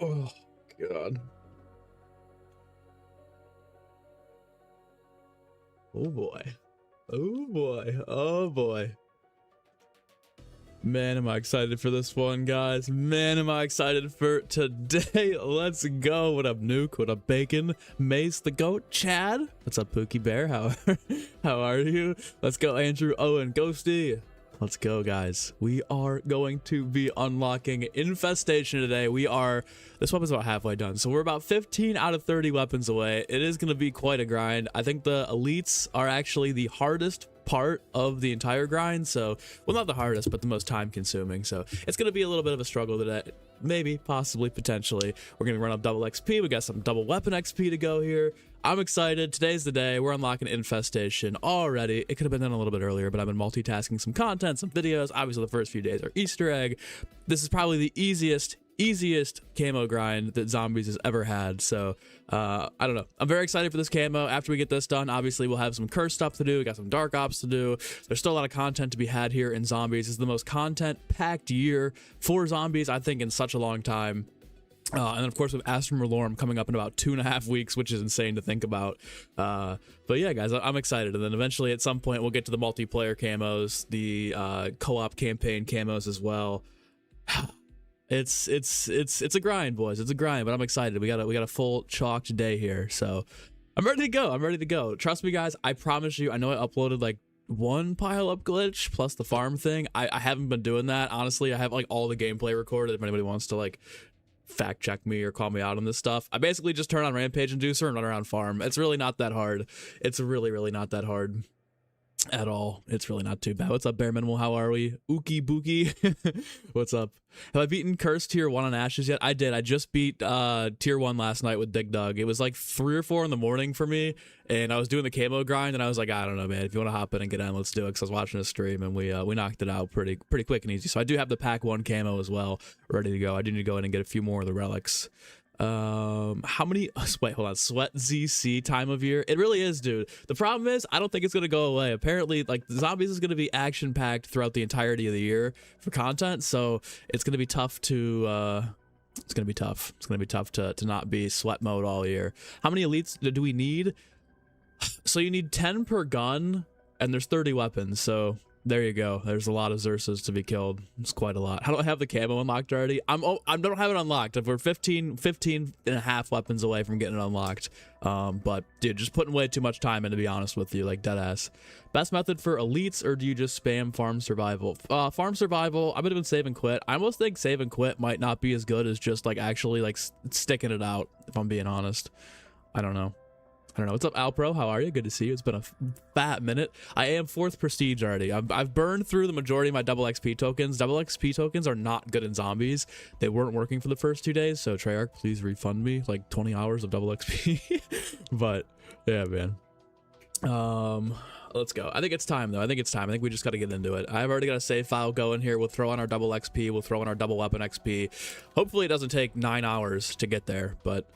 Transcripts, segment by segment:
Oh, God. Oh, boy. Oh, boy. Oh, boy. Man, am I excited for this one, guys. Man, am I excited for today. Let's go. What up, Nuke? What up, Bacon? Mace the Goat? Chad? What's up, Pookie Bear? How are you? Let's go, Andrew Owen. Ghosty. Let's go, guys. We are going to be unlocking Infestation today. This weapon's about halfway done. So we're about 15 out of 30 weapons away. It is going to be quite a grind. I think the elites are actually the hardest part of the entire grind. So, well, not the hardest, but the most time consuming. So it's going to be a little bit of a struggle today. Maybe, possibly, potentially. We're going to run up double XP. We got some double weapon XP to go here. I'm excited. Today's the day. We're unlocking Infestation already. It could have been done a little bit earlier, but I've been multitasking some content, some videos. Obviously, the first few days are Easter egg. This is probably the easiest camo grind that Zombies has ever had. So I don't know, I'm very excited for this camo. After we get this done, obviously we'll have some curse stuff to do. We got some dark ops to do. There's still a lot of content to be had here in Zombies. This is the most content packed year for Zombies, I think, in such a long time. And then, of course, with Astrum Relorm coming up in about 2.5 weeks, which is insane to think about. But yeah, guys, I'm excited. And then eventually, at some point, we'll get to the multiplayer camos, the co-op campaign camos as well. It's a grind, boys. It's a grind, but I'm excited. We got a full chalked day here, so I'm ready to go. I'm ready to go. Trust me, guys. I promise you. I know I uploaded like one pile up glitch plus the farm thing. I haven't been doing that, honestly. I have like all the gameplay recorded. If anybody wants to like fact check me or call me out on this stuff, I basically just turn on Rampage Inducer and run around farm. It's really not that hard. It's really not that hard at all. It's really not too bad. What's up, Bare Minimal? How are we? Ookie Bookie. What's up? Have I beaten Curse Tier 1 on Ashes yet? I did. I just beat Tier 1 last night with Dig Dug. It was like 3 or 4 in the morning for me, and I was doing the camo grind, and I was like, I don't know, man. If you want to hop in and get in, let's do it, because I was watching a stream, and we knocked it out pretty quick and easy. So I do have the Pack 1 camo as well ready to go. I do need to go in and get a few more of the relics. How many, wait, hold on, Sweat ZC time of year? It really is, dude. The problem is, I don't think it's gonna go away. Apparently, like, Zombies is gonna be action-packed throughout the entirety of the year for content, so it's gonna be tough to, it's gonna be tough to not be sweat mode all year. How many elites do we need? So you need 10 per gun, and there's 30 weapons, so there you go. There's a lot of Xursas to be killed. It's quite a lot. How do I have the camo unlocked already? I don't have it unlocked. We're 15 and a half weapons away from getting it unlocked. But dude, just putting way too much time in, to be honest with you, like deadass. Best method for elites, or do you just spam farm survival? Farm survival, I would have been save and quit. I almost think save and quit might not be as good as just like actually like sticking it out, if I'm being honest. I don't know. What's up, Alpro? How are you? Good to see you. It's been a fat minute. I am 4th prestige already. I've burned through the majority of my double XP tokens. Double XP tokens are not good in Zombies. They weren't working for the first 2 days, so Treyarch, please refund me like 20 hours of double XP. But yeah, man. Let's go. I think it's time, though. I think we just got to get into it. I've already got a save file going here. We'll throw on our double XP. We'll throw on our double weapon XP. Hopefully it doesn't take 9 hours to get there, but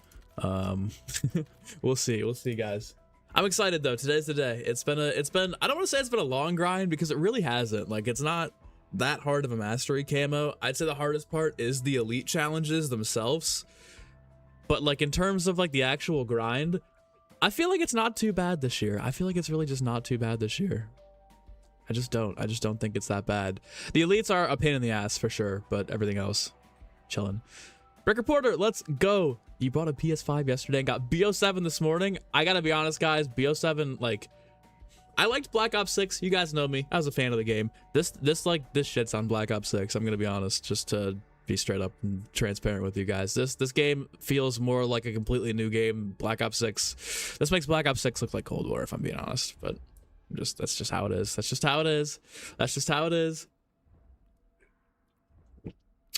we'll see, guys. I'm excited though. Today's the day. It's been I don't want to say it's been a long grind, because it really hasn't. Like, it's not that hard of a mastery camo. I'd say the hardest part is the elite challenges themselves, but like in terms of like the actual grind, I feel like it's not too bad this year. I feel like it's really just not too bad this year. I just don't think it's that bad. The elites are a pain in the ass for sure, but everything else, chilling. Rick Reporter, let's go. You bought a PS5 yesterday and got BO7 this morning. I gotta be honest, guys, BO7, like, I liked Black Ops 6. You guys know me. I was a fan of the game. This shit's on Black Ops 6. I'm gonna be honest, just to be straight up and transparent with you guys. This game feels more like a completely new game. Black Ops 6. This makes Black Ops 6 look like Cold War, if I'm being honest. But that's just how it is. That's just how it is.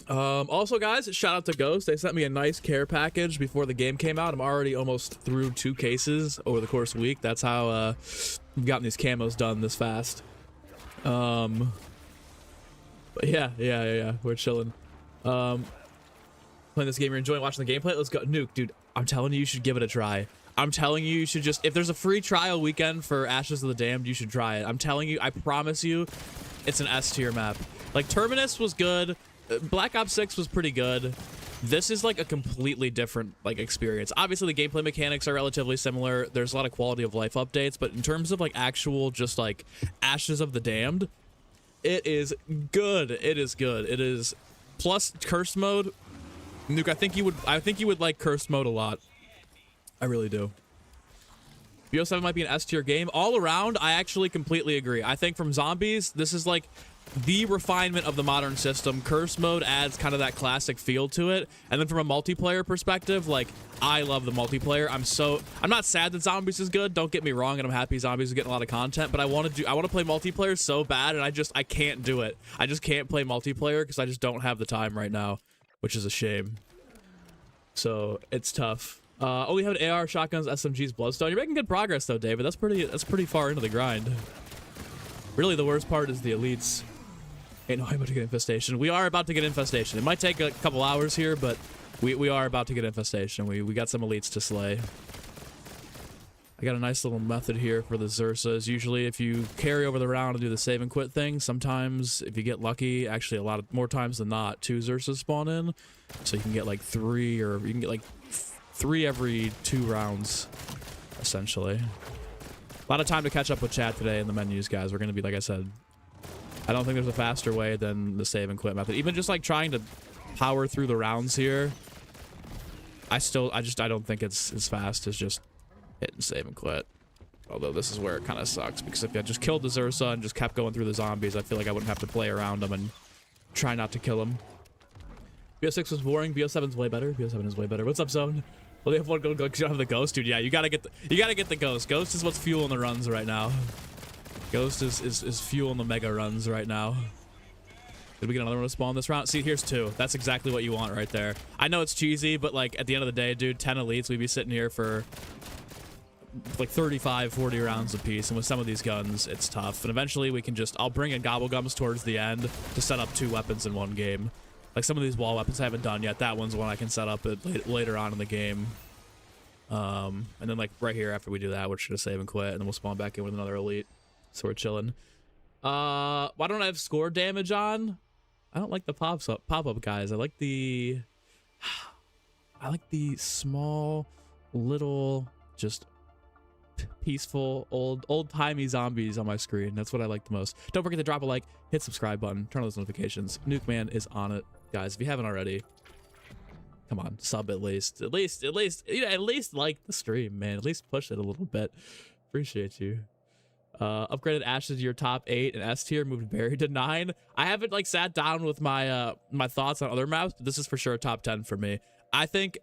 Also, guys, shout out to Ghost. They sent me a nice care package before the game came out. I'm already almost through 2 cases over the course of the week. That's how we've gotten these camos done this fast. But yeah, we're chilling. Playing this game, you're enjoying watching the gameplay. Let's go. Nuke, dude, I'm telling you should give it a try. I'm telling you should just, if there's a free trial weekend for Ashes of the Damned, you should try it. I'm telling you, I promise you, it's an S tier map. Like, Terminus was good. Black Ops 6 was pretty good. this is like a completely different like experience. Obviously the gameplay mechanics are relatively similar. There's a lot of quality of life updates, but in terms of like actual just like Ashes of the Damned, it is good. It is good. It is plus curse mode. Nuke, I think you would like curse mode a lot. I really do. BO7 might be an S tier game. All around, I actually completely agree. I think from zombies, this is like the refinement of the modern system. Curse mode adds kind of that classic feel to it. And then from a multiplayer perspective, like, I love the multiplayer. I'm not sad that zombies is good. Don't get me wrong, and I'm happy zombies is getting a lot of content, but I want to play multiplayer so bad, and I can't do it. I just can't play multiplayer because I just don't have the time right now, which is a shame. So it's tough. Only have AR, shotguns, SMGs, Bloodstone. You're making good progress though, David. That's pretty far into the grind. Really, the worst part is the elites. Ain't no way about to get Infestation. We are about to get Infestation. It might take a couple hours here, but we are about to get Infestation. We got some elites to slay. I got a nice little method here for the Xursas. Usually, if you carry over the round and do the save and quit thing, sometimes if you get lucky, actually more times than not, 2 Xursas spawn in. So you can get like 3, or you can get like 3 every 2 rounds, essentially. A lot of time to catch up with chat today in the menus, guys. We're going to be, like I said, I don't think there's a faster way than the save and quit method. Even just like trying to power through the rounds here, I don't think it's as fast as just hitting save and quit. Although this is where it kind of sucks, because if I just killed the Xursa and just kept going through the zombies, I feel like I wouldn't have to play around them and try not to kill them. BO6 was boring. BO7's way better. BO7 is way better. What's up, Zone? Well, they have one go because you don't have the ghost, dude. Yeah, you gotta get the ghost. Ghost is what's fueling the runs right now. Ghost is fueling the mega runs right now. Did we get another one to spawn this round? See, here's 2. That's exactly what you want right there. I know it's cheesy, but like at the end of the day, dude, 10 elites, we'd be sitting here for like 35, 40 rounds a piece, and with some of these guns, it's tough. And eventually we can I'll bring in Gobblegums towards the end to set up 2 weapons in one game. Like some of these wall weapons I haven't done yet. That one's one I can set up later on in the game. And then like right here after we do that, we're just gonna save and quit, and then we'll spawn back in with another elite. So we're chilling. Why don't I have score damage on? I don't like the pop-up guys. I like the small, little, just peaceful, old-timey zombies on my screen. That's what I like the most. Don't forget to drop a like, hit subscribe button, turn on those notifications. Nuke Man is on it, guys. If you haven't already, come on, sub at least like the stream, man. At least push it a little bit. Appreciate you. Upgraded Ashes to your top 8 and S tier, moved Barry to 9. I haven't like sat down with my my thoughts on other maps, but this is for sure a top 10 for me. I think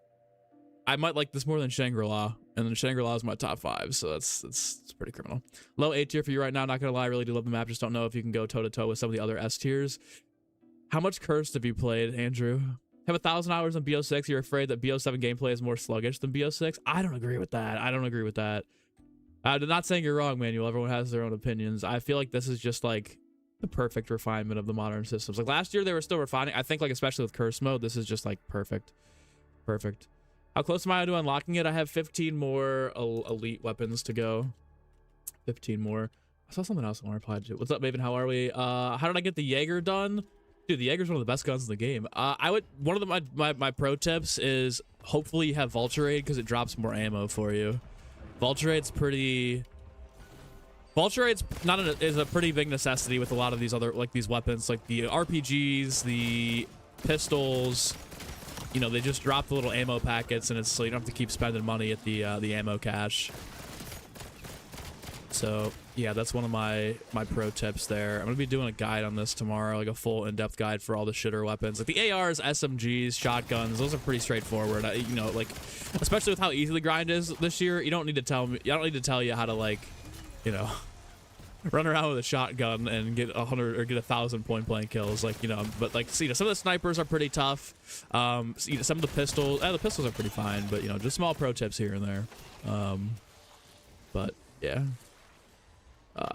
I might like this more than Shangri-La, and then Shangri-La is my top 5, so it's pretty criminal. Low A tier for you right now, not gonna lie, I really do love the map, just don't know if you can go toe-to-toe with some of the other S tiers. How much Cursed have you played, Andrew? Have 1,000 hours on BO6, you're afraid that BO7 gameplay is more sluggish than BO6? I don't agree with that. I'm not saying you're wrong, Manuel. Everyone has their own opinions. I feel like this is just like the perfect refinement of the modern systems. Like last year, they were still refining. I think like especially with curse mode, this is just like perfect. Perfect. How close am I to unlocking it? I have 15 more elite weapons to go. 15 more. I saw something else I want to reply to. What's up, Maven? How are we? How did I get the Jaeger done? Dude, the Jaeger's one of the best guns in the game. One of my pro tips is hopefully you have Vulture Aid because it drops more ammo for you. Vulture Aid's is a pretty big necessity with a lot of these other like these weapons, like the RPGs, the pistols. You know, they just drop the little ammo packets, and it's so you don't have to keep spending money at the ammo cache. So yeah, that's one of my pro tips there. I'm gonna be doing a guide on this tomorrow, like a full in-depth guide for all the shitter weapons, like the ARs, SMGs, shotguns. Those are pretty straightforward. You know, like especially with how easy the grind is this year, you don't need to tell me. I don't need to tell you how to like, you know, run around with a shotgun and get 100 or get 1,000 point-blank kills, like, you know. But like, you know, some of the snipers are pretty tough. You know, some of the pistols are pretty fine, but you know, just small pro tips here and there. But yeah.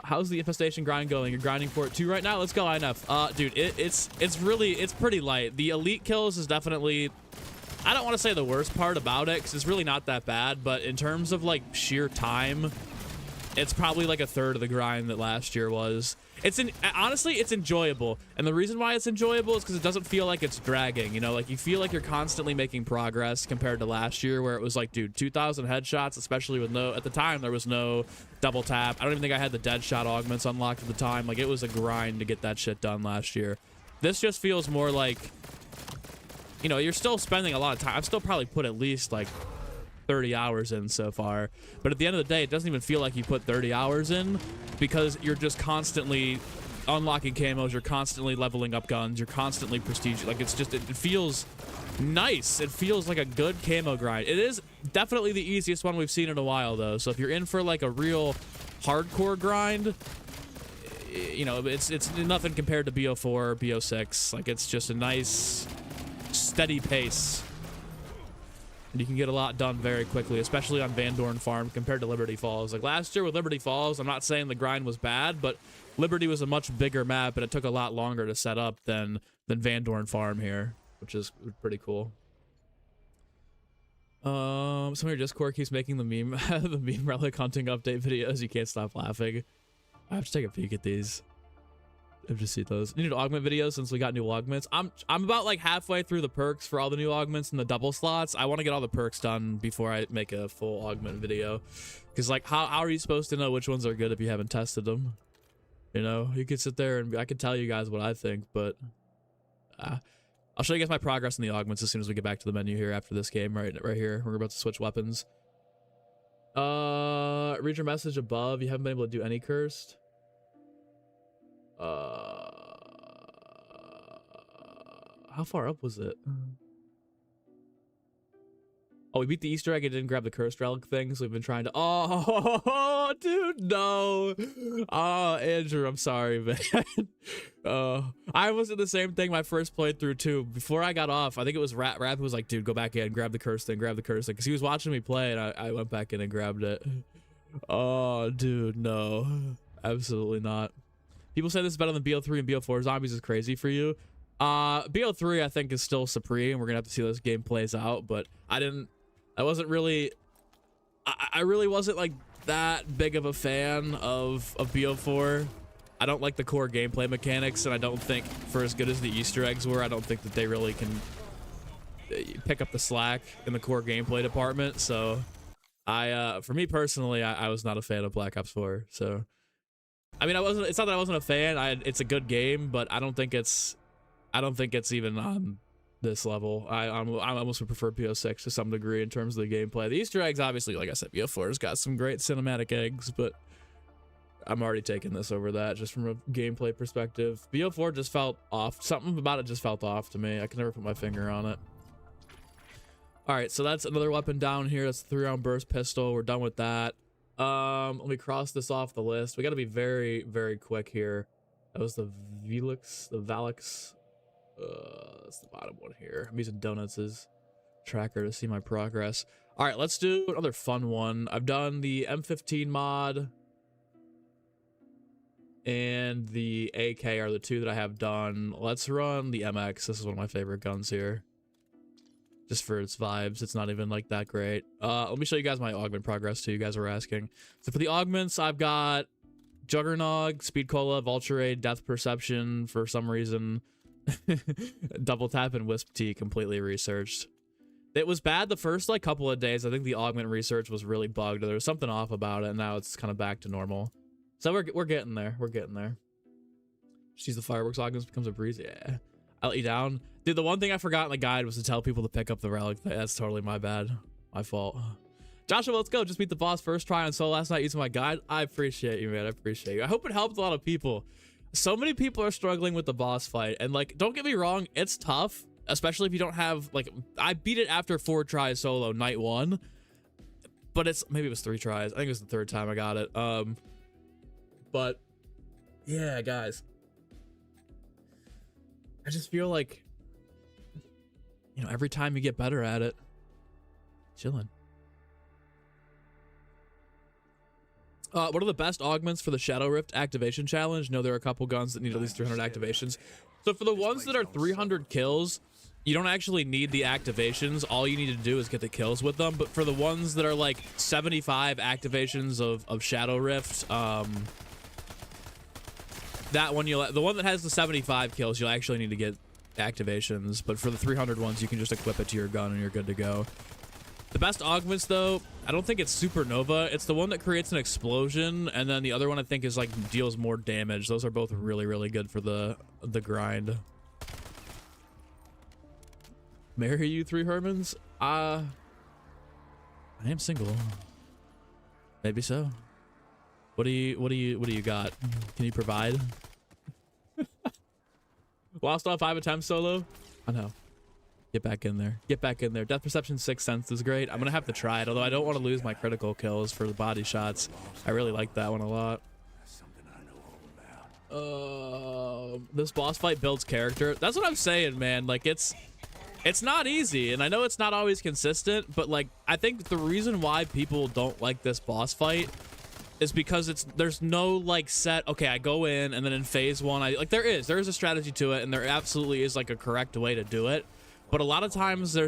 How's the Infestation grind going? You're grinding for it too right now? Let's go, INF. Dude, it's pretty light. The elite kills is definitely, I don't want to say the worst part about it, because it's really not that bad, but in terms of like sheer time, it's probably like a third of the grind that last year was. honestly, it's enjoyable. And the reason why it's enjoyable is because it doesn't feel like it's dragging, you know, like you feel like you're constantly making progress compared to last year where it was like, dude, 2,000 headshots, especially with at the time, there was no double tap. I don't even think I had the dead shot augments unlocked at the time. Like, it was a grind to get that shit done last year. This just feels more like, you know, you're still spending a lot of time. I've still probably put at least like 30 hours in so far, but at the end of the day, it doesn't even feel like you put 30 hours in because you're just constantly unlocking camos, you're constantly leveling up guns, you're constantly prestige. Like, it's just, it feels nice. It feels like a good camo grind. It is definitely the easiest one we've seen in a while though, so if you're in for like a real hardcore grind, you know, it's nothing compared to BO4 or BO6. Like, it's just a nice steady pace. And you can get a lot done very quickly, especially on Van Dorn Farm compared to Liberty Falls. Like last year with Liberty Falls, I'm not saying the grind was bad, but Liberty was a much bigger map and it took a lot longer to set up than Van Dorn Farm here, which is pretty cool. Some of your Discord keeps making the meme the meme relic hunting update videos. You can't stop laughing. I have to take a peek at these. I've just seen those. You need augment videos since we got new augments. I'm about like halfway through the perks for all the new augments and the double slots. I want to get all the perks done before I make a full augment video. Because like, how are you supposed to know which ones are good if you haven't tested them? You know, you could sit there and I could tell you guys what I think, but I'll show you guys my progress in the augments as soon as we get back to the menu here after this game. Right here, we're about to switch weapons. Read your message above. You haven't been able to do any cursed. How far up was it? Oh, we beat the Easter egg and didn't grab the cursed relic thing, so we've been trying to. Oh, dude, no. Oh, Andrew, I'm sorry, man. I was in the same thing my first playthrough too. Before I got off, I think it was Rap who was like, dude, go back in, grab the cursed thing, because he was watching me play, and I went back in and grabbed it. Oh, dude, no, absolutely not. People say this is better than BO3 and BO4. Zombies is crazy for you. BO3 I think is still supreme. We're gonna have to see how this game plays out, but I really wasn't like that big of a fan of BO4. I don't like the core gameplay mechanics, and I don't think, for as good as the Easter eggs were, I don't think that they really can pick up the slack in the core gameplay department. So for me personally, I was not a fan of Black Ops 4. So I mean, it's not that I wasn't a fan. It's a good game, but I don't think it's even on this level. I almost would prefer BO6 to some degree in terms of the gameplay. The Easter eggs, obviously, like I said, BO4's got some great cinematic eggs, but I'm already taking this over that just from a gameplay perspective. BO4 just felt off. Something about it just felt off to me. I can never put my finger on it. All right, so that's another weapon down here. That's the 3-round burst pistol. We're done with that. Let me cross this off the list. We got to be very, very quick here. That was the Valix. That's the bottom one here. I'm using Donuts as tracker to see my progress. All right, let's do another fun one. I've done the M15 mod and the AK are the two that I have done. Let's run the MX. This is one of my favorite guns here. Just for its vibes. It's not even like that great. Let me show you guys my augment progress too. You guys were asking. So for the augments, I've got Juggernog, Speed Cola, Vulturade, Death Perception for some reason. Double Tap and Wisp T completely researched. It was bad the first like couple of days. I think the augment research was really bugged. There was something off about it, and now it's kind of back to normal. So we're getting there. We're getting there. Just use the fireworks augments, becomes a breeze. Yeah. I'll let you down. Dude, the one thing I forgot in the guide was to tell people to pick up the relic. That's totally my bad. My fault. Joshua, let's go. Just beat the boss first try on solo last night using my guide. I appreciate you, man. I appreciate you. I hope it helped a lot of people. So many people are struggling with the boss fight. And, like, don't get me wrong. It's tough. Especially if you don't have, like, I beat it after 4 tries solo night 1. But maybe it was 3 tries. I think it was the 3rd time I got it. But, yeah, guys. I just feel like, you know, every time you get better at it, chilling. What are the best augments for the Shadow Rift activation challenge? No, there are a couple guns that need at least 300 activations. So for the ones that are 300 kills, you don't actually need the activations. All you need to do is get the kills with them. But for the ones that are like 75 activations of Shadow Rift, that one, the one that has the 75 kills, you'll actually need to get activations, but for the 300 ones, you can just equip it to your gun and you're good to go. The best augments, though, I don't think it's Supernova. It's the one that creates an explosion, and then the other one I think is like deals more damage. Those are both really, really good for the grind. Marry you, 3 Hermans? I am single. Maybe so. What do you got? Can you provide? Lost on 5 attempts solo? I know. Get back in there. Get back in there. Death Perception 6th Sense is great. I'm gonna have to try it, although I don't want to lose my critical kills for the body shots. I really like that one a lot. This boss fight builds character. That's what I'm saying, man. Like, it's not easy, and I know it's not always consistent, but like, I think the reason why people don't like this boss fight is because there's no like set, okay, I go in and then in phase 1 there is a strategy to it, and there absolutely is like a correct way to do it, but a lot of times you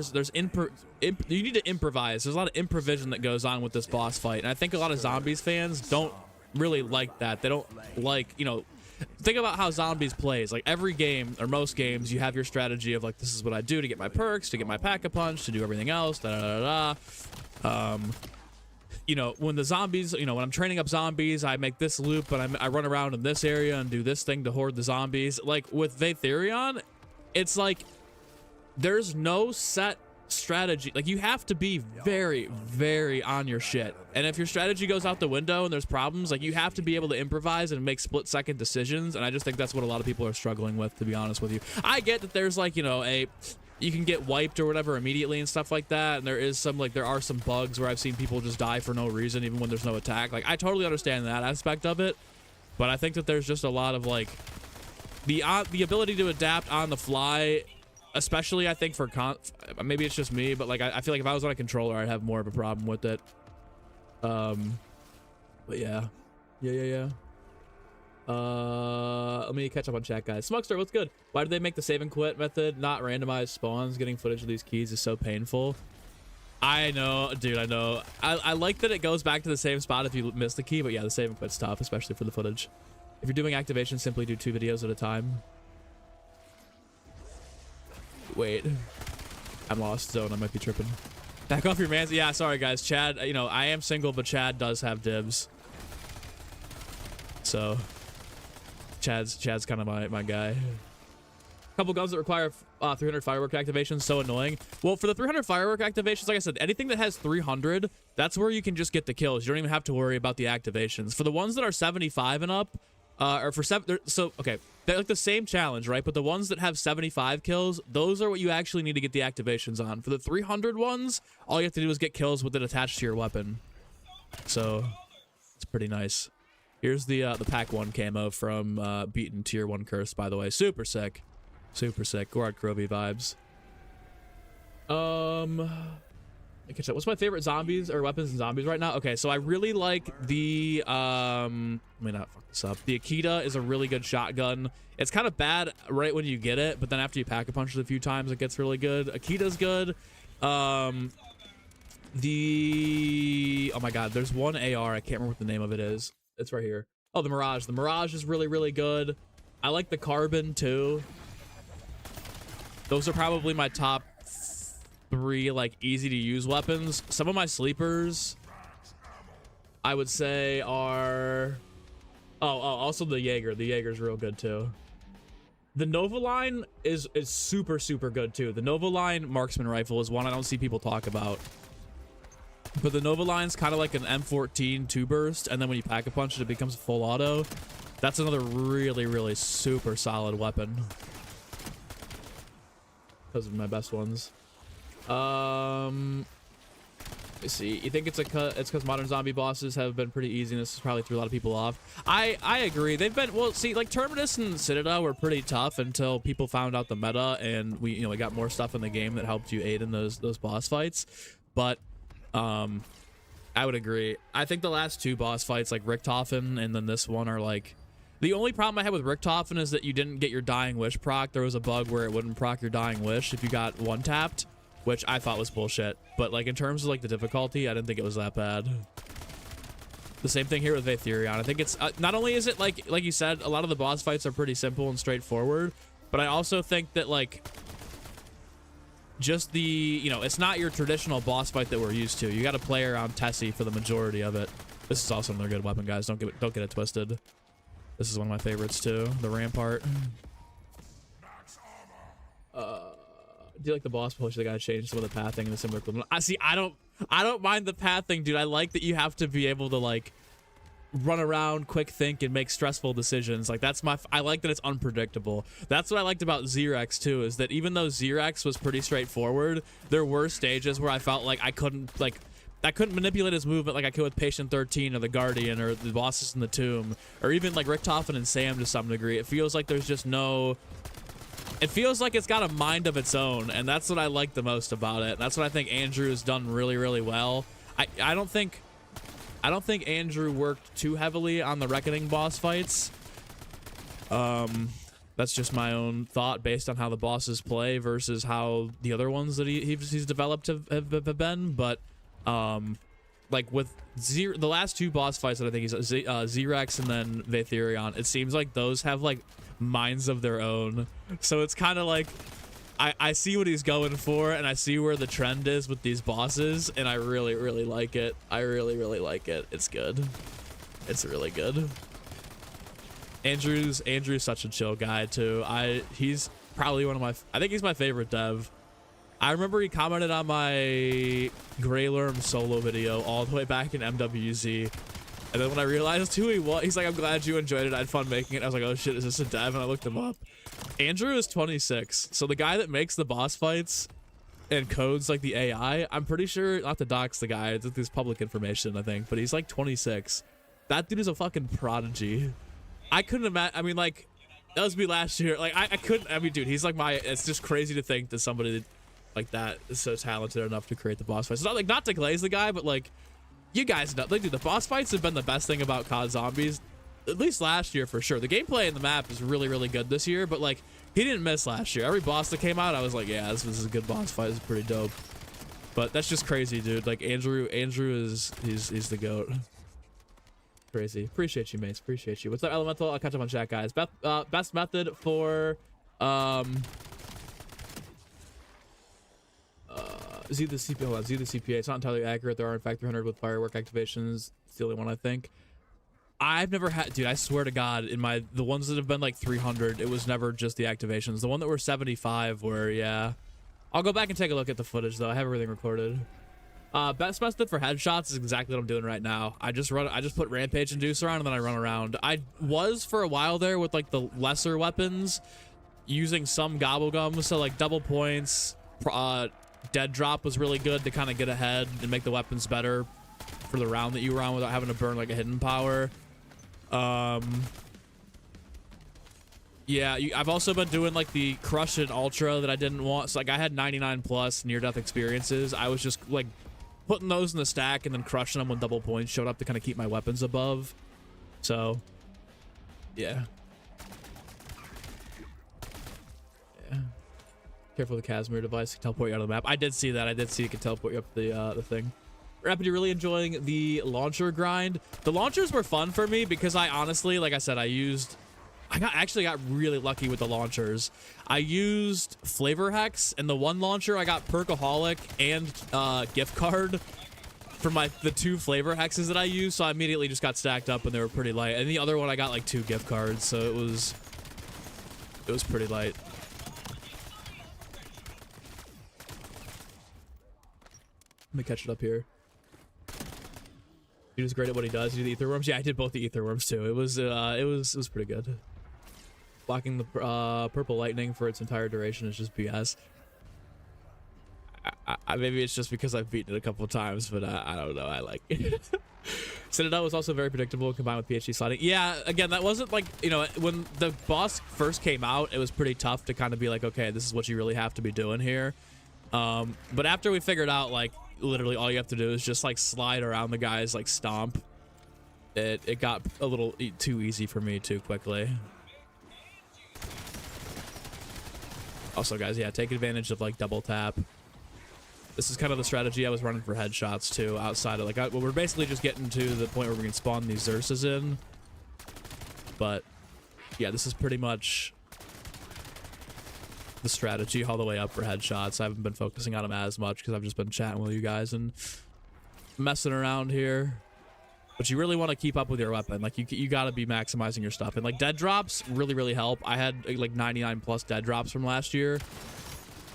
need to improvise. There's a lot of improvisation that goes on with this boss fight, and I think a lot of Zombies fans don't really like that. They don't like, you know, think about how Zombies plays. Like, every game, or most games, you have your strategy of like, this is what I do to get my perks, to get my pack-a-punch, to do everything else, you know, when the zombies, you know, when I'm training up zombies, I make this loop, and I run around in this area and do this thing to hoard the zombies. Like, with Vatherion, it's like, there's no set strategy. Like, you have to be very, very on your shit. And if your strategy goes out the window and there's problems, like, you have to be able to improvise and make split-second decisions, and I just think that's what a lot of people are struggling with, to be honest with you. I get that there's, like, you know, you can get wiped or whatever immediately and stuff like that, and there are some bugs where I've seen people just die for no reason even when there's no attack. Like, I totally understand that aspect of it, but I think that there's just a lot of like the ability to adapt on the fly, especially I think for maybe it's just me, but like I feel like if I was on a controller, I'd have more of a problem with it. But yeah. Let me catch up on chat, guys. Smugster, what's good? Why do they make the save and quit method not randomized spawns? Getting footage of these keys is so painful. I know, dude, I know. I like that it goes back to the same spot if you miss the key, but yeah, the save and quit's tough, especially for the footage. If you're doing activation, simply do 2 videos at a time. Wait, I'm lost zone. I might be tripping. Back off your mans. Yeah, sorry guys. Chad, you know, I am single, but Chad does have dibs. So Chad's kind of my guy. Couple guns that require 300 firework activations, so annoying. Well, for the 300 firework activations, like I said, anything that has 300, that's where you can just get the kills. You don't even have to worry about the activations. For the ones that are 75 and up, or for 7, so okay, they're like the same challenge, right? But the ones that have 75 kills, those are what you actually need to get the activations on. For the 300 ones, all you have to do is get kills with it attached to your weapon. So it's pretty nice. Here's the pack 1 camo from beaten tier 1 curse, by the way. Super sick. Super sick. Gorard Krovi vibes. What's my favorite zombies or weapons and zombies right now? Okay, so I really like the let me not fuck this up. The Akita is a really good shotgun. It's kind of bad right when you get it, but then after you pack a punch it a few times, it gets really good. Akita's good. Oh my god, there's one AR, I can't remember what the name of it is. It's right here. Oh, the Mirage. The Mirage is really, really good. I like the Carbon too. Those are probably my top 3 like easy to use weapons. Some of my sleepers I would say are also the Jaeger. The Jaeger's real good too. The Nova line is super, super good too. The Nova line marksman rifle is one I don't see people talk about. But the Nova line's kind of like an M14 2 burst, and then when you pack a punch it becomes a full auto. That's another really, really super solid weapon. Those are my best ones. Let me see. You think it's because modern zombie bosses have been pretty easy, and this has probably threw a lot of people off. I agree. They've been, well, see, like Terminus and Citadel were pretty tough until people found out the meta, and we got more stuff in the game that helped you aid in those boss fights. But I would agree. I think the last 2 boss fights, like Richthofen and then this one, are like, the only problem I had with Richthofen is that you didn't get your Dying Wish proc. There was a bug where it wouldn't proc your Dying Wish if you got one tapped, which I thought was bullshit. But like in terms of like the difficulty, I didn't think it was that bad. The same thing here with Vaetherion. I think it's not only is it like you said, a lot of the boss fights are pretty simple and straightforward, but I also think that like just the, you know, it's not your traditional boss fight that we're used to. You got to play around Tessie for the majority of it. This is also another good weapon, guys. Don't get it twisted. This is one of my favorites too, the Rampart. Do you like the boss push? They gotta change some of the pathing and the similar equipment. I see. I don't mind the pathing, dude. I like that you have to be able to like run around, quick think, and make stressful decisions. Like that's I like that it's unpredictable. That's what I liked about Xerex too, is that even though Xerex was pretty straightforward, there were stages where I felt like I couldn't manipulate his movement like I could with Patient 13 or the Guardian or the bosses in the Tomb, or even like Richtofen and Sam to some degree. It feels like there's just no. It feels like it's got a mind of its own, and that's what I like the most about it. That's what I think Andrew has done really, really well. I don't think Andrew worked too heavily on the Reckoning boss fights. That's just my own thought based on how the bosses play versus how the other ones that he's developed have been. But like with the last two boss fights that I think he's Xerex and then Vaetherion, it seems like those have like minds of their own. So it's kind of like I see what he's going for, and I see where the trend is with these bosses, and I really, really like it. I really, really like it. It's good. It's really good. Andrew's such a chill guy too. He's probably one of my, I think he's my favorite dev. I remember he commented on my Greylerm solo video all the way back in MWZ. And then when I realized who he was, he's like, I'm glad you enjoyed it. I had fun making it. I was like, oh shit, is this a dev? And I looked him up. Andrew is 26. So the guy that makes the boss fights and codes like the AI, I'm pretty sure, not to dox the guy, it's this public information, I think, but he's like 26. That dude is a fucking prodigy. I couldn't imagine, I mean, like, that was me last year. Like, I couldn't, I mean, dude, he's like it's just crazy to think that somebody like that is so talented enough to create the boss fights. It's not like, not to glaze the guy, but like, you guys know, like, dude, the boss fights have been the best thing about COD Zombies, at least last year for sure. The gameplay in the map is really, really good this year, but like, he didn't miss last year. Every boss that came out, I was like, yeah, this is a good boss fight. This is pretty dope. But that's just crazy, dude. Like, Andrew is, he's the GOAT. Crazy. Appreciate you, mates. Appreciate you. What's up, Elemental? I'll catch up on chat, guys. Best method for, Z the CPA. It's not entirely accurate. There are in fact 300 with firework activations. It's the only one I think. I've never had, dude, I swear to God, in the ones that have been like 300, it was never just the activations. The one that were 75 were, yeah. I'll go back and take a look at the footage though. I have everything recorded. Best method for headshots is exactly what I'm doing right now. I just put Rampage Inducer on and then I run around. I was for a while there with like the lesser weapons using some gobblegums, so like double points, dead drop was really good to kind of get ahead and make the weapons better for the round that you were on without having to burn like a hidden power. Yeah, I've also been doing like the Crush and Ultra that I didn't want. So like I had 99 plus near-death experiences. I was just like putting those in the stack and then crushing them when double points showed up to kind of keep my weapons above. So, yeah. Yeah. Careful with the Casimir device can teleport you out of the map. I did see that. I did see it can teleport you up the thing. Rapid, you're really enjoying the launcher grind. The launchers were fun for me because I honestly, like I said, I actually got really lucky with the launchers. I used Flavor Hex, and the one launcher I got Perkaholic and gift card for the two Flavor Hexes that I used, so I immediately just got stacked up and they were pretty light. And the other one I got like 2 gift cards, so it was pretty light. Let me catch it up here. He was great at what he does. You do the ether worms? Yeah, I did both the ether worms too. It was pretty good. Blocking the purple lightning for its entire duration is just BS. Maybe it's just because I've beaten it a couple of times, but I don't know. I like it. Citadel was also very predictable combined with PhD sliding. Yeah, again, that wasn't like, you know, when the boss first came out, it was pretty tough to kind of be like, okay, this is what you really have to be doing here. But after we figured out, like, literally all you have to do is just like slide around the guys, like stomp, it got a little too easy for me too quickly. Also, guys, yeah, take advantage of like double tap. This is kind of the strategy I was running for headshots too, outside of like, well, we're basically just getting to the point where we can spawn these Xerxes in. But yeah, this is pretty much the strategy all the way up for headshots. I haven't been focusing on them as much because I've just been chatting with you guys and messing around here. But you really want to keep up with your weapon. Like you got to be maximizing your stuff. And like dead drops really help. I had like 99 plus dead drops from last year.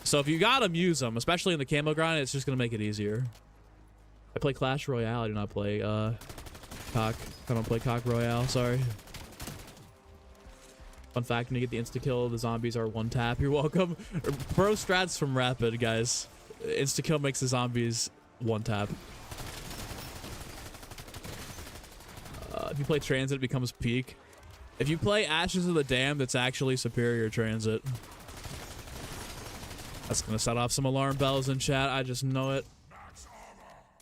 So if you got them, use them, especially in the camo grind. It's just going to make it easier. I play Clash Royale. I do not play Cock. I don't play Cock Royale. Sorry. Fun fact, when you get the insta-kill, the zombies are one tap. You're welcome. Pro strats from Rapid, guys. Insta-kill makes the zombies one tap. If you play Transit, it becomes Peak. If you play Ashes of the Damned, it's actually Superior Transit. That's going to set off some alarm bells in chat. I just know it.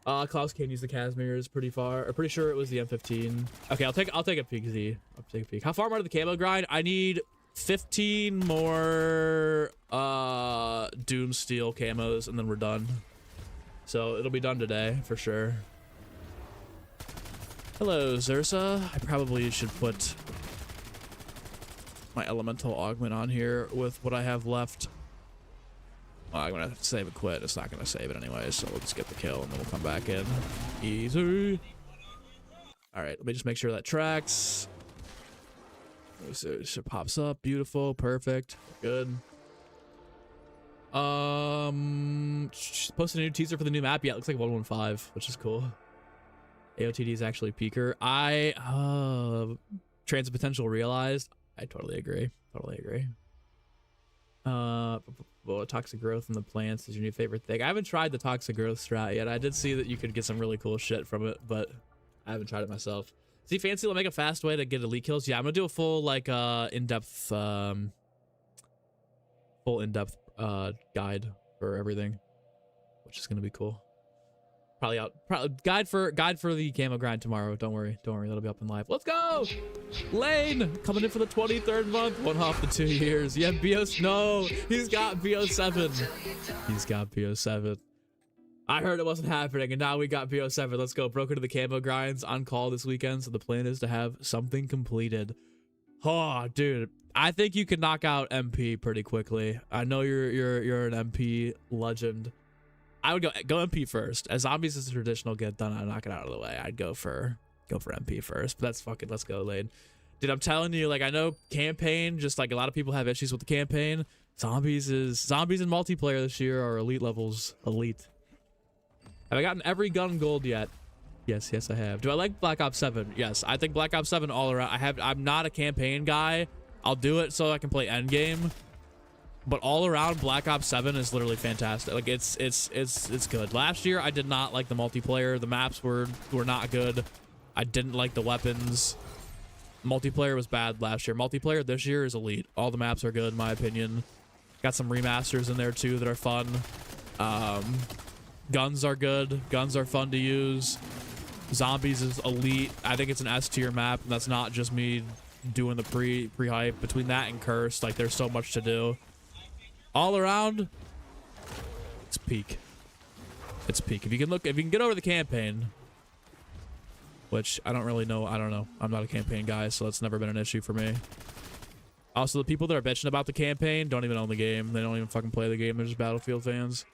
Klaus can't use the Casimirs pretty far. I'm pretty sure it was the M15. Okay, I'll take a peek, Z. I'll take a peek. How far am I to the camo grind? I need 15 more Doom Steel camos, and then we're done. So it'll be done today for sure. Hello, Xerxa. I probably should put my elemental augment on here with what I have left. Well, I'm gonna save and quit. It's not gonna save it anyway, so we'll just get the kill and then we'll come back in. Easy. All right, let me just make sure that tracks. So it pops up. Beautiful. Perfect. Good. Posted a new teaser for the new map. Yeah, it looks like 115, which is cool. AOTD is actually peaker. Transit potential realized. I totally agree. Totally agree. Well, toxic growth in the plants is your new favorite thing. I haven't tried the toxic growth strat yet. I did see that you could get some really cool shit from it, but I haven't tried it myself. See, Fancy will make a fast way to get elite kills. Yeah, I'm gonna do a full like in-depth guide for everything, which is gonna be cool. Guide for the camo grind tomorrow. Don't worry, that'll be up in live. Let's go. Lane coming in for the 23rd month, 1 off the 2 years. Yeah, BOS. No, he's got BO7. He's got BO7. I heard it wasn't happening, and now we got BO7. Let's go. Broke into the camo grinds on call this weekend, so the plan is to have something completed. Oh, dude, I think you can knock out MP pretty quickly. I know you're an MP legend. I would go MP first. As zombies is a traditional get done, I knock it out of the way. I'd go for MP first. But that's fucking, let's go, Lane. Dude, I'm telling you, like, I know campaign, just like a lot of people have issues with the campaign. Zombies in multiplayer this year are elite levels. Elite. Have I gotten every gun gold yet? Yes, I have. Do I like Black Ops 7? Yes, I think Black Ops 7 all around. I'm not a campaign guy. I'll do it so I can play endgame. But all around, Black Ops 7 is literally fantastic. Like it's good. Last year I did not like the multiplayer. The maps were not good. I didn't like the weapons. Multiplayer was bad last year. Multiplayer this year is elite. All the maps are good in my opinion. Got some remasters in there too that are fun. Guns are good. Guns are fun to use. Zombies is elite. I think it's an S tier map, and that's not just me doing the pre-hype. Between that and Cursed, like there's so much to do. All around, it's peak. It's peak. If you can get over the campaign, which I don't really know. I don't know. I'm not a campaign guy, so that's never been an issue for me. Also, the people that are bitching about the campaign don't even own the game. They don't even fucking play the game. They're just Battlefield fans.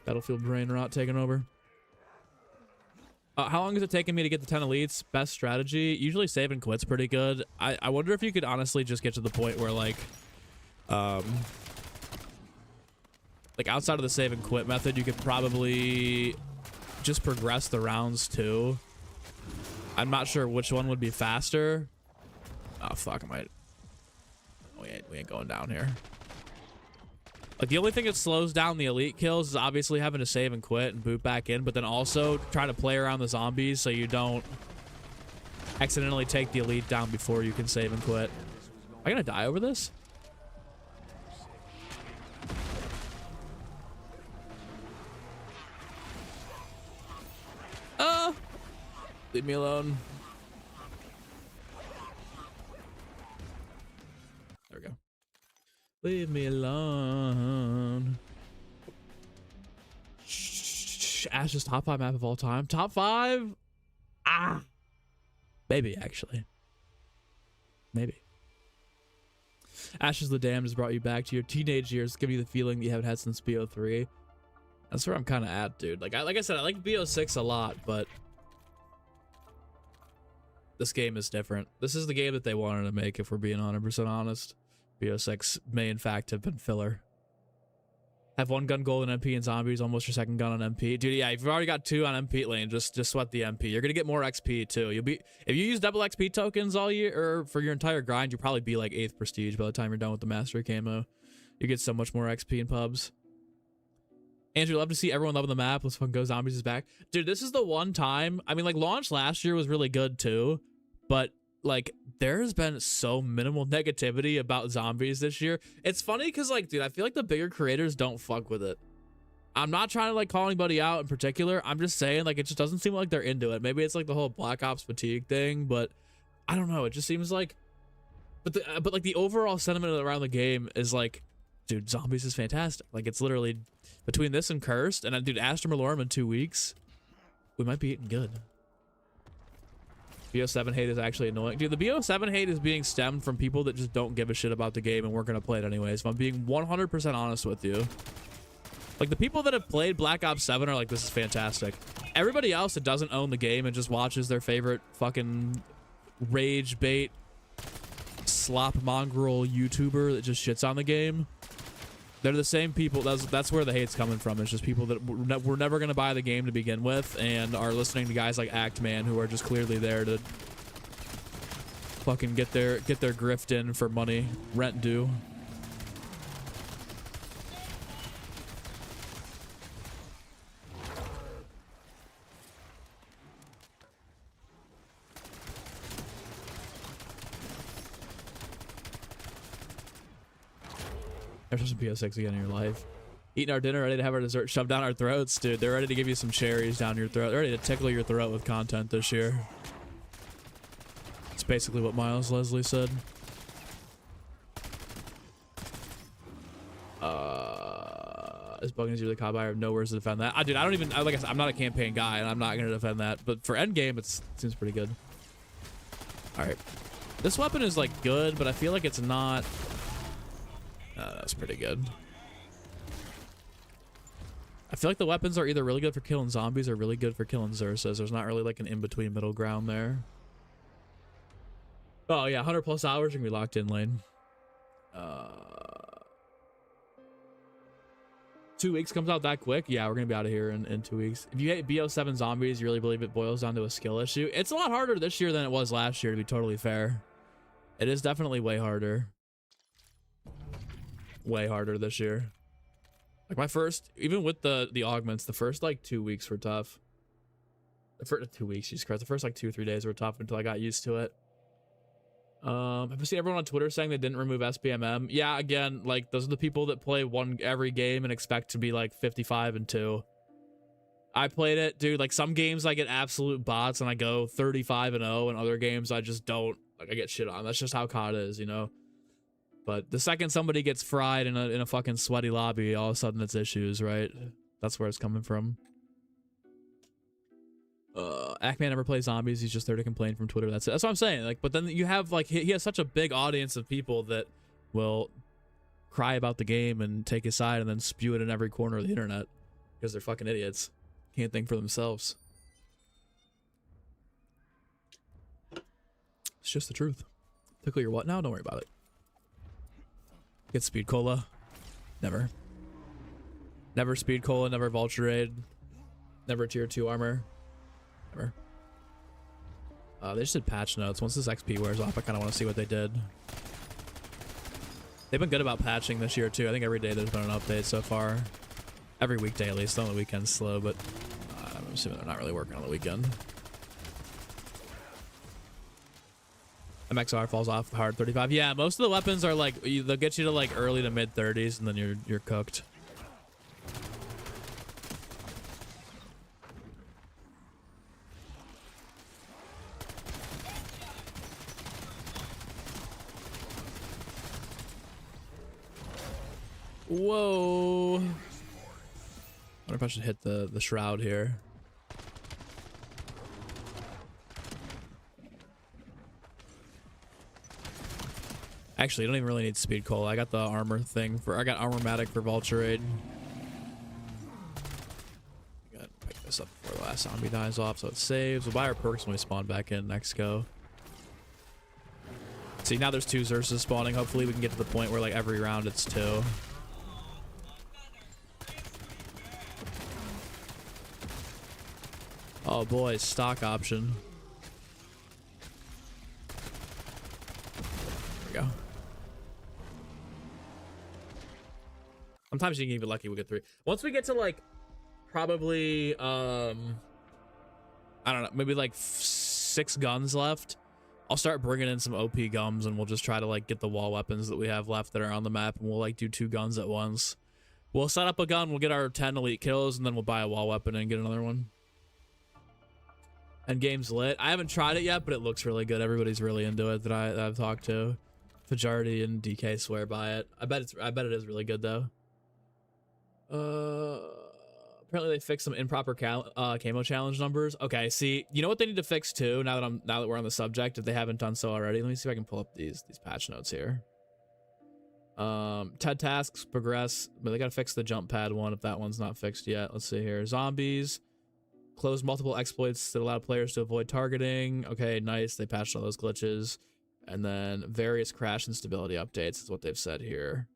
Battlefield brain rot taking over. How long is it taking me to get the 10 elites? Best strategy? Usually save and quit's pretty good. I wonder if you could honestly just get to the point where like outside of the save and quit method, you could probably just progress the rounds too. I'm not sure which one would be faster. Oh fuck, we ain't going down here. Like the only thing that slows down the elite kills is obviously having to save and quit and boot back in, but then also try to play around the zombies so you don't accidentally take the elite down before you can save and quit. Am I gonna die over this? Leave me alone. There we go. Leave me alone. Ash's top 5 map of all time. Top 5? Ah. Maybe, actually. Maybe. Ashes the Damned has brought you back to your teenage years, giving you the feeling that you haven't had since BO3. That's where I'm kind of at, dude. Like I said, I like BO6 a lot, but this game is different. This is the game that they wanted to make, if we're being 100% honest. BO6 may, in fact, have been filler. Have 1 gun gold in MP and zombies, almost your 2nd gun on MP. Dude, yeah, if you've already got 2 on MP lane, just sweat the MP. You're gonna get more XP too. You'll be, if you use double XP tokens all year or for your entire grind, you'll probably be like 8th prestige by the time you're done with the mastery camo. You get so much more XP in pubs. Andrew, love to see everyone loving the map. Let's fucking go. Zombies is back. Dude, this is the one time. I mean, like, launch last year was really good too, but like, there's been so minimal negativity about zombies this year. It's funny because, like, dude, I feel like the bigger creators don't fuck with it. I'm not trying to, like, call anybody out in particular. I'm just saying, like, it just doesn't seem like they're into it. Maybe it's, like, the whole Black Ops fatigue thing, but I don't know. It just seems like... But like, the overall sentiment around the game is, like, dude, zombies is fantastic. Like, it's literally... Between this and Cursed, and, dude, Astra Malorum in 2 weeks, we might be eating good. BO7 hate is actually annoying. Dude, the BO7 hate is being stemmed from people that just don't give a shit about the game and weren't going to play it anyways. If I'm being 100% honest with you. Like, the people that have played Black Ops 7 are like, this is fantastic. Everybody else that doesn't own the game and just watches their favorite fucking rage bait slop mongrel YouTuber that just shits on the game, they're the same people. That's where the hate's coming from. It's just people that were never going to buy the game to begin with and are listening to guys like Actman who are just clearly there to fucking get their grift in for money, rent due. There's some PS6 again in your life. Eating our dinner, ready to have our dessert shoved down our throats, dude. They're ready to give you some cherries down your throat. They're ready to tickle your throat with content this year. It's basically what Miles Leslie said. Is bugging is really caught by. I have no words to defend that. Dude, I don't even, like I said, I'm not a campaign guy and I'm not going to defend that. But for endgame, it seems pretty good. All right. This weapon is like good, but I feel like it's not. That's pretty good. I feel like the weapons are either really good for killing zombies or really good for killing Xursas. There's not really like an in-between middle ground there. Oh yeah, 100+ hours, you can be locked in lane. 2 weeks comes out that quick? Yeah, we're gonna be out of here in 2 weeks. If you hate BO7 zombies, you really believe it boils down to a skill issue? It's a lot harder this year than it was last year, to be totally fair. It is definitely way harder. Way harder this year. Like my first, even with the augments, the first like 2 weeks were tough. The first 2 weeks, Jesus Christ, the first like 2 or 3 days were tough until I got used to it. I've seen everyone on Twitter saying they didn't remove SPMM. Yeah, again, like those are the people that play every game and expect to be like 55-2. I played it, dude. Like some games I get absolute bots and I go 35-0, and other games I just don't. Like I get shit on. That's just how COD is, you know. But the second somebody gets fried in a fucking sweaty lobby, all of a sudden it's issues, right? That's where it's coming from. Actman never plays zombies. He's just there to complain from Twitter. That's it. That's what I'm saying. Like, but then you have like he has such a big audience of people that will cry about the game and take his side and then spew it in every corner of the internet because they're fucking idiots. Can't think for themselves. It's just the truth. Tickle your what now? Don't worry about it. Get speed cola. Never. Never speed cola, never vulture aid. Never tier 2 armor. Never. They just did patch notes. Once this XP wears off, I kind of want to see what they did. They've been good about patching this year too. I think every day there's been an update so far. Every weekday at least. On the weekend's slow, but I'm assuming they're not really working on the weekend. MXR falls off hard 35. Yeah, most of the weapons are like they'll get you to like early to mid 30s and then you're cooked. Whoa. wonder if I should hit the shroud here. Actually, I don't even really need speed cola. I got the armor thing for. I got armormatic for Vulturade. Gotta pick this up before the last zombie dies off, so it saves. We'll buy our perks when we spawn back in next go. See, now there's 2 Xerxes spawning. Hopefully, we can get to the point where like every round it's 2. Oh boy, stock option. There we go. Sometimes you can get lucky, we get 3. Once we get to like probably I don't know, maybe like 6 guns left, I'll start bringing in some OP gums, and we'll just try to like get the wall weapons that we have left that are on the map, and we'll like do 2 guns at once. We'll set up a gun, we'll get our 10 elite kills, and then we'll buy a wall weapon and get another one. And game's lit. I haven't tried it yet, but it looks really good. Everybody's really into it that I've talked to. Fajardi and DK swear by it. I bet it is really good though. Apparently they fixed some improper camo challenge numbers. Okay, see, you know what they need to fix too, now that we're on the subject, if they haven't done so already. Let me see if I can pull up these patch notes here. TED tasks progress, but they gotta fix the jump pad one if that one's not fixed yet. Let's see here. Zombies close multiple exploits that allow players to avoid targeting. Okay, nice. They patched all those glitches. And then various crash and stability updates is what they've said here.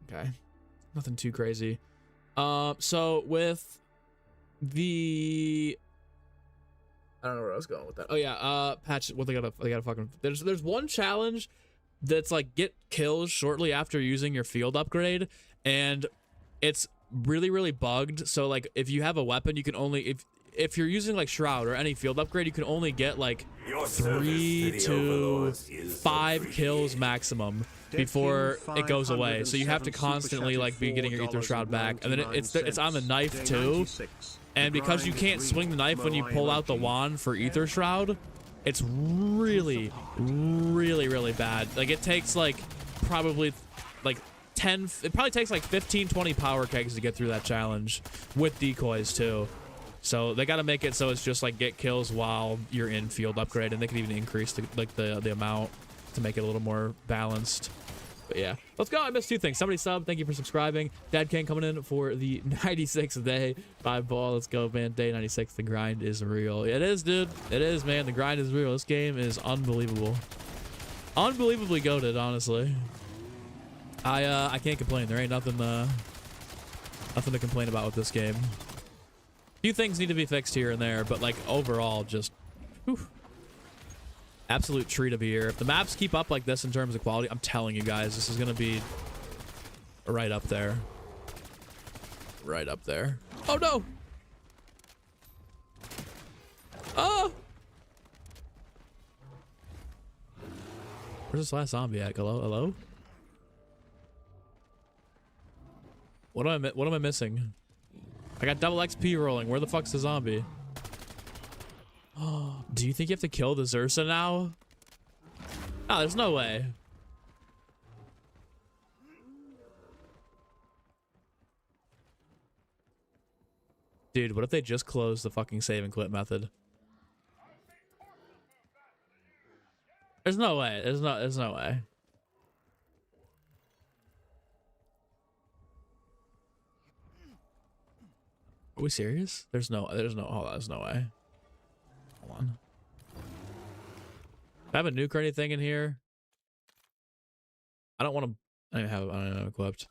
Okay, nothing too crazy. So with the, I don't know where I was going with that. Oh yeah, patch. What they gotta fucking. There's one challenge that's like get kills shortly after using your field upgrade, and it's really bugged. So like if you have a weapon, you can only if you're using like Shroud or any field upgrade, you can only get like 3 to 5 kills maximum before it goes away. So you have to constantly like be getting your Ether Shroud back, and then it's on the knife too. And because you can't swing the knife when you pull out the wand for Ether Shroud, it's really bad. Like it takes like probably like 10, it probably takes like 15-20 power kegs to get through that challenge with decoys too. So they got to make it so it's just like get kills while you're in field upgrade, and they can even increase the amount to make it a little more balanced. But yeah, let's go. I missed 2 things. Somebody sub. Thank you for subscribing. Dad King coming in for the 96th day. 5 ball. Let's go, man. Day 96. The grind is real. It is, dude. It is, man. The grind is real. This game is unbelievable. Unbelievably goated, honestly. I can't complain. There ain't nothing to complain about with this game. Few things need to be fixed here and there, but like overall, just whew, absolute treat of a year. If the maps keep up like this in terms of quality, I'm telling you guys, this is gonna be right up there. Right up there. Oh no! Oh! Where's this last zombie at? Hello? What am I missing? I got double XP rolling. Where the fuck's the zombie? Oh, do you think you have to kill the Xerxa now? Oh, there's no way. Dude, what if they just closed the fucking save and quit method? There's no way. There's no way. Are we serious? There's no, hold on, there's no way. Hold on. Do I have a nuke or anything in here? I don't want to, I don't have it equipped.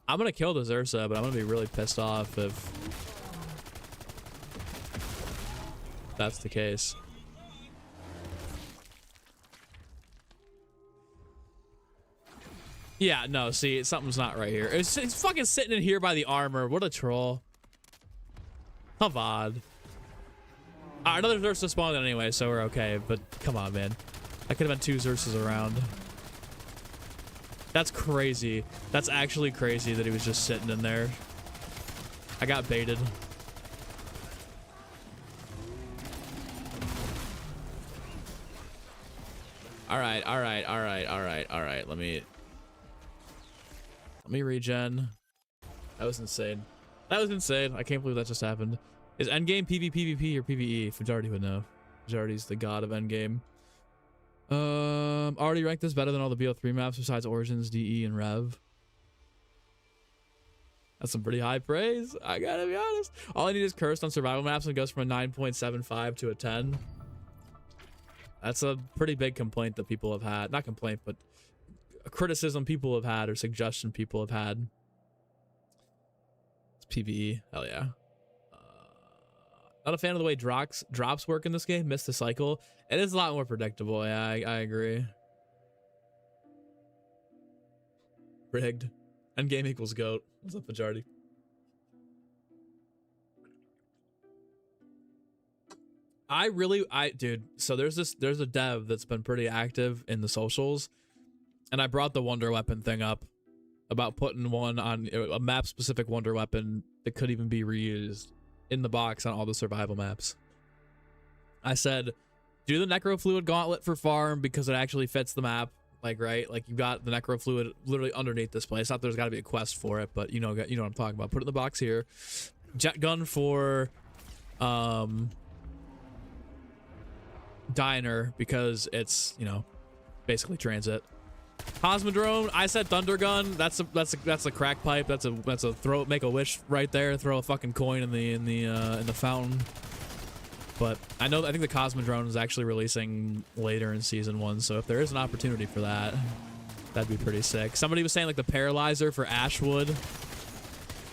I'm gonna kill the Xerxa, but I'm gonna be really pissed off if that's the case. Yeah, no, see, something's not right here. It's fucking sitting in here by the armor. What a troll. Come on. Alright, another Xerxa spawned anyway, so we're okay, but come on, man. I could have been 2 Xerxes around. That's crazy. That's actually crazy that he was just sitting in there. I got baited. All right. Let me regen. That was insane. That was insane. I can't believe that just happened. Is endgame PvP or PvE? Fajardi would know. Fajardi's the god of endgame. Already ranked this better than all the BO3 maps besides Origins, DE, and Rev. That's some pretty high praise. I gotta be honest. All I need is cursed on survival maps and it goes from a 9.75 to a 10. That's a pretty big complaint that people have had. Not complaint, but a criticism people have had or suggestion people have had. It's PvE. Hell yeah. Not a fan of the way drops work in this game. Missed the cycle. It is a lot more predictable. Yeah, I agree. Rigged. Endgame equals GOAT. What's up, Fajardi? Dude, so there's a dev that's been pretty active in the socials, and I brought the wonder weapon thing up about putting one on a map specific wonder weapon that could even be reused in the box on all the survival maps. I said, do the necrofluid gauntlet for farm because it actually fits the map. Like, right? Like, you got the necrofluid literally underneath this place. Not there's got to be a quest for it, but you know what I'm talking about. Put it in the box here. Jet gun for diner because it's, you know, basically transit. Cosmodrome, I said thunder gun. That's a crack pipe. That's a throw, make a wish right there. Throw a fucking coin in the fountain. But I think the Cosmodrome is actually releasing later in season 1, so if there is an opportunity for that, that'd be pretty sick. Somebody was saying like the paralyzer for Ashwood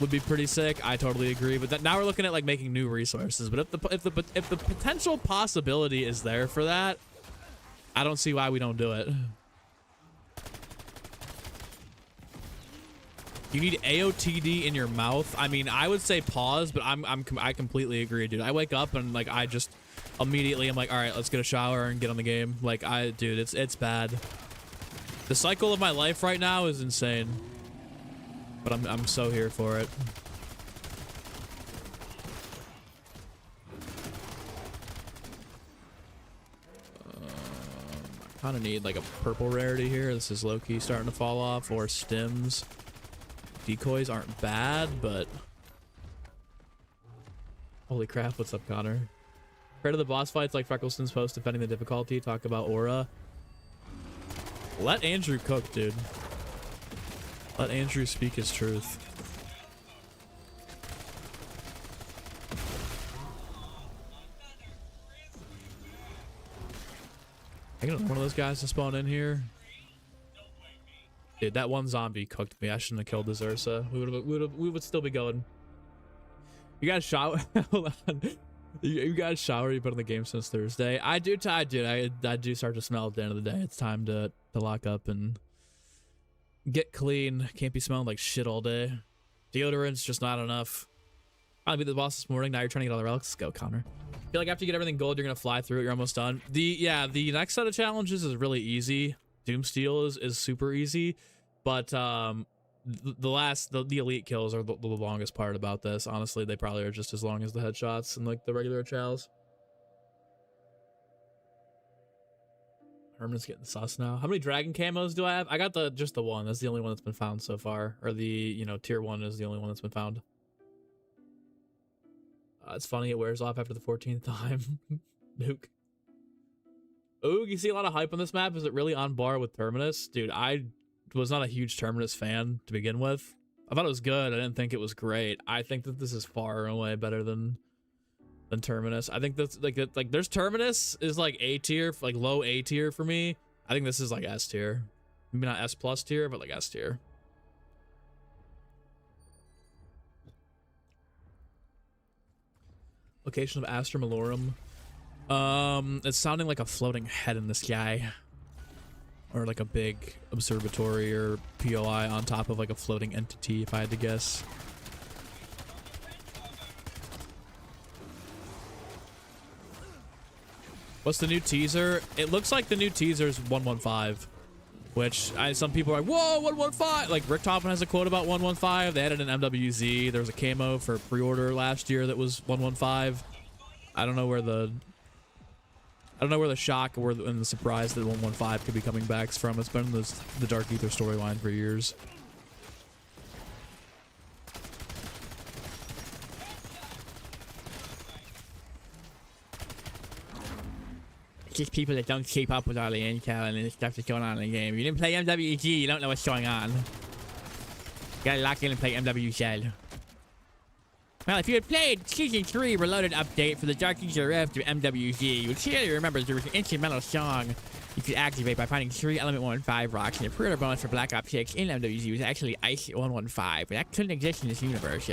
would be pretty sick. I totally agree. But now we're looking at like making new resources. But if the potential possibility is there for that, I don't see why we don't do it. You need AOTD in your mouth. I mean, I would say pause, but I completely agree, dude. I wake up and like I just immediately I'm like, all right, let's get a shower and get on the game. Like dude, it's bad. The cycle of my life right now is insane, but I'm so here for it. I kind of need like a purple rarity here. This is low-key starting to fall off, or stims. Decoys aren't bad, but holy crap, what's up, Connor? Afraid of the boss fights like Freckleston's post defending the difficulty. Talk about aura. Let Andrew cook, dude. Let Andrew speak his truth. I get one of those guys to spawn in here. Dude, that one zombie cooked me. I shouldn't have killed this Ursa. We would still be going. You guys shower? Hold on. You guys shower? You been in the game since Thursday? I do start to smell at the end of the day. It's time to lock up and get clean. Can't be smelling like shit all day. Deodorant's just not enough. I beat the boss this morning. Now you're trying to get all the relics. Let's go, Connor. I feel like after you get everything gold, you're gonna fly through it. You're almost done. The next set of challenges is really easy. Doomsteel is super easy, but the elite kills are the longest part about this. Honestly, they probably are just as long as the headshots and like the regular chals. Herman's getting sus now. How many dragon camos do I have? I got just the one. That's the only one that's been found so far. Or the, tier 1 is the only one that's been found. It's funny, it wears off after the 14th time. Nuke. Ooh, you see a lot of hype on this map. Is it really on par with Terminus? Dude, I was not a huge Terminus fan to begin with. I thought it was good. I didn't think it was great. I think that this is far and away better than Terminus. I think that's like there's Terminus is like A tier, like low A tier for me. I think this is like S tier. Maybe not S plus tier, but like S tier. Location of Astra Malorum. It's sounding like a floating head in the sky, or like a big observatory or POI on top of like a floating entity, if I had to guess. What's the new teaser? It looks like the new teaser is 115, which some people are like, whoa, 115. Like Rick Toppin has a quote about 115. They added an MWZ. There was a camo for pre-order last year that was 115. I don't know where the I don't know where the shock or and the surprise that 115 could be coming back from. It's been the Dark Ether storyline for years. Just people that don't keep up with all the intel and the stuff that's going on in the game. If you didn't play MWG, you don't know what's going on. You gotta lock in and play MWZ. Well, if you had played Season 3 Reloaded update for the Dark Ether Rift of MWZ, you would surely remember there was an instrumental song you could activate by finding 3 Element 115 rocks, and the pre-order bonus for Black Ops 6 in MWZ was actually Ice 115, but that couldn't exist in this universe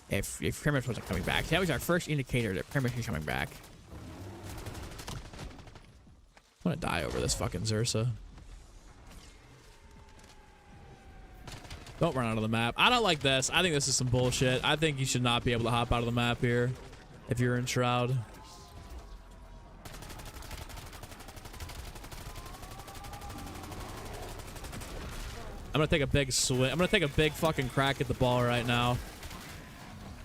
if Primus wasn't coming back. So that was our first indicator that Primus was coming back. I'm gonna die over this fucking Xursa. Don't run out of the map. I don't like this. I think this is some bullshit. I think you should not be able to hop out of the map here if you're in Shroud. I'm gonna take a big swing. I'm gonna take a big fucking crack at the ball right now.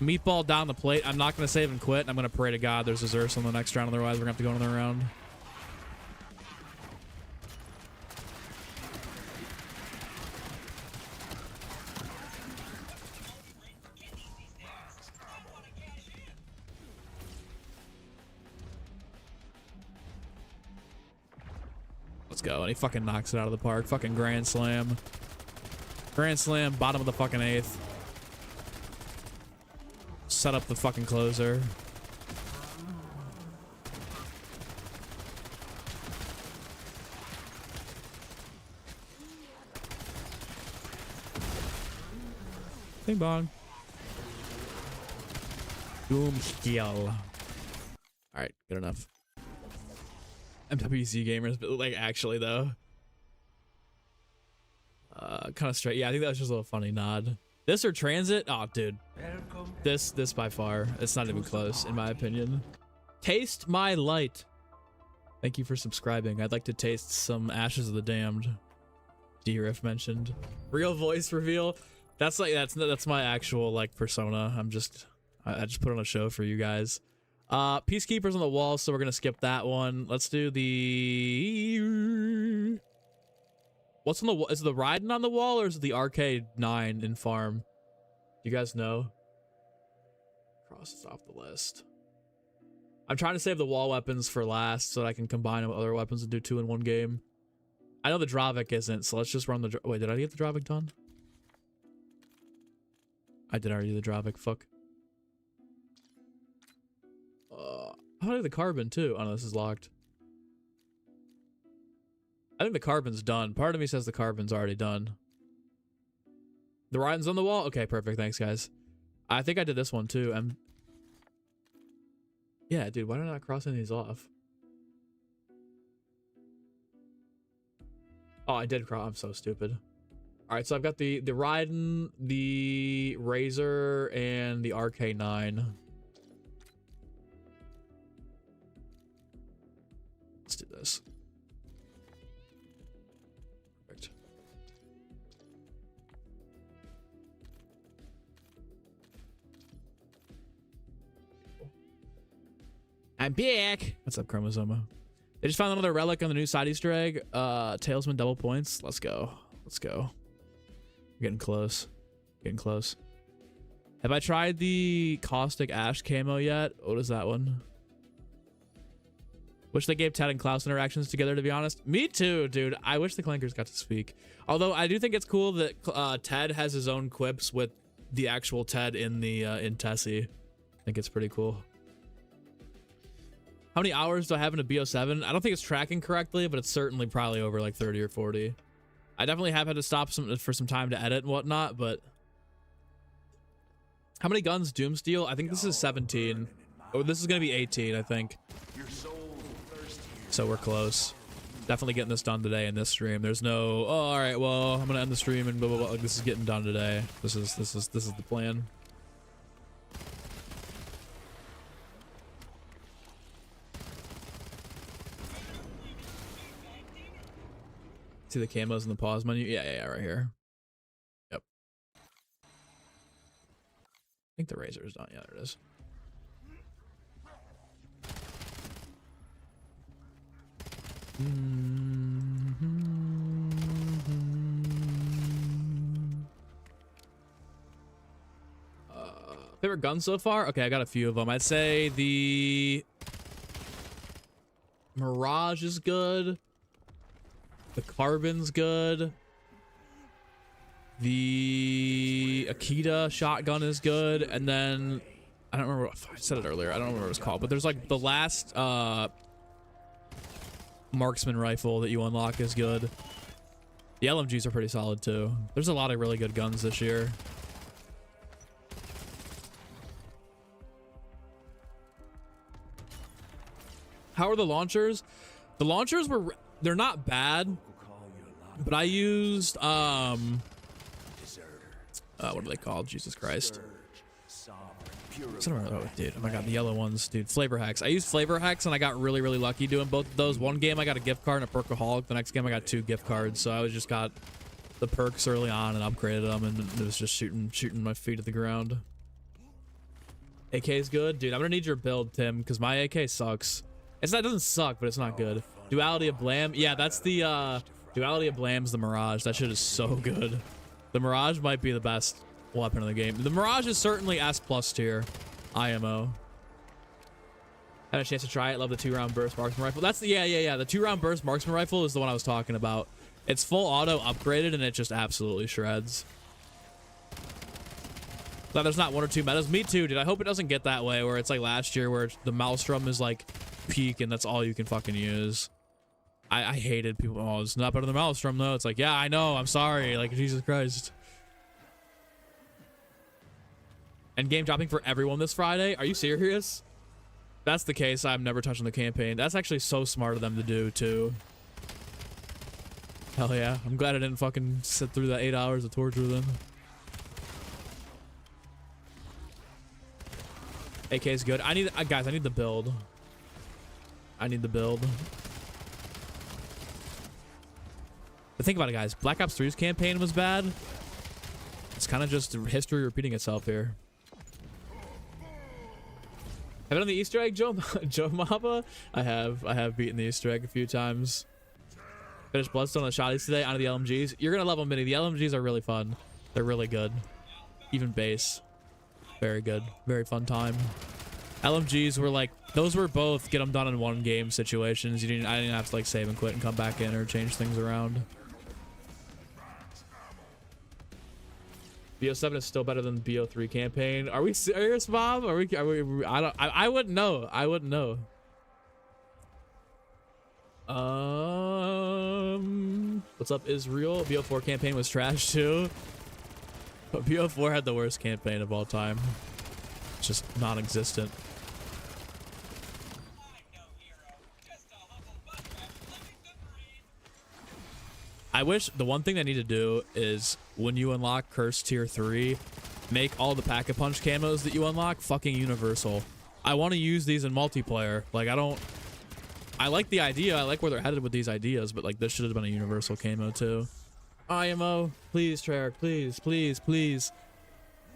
Meatball down the plate. I'm not gonna save and quit. I'm gonna pray to God there's a Xursa in the next round. Otherwise, we're gonna have to go another round. Let's go. And he fucking knocks it out of the park. Fucking grand slam. Grand slam, bottom of the fucking 8th. Set up the fucking closer. Bing bong. Doom skill. Alright, good enough. MWC gamers, but like actually though. Kind of straight. Yeah, I think that was just a little funny nod. This or transit? Oh, dude. This by far. It's not even close, in my opinion. Taste my light. Thank you for subscribing. I'd like to taste some Ashes of the Damned. D-Riff mentioned. Real voice reveal. That's like that's my actual like persona. I just put on a show for you guys. Peacekeepers on the wall, so we're gonna skip that one. Let's do the... What's on the wall? Is the Raiden on the wall, or is it the RK9 in farm? Do you guys know? Cross this off the list. I'm trying to save the wall weapons for last so that I can combine them with other weapons and do 2 in 1 game. I know the Dravik isn't, so let's just run the... Wait, did I get the Dravik done? I did already do the Dravik, fuck. How do I do the carbon too? Oh no, this is locked. I think the carbon's done. Part of me says the carbon's already done. The Raiden's on the wall? Okay, perfect. Thanks, guys. I think I did this one too. Yeah, dude, why did I not cross any of these off? Oh, I did cross. I'm so stupid. Alright, so I've got the Raiden, the Razor, and the RK9. Let's do this. Perfect. I'm back. What's up, Chromosoma? They just found another relic on the new side Easter egg. Tailsman double points. Let's go. Let's go. Getting close. Getting close. Have I tried the Caustic Ash camo yet? What is that one? Wish they gave Ted and Klaus interactions together, to be honest. Me too, dude. I wish the Clankers got to speak. Although I do think it's cool that Ted has his own quips with the actual Ted in the in Tessie. I think it's pretty cool. How many hours do I have in a BO7? I don't think it's tracking correctly, but it's certainly probably over like 30 or 40. I definitely have had to stop for some time to edit and whatnot, but... How many guns Doomsteel? I think this is 17. Oh, this is going to be 18, I think. So we're close. Definitely getting this done today in this stream. There's no, oh, all right, well, I'm gonna end the stream and blah blah blah. Like, this is getting done today. This is the plan. See the camos in the pause menu? Yeah, right here. Yep. I think the Razor is done. Yeah, there it is. Favorite gun so far? Okay, I got a few of them. I'd say the Mirage is good. The Carbon's good. The Akita shotgun is good. And then I don't remember. I said it earlier. I don't remember what it was called. But there's like the last marksman rifle that you unlock is good. The LMGs are pretty solid too. There's a lot of really good guns this year. How are the launchers? The launchers they're not bad, but I used what are they called? Jesus Christ. Oh, dude, oh my god, the yellow ones, dude. Flavor hacks. I used flavor hacks and I got really, really lucky doing both of those. One game I got a gift card and a perkaholic. The next game I got 2 gift cards. So I just got the perks early on and upgraded them, and it was just shooting my feet at the ground. AK is good, dude. I'm gonna need your build, Tim, because my AK sucks. It doesn't suck, but it's not good. Duality of Blam. Yeah, that's the Duality of Blam's the Mirage. That shit is so good. The Mirage might be the best weapon in the game. The Mirage is certainly S+ tier. IMO. Had a chance to try it. Love the 2-round burst marksman rifle. That's the yeah. The 2-round burst marksman rifle is the one I was talking about. It's full auto upgraded and it just absolutely shreds. Glad there's not 1 or 2 metas. Me too, dude. I hope it doesn't get that way where it's like last year where the Maelstrom is like peak and that's all you can fucking use. I hated people. Oh, it's not better than Maelstrom though. It's like, yeah, I know. I'm sorry. Like, Jesus Christ. And game dropping for everyone this Friday? Are you serious? If that's the case, I'm never touching the campaign. That's actually so smart of them to do too. Hell yeah. I'm glad I didn't fucking sit through that 8 hours of torture then. AK is good. Guys, I need the build. I need the build. But think about it, guys. Black Ops 3's campaign was bad. It's kind of just history repeating itself here. Have I done the Easter egg, Joe Mappa? I have beaten the Easter egg a few times. Finished Bloodstone on the shotties today, onto the LMGs. You're gonna love them, Minnie. The LMGs are really fun. They're really good. Even base. Very good. Very fun time. LMGs were like, those were both get them done in one game situations. I didn't have to like save and quit and come back in or change things around. BO7 is still better than the BO3 campaign. Are we serious, Bob? Are we I wouldn't know. I wouldn't know. What's up, Israel? BO4 campaign was trash too. But BO4 had the worst campaign of all time. It's just non-existent. I wish the one thing they need to do is when you unlock Curse Tier 3, make all the Pack-a-Punch camos that you unlock fucking universal. I want to use these in multiplayer. Like, I like the idea. I like where they're headed with these ideas, but like this should have been a universal camo too. IMO, please, Treyarch, please, please, please.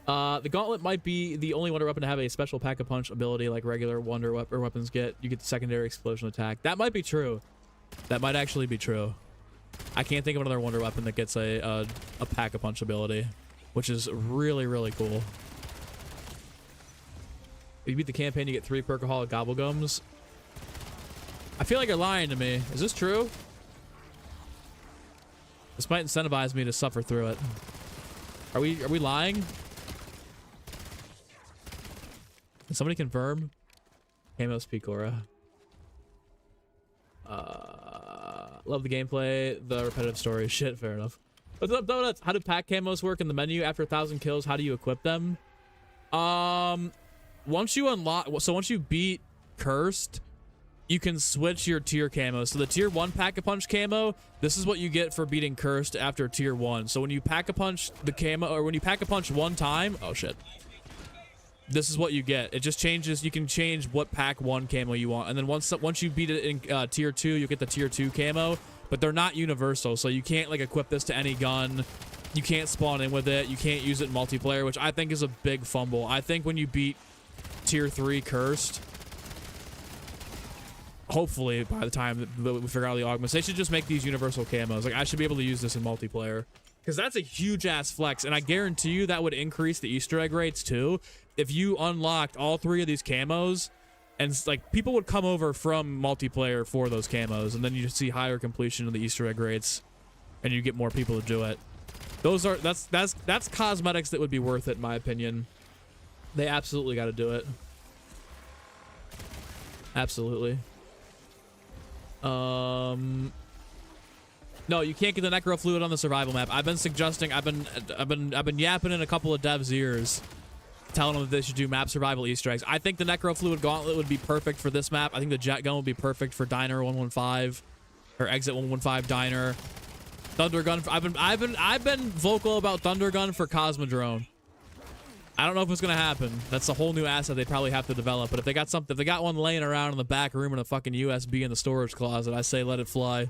The Gauntlet might be the only Wonder Weapon to have a special Pack-a-Punch ability like regular Wonder Weapons get. You get the secondary explosion attack. That might be true. That might actually be true. I can't think of another Wonder Weapon that gets a Pack-a-Punch ability, which is really, really cool. If you beat the campaign, you get 3 Perkaholic Gobblegums. I feel like you're lying to me. Is this true? This might incentivize me to suffer through it. Are we lying? Can somebody confirm? Camos Picora. Love the gameplay, the repetitive story. Shit, fair enough. What's up, Donuts? How do pack camos work in the menu? After 1,000 kills, how do you equip them? Once you beat Cursed, you can switch your tier camo. So the tier 1 Pack-a-Punch camo, this is what you get for beating Cursed after tier 1. So when you Pack-a-Punch the camo, or when you Pack-a-Punch one time, oh shit. This is what you get. It just changes. You can change what pack 1 camo you want. And then once you beat it in tier 2, you get the tier 2 camo. But they're not universal. So you can't like equip this to any gun. You can't spawn in with it. You can't use it in multiplayer, which I think is a big fumble. I think when you beat tier 3 Cursed, hopefully by the time that we figure out the augments, they should just make these universal camos. Like I should be able to use this in multiplayer because that's a huge ass flex, and I guarantee you that would increase the Easter egg rates too if you unlocked all 3 of these camos, and like people would come over from multiplayer for those camos, and then you see higher completion of the Easter egg rates, and you get more people to do it. That's cosmetics that would be worth it in my opinion. They absolutely got to do it. Absolutely. No, you can't get the necro fluid on the survival map. I've been suggesting, I've been yapping in a couple of devs' ears, telling them that they should do map survival Easter eggs. I think the necro fluid gauntlet would be perfect for this map. I think the jet gun would be perfect for Diner 115 or Exit 115 Diner. Thunder gun. I've been vocal about Thunder gun for Cosmodrome. I don't know if it's gonna happen. That's a whole new asset they probably have to develop. But if they got something, if they got one laying around in the back room in a fucking USB in the storage closet, I say let it fly.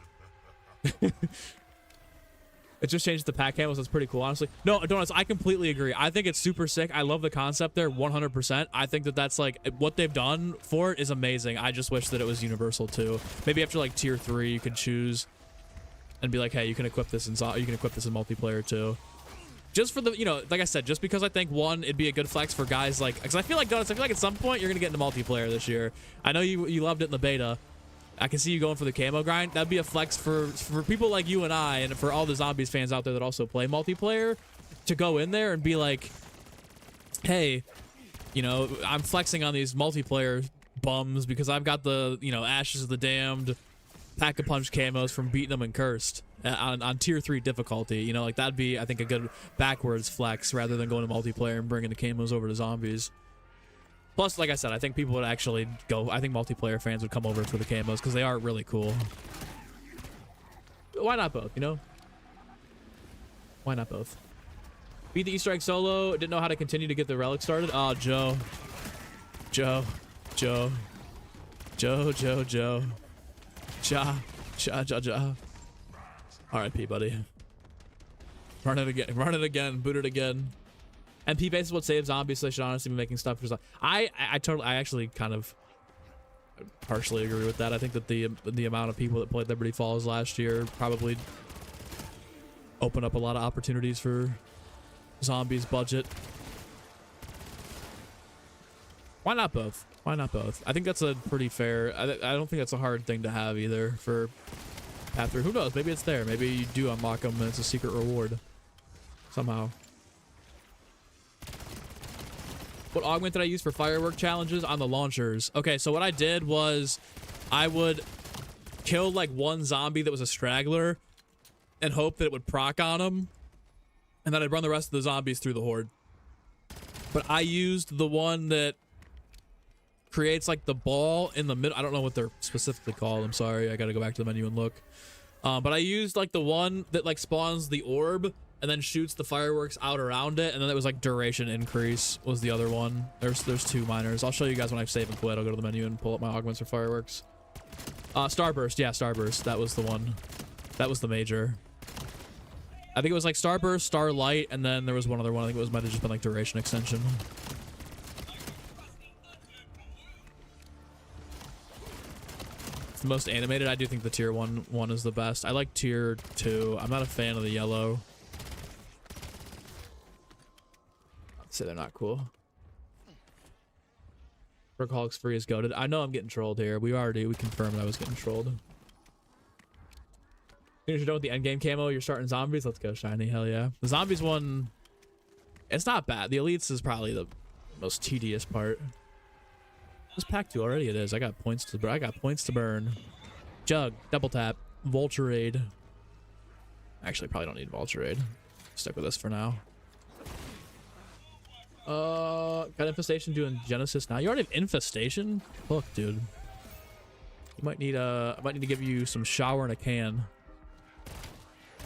It just changed the pack camos. That's pretty cool, honestly. No, Donuts, I completely agree. I think it's super sick. I love the concept there, 100%. I think that that's like what they've done for it is amazing. I just wish that it was universal too. Maybe after like tier 3, you could choose and be like, hey, you can equip this in multiplayer too. Just for the, you know, like I said, just because I think one, it'd be a good flex for guys like, because I feel like, Donuts, I feel like at some point you're gonna get into multiplayer this year. I know you loved it in the beta. I can see you going for the camo grind. That'd be a flex for people like you and I, and for all the Zombies fans out there that also play multiplayer, to go in there and be like, hey, you know, I'm flexing on these multiplayer bums because I've got the, you know, Ashes of the Damned, Pack-a-Punch camos from Beating Them and Cursed on tier 3 difficulty. You know, like that'd be, I think, a good backwards flex rather than going to multiplayer and bringing the camos over to Zombies. Plus, like I said, I think people would actually go. I think multiplayer fans would come over for the camos because they are really cool. Why not both, you know? Why not both? Beat the Easter egg solo. Didn't know how to continue to get the relic started. Oh, Joe. Ja. R.I.P. buddy. Run it again. Boot it again. MP base is what saves Zombies, so they should honestly be making stuff for Zombies. I actually kind of partially agree with that. I think that the amount of people that played Liberty Falls last year probably opened up a lot of opportunities for Zombies budget. Why not both? Why not both? I think that's a pretty fair. I don't think that's a hard thing to have either for path through. Who knows? Maybe it's there. Maybe you do unlock them and it's a secret reward somehow. What augment did I use for firework challenges on the launchers? Okay, so what I did was I would kill like one zombie that was a straggler and hope that it would proc on him, and then I'd run the rest of the zombies through the horde. But I used the one that creates like the ball in the middle. I don't know what they're specifically called. I'm sorry. I gotta go back to the menu and look. But I used like the one that like spawns the orb and then shoots the fireworks out around it, and then it was like duration increase was the other one. There's 2 minors. I'll show you guys when I save and quit. I'll go to the menu and pull up my augments for fireworks. Starburst, yeah, Starburst. That was the one. That was the major. I think it was like Starburst, Starlight, and then there was one other one. I think it might have just been like duration extension. It's the most animated. I do think the tier 1 is the best. I like tier 2. I'm not a fan of the yellow. Say they're not cool. Workaholics free is goated. I know I'm getting trolled here. We confirmed I was getting trolled. You're done with the endgame camo. You're starting Zombies. Let's go, shiny. Hell yeah. The Zombies one, it's not bad. The elites is probably the most tedious part. This pack 2 already. It is. I got points to burn. Jug, double tap, Vulturade. Actually, probably don't need Vulturade. Stick with this for now. Got Infestation doing Genesis now. You already have Infestation? Look, dude. You might need I might need to give you some shower in a can.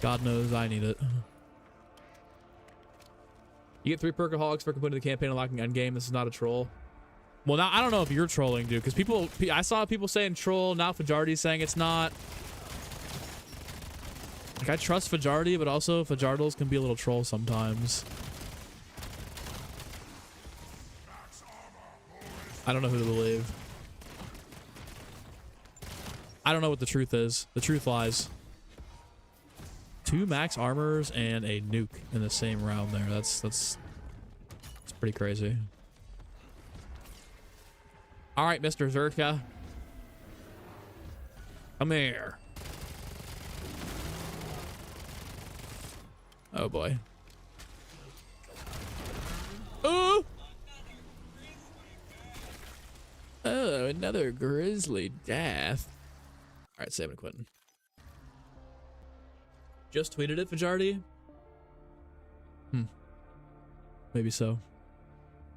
God knows I need it. You get 3 perkaholics for completing the campaign and unlocking endgame. This is not a troll. Well, now I don't know if you're trolling, dude, because I saw people saying troll. Now Fajardi's saying it's not. Like, I trust Fajardi, but also Fajardals can be a little troll sometimes. I don't know who to believe. I don't know what the truth is. The truth lies. 2 max armors and a nuke in the same round there. That's pretty crazy. All right, Mr. Zerka. Come here. Oh boy. Oh! Oh, another grisly death. All right, saving Quentin. Just tweeted it, Fajardi? Maybe so.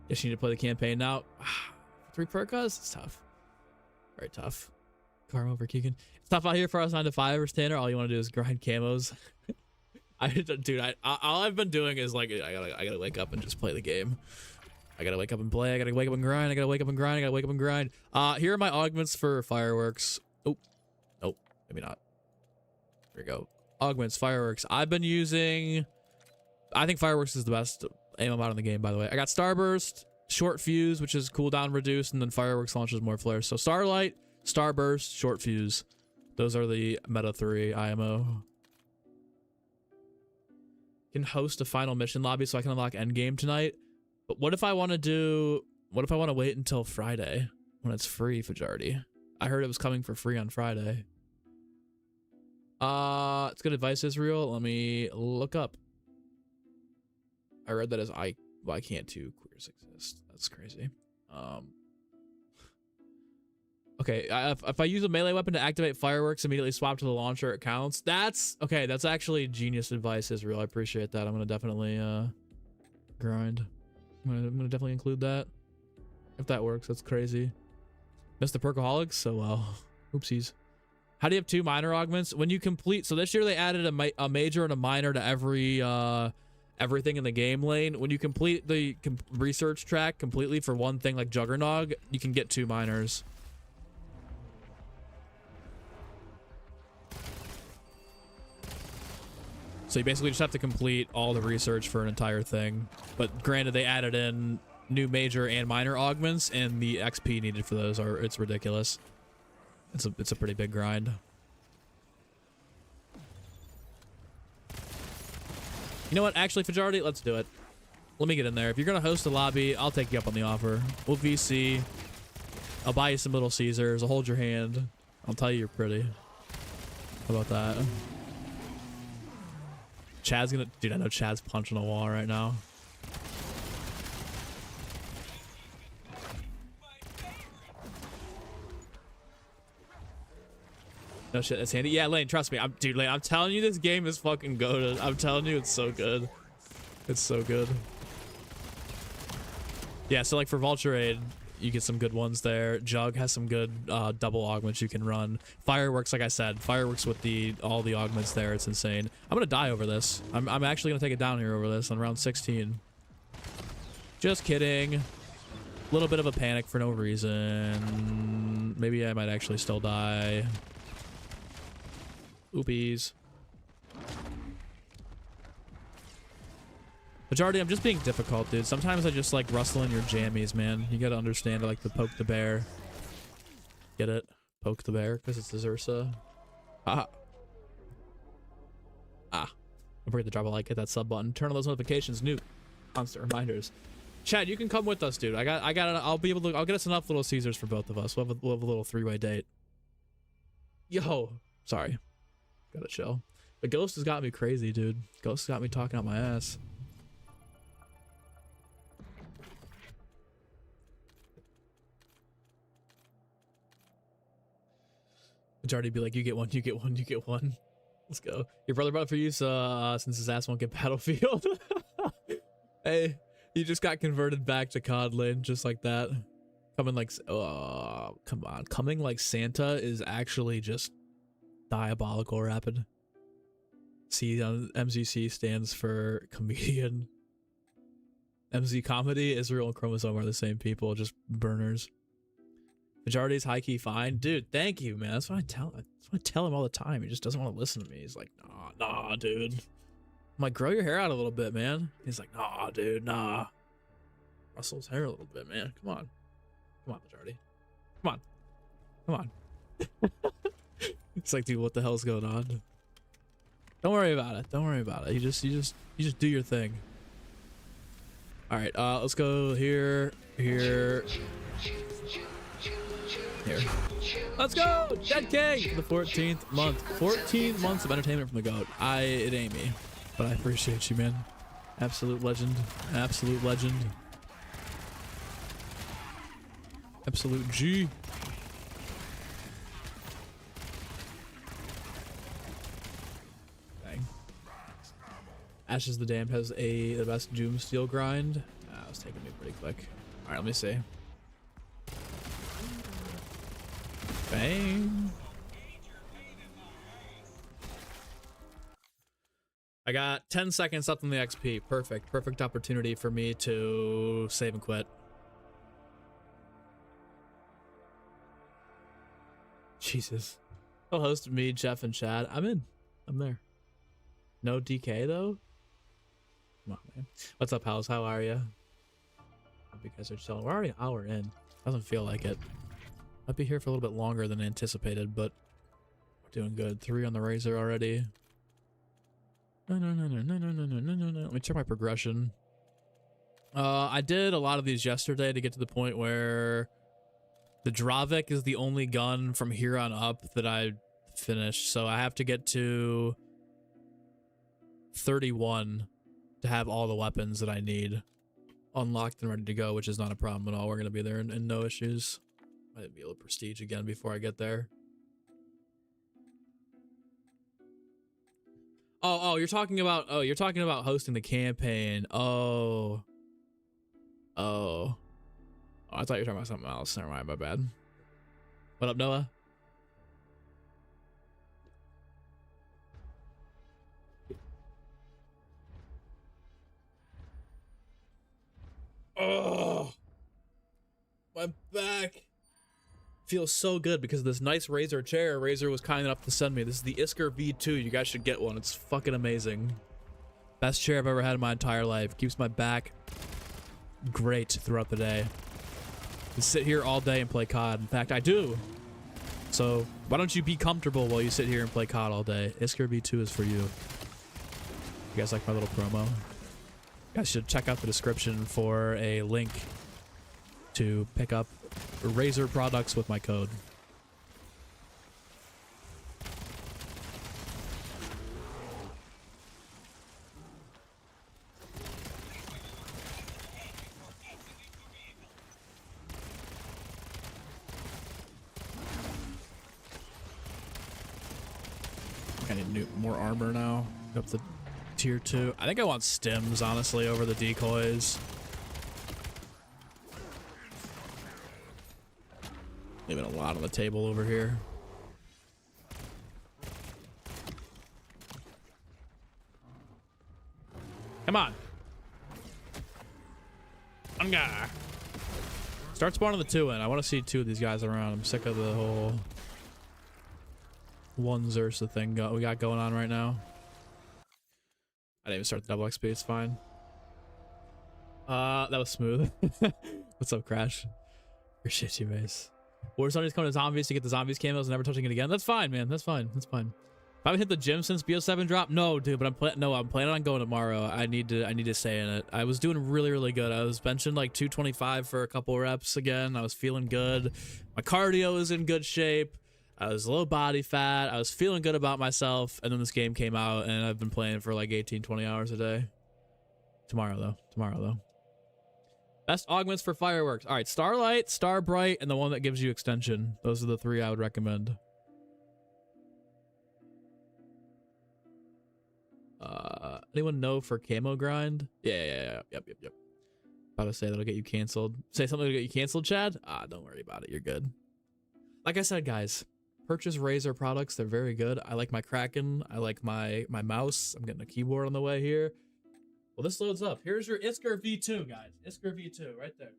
Guess you need to play the campaign now. 3 perkas? It's tough. Very tough. Karma over Keegan. It's tough out here for us 9 to 5ers, Tanner. All you want to do is grind camos. Dude, all I've been doing is like I gotta wake up and just play the game. I gotta wake up and play. I gotta wake up and grind. I gotta wake up and grind. I gotta wake up and grind. Here are my augments for fireworks. Oh, nope, maybe not. There we go. Augments, fireworks. I've been using. I think fireworks is the best aim amount in the game. By the way, I got starburst, short fuse, which is cooldown reduced, and then fireworks launches more flares. So starlight, starburst, short fuse. Those are the meta 3 IMO. Can host a final mission lobby so I can unlock endgame tonight. But what if I want to wait until Friday when it's free, Fajardi? I heard it was coming for free on Friday. It's good advice, Israel. Let me look up. I read that as why can't 2 queers exist? That's crazy. Okay, if I use a melee weapon to activate fireworks, immediately swap to the launcher, it counts. That's okay. That's actually genius advice, Israel. I appreciate that. I'm gonna definitely grind. I'm gonna definitely include that if that works. That's crazy. Missed the perkaholics so well. Oopsies. How do you have 2 minor augments when you complete? So this year they added a major and a minor to every everything in the game lane. When you complete the research track completely for one thing like Juggernog, you can get 2 minors. So you basically just have to complete all the research for an entire thing. But granted, they added in new major and minor augments, and the XP needed for those it's ridiculous. It's a pretty big grind. You know what? Actually, Fajardi, let's do it. Let me get in there. If you're gonna host a lobby, I'll take you up on the offer. We'll VC. I'll buy you some Little Caesars. I'll hold your hand. I'll tell you you're pretty. How about that? Chad's gonna... Dude, I know Chad's punching a wall right now. No shit, that's handy. Yeah, Lane, trust me. Dude, Lane, I'm telling you this game is fucking goated. I'm telling you it's so good. It's so good. Yeah, so like for Vulture Aid, you get some good ones there. Jug has some good double augments you can run. Fireworks, like I said, fireworks with all the augments there, it's insane. I'm gonna die over this. I'm actually gonna take it down here over this on round 16. Just kidding. A little bit of a panic for no reason. Maybe I might actually still die. Oopies. Majority, I'm just being difficult, dude. Sometimes I just like rustling your jammies, man. You gotta understand I like to poke the bear. Get it? Poke the bear because it's the Zursa. Ah. Don't forget to drop a like, hit that sub button, turn on those notifications, new constant reminders. Chad, you can come with us, dude. I'll get us enough Little Caesars for both of us. We'll have a little 3-way date. Yo, sorry. Gotta chill. But Ghost has got me crazy, dude. Ghost has got me talking out my ass. Majority be like, you get one, you get one, you get one. Let's go. Your brother brought for you since his ass won't get Battlefield. Hey, you just got converted back to COD lane just like that. Coming like, come on. Coming like Santa is actually just diabolical rapid. C on MZC stands for comedian. MZ comedy, Israel and Chromosome are the same people, just burners. Majority's high key fine. Dude, thank you, man. That's what I tell him all the time. He just doesn't want to listen to me. He's like, nah, dude. I'm like, grow your hair out a little bit, man. He's like, nah, dude, nah. Rustle his hair a little bit, man. Come on. Come on, Majority. Come on. Come on. It's like, dude, what the hell's going on? Don't worry about it. Don't worry about it. You just do your thing. All right, let's go here. Let's go! 10K for the 14th month. 14 months of entertainment from the GOAT. It ain't me, but I appreciate you, man. Absolute legend. Absolute legend. Absolute G. Dang. Ashes the Damned has the best Doom Steel grind. That was taking me pretty quick. All right, let me see. Bang. I got 10 seconds left on the XP. Perfect. Perfect opportunity for me to save and quit. Jesus. Oh, host me, Jeff, and Chad. I'm in. I'm there. No DK though? Come on, man. What's up, House? How are you? Hope you guys are chilling. We're already an hour in. Doesn't feel like it. I'd be here for a little bit longer than anticipated, but we're doing good. 3 on the Razor already. No. Let me check my progression. I did a lot of these yesterday to get to the point where the Dravik is the only gun from here on up that I finished. So I have to get to 31 to have all the weapons that I need unlocked and ready to go, which is not a problem at all. We're going to be there and no issues. Might be able to prestige again before I get there. You're talking about hosting the campaign. I thought you were talking about something else. Never mind, my bad. What up, Noah? Oh, my back feels so good because of this nice Razor chair Razor was kind enough to send me. This is the Isker V2. You guys should get one. It's fucking amazing. Best chair I've ever had in my entire life. Keeps my back great throughout the day. I sit here all day and play COD. In fact, I do. So why don't you be comfortable while you sit here and play COD all day? Isker V2 is for you. You guys like my little promo? You guys should check out the description for a link to pick up Razor products with my code. I need more armor now. Up to tier 2. I think I want stims, honestly, over the decoys. Leaving a lot on the table over here. Come on. Unga. Start spawning the 2 in. I want to see 2 of these guys around. I'm sick of the whole one Zersa thing we got going on right now. I didn't even start the double XP. It's fine. That was smooth. What's up, Crash? Appreciate you, Mace. Or somebody's coming to zombies to get the zombies camos and never touching it again. That's fine, man. That's fine. That's fine. If I haven't hit the gym since BO7 drop, no, dude. But I'm planning on going tomorrow. I need to stay in it. I was doing really good. I was benching like 225 for a couple reps again. I was feeling good. My cardio is in good shape. I was low body fat. I was feeling good about myself. And then this game came out, and I've been playing for like 18-20 hours a day. Tomorrow though. Best augments for fireworks. All right, Starlight, Starbright, and the one that gives you extension. Those are the 3 I would recommend. Anyone know for camo grind? Yeah. Yep. About to say that'll get you canceled. Say something to get you canceled, Chad? Don't worry about it. You're good. Like I said, guys, purchase Razor products. They're very good. I like my Kraken. I like my mouse. I'm getting a keyboard on the way here. Well, this loads up. Here's your Isker V2, guys. Isker V2, right there.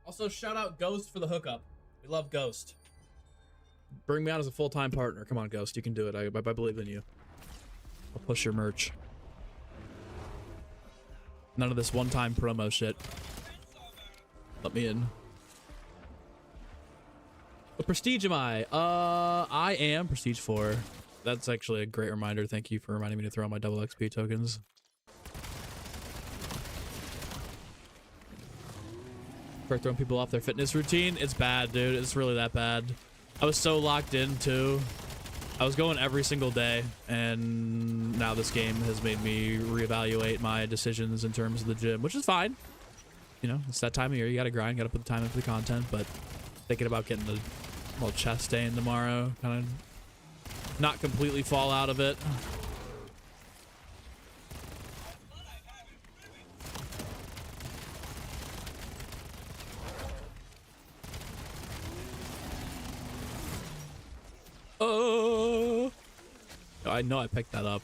Also, shout out Ghost for the hookup. We love Ghost. Bring me out as a full-time partner. Come on, Ghost. You can do it. I believe in you. I'll push your merch. None of this one-time promo shit. Let me in. What prestige am I? I am prestige 4. That's actually a great reminder. Thank you for reminding me to throw on my double XP tokens. For throwing people off their fitness routine, it's bad, dude. It's really that bad. I was so locked in too. I was going every single day, and now this game has made me reevaluate my decisions in terms of the gym, which is fine. You know, it's that time of year. You gotta grind, gotta put the time in for the content, but thinking about getting the little chest stain tomorrow, kind of not completely fall out of it. Oh, I know I picked that up.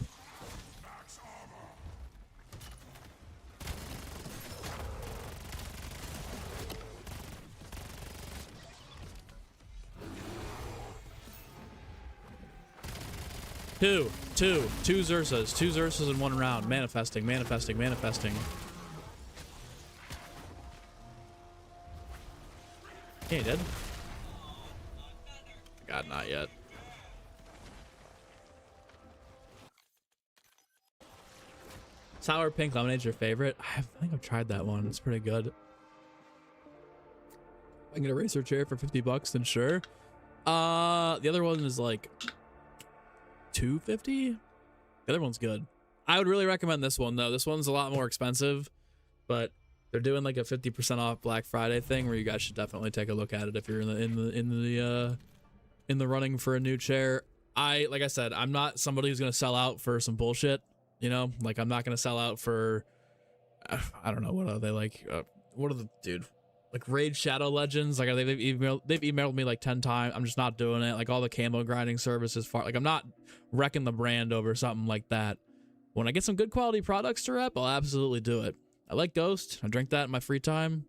Two Xursas in one round. Manifesting. Yeah, he did. God, not yet. Sour pink lemonade's your favorite? I think I've tried that one. It's pretty good. I can get a racer chair for 50 bucks, then sure. The other one is like $250. The other one's good. I would really recommend this one though. This one's a lot more expensive, but they're doing like a 50% off Black Friday thing where you guys should definitely take a look at it if you're in the running for a new chair. Like I said, I'm not somebody who's gonna sell out for some bullshit. You know, like I'm not gonna sell out for I don't know, what are they like? What are the like Raid Shadow Legends? Like they've emailed me like 10 times. I'm just not doing it. Like all the camo grinding services, like I'm not wrecking the brand over something like that. When I get some good quality products to rep, I'll absolutely do it. I like Ghost. I drink that in my free time.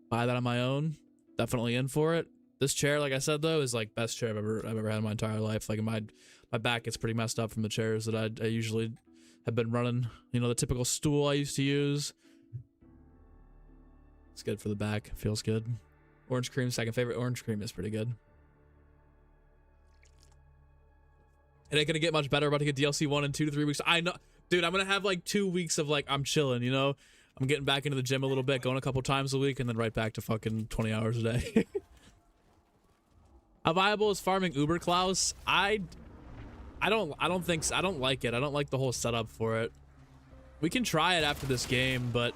Buy that on my own. Definitely in for it. This chair, like I said though, is like best chair I've ever had in my entire life. Like my back gets pretty messed up from the chairs that I usually have been running. You know, the typical stool I used to use. It's good for the back. Feels good. Orange cream, second favorite. Orange cream is pretty good. It ain't gonna get much better. About to get DLC 1 in 2 to 3 weeks. I know, dude. I'm gonna have like 2 weeks of like I'm chilling. You know, I'm getting back into the gym a little bit, going a couple times a week, and then right back to fucking 20 hours a day. How viable is farming Uber Klaus? I don't think so. I don't like it. I don't like the whole setup for it. We can try it after this game, but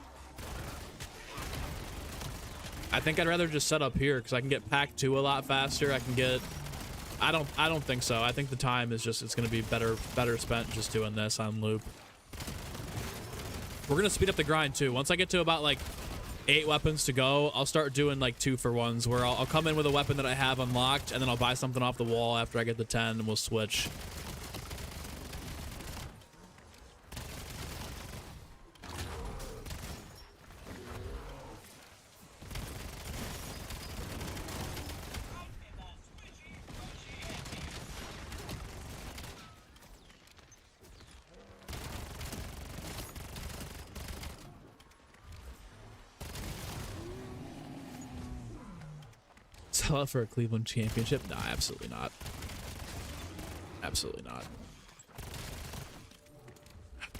I think I'd rather just set up here because I can get pack 2 a lot faster. I can get. I don't think so. I think the time is just, it's gonna be better spent just doing this on loop. We're gonna speed up the grind too. Once I get to about like 8 weapons to go, I'll start doing like 2-for-1s where I'll come in with a weapon that I have unlocked and then I'll buy something off the wall after I get the 10 and we'll switch. Sell out for a Cleveland championship? No, absolutely not. Absolutely not.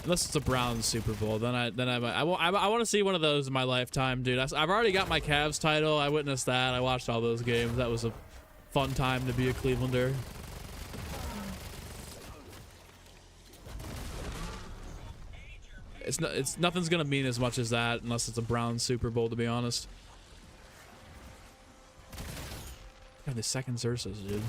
Unless it's a Browns Super Bowl, then I want to see one of those in my lifetime, dude. I've already got my Cavs title. I witnessed that. I watched all those games. That was a fun time to be a Clevelander. It's nothing's gonna mean as much as that unless it's a Browns Super Bowl, to be honest. God, the second Xursas, dude.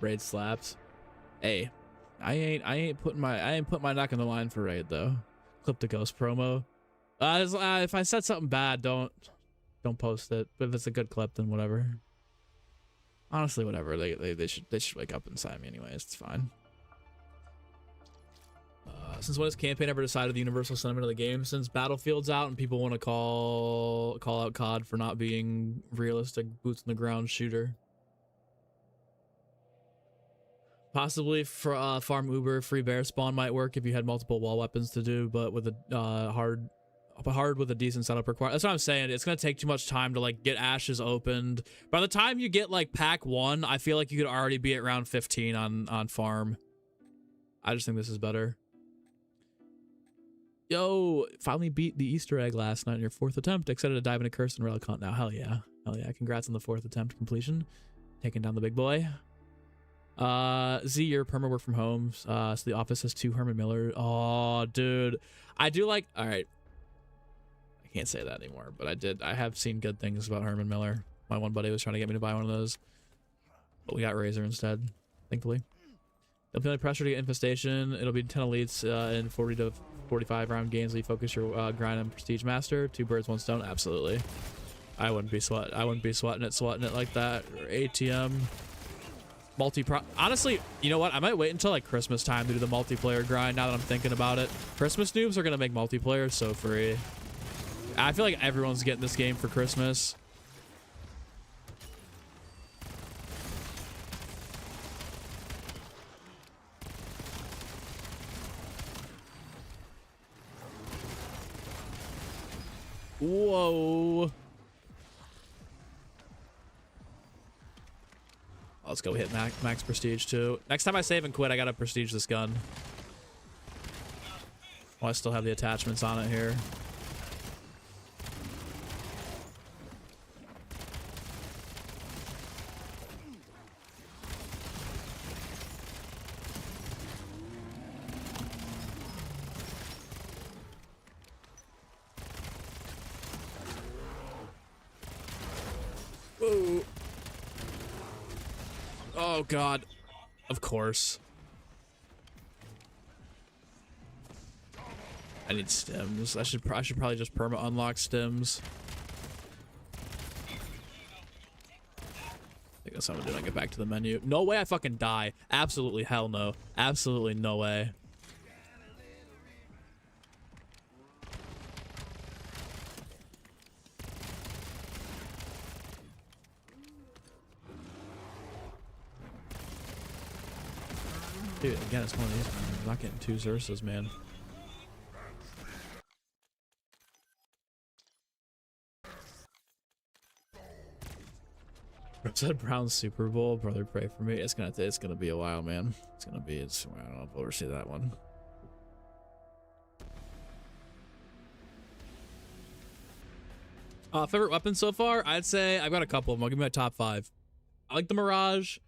Raid slaps. Hey, I ain't putting my neck in the line for raid though. Clip the ghost promo. If I said something bad, don't post it. But if it's a good clip, then whatever. Honestly, whatever. They should wake up and sign me anyways. It's fine. Since when has campaign ever decided the universal sentiment of the game? Since Battlefield's out and people want to call out COD for not being realistic boots on the ground shooter. Possibly for farm Uber free bear spawn might work if you had multiple wall weapons to do, but with a hard with a decent setup required. That's what I'm saying. It's gonna take too much time to like get ashes opened. By the time you get like pack 1, I feel like you could already be at round 15 on farm. I just think this is better. Yo, finally beat the Easter egg last night on your 4th attempt. Excited to dive into Curse and Relic Hunt now. Hell yeah. Hell yeah. Congrats on the 4th attempt completion. Taking down the big boy. Z, your perma work from home. So the office has 2 Herman Miller. Oh, dude. I do like, all right. I can't say that anymore, but I have seen good things about Herman Miller. My one buddy was trying to get me to buy one of those, but we got Razor instead, thankfully. Don't feel any pressure to get Infestation. It'll be 10 elites in 40 to 45 round games where you focus your grind on Prestige Master. 2 birds, 1 stone. Absolutely. I wouldn't be sweating it like that. Or ATM. Honestly, you know what? I might wait until like Christmas time to do the multiplayer grind now that I'm thinking about it. Christmas noobs are gonna make multiplayer so free. I feel like everyone's getting this game for Christmas. Whoa. Let's go hit max prestige too. Next time I save and quit, I gotta prestige this gun. Oh, I still have the attachments on it here. Whoa. Oh god. Of course. I need stims. I should probably just perma unlock stims. I think that's what I'm gonna do when I get back to the menu. No way I fucking die. Absolutely hell no. Absolutely no way. Dude, again, it's one of these. I'm not getting 2 Xerxes, man. Said Brown Super Bowl, brother, pray for me. It's gonna be a while, man. I don't know if I'll ever see that one. Favorite weapon so far? I'd say I've got a couple of them. I'll give me my top 5. I like the Mirage.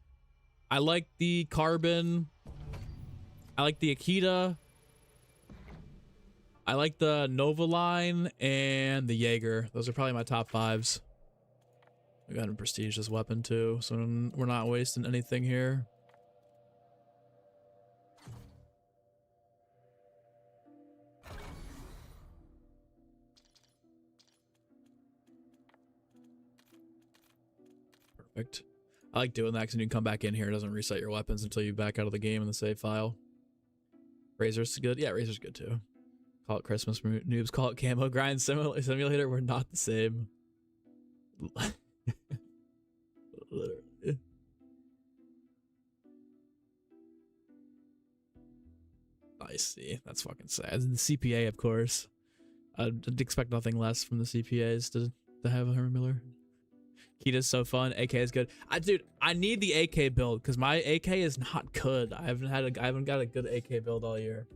I like the Carbon. I like the Akita. I like the Nova line and the Jaeger. Those are probably my top 5s. We got to prestige this weapon too, so we're not wasting anything here. Perfect. I like doing that because you can come back in here. It doesn't reset your weapons until you back out of the game in the save file. Razor's good. Yeah, Razor's good too. Call it Christmas noobs. Call it Camo Grind Simulator. We're not the same. Literally. I see. That's fucking sad. And the CPA, of course. I'd expect nothing less from the CPAs to have a Herman Miller. Kita's so fun. AK is good. Dude, I need the AK build because my AK is not good. I haven't got a good AK build all year.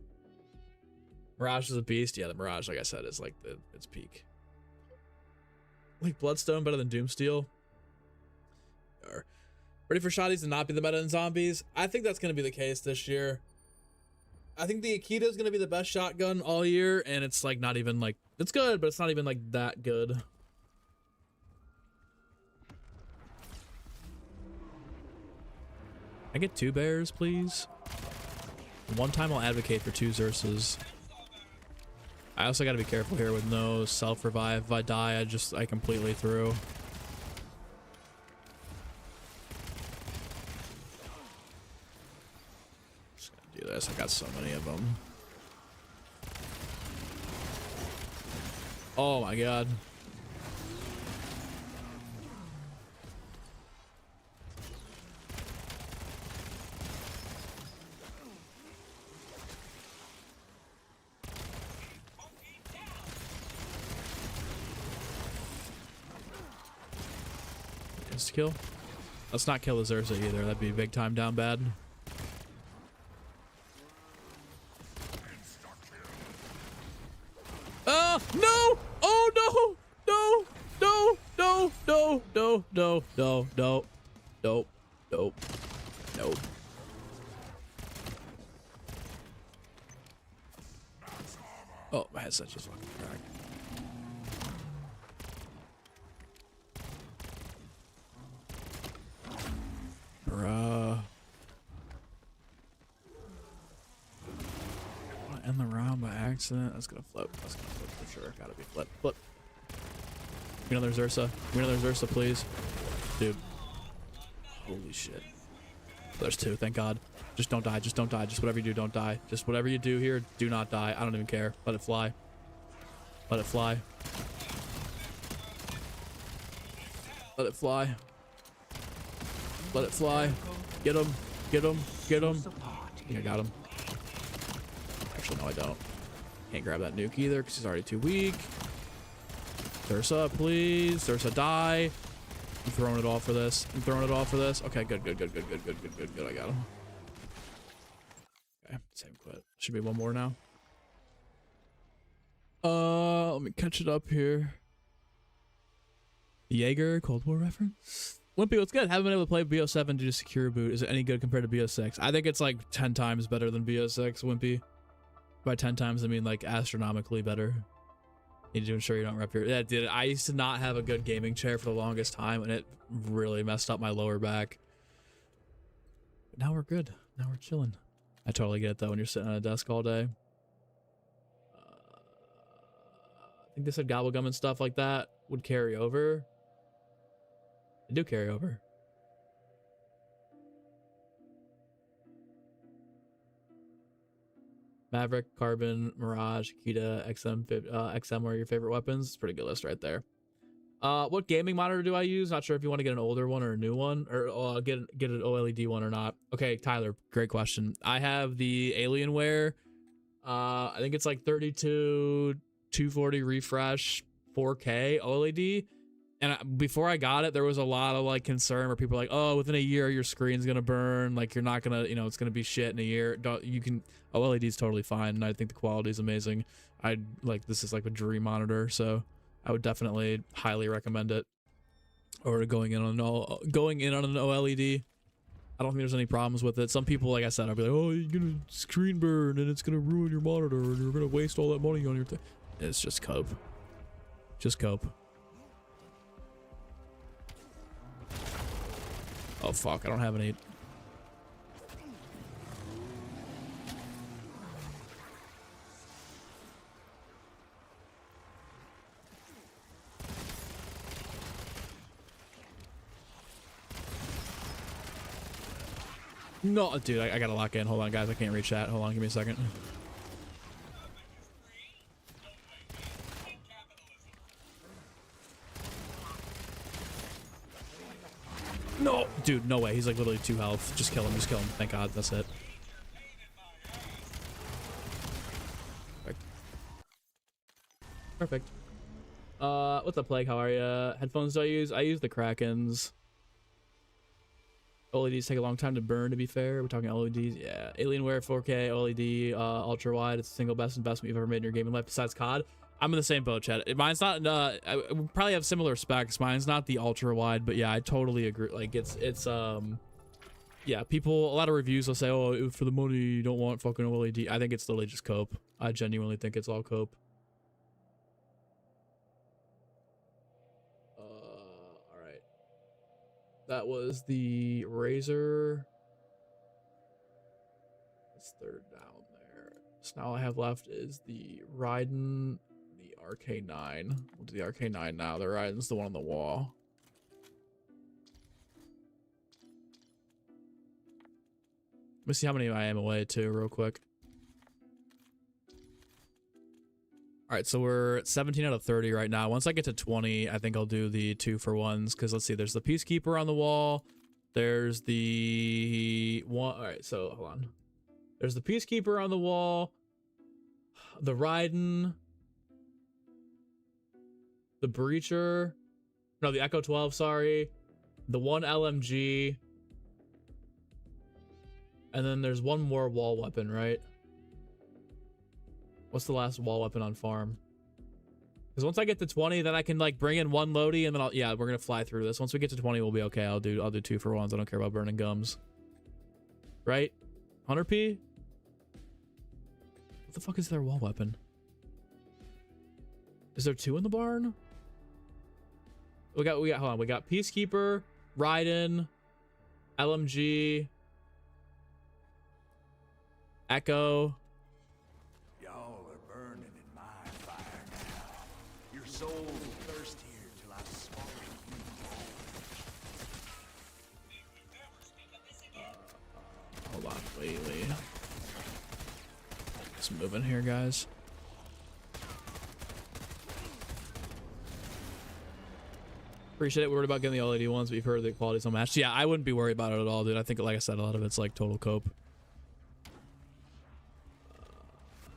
Mirage is a beast. Yeah, the Mirage, like I said, is like its peak. Like Bloodstone better than Doomsteel. Ready for shotties to not be the meta in zombies? I think that's going to be the case this year. I think the Akita is going to be the best shotgun all year, and it's like not even like, it's good, but it's not even like that good. I get 2 bears, please. One time I'll advocate for 2 Xerxes. I also got to be careful here with no self-revive. If I die, I completely threw. Just gonna do this. I got so many of them. Oh my god. insta-kill. Let's not kill the Zersa either. That'd be big time down bad. No! Oh, no! No! No! No! No! No! No! No! No! Nope. Nope. Nope. Oh, my headset just fucking cracked. Bruh. I end the round by accident. That's gonna flip. That's gonna flip for sure. Gotta be flip. Flip. Give me another Zersa. Give me another Zersa, please. Dude. Holy shit. There's two, thank God. Just don't die. Just don't die. Just whatever you do, don't die. Just whatever you do here, do not die. I don't even care. Let it fly. Let it fly. Let it fly. Let it fly. Get him. Get him. Get him. I think I got him. Actually, no, I don't. Can't grab that nuke either because he's already too weak. Thursa, please. Thursa, die. I'm throwing it all for this. I'm throwing it all for this. Okay, good, good, good, good, good, good, good, good, good. I got him. Okay, same quit. Should be one more now. Let me catch it up here. Jaeger, Cold War reference. Wimpy, what's good? Haven't been able to play BO7 due to secure boot. Is it any good compared to BO6? I think it's like 10 times better than BO6, Wimpy. By 10 times, I mean like astronomically better. Need to ensure you don't rep your... Yeah, dude, I used to not have a good gaming chair for the longest time, and it really messed up my lower back. But now we're good. Now we're chilling. I totally get it, though, when you're sitting at a desk all day. I think they said gobblegum and stuff like that would carry over. They do carry over. Maverick, Carbon, Mirage, Akita, XM are your favorite weapons. It's a pretty good list right there. What gaming monitor do I use? Not sure if you want to get an older one or a new one, or get an OLED one or not. Okay, Tyler, great question. I have the Alienware. I think it's like 32, 240 refresh, 4K OLED. And before I got it, there was a lot of like concern where people were like, oh, within a year your screen's gonna burn, like you're not gonna, it's gonna be shit in a year. OLED is totally fine, and I think the quality is amazing. This is like a dream monitor, so I would definitely highly recommend it. Or going in on an OLED. I don't think there's any problems with it. Some people, like I said, I'll be like, oh, you're gonna screen burn and it's gonna ruin your monitor and you're gonna waste all that money on your thing. It's just cope. Just cope. Oh fuck, I don't have any. No, dude, I gotta lock in. Hold on, guys, I can't reach that. Hold on, give me a second. No, dude, no way. He's like literally 2 health. Just kill him, just kill him. Thank God, that's it. Perfect. What's up, Plague? How are ya? Headphones do I use? I use the Krakens. OLEDs take a long time to burn, to be fair. We're talking LEDs. Yeah. Alienware 4K, OLED, ultra wide. It's the single best investment you've ever made in your gaming life besides COD. I'm in the same boat, Chad. Mine's not, we probably have similar specs. Mine's not the ultra wide, but yeah, I totally agree. Like yeah, people, a lot of reviews will say, oh, for the money, you don't want fucking OLED. I think it's literally just cope. I genuinely think it's all cope. All right. That was the Razor. It's third down there. So now all I have left is the Raiden, the RK9. We'll do the RK9 now. The Raiden's the one on the wall. Let me see how many I am away too, real quick. All right, so we're at 17 out of 30 right now. Once I get to 20, I think I'll do the 2-for-1s, because let's see, there's the Peacekeeper on the wall. There's the one. All right, so hold on. There's the Peacekeeper on the wall. The Raiden. The Breacher. No, the Echo 12, sorry. the one LMG, and then there's one more wall weapon, right? What's the last wall weapon on farm? Because once I get to 20, then I can like bring in one loadie, and then yeah, we're gonna fly through this. Once we get to 20, we'll be okay. I'll do 2 for 1s. I don't care about burning gums. Right? 100p? What the fuck is their wall weapon? Is there 2 in the barn? We got hold on. We got Peacekeeper, Raiden, LMG, Echo. Y'all are burning in my fire now. Your souls will thirst here till I smoke you. Hold on, wait. Just moving here, guys. Appreciate it. Worried about getting the LED ones, but you've heard the quality's unmatched. Yeah, I wouldn't be worried about it at all, dude. I think, like I said, a lot of it's like total cope.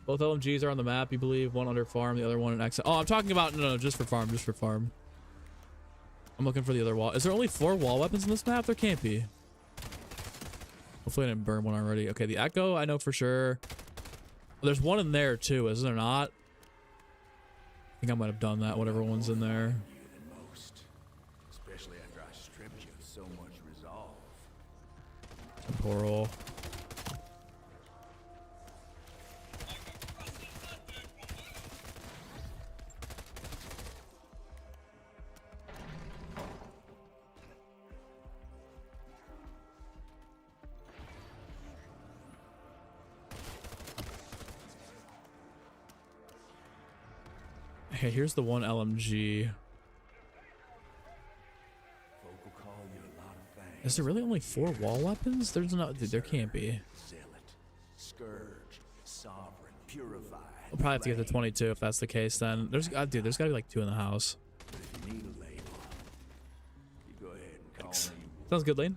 Both LMGs are on the map, you believe. One under farm, the other one in exit. Oh, I'm talking about no, just for farm, just for farm. I'm looking for the other wall. Is there only 4 wall weapons in this map? There can't be. Hopefully I didn't burn one already. Okay, the Echo, I know for sure. There's one in there too, is there not? I think I might have done that, whatever one's in there. Especially after I stripped you of so much resolve. Temporal. Okay, here's the one LMG. Is there really only 4 wall weapons? There's not. Dude, there can't be. We'll probably have to get to 22 if that's the case. Then there's, dude, there's gotta be like 2 in the house. Sounds good, Lane.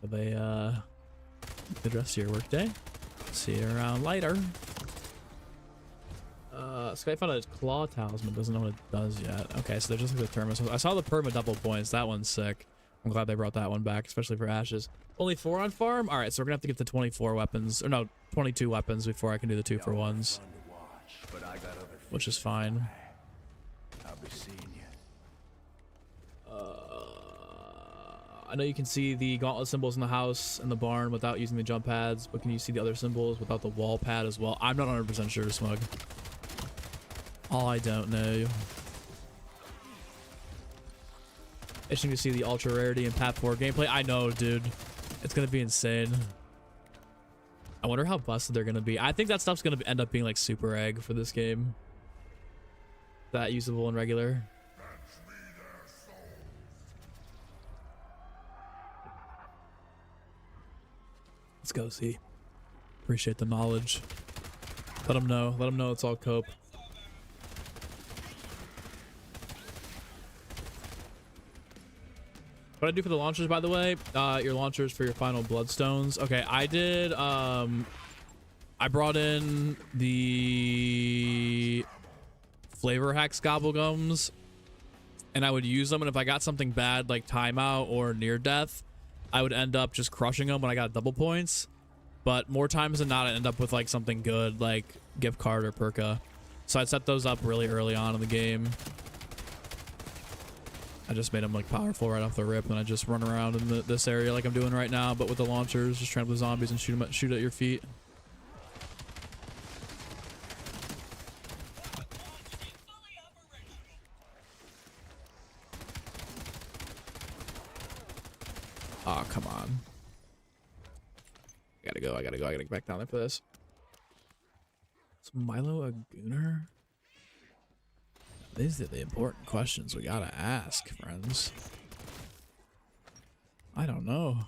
Have a good rest of your workday. See you around later. Sky found a claw talisman. Doesn't know what it does yet. Okay, so they're just like the terminus. I saw the perma double points. That one's sick. I'm glad they brought that one back, especially for Ashes. Only 4 on farm? All right, so we're gonna have to get to 24 weapons, or no, 22 weapons before I can do the 2 for 1s, which is fine. I'll be seeing you. I know you can see the gauntlet symbols in the house and the barn without using the jump pads, but can you see the other symbols without the wall pad as well? I'm not 100% sure, Smug. I don't know. Itching to see the ultra rarity and Pat 4 gameplay. I know, dude. It's gonna be insane. I wonder how busted they're gonna be. I think that stuff's gonna end up being like super egg for this game. That usable and regular. Let's go see. Appreciate the knowledge. Let them know. Let them know it's all cope. What I do for the launchers, by the way, your launchers for your final bloodstones. Okay, I did, I brought in the flavor hacks gobblegums, and I would use them, and if I got something bad like timeout or near death, I would end up just crushing them when I got double points. But more times than not, I end up with like something good like gift card or perka. So I'd set those up really early on in the game. I just made them like powerful right off the rip, and I just run around in this area like I'm doing right now, but with the launchers, just trample zombies and shoot at your feet. Oh, come on. I gotta get back down there for this. Is Milo a gooner? These are the important questions we gotta ask, friends. I don't know.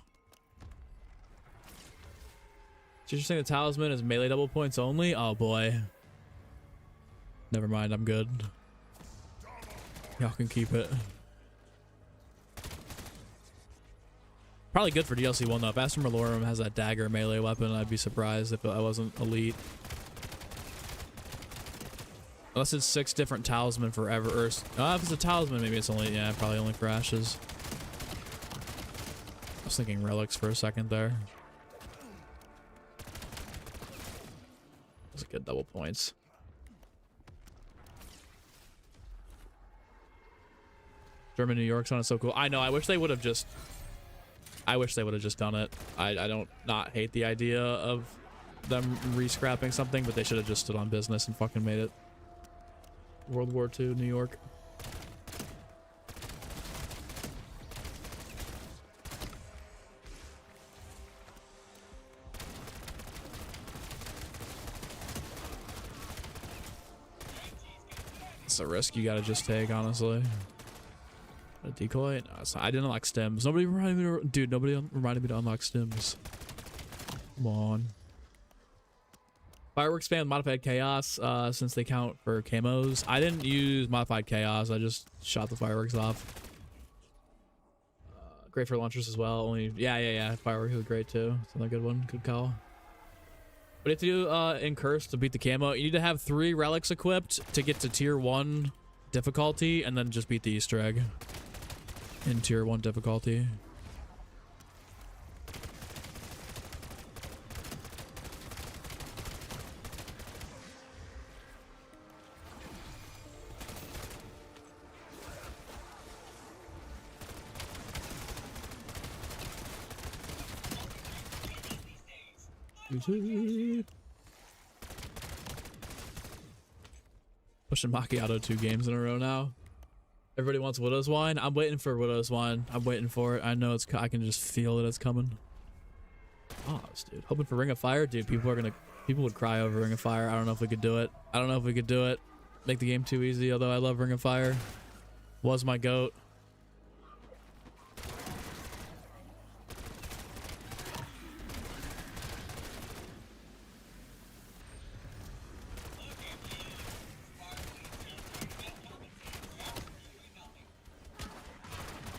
So you're saying the talisman is melee double points only? Oh boy. Never mind, I'm good. Y'all can keep it. Probably good for DLC 1 though. If Astra Malorum has that dagger melee weapon, I'd be surprised if I wasn't elite. Unless it's 6 different talisman forever, or if it's a talisman, maybe it's only, yeah, probably only for Ashes. was thinking relics for a second there. That's a good double points. German New York sounded so cool. I know. I wish they would have just. I wish they would have just done it. I don't not hate the idea of them re-scrapping something, but they should have just stood on business and fucking made it World War II New York. It's a risk you gotta just take, honestly. A decoy? No, it's not. I didn't unlock stems. Nobody reminded me to, dude, nobody reminded me to unlock stems. Come on. Fireworks fan modified chaos, since they count for camos. I didn't use modified chaos. I just shot the fireworks off. Great for launchers as well. Only, yeah. Fireworks is great too. It's another good one. Good call. What do you have to do in Curse to beat the camo? You need to have 3 relics equipped to get to tier 1 difficulty, and then just beat the Easter egg in tier 1 difficulty. Pushing macchiato 2 games in a row now. Everybody wants Widow's Wine. I'm waiting for Widow's Wine. I'm waiting for it. I know it's. I can just feel that it's coming. Oh, dude. Hoping for Ring of Fire, dude. People would cry over Ring of Fire. I don't know if we could do it. I don't know if we could do it. Make the game too easy. Although I love Ring of Fire. Was my goat.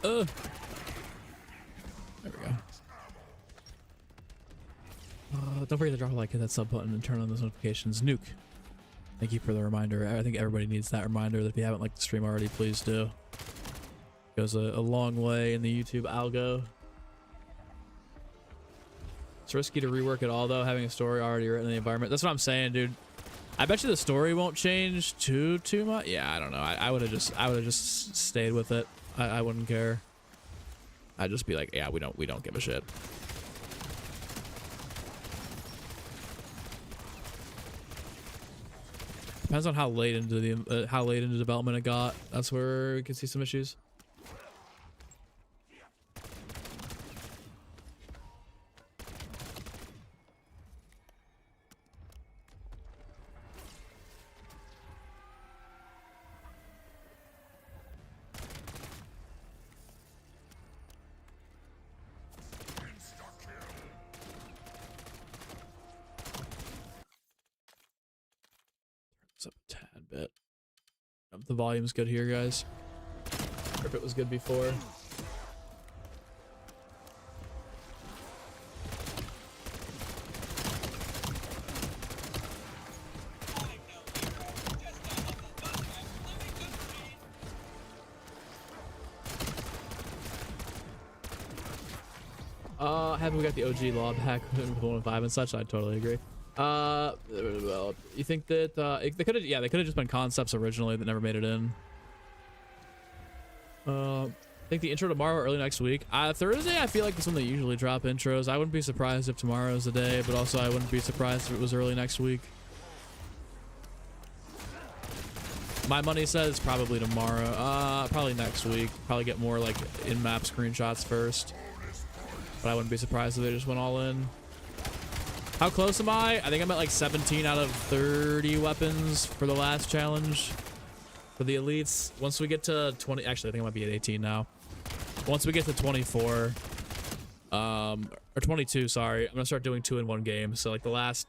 There we go. Don't forget to drop a like, hit that sub button, and turn on those notifications. Nuke. Thank you for the reminder. I think everybody needs that reminder. That if you haven't liked the stream already, please do. It goes a long way in the YouTube algo. It's risky to rework it all, though, having a story already written in the environment. That's what I'm saying, dude. I bet you the story won't change too much. Yeah, I don't know. I would have just stayed with it. I wouldn't care. I'd just be like, yeah, we don't give a shit. Depends on how late into development it got. That's where we can see some issues. Up a tad bit. If the volume's good here, guys. Or if it was good before. Happy we got the OG lob hack with 1.5 and such. I totally agree. Well, you think that they could have just been concepts originally that never made it in. I think the intro tomorrow or early next week. Thursday, I feel like it's when they usually drop intros. I wouldn't be surprised if tomorrow is the day, but also I wouldn't be surprised if it was early next week. My money says probably tomorrow. Probably next week. Probably get more like in-map screenshots first. But I wouldn't be surprised if they just went all in. How close am I? I think I'm at like 17 out of 30 weapons for the last challenge. For the elites. Once we get to 20, actually I think I might be at 18 now. Once we get to 24, or 22, sorry, I'm gonna start doing 2 in 1 game. So like the last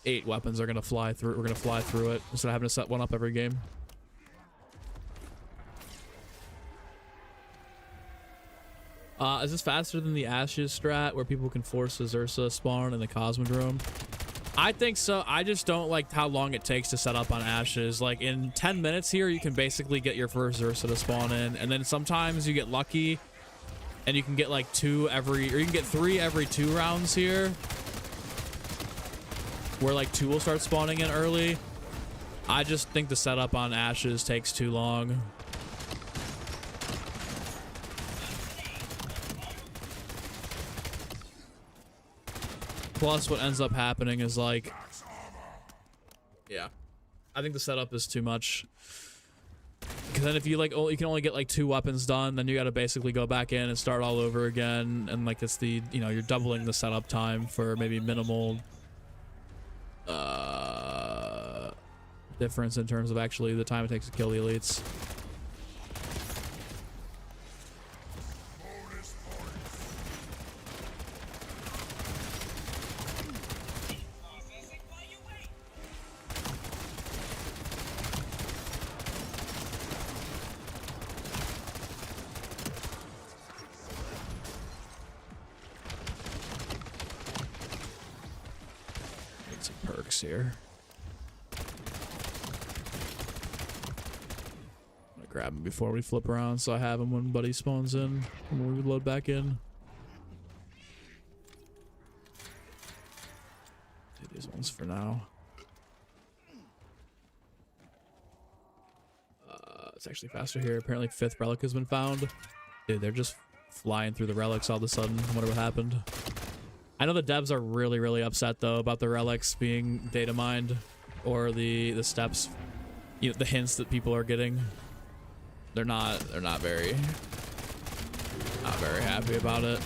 8 weapons are gonna fly through. We're gonna fly through it instead of having to set one up every game. Is this faster than the Ashes strat where people can force a Xursa spawn in the Cosmodrome? I think so. I just don't like how long it takes to set up on Ashes. Like in 10 minutes here, you can basically get your first Xursa to spawn in. And then sometimes you get lucky and you can get like 2 every, or you can get 3 every 2 rounds here, where like 2 will start spawning in early. I just think the setup on Ashes takes too long. Plus, what ends up happening is like, yeah, I think the setup is too much. Because then if you like, you can only get like 2 weapons done, then you got to basically go back in and start all over again. And like it's the, you know, you're doubling the setup time for maybe minimal difference in terms of actually the time it takes to kill the elites. Get some perks here. Grab him before we flip around, so I have him when buddy spawns in and we load back in. Do these ones for now. It's actually faster here. Apparently 5th relic has been found. Dude, they're just flying through the relics all of a sudden. I wonder what happened. I know the devs are really upset though about the relics being data mined, or the steps, you know, the hints that people are getting. They're not very happy about it.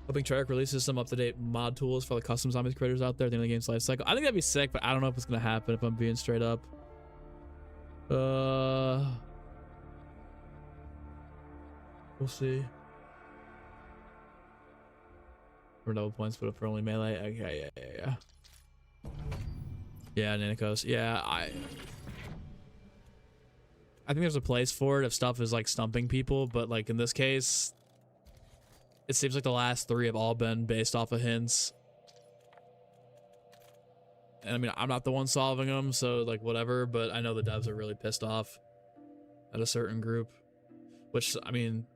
Hoping Treyarch releases some up-to-date mod tools for the custom zombies creators out there at the end of the game's life cycle. I think that'd be sick, but I don't know if it's gonna happen, if I'm being straight up. We'll see. For double points, but for only melee. Okay, yeah. Yeah, Nanikos. Yeah, I think there's a place for it if stuff is like stumping people, but like in this case, it seems like the last 3 have all been based off of hints. And I mean, I'm not the one solving them, so like whatever, but I know the devs are really pissed off at a certain group, which, I mean,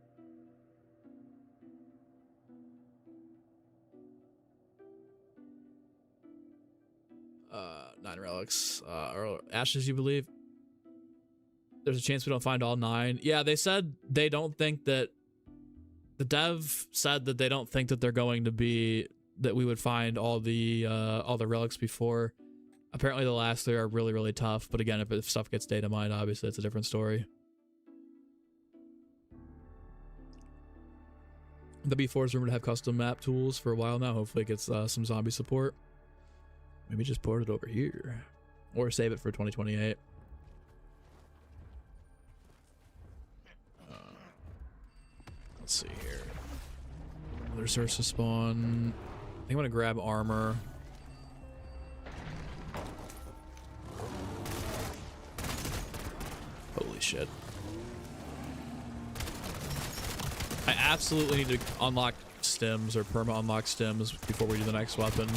nine relics, or ashes, you believe? There's a chance we don't find all 9. Yeah, they said they don't think that, the dev said that they don't think that they're going to be, that we would find all the relics before. Apparently the last 3 are really tough, but again, if stuff gets data mined, obviously it's a different story. The B4 is rumored to have custom map tools for a while now. Hopefully it gets some zombie support. Maybe just port it over here, or save it for 2028. Let's see here. Another source to spawn. I think I'm gonna grab armor. Holy shit. I absolutely need to unlock stims, or perma unlock stims, before we do the next weapon.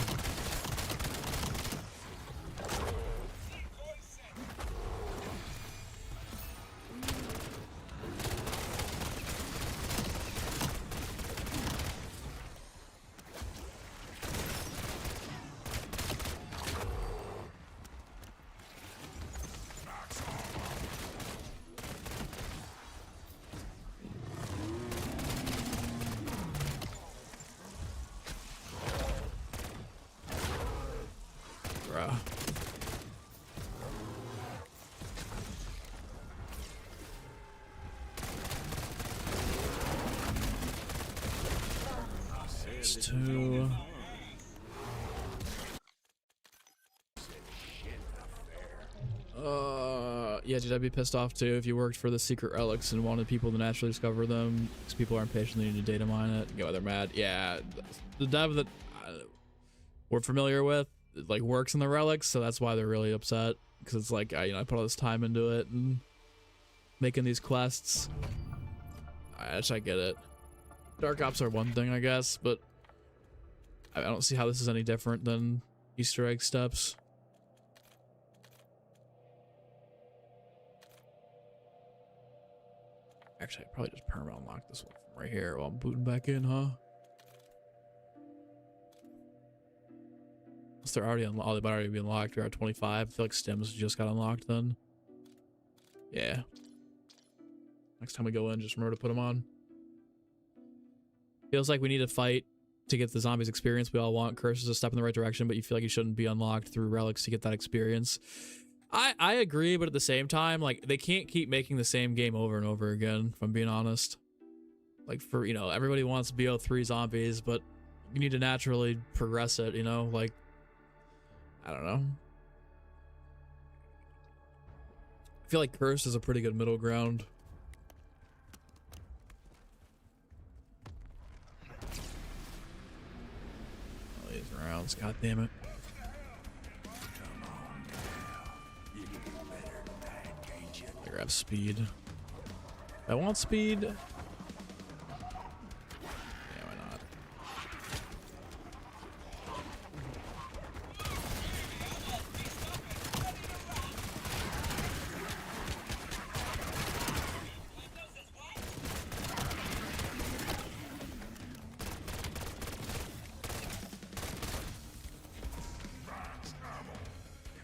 Yeah, dude, I'd be pissed off too if you worked for the secret relics and wanted people to naturally discover them, because people aren't patient, they need to data mine it. Get why they're mad. Yeah, the dev that we're familiar with, like, works in the relics, so that's why they're really upset, because it's like, I put all this time into it and making these quests. I get it. Dark ops are one thing, I guess, but I don't see how this is any different than Easter egg steps. Actually, I probably just perma unlock this one from right here while I'm booting back in, huh? Unless they're already unlocked. Oh, they might already be unlocked. We're at 25. I feel like Stims just got unlocked then. Yeah. Next time we go in, just remember to put them on. Feels like we need to fight to get the zombies experience. We all want curses a step in the right direction, but you feel like you shouldn't be unlocked through relics to get that experience. I agree, but at the same time, like, they can't keep making the same game over and over again, if I'm being honest. Like, for, you know, everybody wants BO3 zombies, but you need to naturally progress it, you know? Like, I don't know. I feel like Curse is a pretty good middle ground. Oh, these rounds, god damn it. I grab speed. I want speed. Yeah, why not?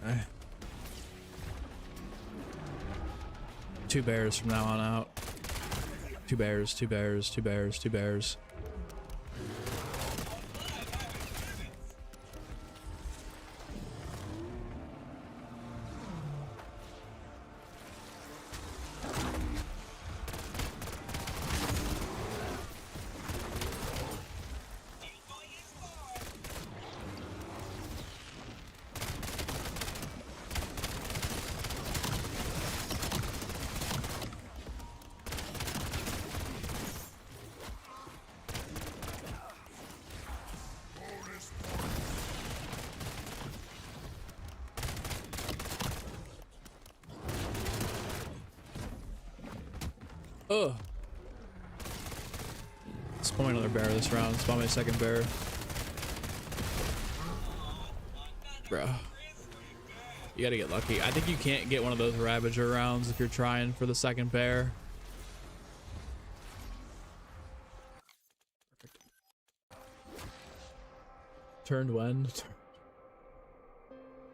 Okay. 2 bears from now on out. 2 bears, 2 bears, 2 bears, 2 bears. Ugh. Spawn me another bear this round. Spawn my second bear. Bro. You gotta get lucky. I think you can't get one of those Ravager rounds if you're trying for the second bear. Perfect. Turned when?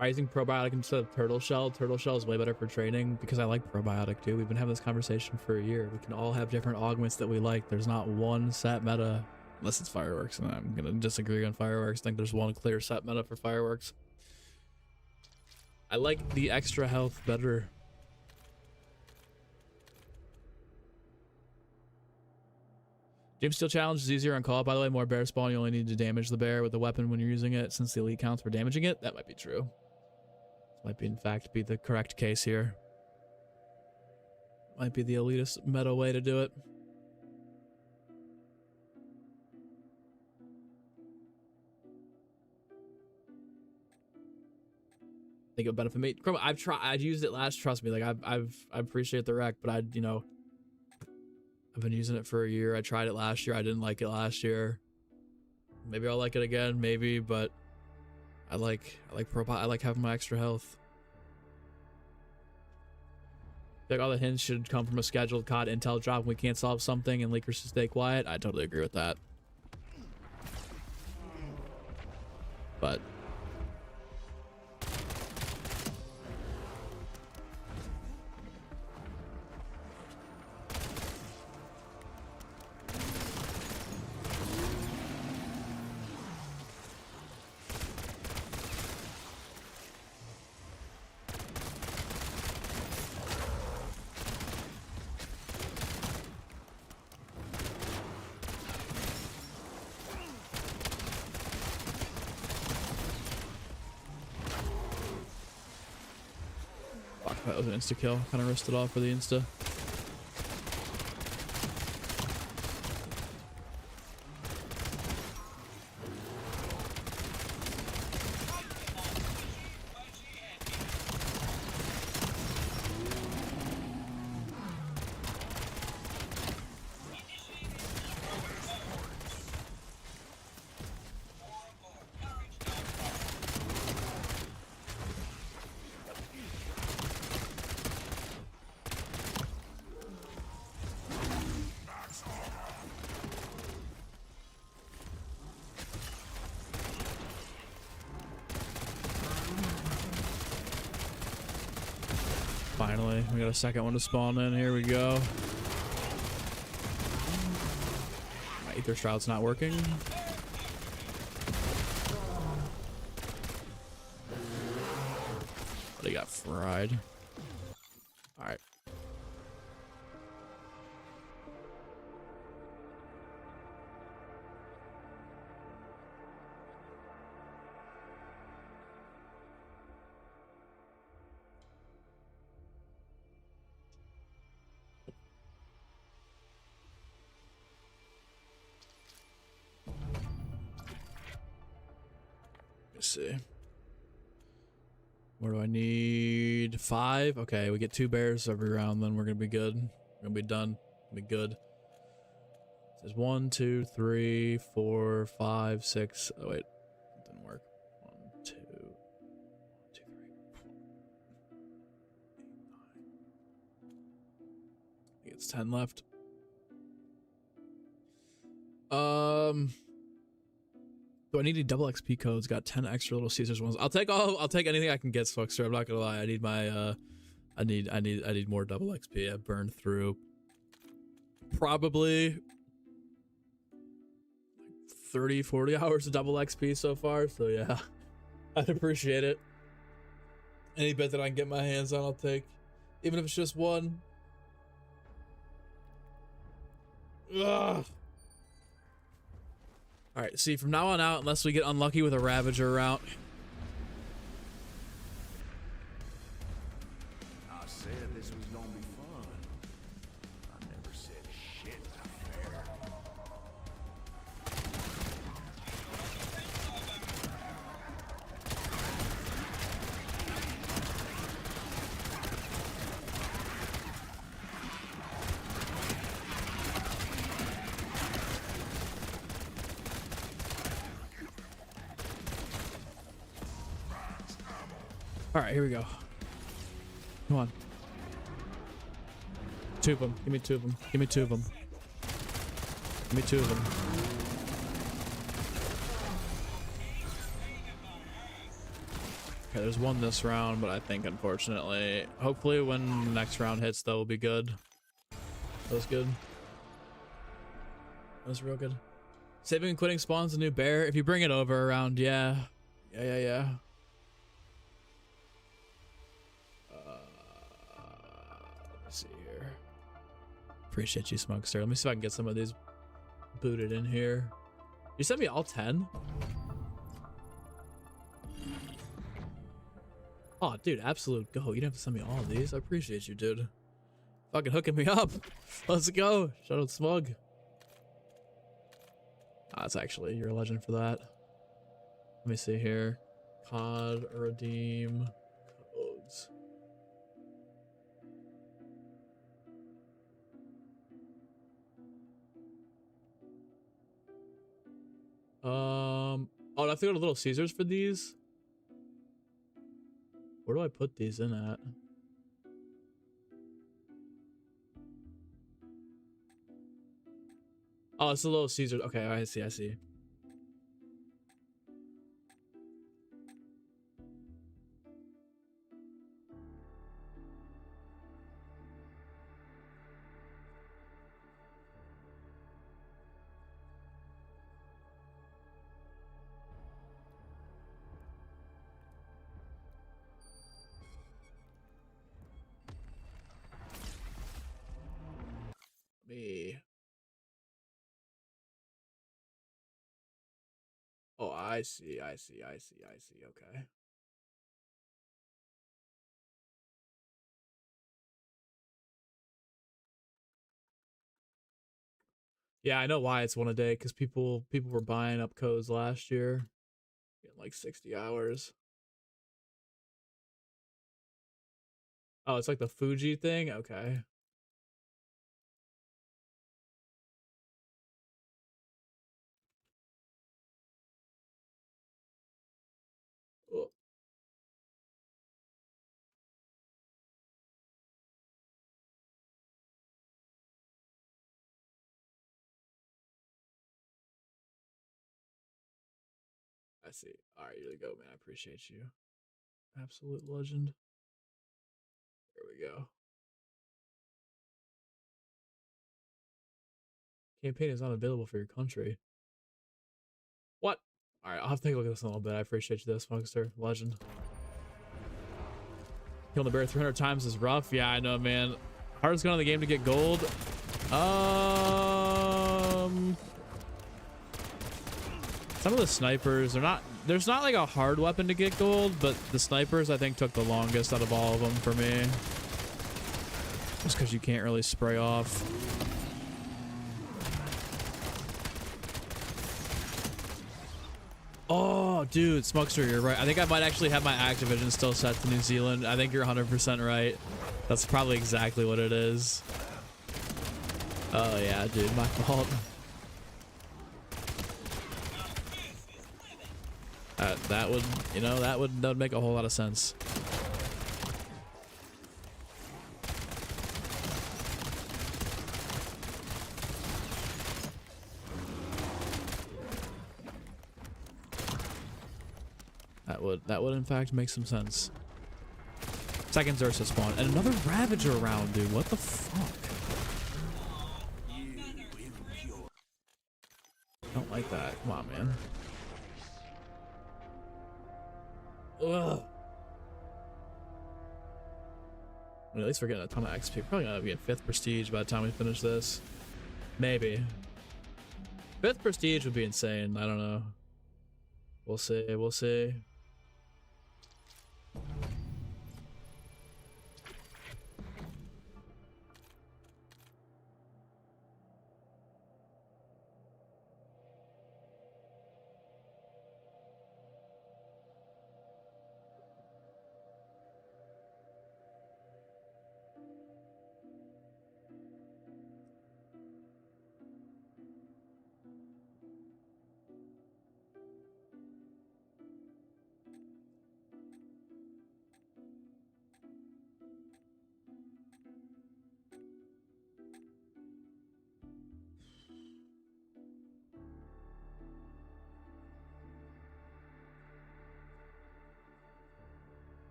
Rising probiotic instead of turtle shell. Turtle shell is way better for training because I like probiotic, dude. We've been having this conversation for a year. We can all have different augments that we like. There's not one set meta, unless it's fireworks, and I'm gonna disagree on fireworks. I think there's one clear set meta for fireworks. I like the extra health better. James Steel challenge is easier on call. By the way, more bear spawn. You only need to damage the bear with the weapon when you're using it, since the elite counts for damaging it. That might be true. Might be, in fact, be the correct case here. Might be the elitist meta way to do it. I think it would benefit me. I've used it last. Trust me. Like I appreciate the rec, but I've been using it for a year. I tried it last year. I didn't like it last year. Maybe I'll like it again. Maybe, but I like having my extra health. I feel like all the hints should come from a scheduled COD intel drop when we can't solve something and leakers should stay quiet. I totally agree with that. But that was an insta kill. Kind of risked it all for the insta. Finally, we got a second one to spawn in. Here we go. My Ether Shroud's not working. But he got fried. Alright. Let's see. What do I need? 5? Okay, we get 2 bears every round, then we're gonna be good. We're gonna be done. Be good. It says 1, 2, 3, 4, 5, 6. Oh wait, it didn't work. 1, 2, 1, 2, 3, 4, 8, 9. I think it's 10 left. Do I need any double XP codes? Got 10 extra Little Caesars ones. I'll take anything I can get, Swixter. I'm not gonna lie. I need my I need more double XP. I've burned through probably 30, 40 hours of double XP so far. So yeah, I'd appreciate it. Any bit that I can get my hands on, I'll take. Even if it's just one. Ugh. Alright, see, from now on out, unless we get unlucky with a Ravager route. I said this was gonna be fun. I never said shit about fair. All right, here we go. Come on. 2 of them. Give me 2 of them. Give me 2 of them. Give me 2 of them. Okay, there's 1 this round, but I think unfortunately, hopefully when the next round hits, that will be good. That was good. That was real good. Saving and quitting spawns a new bear. If you bring it over around, yeah. Yeah. See here. Appreciate you, Smokester. Let me see if I can get some of these booted in here. You sent me all 10? Oh, dude, absolute go. You didn't have to send me all of these. I appreciate you, dude. Fucking hooking me up. Let's go. Shout out Smug. That's actually, you're a legend for that. Let me see here. COD, redeem, codes. Oh, I have to go to Little Caesars for these. Where do I put these in at? Oh, it's a Little Caesars. Okay, I see. Me. Oh, I see. Okay. Yeah, I know why it's 1 a day, because people were buying up codes last year. Getting like 60 hours. Oh, it's like the Fuji thing? Okay. Oh, I see. Alright, here we go, man. I appreciate you. Absolute legend. There we go. Campaign is not available for your country. What? All right, I'll have to take a look at this in a little bit. I appreciate you, this Funkster. Legend. Killing the bear 300 times is rough. Yeah, I know, man. Hardest gun in the game to get gold. Some of the snipers, there's not like a hard weapon to get gold, but the snipers I think took the longest out of all of them for me. Just because you can't really spray off. Oh, dude, Smokester, you're right. I think I might actually have my Activision still set to New Zealand. I think you're 100% right. That's probably exactly what it is. Oh, yeah, dude, my fault. That would, you know, that would make a whole lot of sense. That would in fact make some sense. Second Xerxes spawn and another Ravager round, dude. What the fuck? Don't like that. Come on, man. Ugh. I mean, at least we're getting a ton of XP. Probably gonna be in 5th prestige by the time we finish this. Maybe. 5th prestige would be insane. I don't know. We'll see. We'll see.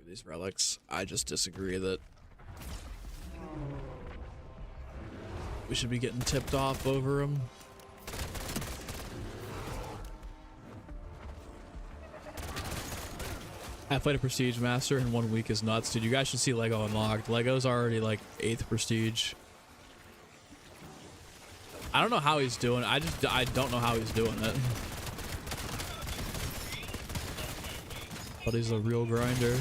These relics, I just disagree that we should be getting tipped off over them. Halfway to Prestige Master in 1 week is nuts, dude. You guys should see Lego Unlocked. Lego's already like 8th Prestige. I don't know how he's doing it. I don't know how he's doing it. But he's a real grinder.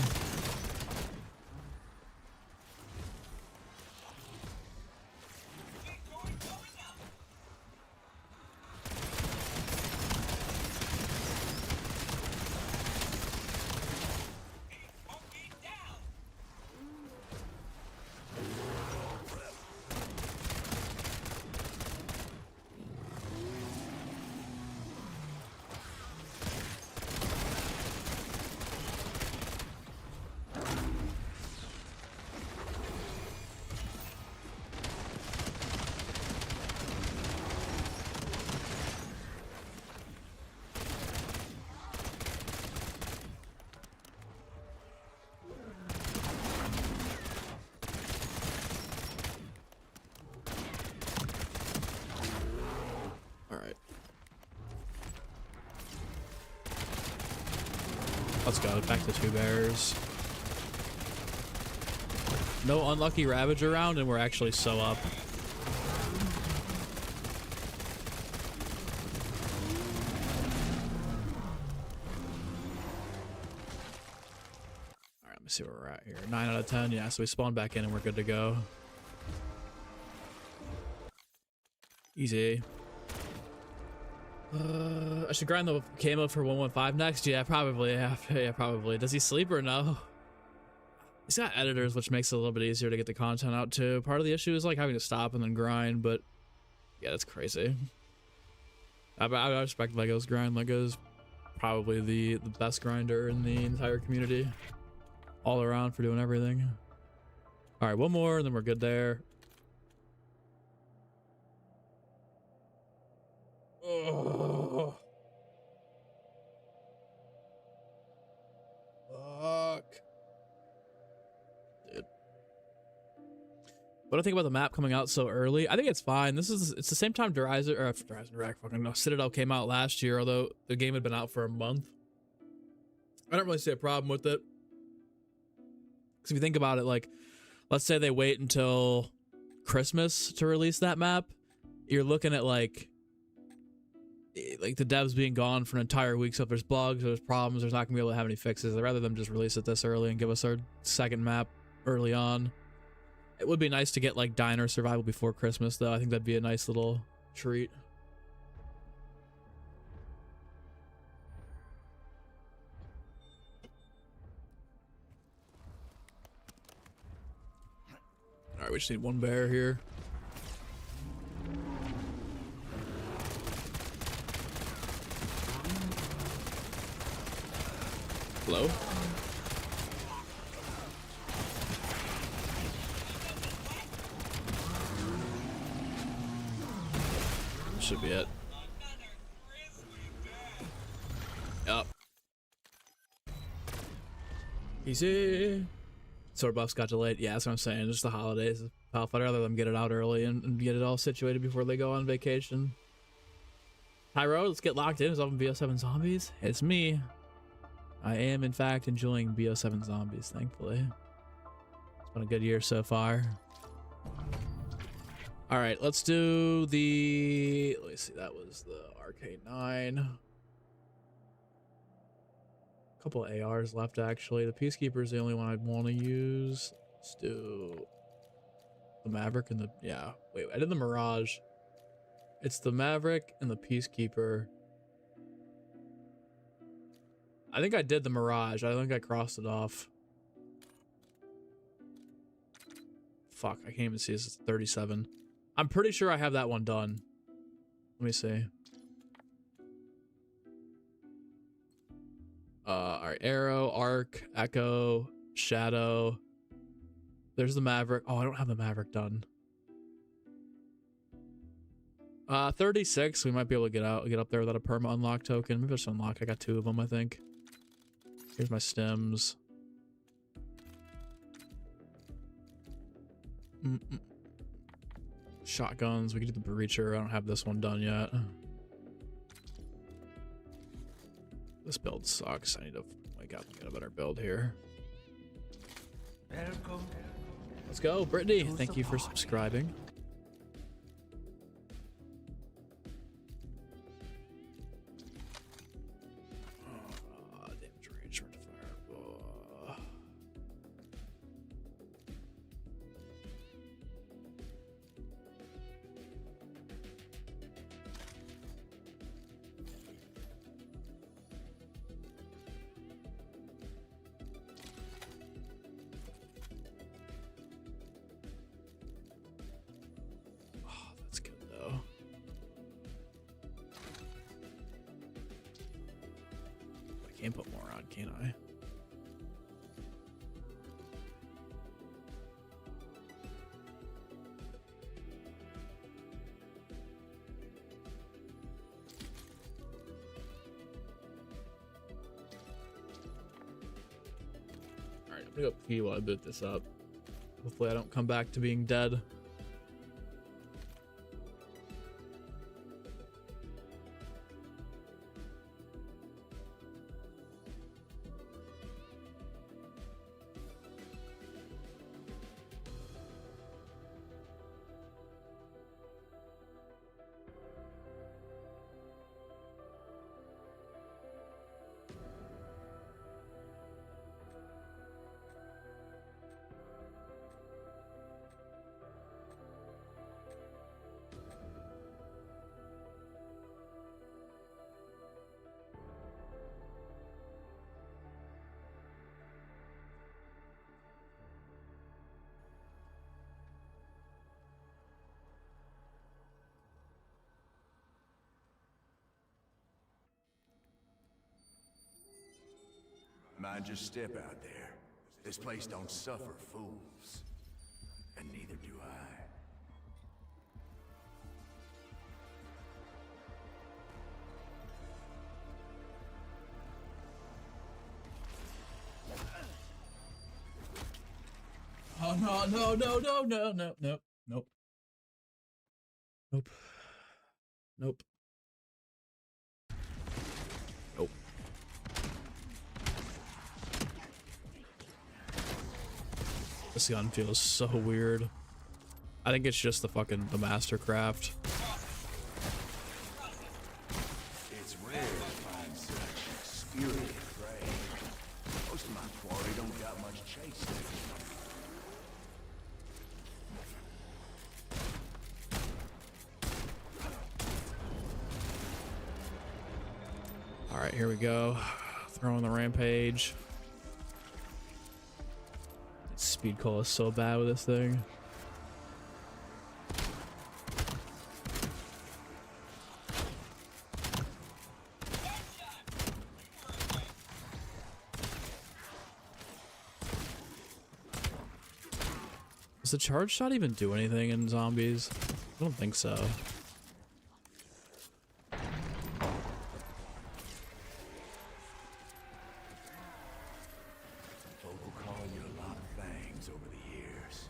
Let's go back to 2 bears. No unlucky Ravager round, and we're actually so up. All right, let me see where we're at here. 9 out of 10. Yeah, so we spawn back in and we're good to go. Easy. I should grind the camo for 115 next. Yeah, probably. Yeah, probably. Does he sleep or no? He's got editors, which makes it a little bit easier to get the content out too. Part of the issue is like having to stop and then grind, but yeah, that's crazy. I respect Lego's grind. Lego's probably the best grinder in the entire community, all around, for doing everything. All right, one more, and then we're good there. Oh. What do I think about the map coming out so early? I think it's fine. It's the same time Citadel came out last year, although the game had been out for a month. I don't really see a problem with it. Because if you think about it, like, let's say they wait until Christmas to release that map, you're looking at like the devs being gone for an entire week. So if there's bugs, there's problems, there's not gonna be able to have any fixes. I'd rather them just release it this early and give us our second map early on. It would be nice to get like diner survival before Christmas, though. I think that'd be a nice little treat. All right, we just need one bear here. Hello? Should be it. Yup. Easy. Sword buffs got delayed. Yeah, that's what I'm saying. Just the holidays. I'd rather them get it out early and get it all situated before they go on vacation. Tyro, let's get locked in. Is open BO7 zombies? It's me. I am, in fact, enjoying BO7 zombies, thankfully. It's been a good year so far. All right, let's do the... Let me see, that was the RK9. A couple of ARs left, actually. The Peacekeeper is the only one I'd want to use. Let's do the Maverick and the... Yeah, wait, I did the Mirage. It's the Maverick and the Peacekeeper. I think I did the Mirage. I think I crossed it off. Fuck, I can't even see this. It's 37. I'm pretty sure I have that one done. Let me see. Alright, Arrow, Arc, Echo, Shadow. There's the Maverick. Oh, I don't have the Maverick done. 36. We might be able to get up there without a perma unlock token. Maybe just unlock. I got 2 of them, I think. Here's my stems. Shotguns. We can do the breacher. I don't have this one done yet. This build sucks. I need to wake up and get a better build here. Let's go, Brittany. Thank you for subscribing. Damage range, short fire. That's good though. I can't put more on, can I? Alright, I'm gonna go pee while I boot this up. Hopefully I don't come back to being dead. Mind your step out there. This place don't suffer fools. And neither do I. no, no, no, no, no, no, nope, nope, nope, nope, nope. This gun feels so weird. I think it's just the mastercraft. It's rare to find such spirited prey. Most of my quarry don't got much chase in it. All right, here we go. Throwing the rampage. Speed call is so bad with this thing. Does the charge shot even do anything in zombies? I don't think so. Folk will call you a lot of things over the years.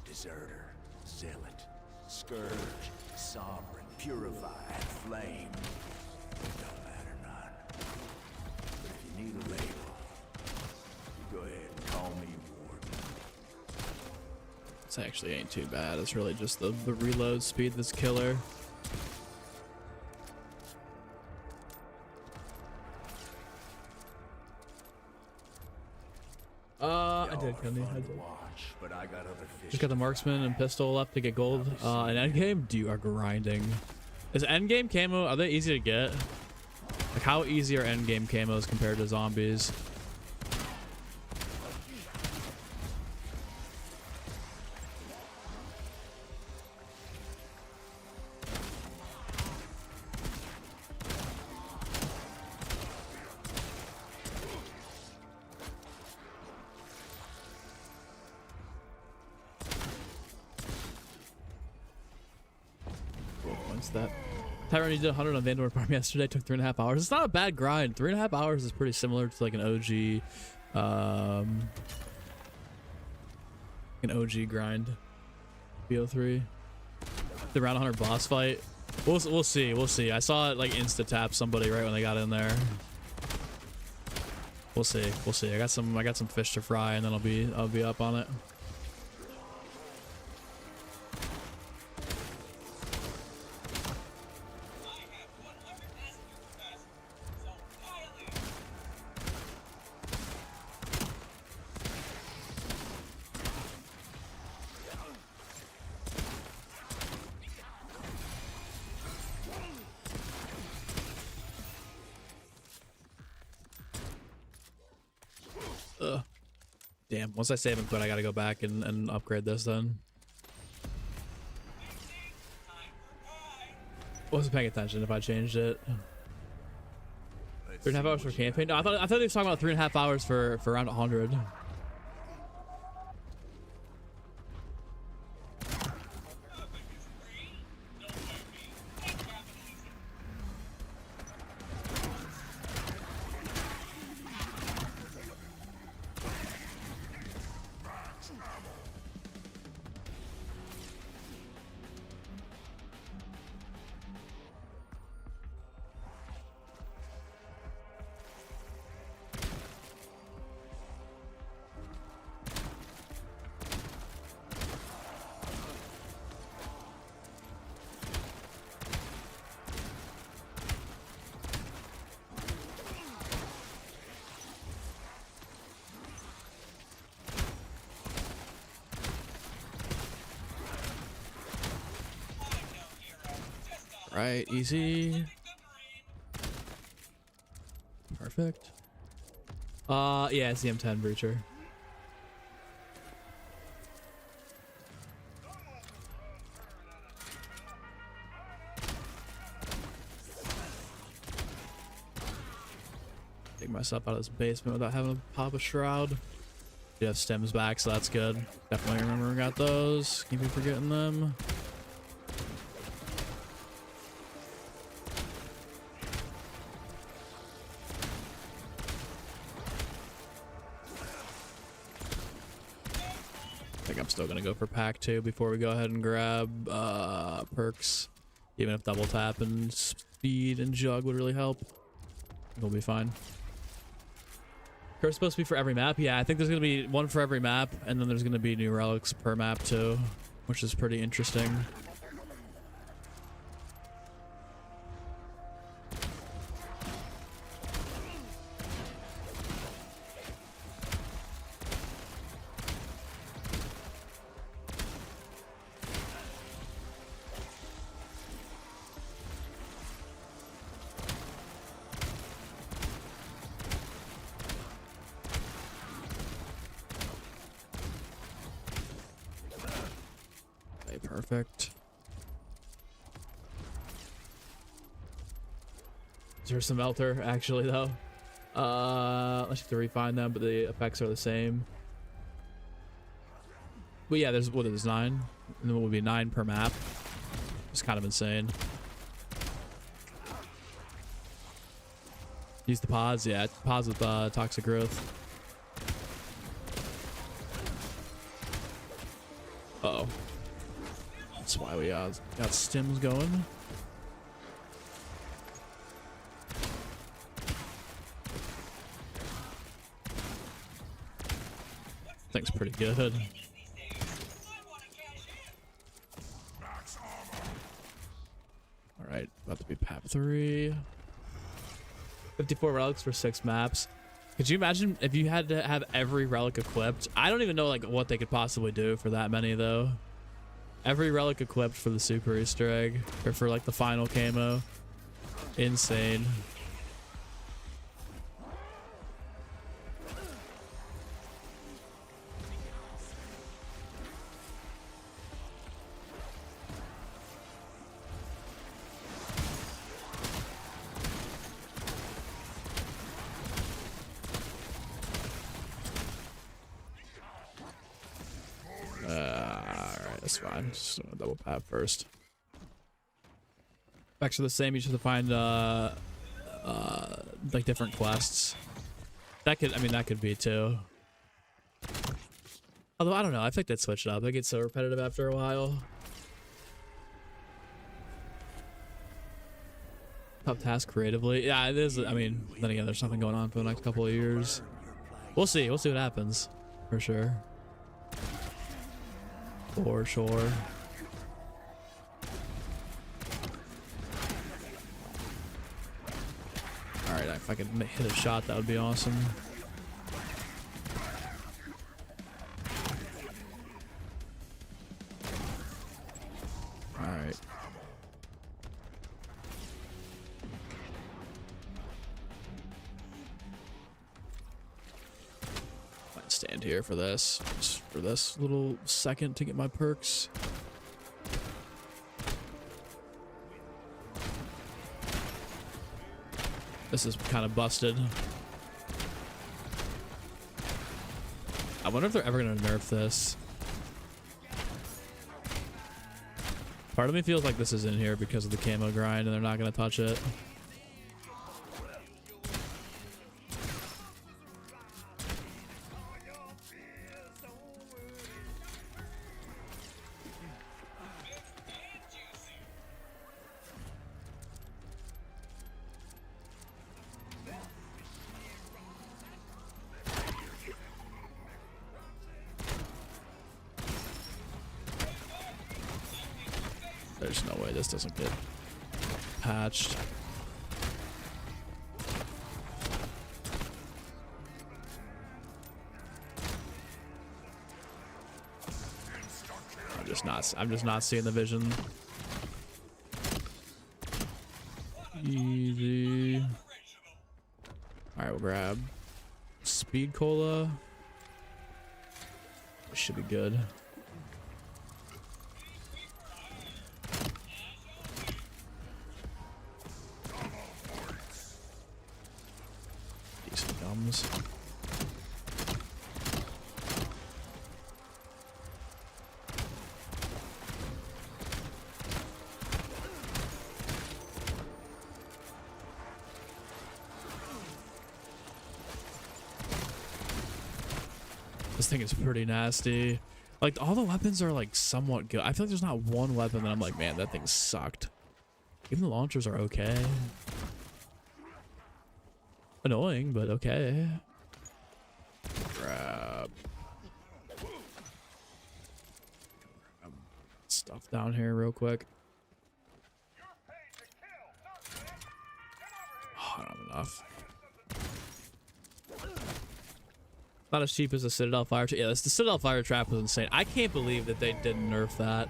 Deserter, zealot, scourge, sovereign, purified, flame. Don't matter none. But if you need a label, you go ahead and call me Warden. This actually ain't too bad. It's really just the reload speed that's killer. I did, Kenny. I did. Watch, but I got other fish. Just got the marksman and pistol left to get gold. In endgame, you are grinding. Is endgame camo, are they easy to get? Like, how easy are endgame camos compared to zombies? That Tyrone did 100 on Vanguard Farm yesterday, took 3.5 hours. It's not a bad grind. 3.5 hours is pretty similar to like an OG grind. BO3 the round 100 boss fight. We'll see. I saw it like insta tap somebody right when they got in there. We'll see. I got some fish to fry, and then I'll be up on it. Damn, once I save and quit, I gotta go back and upgrade this then. Wasn't paying attention if I changed it. 3.5 hours for campaign? No, I thought they were talking about 3.5 hours for around 100. Right, easy. Perfect. Yeah, it's the M10 breacher. Dig myself out of this basement without having to pop a shroud. You have stems back, so that's good. Definitely remember we got those. Keep me forgetting them. think I'm still gonna go for pack 2 before we go ahead and grab perks. Even if double tap and speed and jug would really help, we'll be fine. Curve's supposed to be for every map. Yeah, I think there's gonna be one for every map, and then there's gonna be new relics per map too, which is pretty interesting. Perfect. There's some melter actually though. Let's have to refine them, but the effects are the same. But yeah, there's 9, and then it would be 9 per map. It's kind of insane. Use the pods, yeah, pods with toxic growth. Uh-oh. That's why we got stims going. Thing's pretty good. Alright, about to be pap 3. 54 relics for 6 maps. Could you imagine if you had to have every relic equipped? I don't even know like what they could possibly do for that many though. Every relic equipped for the super Easter egg, or for like the final camo. Insane. That's fine. Just gonna double pap first. Effects are the same. You just have to find like different quests. That could, I mean, that could be too. Although I don't know. I think they'd switch it up. They get so repetitive after a while. Top task creatively. Yeah, it is. I mean, then again, there's something going on for the next couple of years. We'll see. We'll see what happens. For sure. For sure. Alright, if I could hit a shot, that would be awesome. Alright. Might stand here for this. Just for this little second to get my perks. This is kind of busted. I wonder if they're ever going to nerf this. Part of me feels like this is in here because of the camo grind and they're not going to touch it. There's no way this doesn't get patched. I'm just not seeing the vision. Easy. All right, we'll grab speed cola. Should be good. Decent gums. This thing is pretty nasty. Like, all the weapons are, like, somewhat good. I feel like there's not one weapon that I'm like, man, that thing sucked. Even the launchers are okay. Annoying, but okay. Grab stuff down here real quick. Oh, I don't have enough. Not as cheap as the Citadel Fire Trap. Yeah, the Citadel Fire Trap was insane. I can't believe that they didn't nerf that.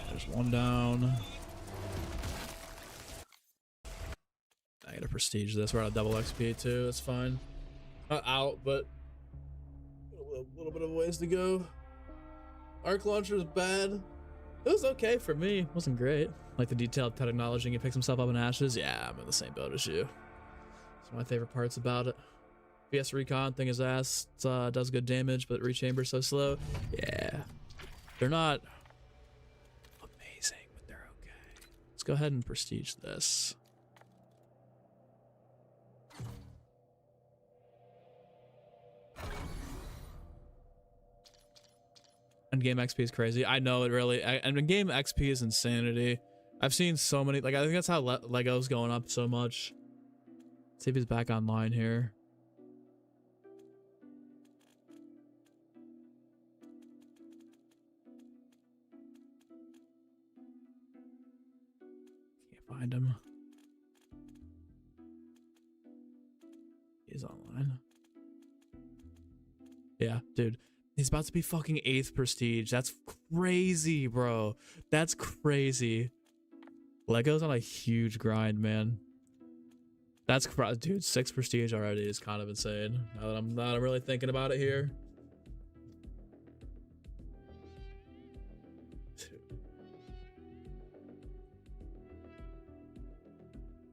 There's one down. I gotta prestige this. We're on a double XP too. That's fine. Not out, but a little bit of ways to go. Arc launcher is bad. It was okay for me. It wasn't great. Like the detailed acknowledging he picks himself up in ashes. Yeah, I'm in the same boat as you. It's my favorite parts about it. BS recon thing is ass. Does good damage, but rechamber so slow. Yeah, they're not amazing, but they're okay. Let's go ahead and prestige this. And game XP is crazy. I know it really. And game XP is insanity. I've seen so many. Like, I think that's how Lego's going up so much. Let's see if he's back online here. Can't find him. He's online. Yeah, dude. He's about to be fucking 8th prestige. That's crazy, bro. That's crazy. Lego's on a huge grind, man. That's dude. 6th prestige already is kind of insane. Now that I'm not really thinking about it here.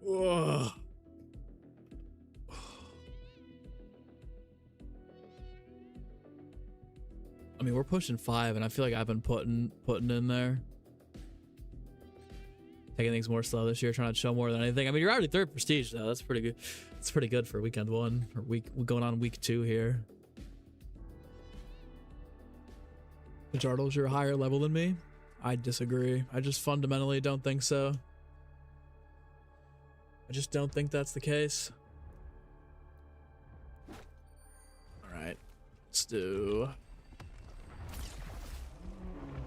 Whoa. I mean, we're pushing 5, and I feel like I've been putting in there. Taking things more slow this year, trying to show more than anything. I mean, you're already 3rd prestige, though. That's pretty good. It's pretty good for weekend 1, or we're going on week 2 here. Jartles, you're a higher level than me? I disagree. I just fundamentally don't think so. I just don't think that's the case. All right, let's do.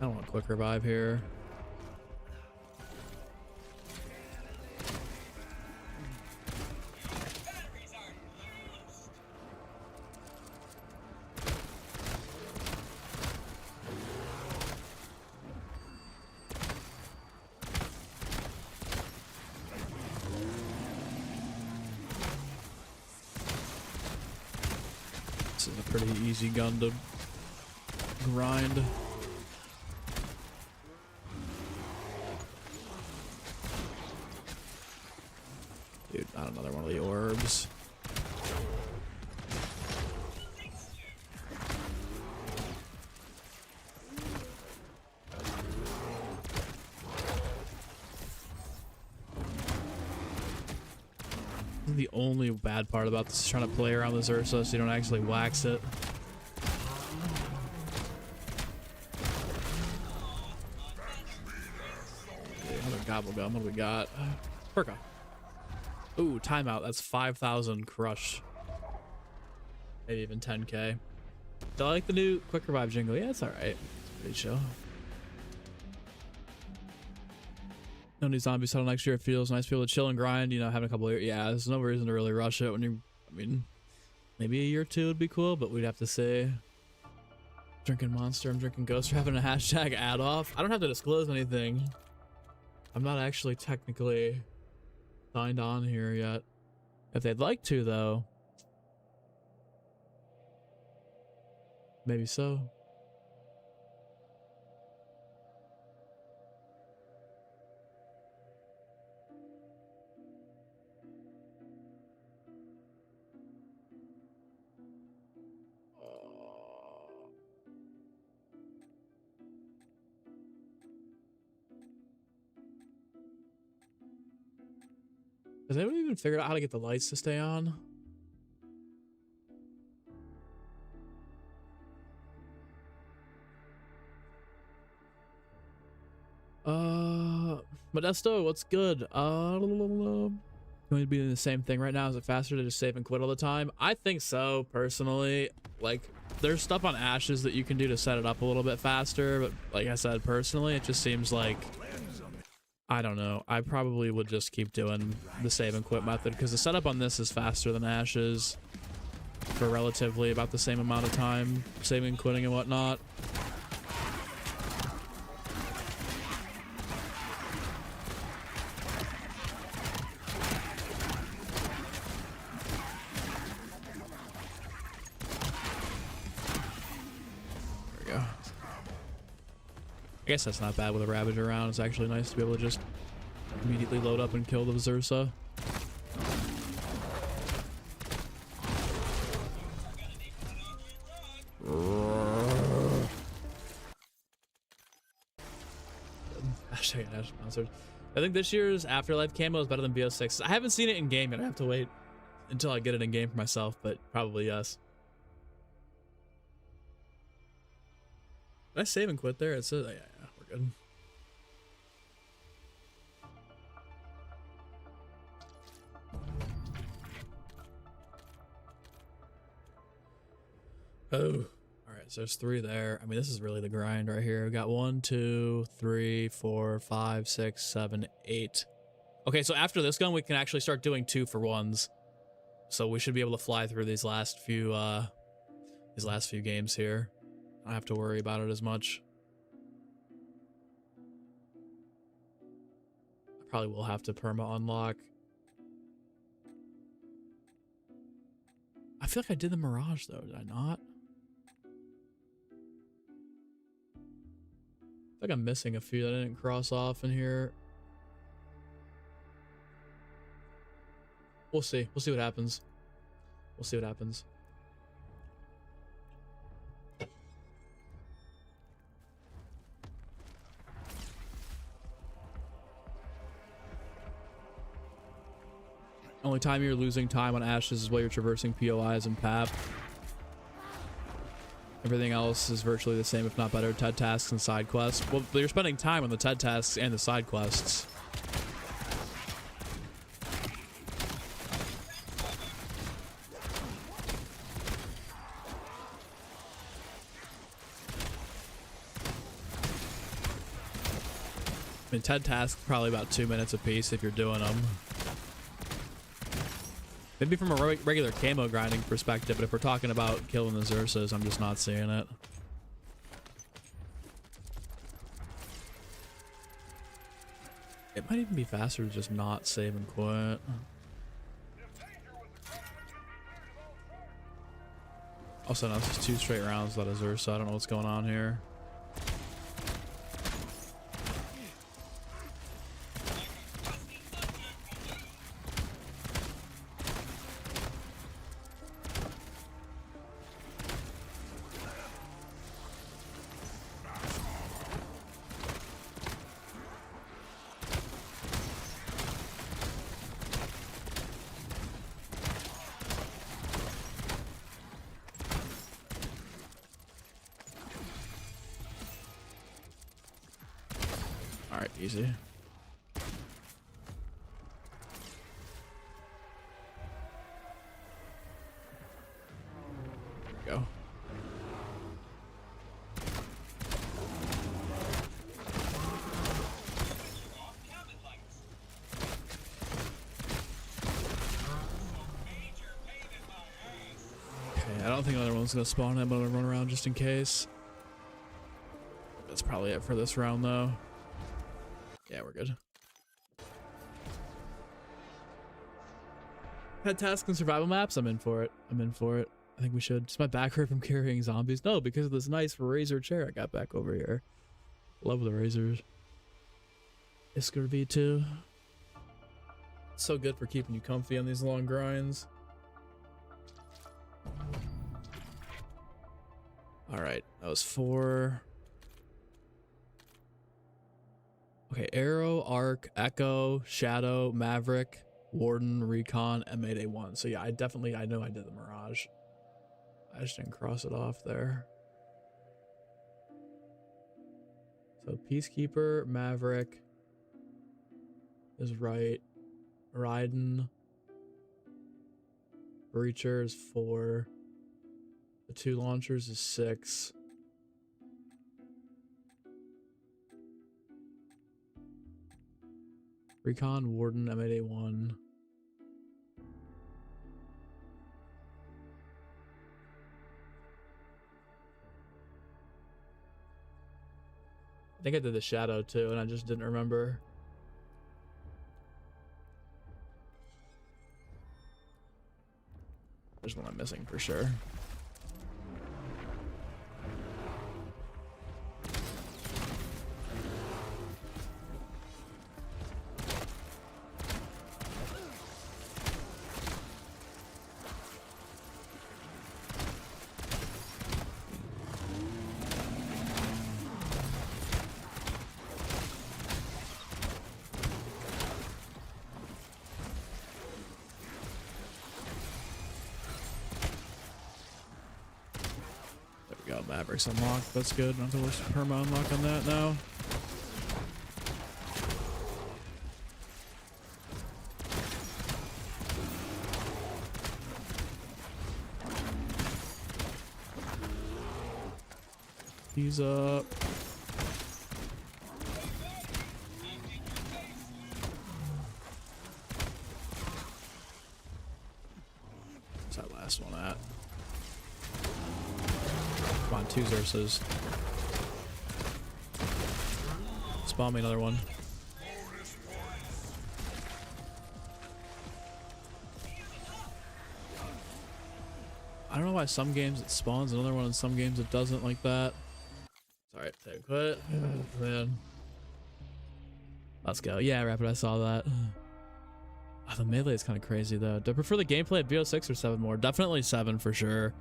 I don't want a quick revive here. This is a pretty easy gun to grind. Dude, not another one of the orbs. The only bad part about this is trying to play around this Ursa so you don't actually wax it. Okay, another gobble gum. What do we got? Perk. Ooh, timeout. That's 5,000 crush. Maybe even 10k. Do I like the new quick revive jingle? Yeah, it's alright. It's pretty chill. No new zombies until next year. It feels nice to be able to chill and grind, you know, having a couple of, yeah, there's no reason to really rush it when you, I mean, maybe a year or 2 would be cool, but we'd have to say drinking Monster, I'm drinking Ghost, having a hashtag ad off. I don't have to disclose anything. I'm not actually technically signed on here yet. If they'd like to, though, maybe so. Has anyone even figured out how to get the lights to stay on? Modesto, what's good? Going to be doing the same thing right now. Is it faster to just save and quit all the time? I think so, personally. Like, there's stuff on Ashes that you can do to set it up a little bit faster, but like I said, personally, it just seems like, I don't know. I probably would just keep doing the save and quit method because the setup on this is faster than Ashes for relatively about the same amount of time, saving and quitting and whatnot. I guess that's not bad with a Ravage around. It's actually nice to be able to just immediately load up and kill the Zersa. I think this year's Afterlife camo is better than BO6. I haven't seen it in game yet. I have to wait until I get it in game for myself, but probably yes. Did I save and quit there? It says, yeah, we're good. Oh, all right. So there's 3 there. I mean, this is really the grind right here. We got 1, 2, 3, 4, 5, 6, 7, 8. Okay, so after this gun, we can actually start doing 2-for-1s. So we should be able to fly through these last few games here. I don't have to worry about it as much. I probably will have to perma unlock. I feel like I did the Mirage though, did I not? I think I'm missing a few that I didn't cross off in here. We'll see. We'll see what happens. We'll see what happens. Only time you're losing time on Ashes is while you're traversing POIs and PAP. Everything else is virtually the same, if not better. TED tasks and side quests. Well, you're spending time on the TED tasks and the side quests. I mean, TED tasks probably about 2 minutes a piece if you're doing them. Maybe from a regular camo grinding perspective, but if we're talking about killing the Zersas, I'm just not seeing it. It might even be faster to just not save and quit. Also, no, this is 2 straight rounds without a Zersa. I don't know what's going on here. Alright, easy. There we go. Okay, I don't think another one's gonna spawn. I'm gonna run around just in case. That's probably it for this round, though. Yeah, we're good. Had tasks and survival maps. I'm in for it. I'm in for it. I think we should. Does my back hurt from carrying zombies? No, because of this nice Razor chair I got back over here. Love the Razors. Isker V2. So good for keeping you comfy on these long grinds. All right, that was 4. Okay, Arrow, Arc, Echo, Shadow, Maverick, Warden, Recon, M8A1. So yeah, I know I did the Mirage. I just didn't cross it off there. So Peacekeeper, Maverick is right. Raiden. Breacher is 4. The 2 launchers is 6. Recon, Warden, M8A1. I think I did the Shadow too, and I just didn't remember. There's one I'm missing for sure. Mavericks unlocked. That's good. Not the worst perma unlock on that now. He's up. What's that last one at? Come on, 2 Xerxes. Spawn me another one. I don't know why some games it spawns another one and some games it doesn't like that. Sorry, take quit. Oh, man. Let's go. Yeah, Rapid, I saw that. Oh, the melee is kind of crazy though. Do I prefer the gameplay at BO6 or 7 more? Definitely 7 for sure.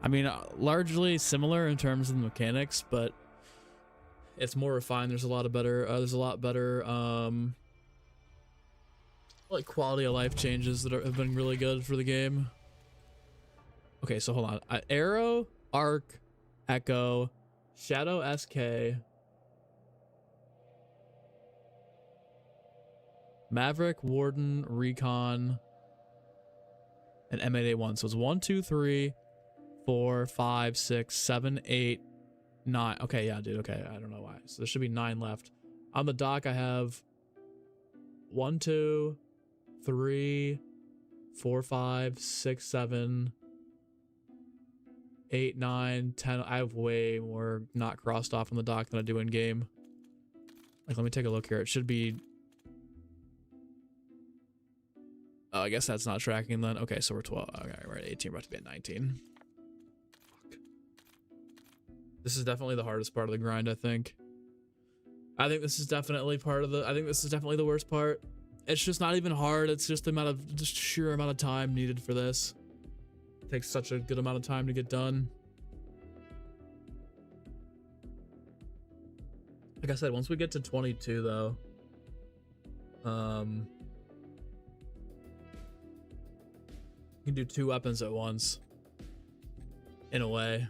I mean, largely similar in terms of the mechanics, but it's more refined. There's a lot better, like quality of life changes that have been really good for the game. Okay, so hold on. Arrow, Arc, Echo, Shadow SK, Maverick, Warden, Recon, and M8A1. So it's 1, 2, 3, 4, 5, 6, 7, 8, 9. Okay, yeah, dude. Okay, I don't know why. So there should be 9 left. On the dock, I have 1, 2, 3, 4, 5, 6, 7, 8, 9, 10. I have way more not crossed off on the dock than I do in game. Like, let me take a look here. It should be. Oh, I guess that's not tracking then. Okay, so we're 12. Okay, we're at 18. We're about to be at 19. This is definitely the hardest part of the grind, I think. I think this is definitely the worst part. It's just not even hard. It's just the sheer amount of time needed for this. It takes such a good amount of time to get done. Like I said, once we get to 22 though, you can do 2 weapons at once, in a way.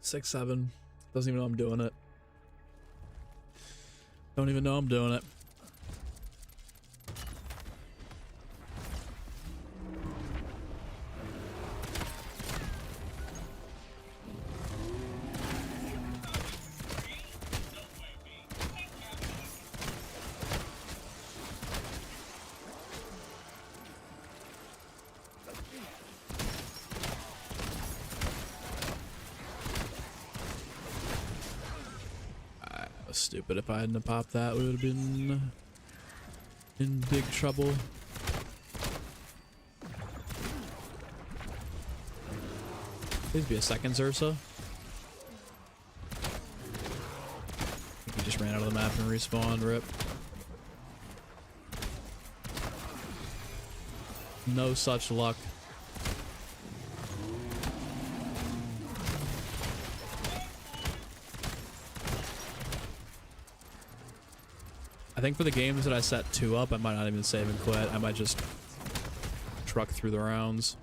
Six, 7. Doesn't even know I'm doing it. Don't even know I'm doing it. Stupid. If I hadn't popped that, we would have been in big trouble. Please be a second Ursa. I think he just ran out of the map and respawned. Rip. No such luck. I think for the games that I set 2 up, I might not even save and quit. I might just truck through the rounds.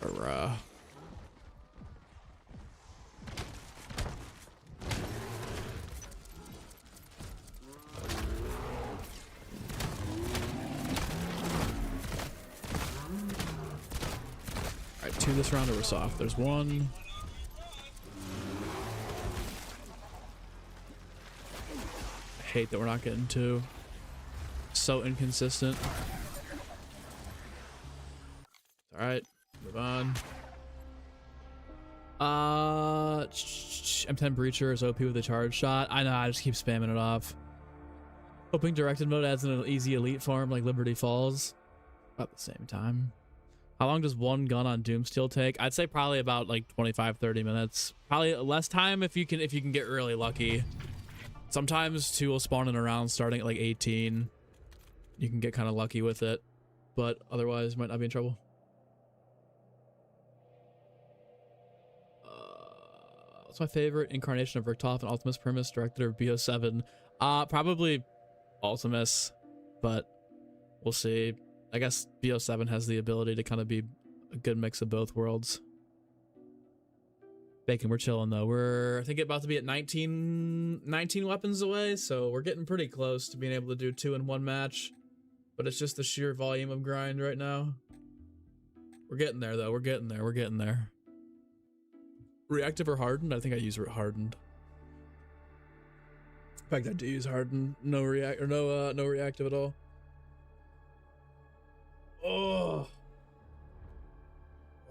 Hurrah. Alright, 2 this round or we're soft. There's 1. I hate that we're not getting 2. So inconsistent. Alright, move on. M10 Breacher is OP with a charge shot. I know, I just keep spamming it off. Hoping directed mode adds an easy elite farm like Liberty Falls. About the same time. How long does 1 gun on Doomsteel take? I'd say probably about like 25-30 minutes. Probably less time if you can get really lucky. Sometimes 2 will spawn in a round starting at like 18. You can get kind of lucky with it, but otherwise you might not be in trouble. What's my favorite incarnation of Vertov and Ultimus Primus, director of BO7? Probably Ultimus, but we'll see. I guess BO7 has the ability to kind of be a good mix of both worlds. Bacon, we're chilling though. We're, I think, about to be at 19 weapons away, so we're getting pretty close to being able to do 2 in 1 match. But it's just the sheer volume of grind right now. We're getting there though. We're getting there. We're getting there. Reactive or hardened? I think I use hardened. In fact, I do use hardened. No reactive at all. Oh,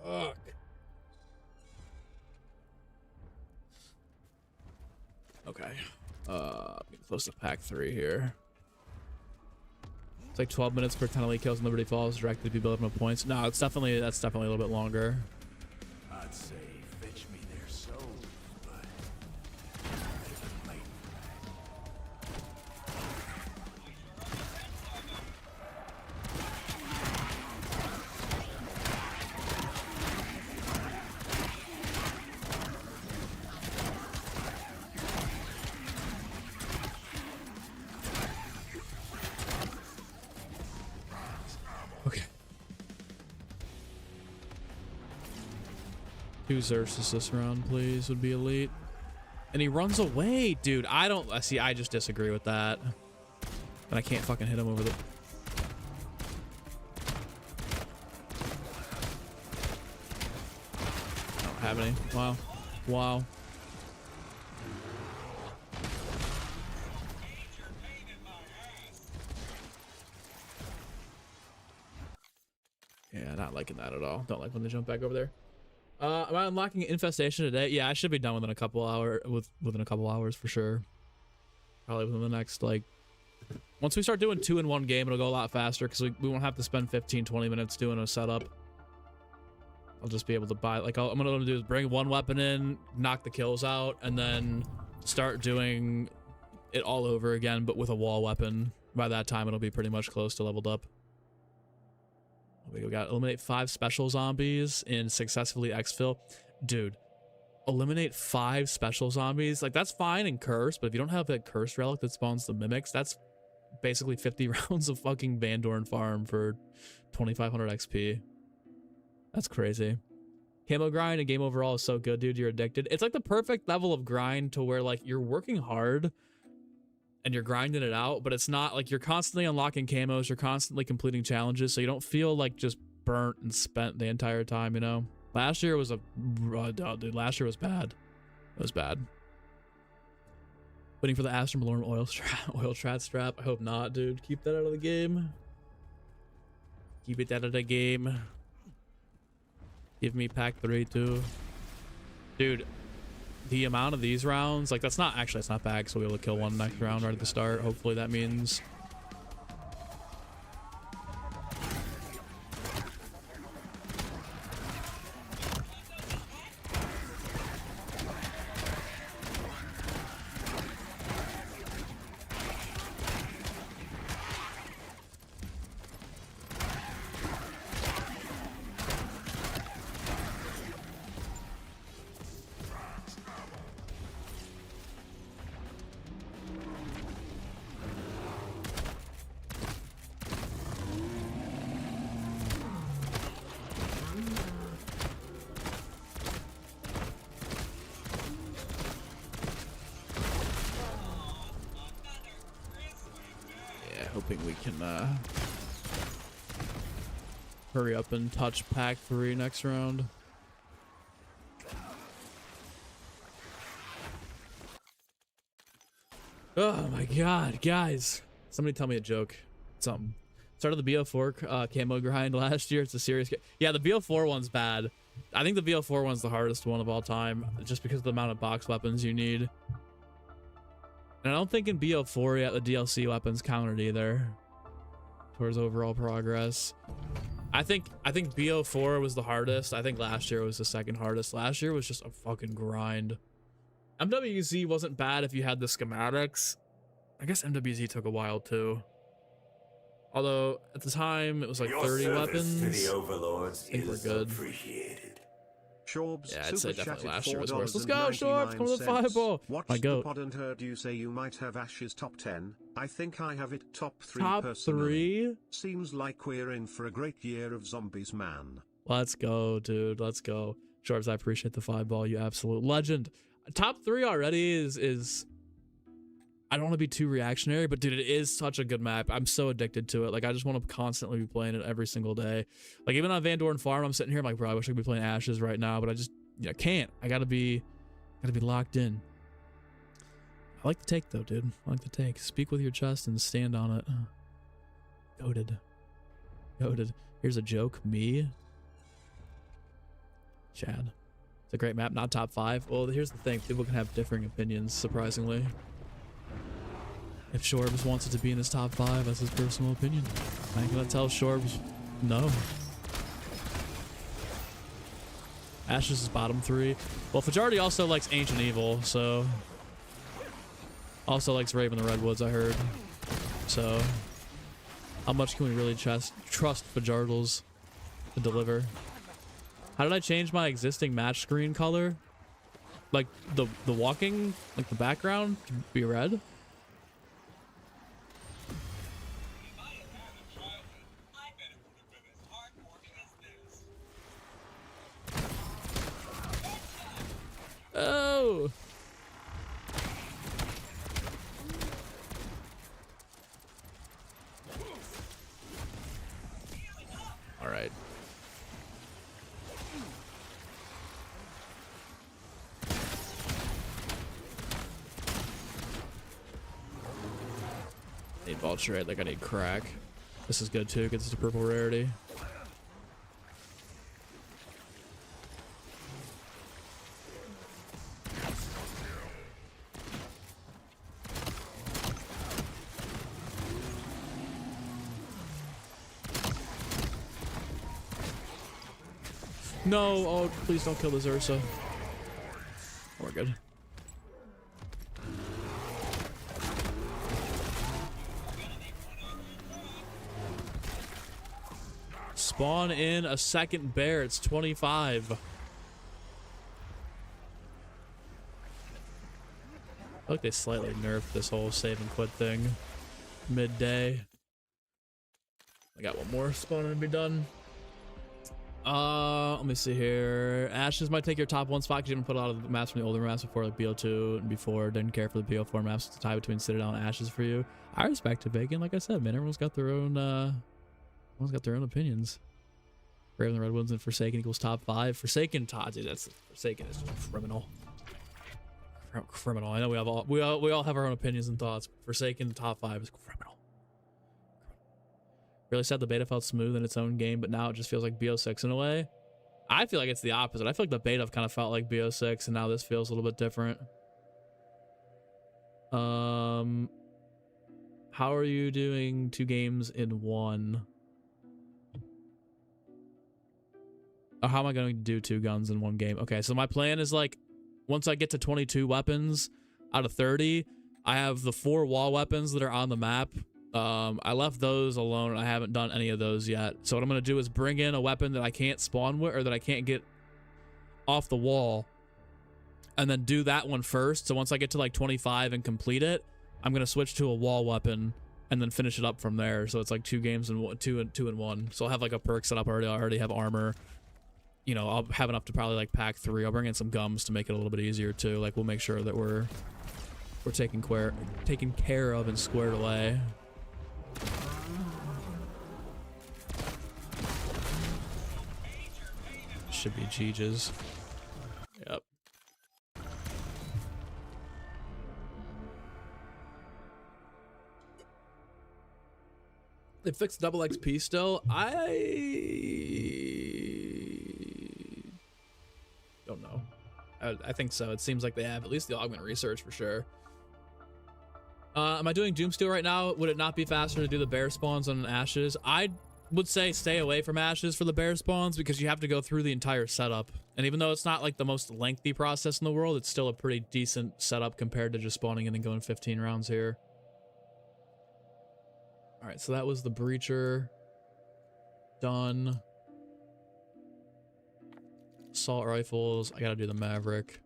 fuck. Okay. Getting close to pack 3 here. It's like 12 minutes per 10 elite kills in Liberty Falls. Directly to be building up points. No, that's definitely a little bit longer. I'd say fetch me their souls, but late. Okay. 2 Xerxes this round, please, would be elite. And he runs away, dude. I don't see. I just disagree with that. And I can't fucking hit him over the. I don't have any. Wow. Wow. Yeah, not liking that at all. Don't like when they jump back over there. Am I unlocking Infestation today? Yeah, I should be done within a couple hours for sure. Probably within the next, like, once we start doing 2 in 1 game, it'll go a lot faster because we won't have to spend 15-20 minutes doing a setup. I'll just be able to buy, like, I'm gonna do is bring 1 weapon in, knock the kills out, and then start doing it all over again, but with a wall weapon. By that time, it'll be pretty much close to leveled up. We got eliminate 5 special zombies and successfully exfil. Dude, eliminate 5 special zombies. Like, that's fine in curse, but if you don't have that curse relic that spawns the mimics, that's basically 50 rounds of fucking Van Dorn farm for 2500 XP. That's crazy. Camo grind and game overall is so good, dude. You're addicted. It's like the perfect level of grind to where, like, you're working hard and you're grinding it out, but it's not like you're constantly unlocking camos, you're constantly completing challenges, so you don't feel like just burnt and spent the entire time, you know? Last year was dude, last year was bad. It was bad. Waiting for the Astrum Lorm oil strat strap. I hope not, dude. Keep that out of the game. Keep it out of the game. Give me pack 3 too. Dude, the amount of these rounds, like, that's not actually, it's not bad, so we'll be able to kill 1 next round right at the start. Hopefully that means hoping we can hurry up and touch pack 3 next round. Oh my god, guys. Somebody tell me a joke. Something. Started the BO4 camo grind last year. It's a serious game. Yeah, the BO4 one's bad. I think the BO4 one's the hardest one of all time, just because of the amount of box weapons you need. And I don't think in BO4 yet the DLC weapons counted either towards overall progress. I think BO4 was the hardest. I think last year was the second hardest. Last year was just a fucking grind. MWZ wasn't bad if you had the schematics. I guess MWZ took a while too. Although at the time it was like 30 weapons. To the overlords I think we're good. Appreciated. Shorbs, Yeah, I'd say definitely last year was $4 worse. Let's go, Shorbs! Come to the fireball! Watched My goat. the pod and heard you say you might have Ash's top 10. I think I have it top 3 Top personally. 3? Seems like we're in for a great year of zombies, man. Let's go, dude. Let's go. Shorbs, I appreciate the fireball. You absolute legend. Top 3 already is I don't want to be too reactionary, but dude, it is such a good map. I'm so addicted to it. Like, I just want to constantly be playing it every single day. Like, even on Van Doren Farm, I'm sitting here, I'm like, bro, I wish I could be playing Ashes right now, but I just, I can't. I gotta be locked in. I like the take though, dude. I like the take. Speak with your chest and stand on it. Goated. Goated. Here's a joke. Me. Chad. It's a great map, not top 5. Well, here's the thing. People can have differing opinions, surprisingly. If Shorbs wants it to be in his top 5, that's his personal opinion. I ain't gonna tell Shorbs no. Ashes is bottom 3. Well, Fajardi also likes Ancient Evil, so... Also likes Raven the Redwoods, I heard. So... How much can we really trust Fajardles to deliver? How did I change my existing match screen color? Like, the walking, like the background, to be red? Oh! All right. Need vulture, like I need crack. This is good too, gets the purple rarity. No, oh, please don't kill this Ursa. We're good. Spawn in a second bear. It's 25. I feel like they slightly nerfed this whole save and quit thing. Midday. I got one more spawn to be done. Let me see here. Ashes might take your top 1 spot because you didn't put a lot of the maps from the older maps before, like BO2 and before. Didn't care for the BO4 maps. It's a tie between Citadel and Ashes for you. I respect it, Bacon. Like I said, man, everyone's got their own opinions. Raven the Redwoods and Forsaken equals top 5. Forsaken, dude, that's Forsaken is just criminal. Criminal. I know we all have our own opinions and thoughts. Forsaken top 5 is criminal. Really said the beta felt smooth in its own game, but now it just feels like BO6 in a way. I feel like it's the opposite. I feel like the beta kind of felt like BO6, and now this feels a little bit different. How are you doing 2 games in 1? Or how am I going to do 2 guns in 1 game? Okay, so my plan is like, once I get to 22 weapons out of 30, I have the 4 wall weapons that are on the map. I left those alone and I haven't done any of those yet. So what I'm going to do is bring in a weapon that I can't spawn with or that I can't get off the wall and then do that one first. So once I get to like 25 and complete it, I'm going to switch to a wall weapon and then finish it up from there. So it's like 2 games in 2 and 1. So I'll have like a perk set up already. I already have armor. You know, I'll have enough to probably like pack 3. I'll bring in some gums to make it a little bit easier too. Like we'll make sure that we're taken care of and squared away. Should be GG's. Yep. They fixed double XP still. I don't know. I think so. It seems like they have at least the augment research for sure. Am I doing Doomsteel right now? Would it not be faster to do the bear spawns on Ashes? I would say stay away from Ashes for the bear spawns because you have to go through the entire setup. And even though it's not like the most lengthy process in the world, it's still a pretty decent setup compared to just spawning in and going 15 rounds here. All right, so that was the Breacher. Done. Assault rifles. I gotta do the Maverick.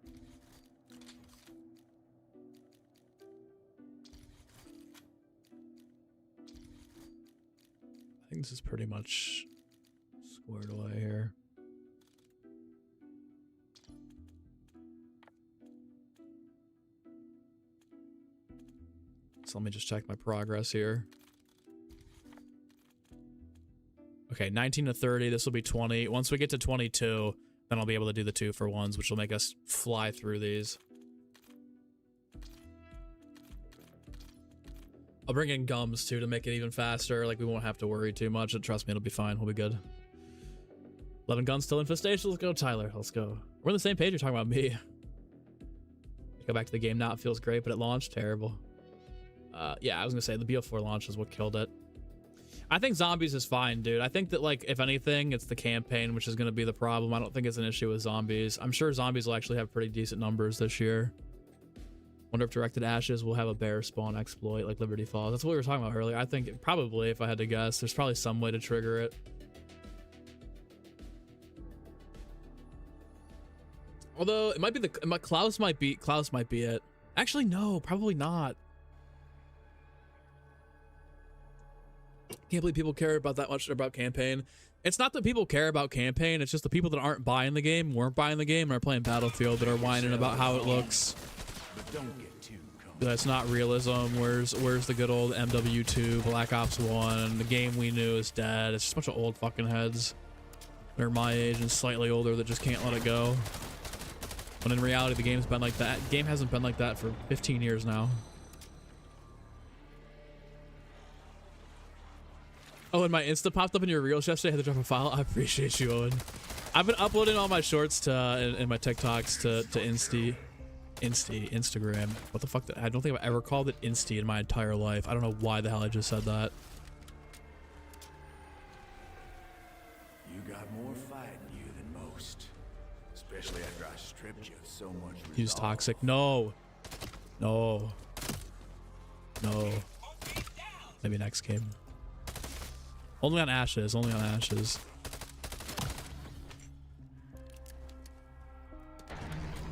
I think this is pretty much squared away here. So let me just check my progress here. Okay, 19 to 30. This will be 20. Once we get to 22, then I'll be able to do the 2-for-1s, which will make us fly through these. I'll bring in gums too to make it even faster. Like we won't have to worry too much. And trust me, it'll be fine. We'll be good. 11 guns still infestation. Let's go, Tyler. Let's go. We're on the same page. You're talking about me. Go back to the game now. It feels great, but it launched terrible. Yeah, I was gonna say the BO4 launch is what killed it. I think zombies is fine, dude. I think that, like, if anything, it's the campaign, which is going to be the problem. I don't think it's an issue with zombies. I'm sure zombies will actually have pretty decent numbers this year. Wonder if Directed Ashes will have a bear spawn exploit like Liberty Falls. That's what we were talking about earlier. I think probably, if I had to guess, there's probably some way to trigger it. Although, it might be the... Klaus might be it. Actually, no, probably not. Can't believe people care about that much about campaign. It's not that people care about campaign, it's just the people that aren't buying the game, weren't buying the game, and are playing Battlefield that are whining about how it looks. That's not realism. Where's the good old MW2, Black Ops 1, the game we knew is dead. It's just a bunch of old fucking heads. They're my age and slightly older that just can't let it go. When in reality, the game's been like that. Game hasn't been like that for 15 years now. Oh, and my Insta popped up in your Reels yesterday. I had to drop a file. I appreciate you, Owen. I've been uploading all my shorts to and my TikToks to Instagram. What the fuck? I don't think I've ever called it Insty in my entire life. I don't know why the hell I just said that. You got more fight in you than most, especially after I stripped you of so much resolve. Use toxic. No. No. No. Maybe next game. Only on Ashes. Only on Ashes.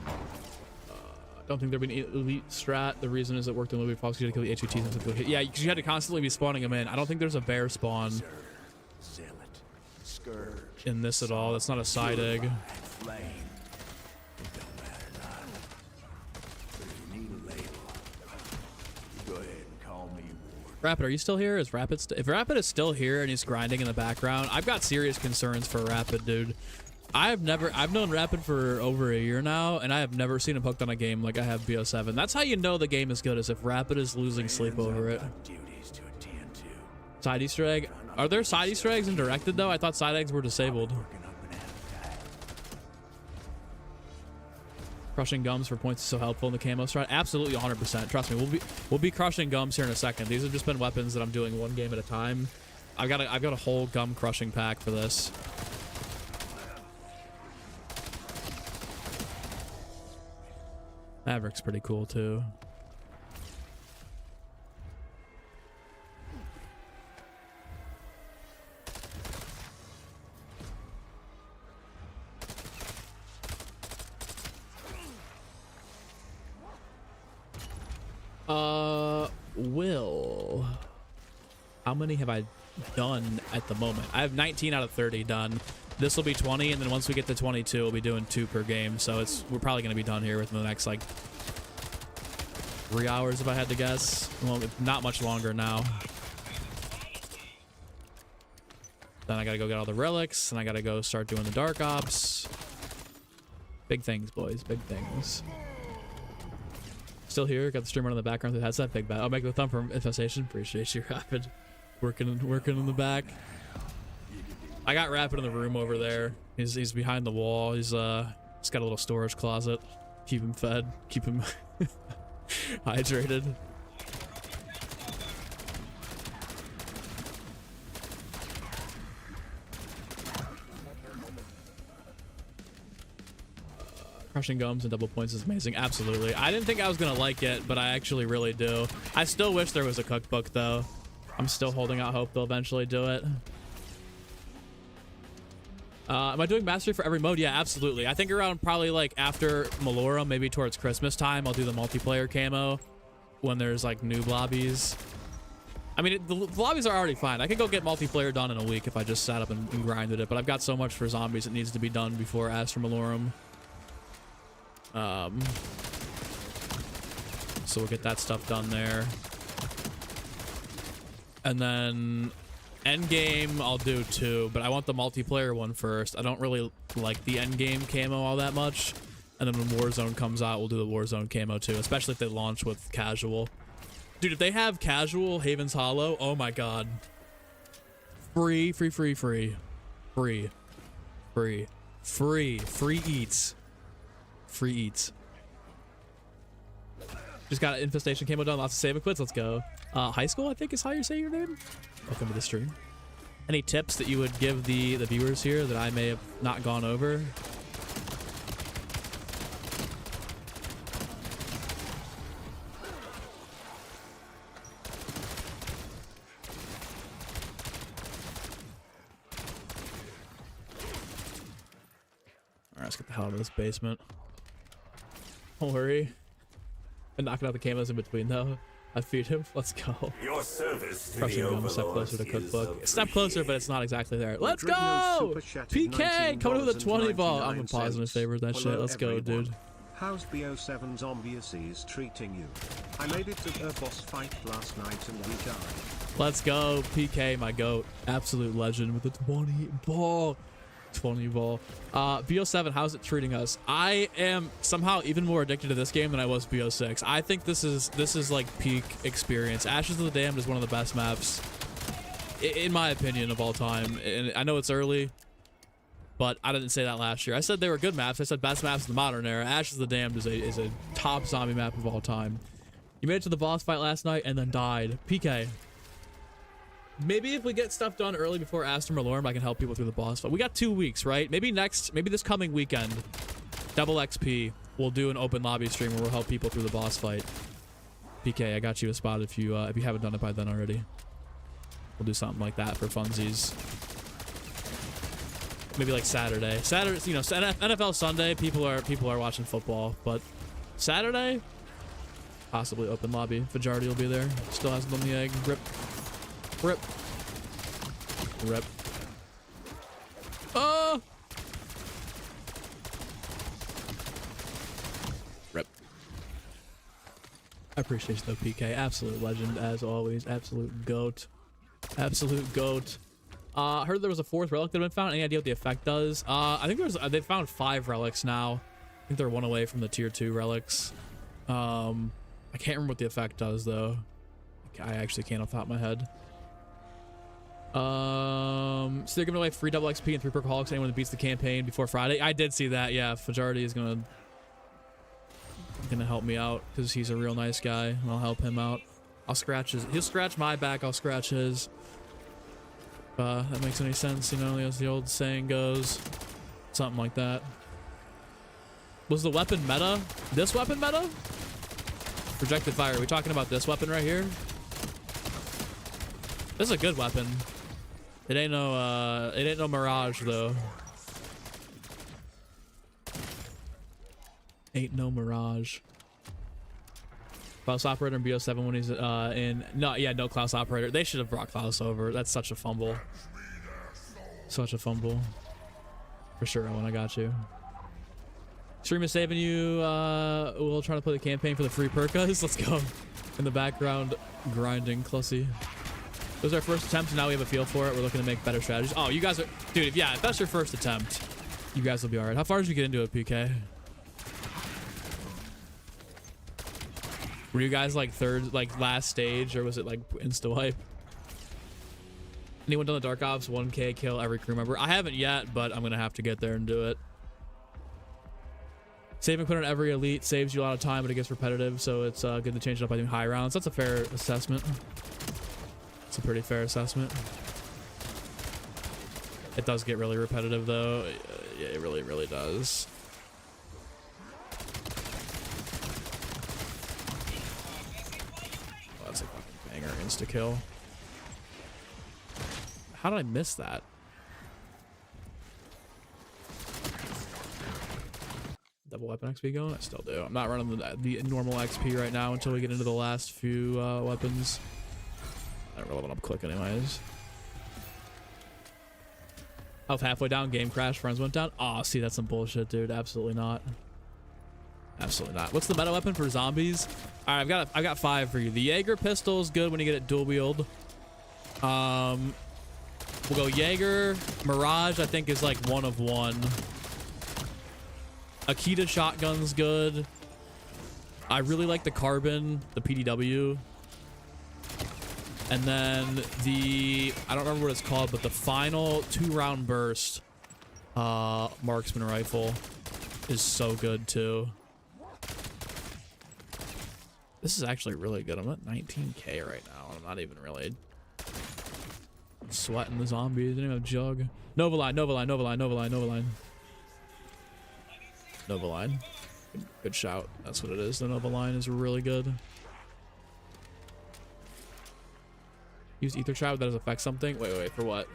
I don't think there'd be an elite strat. The reason is it worked in Liberty Falls. You had to kill the HUTs. Yeah, because you had to constantly be spawning them in. I don't think there's a bear spawn in this at all. That's not a side egg. Rapid, are you still here? Is Rapid if Rapid is still here and he's grinding in the background, I've got serious concerns for Rapid, dude. I've known Rapid for over a year now, and I have never seen him hooked on a game like I have BO7. That's how you know the game is good, is if Rapid is losing sleep over it. Side Easter egg. Are there side Easter eggs in Directed though? I thought side eggs were disabled. Crushing gums for points is so helpful in the camo strat. Absolutely 100%. Trust me, we'll be crushing gums here in a second. These have just been weapons that I'm doing one game at a time. I've got a whole gum crushing pack for this. Maverick's pretty cool too. Will. How many have I done at the moment? I have 19 out of 30 done. This will be 20, and then once we get to 22, we'll be doing 2 per game. So we're probably going to be done here within the next, like, 3 hours if I had to guess. Well, not much longer now. Then I gotta go get all the relics, and I gotta go start doing the dark ops. Big things, boys. Big things. Still here. Got the streamer on the background. That's that big bad. I'll make the thumb from Infestation. Appreciate you, Rapid. Working in the back. I got Rapid in the room over there. He's behind the wall. He's got a little storage closet. Keep him fed. Keep him hydrated. Crushing gums and double points is amazing. Absolutely. I didn't think I was gonna like it, but I actually really do. I still wish there was a cookbook though. I'm still holding out hope they'll eventually do it. Am I doing mastery for every mode? Yeah, absolutely. I think around probably like after Malora, maybe towards Christmas time, I'll do the multiplayer camo when there's like new lobbies. I mean, the lobbies are already fine. I could go get multiplayer done in a week if I just sat up and grinded it, but I've got so much for zombies that needs to be done before Astra Malorum. So we'll get that stuff done there. And then endgame I'll do too, but I want the multiplayer one first. I don't really like the endgame camo all that much. And then when Warzone comes out, we'll do the Warzone camo too, especially if they launch with casual. Dude, if they have casual Haven's Hollow, oh my god. Free eats. Free eats. Just got an Infestation camo done. Lots of save and quits. Let's go. High school, I think is how you say your name. Welcome to the stream. Any tips that you would give the viewers here that I may have not gone over? All right, let's get the hell out of this basement. Don't worry. And knocking out the camos in between though. I feed him. Let's go. Your service to Crushing gum, step closer to cookbook. Step closer, but it's not exactly there. Let's go! PK coming with a 20 ball. I'm a positive favor of that shit. Let's go, dude. How's BO7 Zombies treating you? I made it to a boss fight last night and we died. Let's go, PK, my goat. Absolute legend with a 20 ball. 20 ball. BO7, how's it treating us? I am somehow even more addicted to this game than I was BO6. I think this is like peak experience. Ashes of the Damned is one of the best maps in my opinion of all time. And I know it's early, but I didn't say that last year. I said they were good maps. I said best maps in the modern era. Ashes of the Damned is a top zombie map of all time. You made it to the boss fight last night and then died. PK. Maybe if we get stuff done early before Astra Malorum, I can help people through the boss fight. We got 2 weeks, right? Maybe this coming weekend, double XP, we'll do an open lobby stream where we'll help people through the boss fight. PK, I got you a spot if you haven't done it by then already. We'll do something like that for funsies. Maybe like Saturday. Saturday, you know, NFL Sunday, people are watching football, but Saturday, possibly open lobby. Fajardi will be there. Still hasn't done the egg. Rip. Oh! Rip. I appreciate you though, PK. Absolute legend as always. Absolute goat. Absolute goat. Heard there was a 4th relic that had been found. Any idea what the effect does? I think they found 5 relics now. I think they're 1 away from the tier 2 relics. I can't remember what the effect does though. I actually can't off the top of my head. So they're giving away free double XP and 3 perkaholics to anyone that beats the campaign before Friday. I did see that. Yeah, Fajardi is gonna help me out because he's a real nice guy, and I'll help him out. I'll scratch his. He'll scratch my back. I'll scratch his. That makes any sense, you know, as the old saying goes. Something like that. Was the weapon meta? This weapon meta? Projected fire. Are we talking about this weapon right here? This is a good weapon. It ain't no Mirage though. Ain't no Mirage. Klaus Operator and BO7 when he's no Klaus Operator. They should have brought Klaus over. That's such a fumble. Such a fumble. For sure, Owen, I got you. Stream is saving you. We'll try to play the campaign for the free perkas. Let's go. In the background, grinding Clussy. was our first attempt, and now we have a feel for it. We're looking to make better strategies. Oh, you guys are... Dude, yeah, if that's your first attempt, you guys will be all right. How far did you get into it, PK? Were you guys like third, like last stage, or was it like insta-wipe? Anyone done the Dark Ops 1K kill every crew member? I haven't yet, but I'm going to have to get there and do it. Save and quit on every elite saves you a lot of time, but it gets repetitive, so it's good to change it up by doing high rounds. That's a fair assessment. It's a pretty fair assessment. It does get really repetitive, though. Yeah, it really, really does. Oh, that's a fucking banger insta-kill. How did I miss that? Double weapon XP going? I still do. I'm not running the normal XP right now until we get into the last few weapons. I don't really want to click anyways. Health halfway down, game crash, friends went down. Oh, see, that's some bullshit, dude. Absolutely not. Absolutely not. What's the meta weapon for zombies? All right, I've got 5 for you. The Jaeger pistol is good when you get it dual wield. We'll go Jaeger. Mirage, I think, is like 1 of 1. Akita shotgun's good. I really like the carbon, the PDW. And then the, I don't remember what it's called, but the final 2-round burst marksman rifle is so good too. This is actually really good. I'm at 19K right now. I'm not even really sweating the zombies. I didn't even have jug. Novaline, Novaline, Novaline, Novaline, Novaline. Novaline. Good shout. That's what it is. The Novaline is really good. Use ether trap. That does affect something. Wait, for what?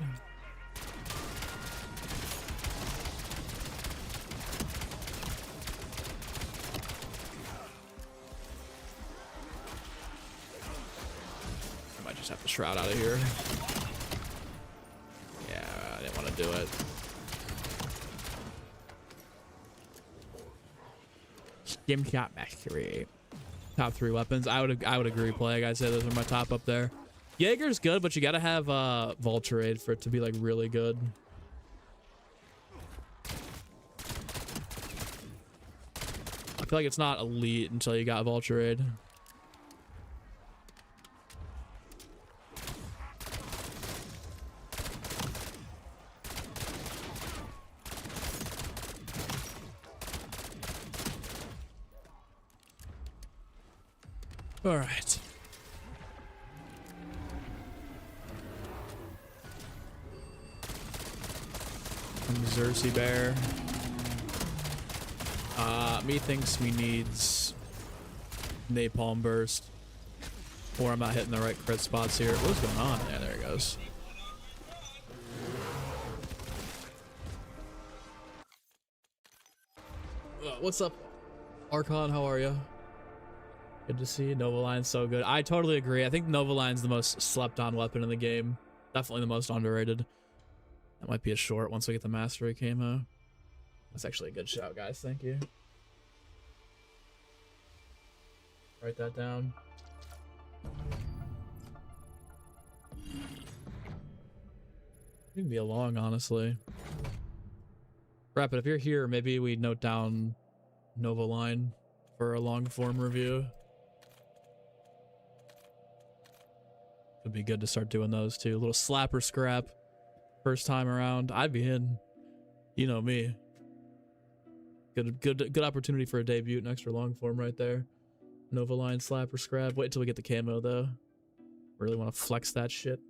I might just have to shroud out of here. Yeah, I didn't want to do it. Skim shot mastery. Top 3 weapons. I would agree, Plague. I'd say those are my top up there. Jaeger's good, but you gotta have Vulturade for it to be like really good. I feel like it's not elite until you got Vulturade. All right. Xerxes Bear. Methinks we needs Napalm Burst. Or I'm not hitting the right crit spots here. What's going on? Yeah, there it goes. What's up, Archon? How are you? Good to see you. Novaline's so good. I totally agree. I think Novaline's the most slept on weapon in the game. Definitely the most underrated. That might be a short once we get the mastery camo. That's actually a good shout, guys. Thank you. Write that down. It can be a long, honestly. Rapid, if you're here, maybe we note down Novaline for a long form review. Would be good to start doing those too. A little slapper scrap. First time around, I'd be in. You know me. Good opportunity for a debut, an extra long form right there. Novaline slapper scrap. Wait till we get the camo though. Really want to flex that shit.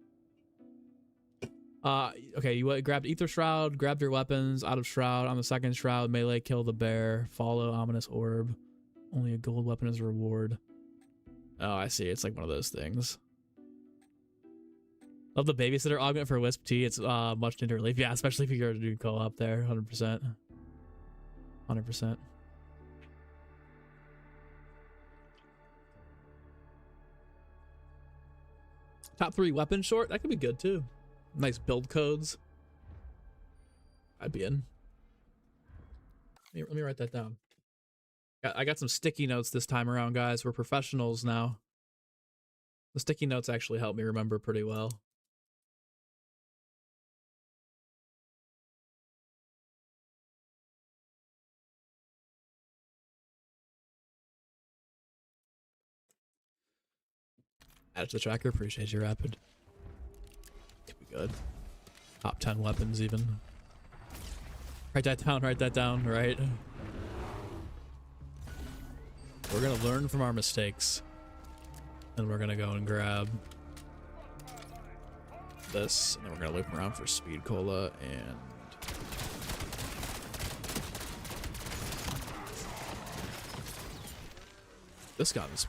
Okay, you grabbed Ether Shroud, grabbed your weapons out of Shroud. On the second Shroud, melee kill the bear. Follow Ominous Orb. Only a gold weapon is a reward. Oh, I see. It's like one of those things. Love the babysitter augment for Wisp T. It's much into relief. Yeah, especially if you're doing co-op there. 100%. 100%. Top 3 weapon short. That could be good too. Nice build codes. I'd be in. Let me write that down. I got some sticky notes this time around, guys. We're professionals now. The sticky notes actually help me remember pretty well. Add it to the tracker. Appreciate you, Rapid. Could be good. Top 10 weapons, even. Write that down. Write that down. Right. We're gonna learn from our mistakes, and we're gonna go and grab this, and then we're gonna loop around for speed cola and. This gun's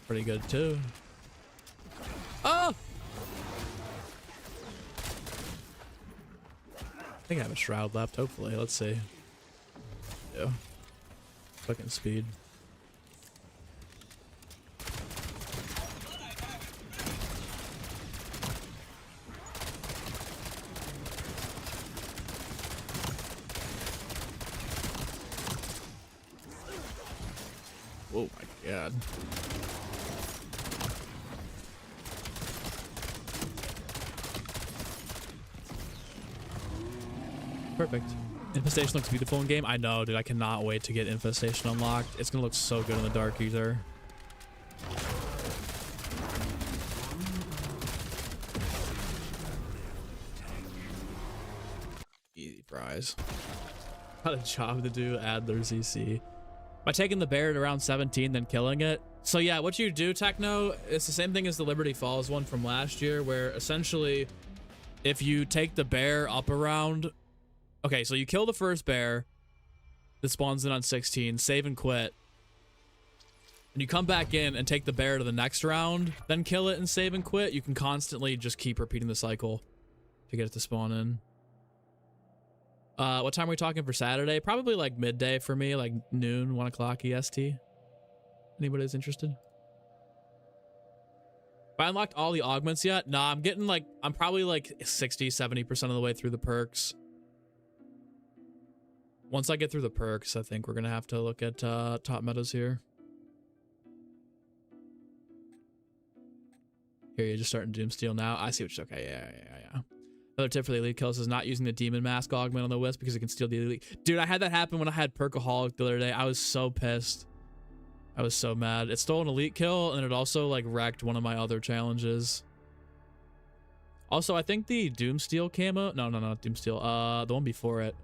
pretty good too. Oh! I think I have a shroud left, hopefully. Let's see. Yeah. Fucking speed. Oh my god. Perfect. Infestation looks beautiful in game. I know, dude. I cannot wait to get Infestation unlocked. It's gonna look so good in the dark ether. Easy fries. Got a job to do. Add their ZC. By taking the bear at around 17, then killing it. So yeah, what you do, Techno, it's the same thing as the Liberty Falls one from last year, where essentially, if you take the bear up around... Okay, so you kill the first bear that spawns in on 16, save and quit. And you come back in and take the bear to the next round, then kill it and save and quit. You can constantly just keep repeating the cycle to get it to spawn in. What time are we talking for Saturday? Probably like midday for me, like noon, 1 o'clock EST. Anybody who's interested? Have I unlocked all the augments yet? Nah, I'm getting like, I'm probably like 60, 70% of the way through the perks. Once I get through the perks, I think we're gonna have to look at top metas here. Here, you're just starting Doomsteel now. I see what you're... Okay, yeah. Another tip for the elite kills is not using the demon mask augment on the wisp because it can steal the elite. Dude, I had that happen when I had Perkaholic the other day. I was so pissed. I was so mad. It stole an elite kill and it also like wrecked one of my other challenges. Also, I think the Doomsteel camo. No, not Doomsteel. The one before it.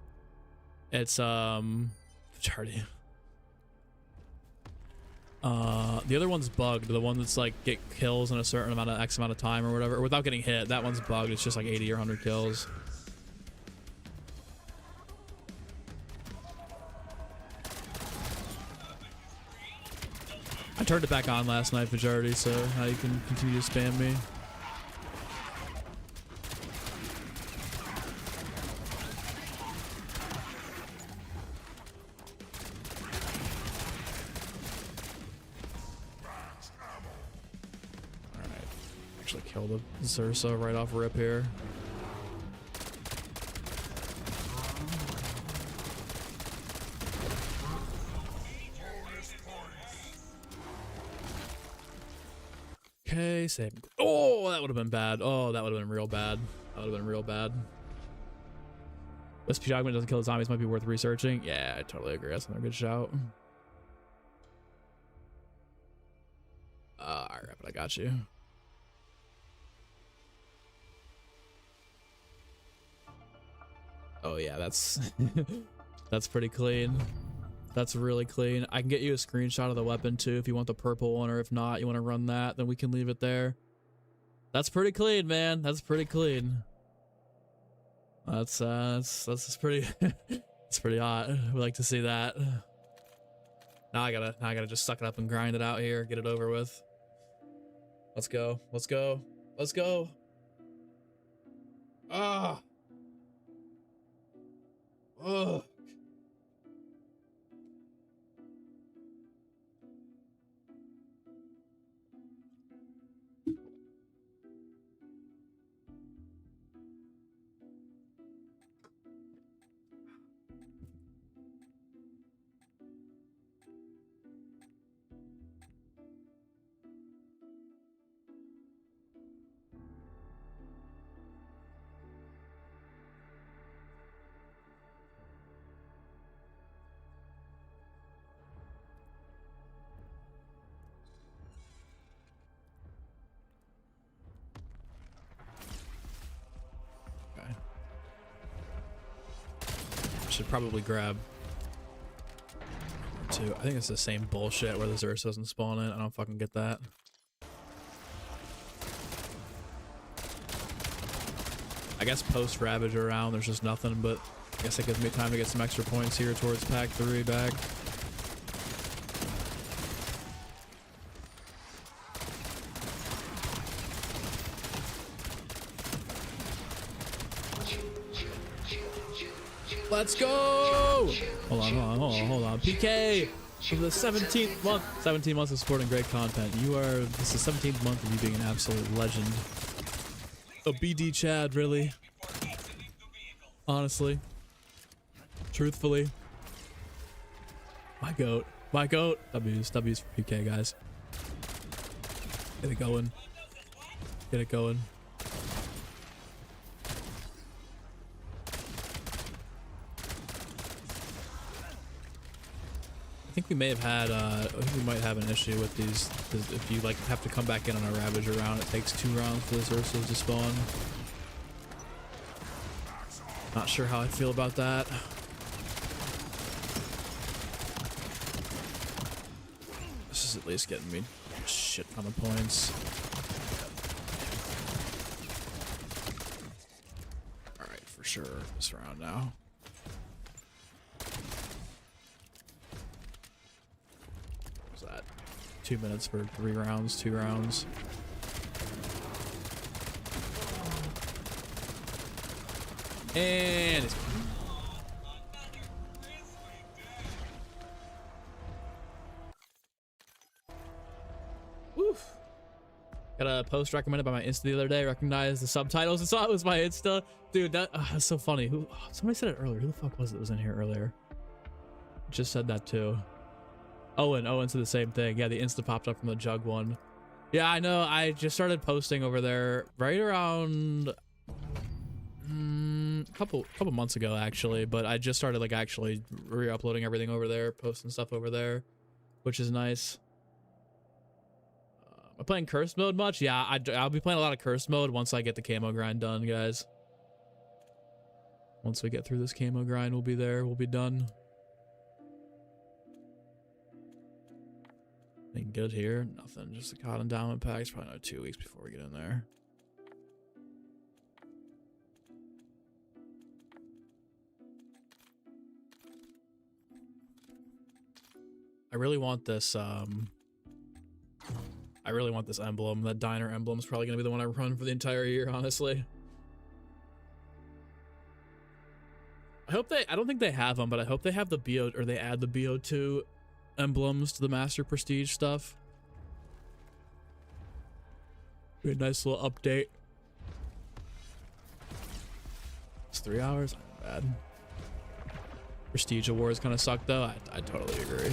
It's Charlie. The other one's bugged. The one that's like get kills in a certain amount of X amount of time or whatever, or without getting hit. That one's bugged. It's just like 80 or 100 kills. I turned it back on last night, Majority, so now you can continue to spam me. Kill the Zersa right off rip here. Okay, save. Oh, that would have been bad. Oh, that would have been real bad. That would have been real bad. This augment doesn't kill the zombies, might be worth researching. Yeah, I totally agree. That's another good shout. Alright, but I got you. Oh yeah, that's that's pretty clean. That's really clean. I can get you a screenshot of the weapon too if you want the purple one, or if not, you want to run that, then we can leave it there. That's pretty clean, man. That's pretty clean. That's pretty it's pretty hot. We like to see that. Now I gotta just suck it up and grind it out here, get it over with. Let's go. Let's go. Let's go. Ah. Ugh. should probably grab two. I think it's the same bullshit where the Zerus doesn't spawn in. I don't fucking get that. I guess post Ravage around, there's just nothing, but I guess that gives me time to get some extra points here towards pack 3 back. Let's go! Hold on. PK! For the 17th month. 17 months of supporting great content. This is the 17th month of you being an absolute legend. A BD Chad, really? Honestly. Truthfully. My goat. W's for PK, guys. Get it going. I think we may have had, I think we might have an issue with these, because if you like have to come back in on a Ravager round, it takes 2 rounds for the Ursus to spawn. Not sure how I feel about that. This is at least getting me a shit ton of points. Alright, for sure, this round now. What's that? 2 minutes for 3 rounds, 2 rounds. And it's woof. Got a post recommended by my Insta the other day. Recognized the subtitles and saw it was my Insta. Dude, that's so funny. Somebody said it earlier. Who the fuck was it that was in here earlier? Just said that too. Owen said the same thing. Yeah, the Insta popped up from the Jug one. Yeah, I know. I just started posting over there right around couple months ago actually, but I just started like actually re-uploading everything over there, posting stuff over there, which is nice. Am I playing Curse mode much? Yeah, I'll be playing a lot of Curse mode once I get the camo grind done, guys. Once we get through this camo grind, we'll be there. We'll be done. Anything good here? Nothing. Just the cotton endowment packs. Probably another 2 weeks before we get in there. I really want this emblem. That diner emblem is probably gonna be the one I run for the entire year, honestly. I don't think they have them, but I hope they have the BO, or they add the BO2 emblems to the Master Prestige stuff. Be a nice little update. It's 3 hours, not bad. Prestige awards kind of suck though. I totally agree.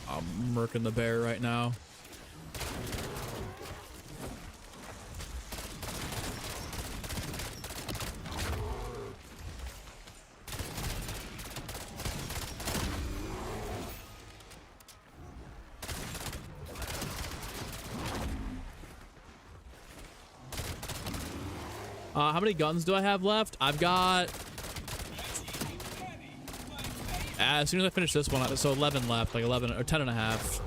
I'm murking the bear right now. How many guns do I have left? I've got... as soon as I finish this one, so 11 left, like 11 or 10 and a half.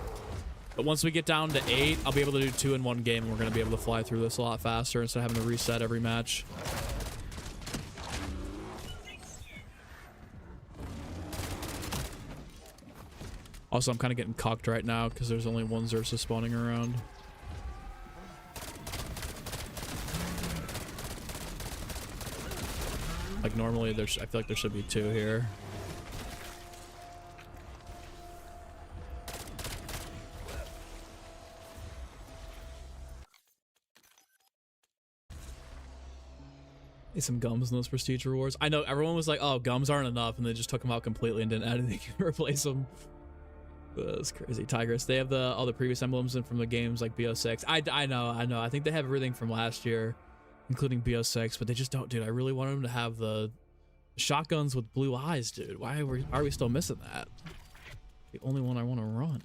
But once we get down to 8, I'll be able to do 2 in one game, and we're going to be able to fly through this a lot faster instead of having to reset every match. Also, I'm kind of getting cocked right now because there's only one Xerxes spawning around. Like normally, I feel like there should be 2 here. Need some gums in those prestige rewards. I know everyone was like, "Oh, gums aren't enough," and they just took them out completely and didn't add anything to replace them. That's crazy. Tigress. They have all the previous emblems and from the games like BO6. I know. I think they have everything from last year, including BO6, but they just don't, dude. I really want them to have the shotguns with blue eyes, dude. Why are we still missing that? The only one I want to run.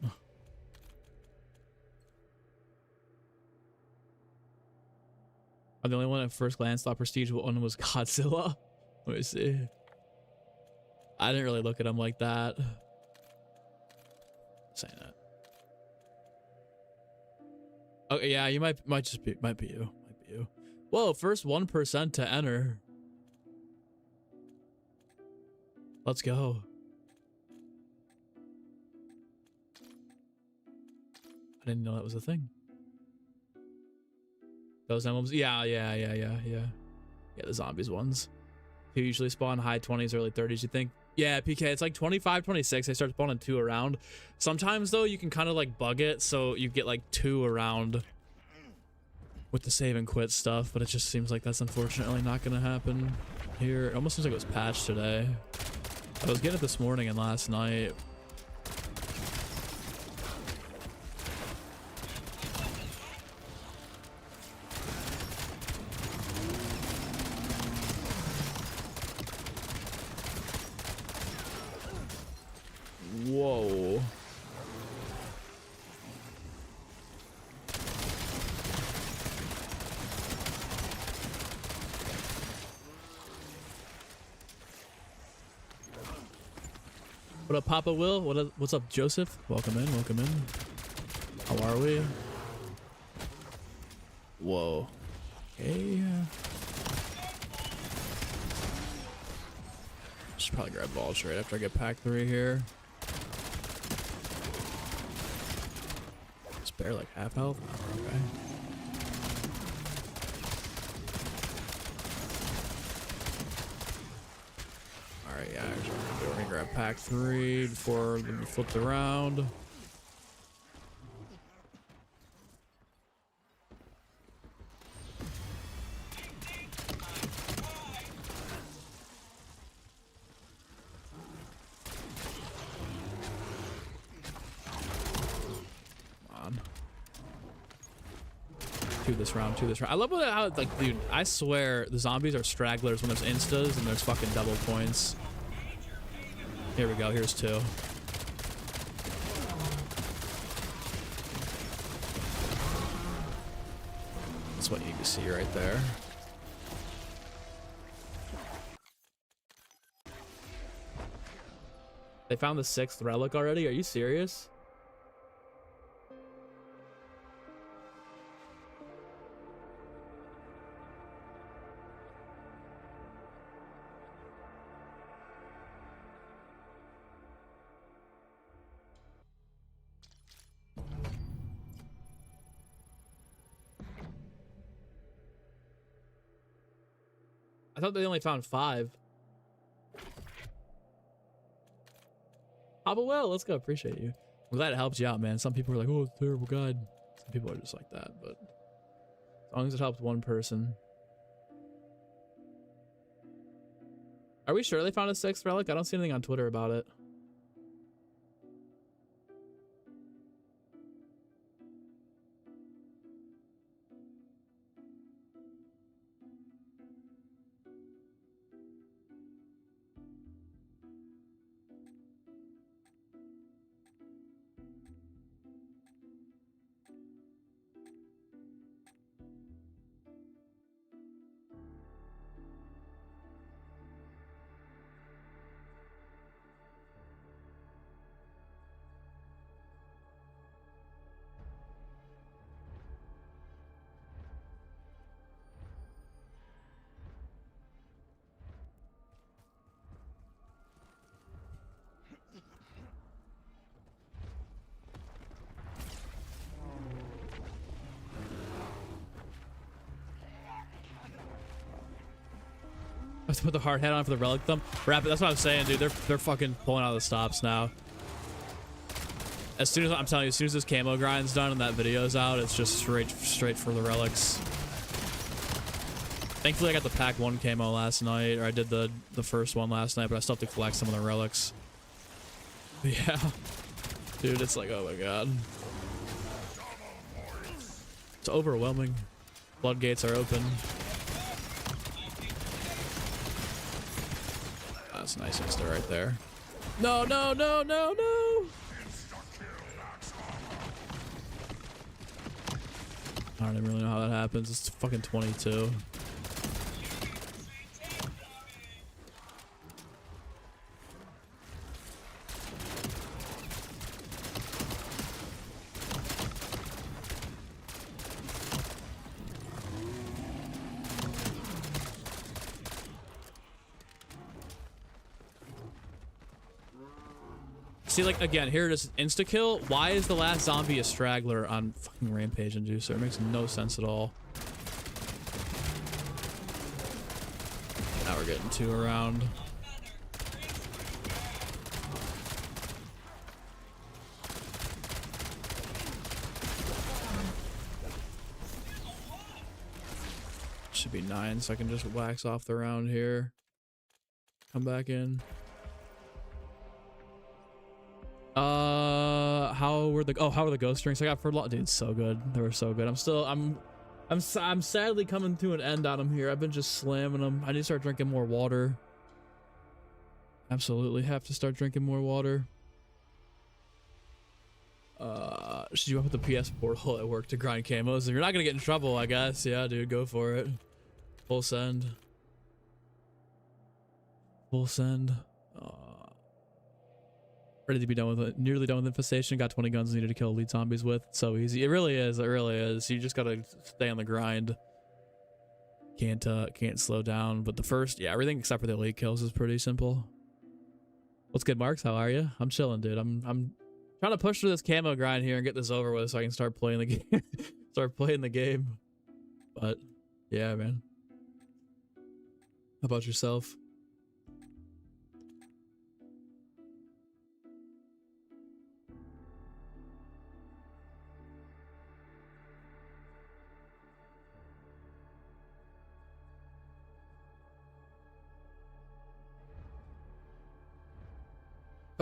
I'm the only one at first glance thought Prestige one was Godzilla. Let me see. I didn't really look at him like that. Saying that. Okay, yeah, you might just be might be you. Whoa, first 1% to enter. Let's go. I didn't know that was a thing. Those emblems, yeah, the zombies ones. Who usually spawn high 20s, early 30s, you think? Yeah, PK, it's like 25, 26. They start spawning 2 around. Sometimes though, you can kind of like bug it, so you get like 2 around with the save and quit stuff, but it just seems like that's unfortunately not gonna happen here. It almost seems like it was patched today. I was getting it this morning and last night. Whoa. What up, Papa Will? What's up, Joseph? Welcome in, welcome in. How are we? Whoa. Okay. Should probably grab balls right after I get pack 3 here. Spare like half health. Okay. Alright, yeah, we're gonna grab pack 3 before we flip around. To this round. I love how, like, dude, I swear the zombies are stragglers when there's instas and there's fucking double points. Here we go. Here's 2. That's what you need to see right there. They found the 6th relic already? Are you serious? I thought they only found 5. Papa Well, let's go. Appreciate you. I'm glad it helps you out, man. Some people are like, oh, it's a terrible guide. Some people are just like that, but as long as it helps one person. Are we sure they found a 6th relic? I don't see anything on Twitter about it. I have to put the hard hat on for the relic thumb. Rapid, that's what I'm saying, dude. They're fucking pulling out the stops now. As soon as I'm telling you, as soon as this camo grind's done and that video's out, it's just straight for the relics. Thankfully, I got the pack 1 camo last night, or I did the first one last night, but I still have to collect some of the relics. But yeah. Dude, it's like, oh my god. It's overwhelming. Floodgates are open. That's a nice insta right there. No, no, no, no, no! I don't even really know how that happens. It's fucking 22. See, like, again, here it is, insta-kill. Why is the last zombie a straggler on fucking Rampage Inducer? It makes no sense at all. Now we're getting 2 around. Should be 9, so I can just wax off the round here. Come back in. How were the ghost drinks I got for a lot? Dude, so good. They were so good. I'm sadly coming to an end on them here. I've been just slamming them. I need to start drinking more water. Absolutely have to start drinking more water. Should you up with the PS Portal at work to grind camos? If you're not gonna get in trouble, I guess. Yeah, dude, go for it. Full send. Full send. Ready to be done with it. Nearly done with Infestation. Got 20 guns needed to kill elite zombies with. It's so easy. It really is. It really is. You just gotta stay on the grind. Can't slow down. But the first, yeah, everything except for the elite kills is pretty simple. What's good, Marks? How are you? I'm chilling, dude. I'm trying to push through this camo grind here and get this over with so I can start playing the game. Start playing the game. But yeah, man. How about yourself?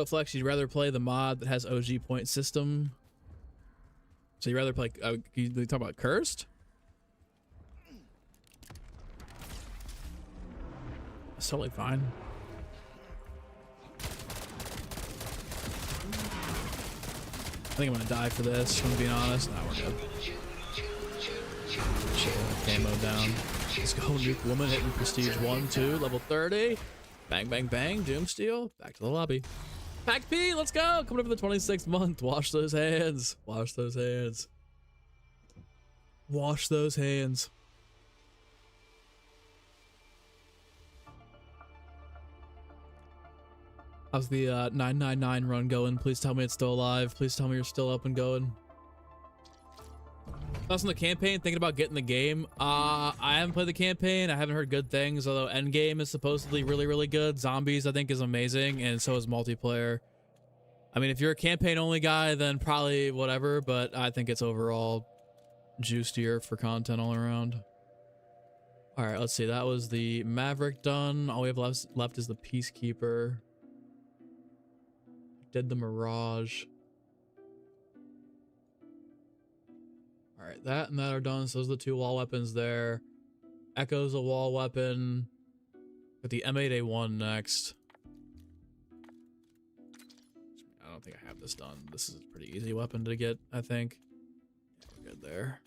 Flex, you'd rather play the mod that has OG point system? So you'd rather play, you talk about Cursed? That's totally fine. I think I'm gonna die for this, if I'm being honest. Nah, we're good. Camo down. Let's go, Nuke Woman hitting Prestige 1, 2, level 30. Bang, bang, bang, Doomsteel. Back to the lobby. Pack P, let's go! Coming up for the 26th month. Wash those hands. Wash those hands. Wash those hands. How's the 999 run going? Please tell me it's still alive. Please tell me you're still up and going. Thoughts on the campaign, thinking about getting the game. I haven't played the campaign. I haven't heard good things, although endgame is supposedly really, really good. Zombies, I think, is amazing, and so is multiplayer. I mean, if you're a campaign only guy, then probably whatever, but I think it's overall juicier for content all around. All right, let's see. That was the Maverick done. All we have left is the Peacekeeper. Did the Mirage. All right, that and that are done. So those are the 2 wall weapons there. Echo's a wall weapon. Got the M8A1 next. I don't think I have this done. This is a pretty easy weapon to get, I think. Yeah, we're good there.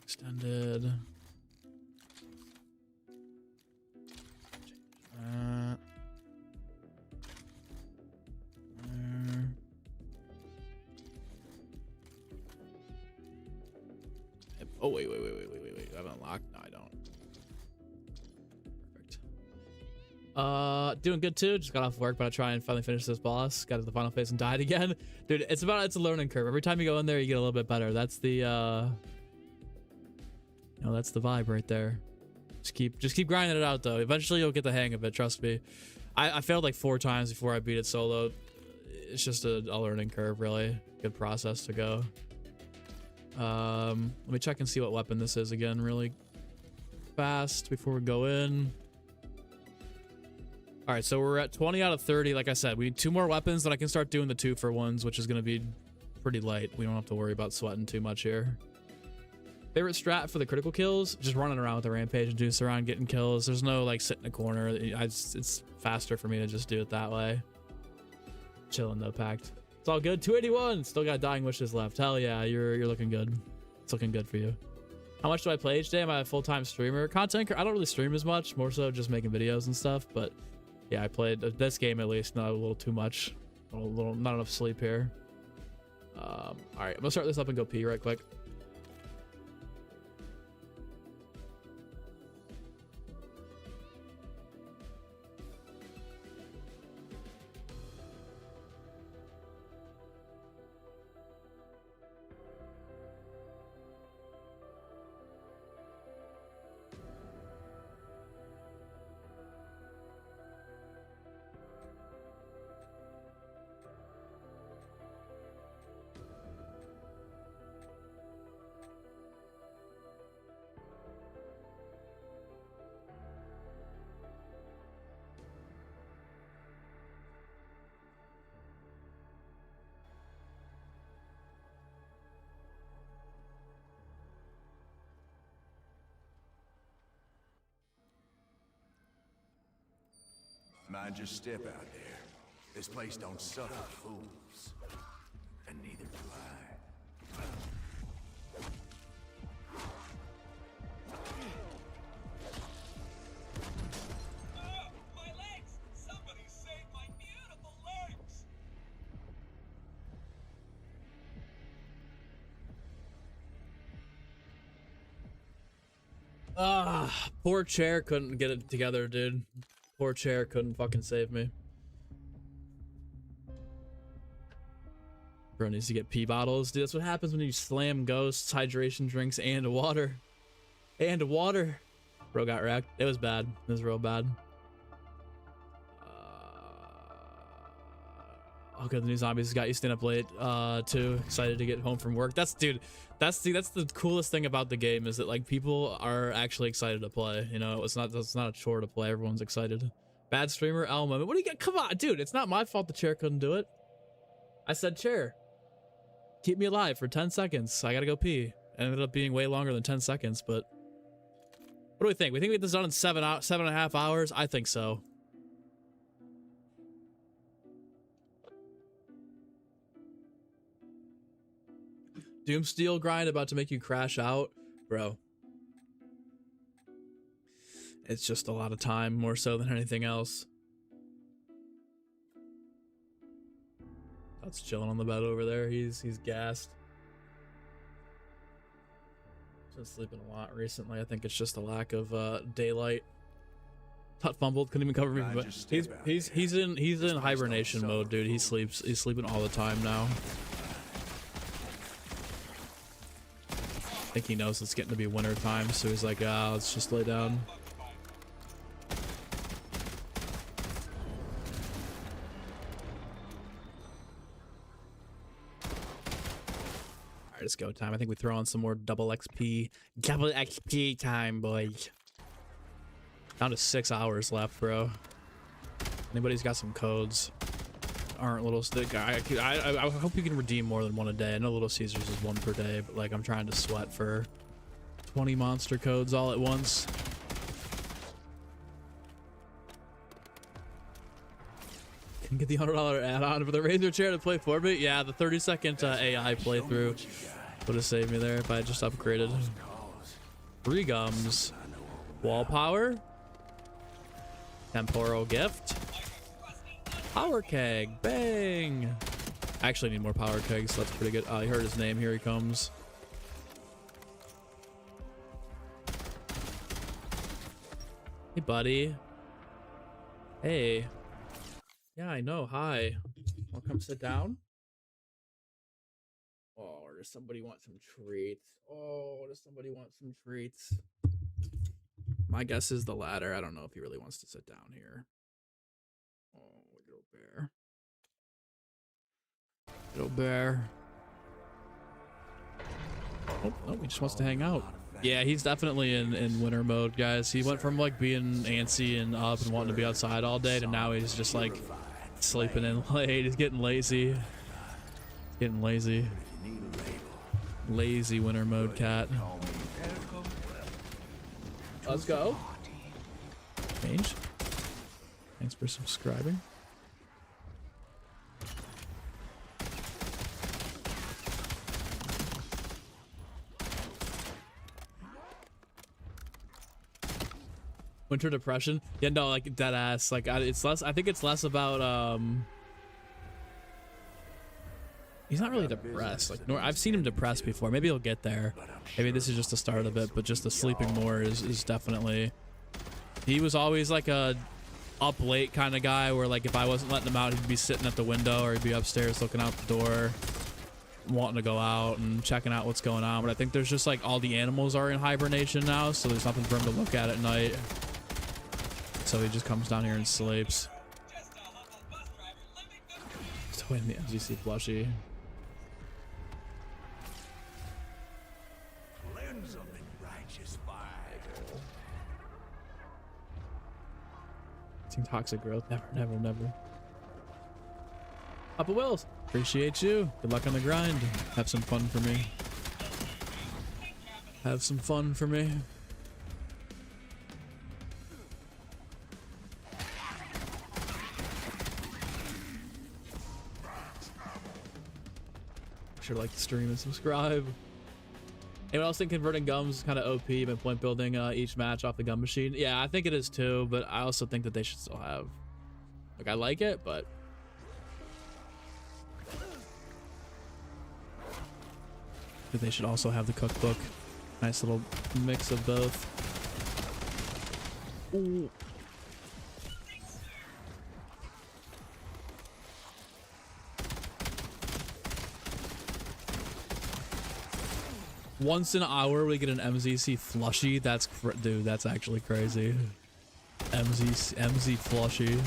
Extended. Oh, wait. I have it unlocked? No, I don't. Perfect. Doing good too. Just got off work, but I try and finally finish this boss. Got to the final phase and died again. Dude, it's a learning curve. Every time you go in there, you get a little bit better. That's the, that's the vibe right there. Just keep grinding it out though. Eventually you'll get the hang of it, trust me. I failed like 4 times before I beat it solo. It's just a learning curve, really. Good process to go. Let me check and see what weapon this is again really fast before we go in. All right, so we're at 20 out of 30. Like I said, we need 2 more weapons, then I can start doing the 2-for-1s, which is going to be pretty light. We don't have to worry about sweating too much here. Favorite strat for the critical kills? Just running around with the rampage and juice around getting kills. There's no like sit in a corner. It's faster for me to just do it that way. Chilling though, packed. It's all good. 281. Still got dying wishes left. Hell yeah, you're looking good. It's looking good for you. How much do I play each day? Am I a full-time streamer? Content? I don't really stream as much. More so just making videos and stuff. But yeah, I played this game at least. Not a little too much. Not enough sleep here. All right, I'm gonna start this up and go pee right quick. Mind your step out there. This place don't suck with fools. And neither do I. My legs! Somebody save my beautiful legs! Poor chair couldn't get it together, dude. Poor chair couldn't fucking save me. Bro needs to get pee bottles. Dude, that's what happens when you slam ghosts, hydration drinks, and water. And water. Bro got wrecked. It was bad. It was real bad. Okay, the new zombies got you staying up late too. Excited to get home from work. That's the coolest thing about the game is that like people are actually excited to play. You know, it's not a chore to play. Everyone's excited. Bad streamer, Elmo. What do you got? Come on, dude. It's not my fault the chair couldn't do it. I said chair. Keep me alive for 10 seconds. I gotta go pee. It ended up being way longer than 10 seconds, but what do we think? We think we get this done in 7.5 hours? I think so. Doomsteel grind about to make you crash out, bro. It's just a lot of time, more so than anything else. That's chilling on the bed over there. He's gassed. Been sleeping a lot recently. I think it's just a lack of daylight. Tut fumbled, couldn't even cover me. But he's in hibernation mode, dude. He's sleeping all the time now. I think he knows it's getting to be winter time, so he's like, let's just lay down. Alright, it's go time. I think we throw on some more double XP. Double XP time, boys. Down to 6 hours left, bro. Anybody's got some codes? Aren't Little I hope you can redeem more than one a day. I know Little Caesars is 1 per day, but like I'm trying to sweat for 20 monster codes all at once. Can get the $100 add-on for the Razor chair to play Fortnite. Yeah, the 30-second AI playthrough would have saved me there if I had just upgraded. 3 gums, wall power, temporal gift. Power keg, bang! I actually need more power kegs, so that's pretty good. I heard his name, here he comes. Hey, buddy. Hey. Yeah, I know, hi. Wanna come sit down? Oh, does somebody want some treats? Oh, does somebody want some treats? My guess is the latter. I don't know if he really wants to sit down here. Oh, little bear. Little bear. Oh, no, he just wants to hang out. Yeah, he's definitely in winter mode, guys. He went from like being antsy and up and wanting to be outside all day to now he's just like sleeping in late. He's getting lazy. Getting lazy. Lazy winter mode cat. Let's go. Change. Thanks for subscribing. Winter depression? Yeah, no, like dead ass. Like it's less. I think it's less about he's not really depressed. Like, nor I've seen him depressed before. Maybe he'll get there. Maybe this is just the start of it. But just the sleeping more is definitely. He was always like a up late kind of guy, where like if I wasn't letting him out, he'd be sitting at the window or he'd be upstairs looking out the door, wanting to go out and checking out what's going on. But I think there's just like all the animals are in hibernation now, so there's nothing for him to look at night. So he just comes down here and sleeps. Just a humble bus driver living the dream. So in the MGC plushie. Cleanse them in righteous fire. Team toxic growth. Never, never, never. Papa Wills, appreciate you. Good luck on the grind. Have some fun for me. Have some fun for me. Sure, like the stream and subscribe. Anyone else think converting gums is kind of OP by point building each match off the gum machine? Yeah, I think it is too, but I also think that they should still have. Like, I like it, but but they should also have the cookbook. Nice little mix of both. Ooh. Once an hour we get an MZC flushie. That's dude, that's actually crazy. MZ flushie.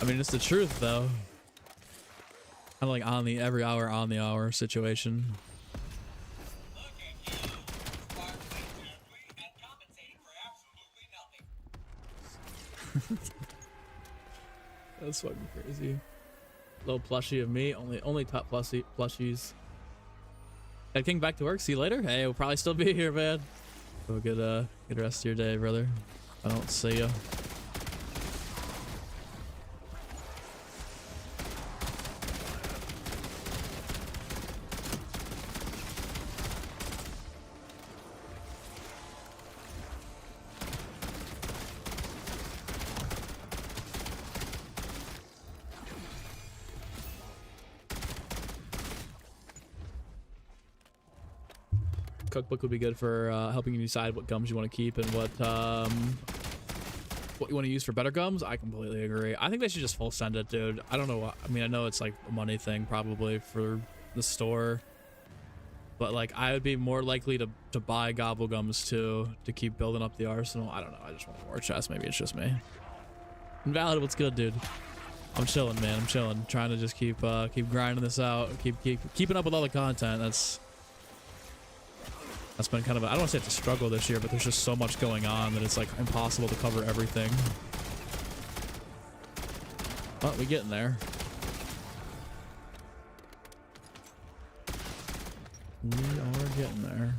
I mean, it's the truth though. Kind of like on the every hour on the hour situation. Look at you, sparkling carefree and compensating for absolutely nothing. That's fucking crazy. Little plushie of me. Only top plushies. Head King back to work. See you later. Hey, we'll probably still be here, man. Have a good rest of your day, brother. I don't see ya. Cookbook would be good for helping you decide what gums you want to keep and what you want to use for better gums. I completely agree. I think they should just full send it, dude. I don't know what, I mean, I know it's like a money thing probably for the store, but like I would be more likely to buy gobble gums too to keep building up the arsenal. I don't know. I just want more chests. Maybe it's just me. Invalid, what's good, dude? I'm chilling, man. I'm chilling. Trying to just keep grinding this out. Keeping up with all the content. That's been kind of I don't want to say it's a struggle this year, but there's just so much going on that it's like impossible to cover everything. But we're getting there. We are getting there.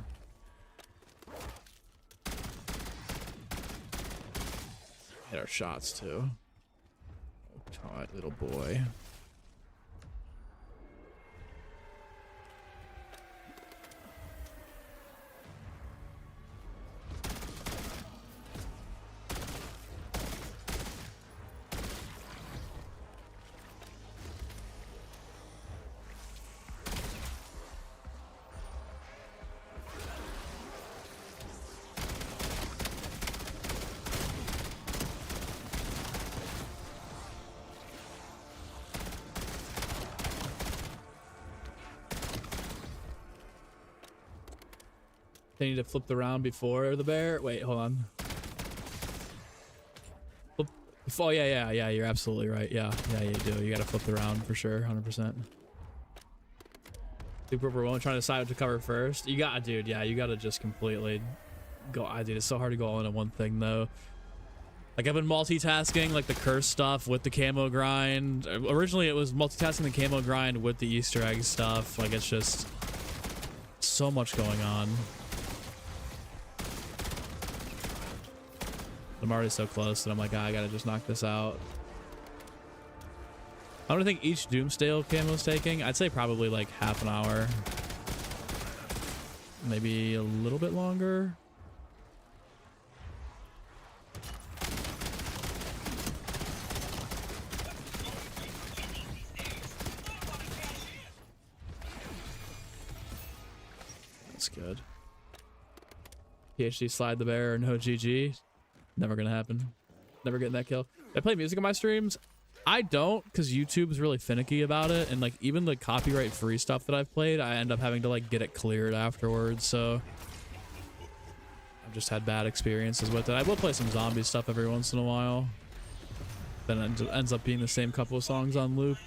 Hit our shots too. All right, little boy. They need to flip the round before the bear. Wait, hold on. Flip. Oh yeah, you're absolutely right. Yeah, you do. You gotta flip the round for sure, 100%. Super overwhelmed trying to decide what to cover first. You gotta, dude, yeah, you gotta just completely go. Dude, it's so hard to go all in on one thing though. Like I've been multitasking like the curse stuff with the camo grind. Originally it was multitasking the camo grind with the Easter egg stuff. Like it's just so much going on. I'm already so close that I'm like, I gotta just knock this out. I don't think each Doomsdale camo's taking. I'd say probably like half an hour. Maybe a little bit longer. That's good. PhD slide the bear, no GG. Never gonna happen. Never getting that kill. I play music on my streams. I don't, because YouTube's really finicky about it, and like even the copyright free stuff that I've played, I end up having to like get it cleared afterwards, so I've just had bad experiences with it. I will play some zombie stuff every once in a while, then it ends up being the same couple of songs on loop.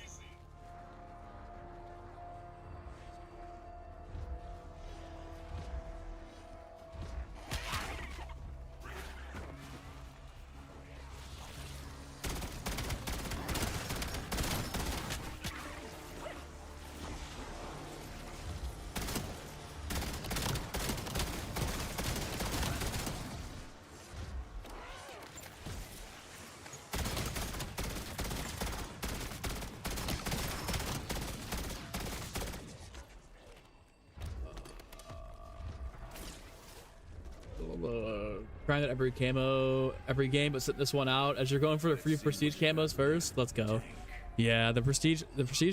Grind at every camo every game, but sit this one out as you're going for the free prestige camos first. Let's go. Yeah, the prestige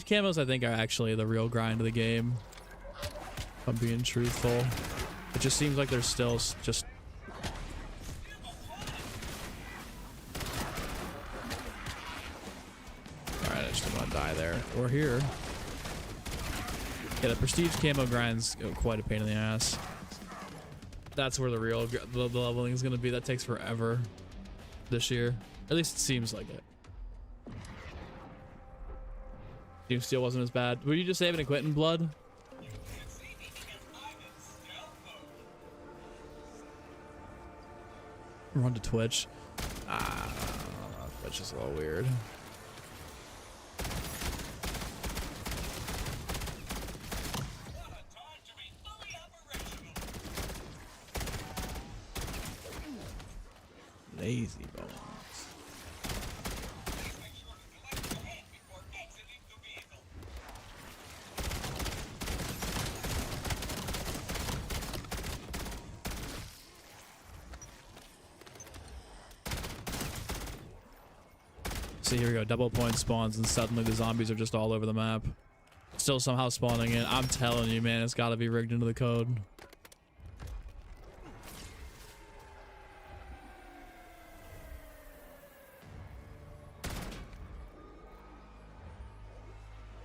camos I think are actually the real grind of the game, if I'm being truthful. It just seems like there's still just alright. I just don't want to die there or here. Yeah, the prestige camo grind's quite a pain in the ass. That's where the real the leveling is going to be. That takes forever this year. At least it seems like it. Team Steel wasn't as bad. Were you just saving Quentin blood? Run to Twitch. Twitch is a little weird. Lazy bones. See, here we go. Double point spawns, and suddenly the zombies are just all over the map. Still somehow spawning in. I'm telling you, man, it's got to be rigged into the code.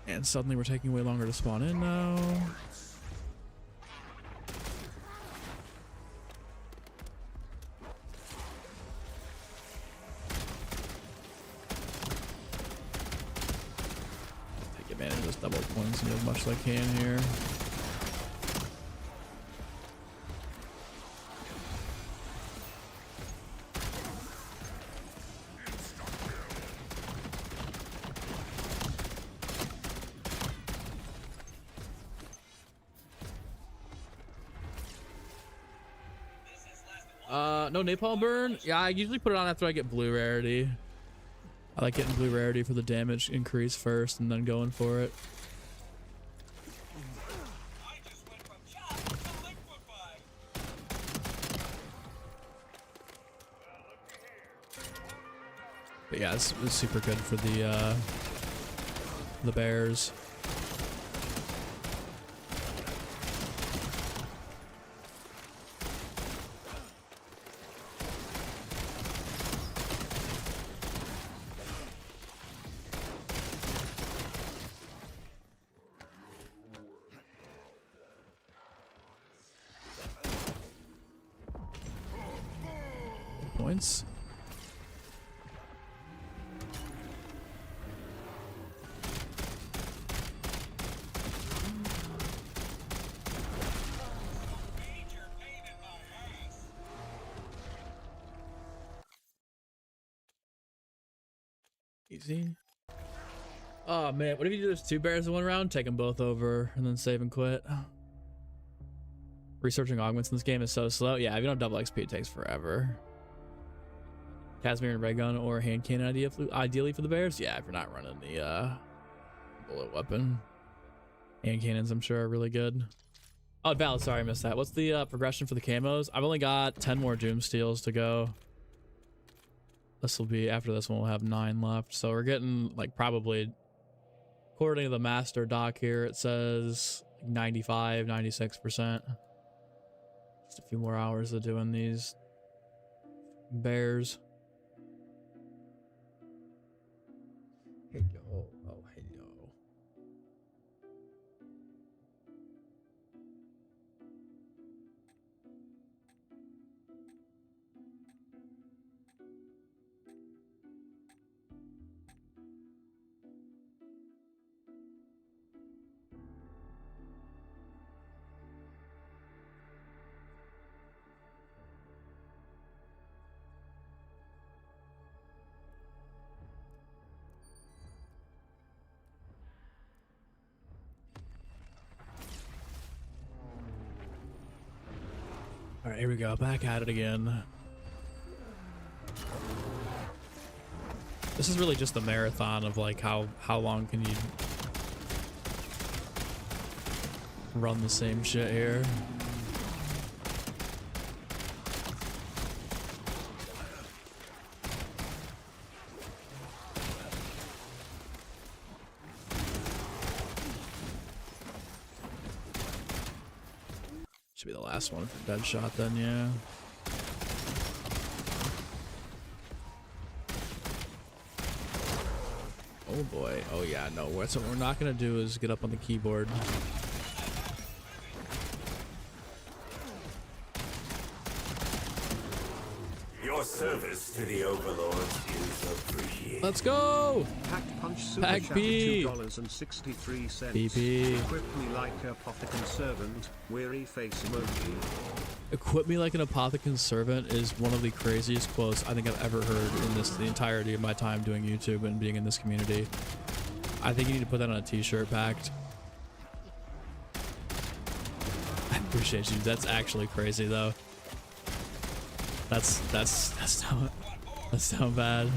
And suddenly we're taking way longer to spawn in now. Take advantage of this double points and do as much as I can here. No napalm burn? Yeah, I usually put it on after I get blue rarity. I like getting blue rarity for the damage increase first and then going for it. But yeah, it's super good for the bears. Points. Easy. Oh man, what if you do there's 2 bears in 1 round? Take them both over and then save and quit. Researching augments in this game is so slow. Yeah, if you don't have double XP, it takes forever. Casimir and ray gun or hand cannon ideally for the bears. Yeah, if you're not running the bullet weapon. Hand cannons, I'm sure, are really good. Oh, Val, sorry I missed that. What's the progression for the camos? I've only got 10 more doom steals to go. This will be, after this one, we'll have 9 left. So we're getting, like, probably, according to the master doc here, it says 95, 96%. Just a few more hours of doing these bears. Hello. Oh, hello. All right, here we go. Back at it again. This is really just the marathon of like how long can you run the same shit here. Should be the last one for dead shot then, yeah. Oh boy. Oh yeah, no. What we're not gonna do is get up on the keyboard. Your service to the Overlords is appreciated. Let's go! Pack Punch Super Pack Chat B. $2.63. PP. Equip me like a Apothecon servant. Weary face emoji. Equip me like an Apothecon servant is one of the craziest quotes I think I've ever heard in the entirety of my time doing YouTube and being in this community. I think you need to put that on a t-shirt, Pact. I appreciate you. That's actually crazy though. That's not bad.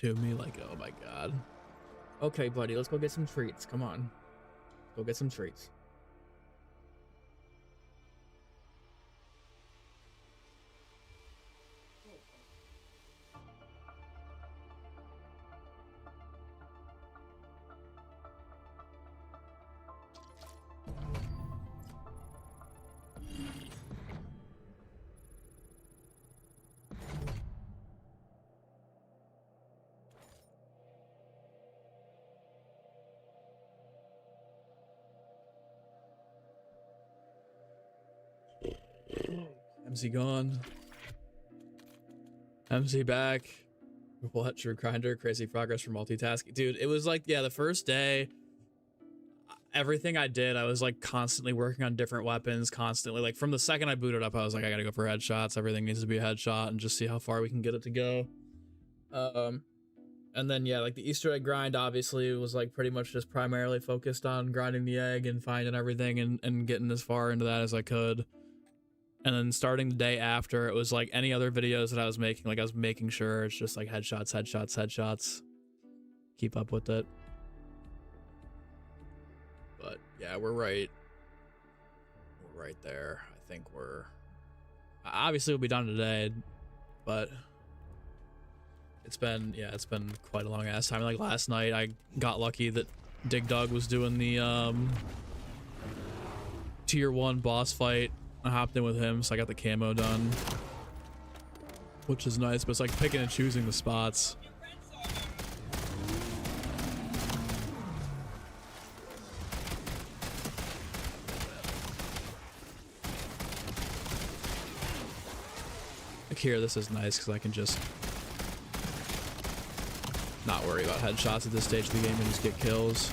To me, like, oh my god. Okay, buddy, let's go get some treats. Come on. Go get some treats. MC gone. MC back. What? True grinder. Crazy progress for multitasking. Dude, it was like, yeah, the first day, everything I did, I was like constantly working on different weapons, constantly. Like from the second I booted up, I was like, I gotta go for headshots. Everything needs to be a headshot and just see how far we can get it to go. And then, yeah, like the Easter egg grind, obviously, was like pretty much just primarily focused on grinding the egg and finding everything and getting as far into that as I could. And then starting the day after, it was like any other videos that I was making, like I was making sure it's just like headshots, headshots, headshots. Keep up with it. But yeah, we're right there. I think we're, obviously we'll be done today, but it's been quite a long ass time. Like last night, I got lucky that Dig Dug was doing the tier 1 boss fight. I hopped in with him, so I got the camo done, which is nice, but it's like picking and choosing the spots. Like here, this is nice because I can just not worry about headshots at this stage of the game and just get kills.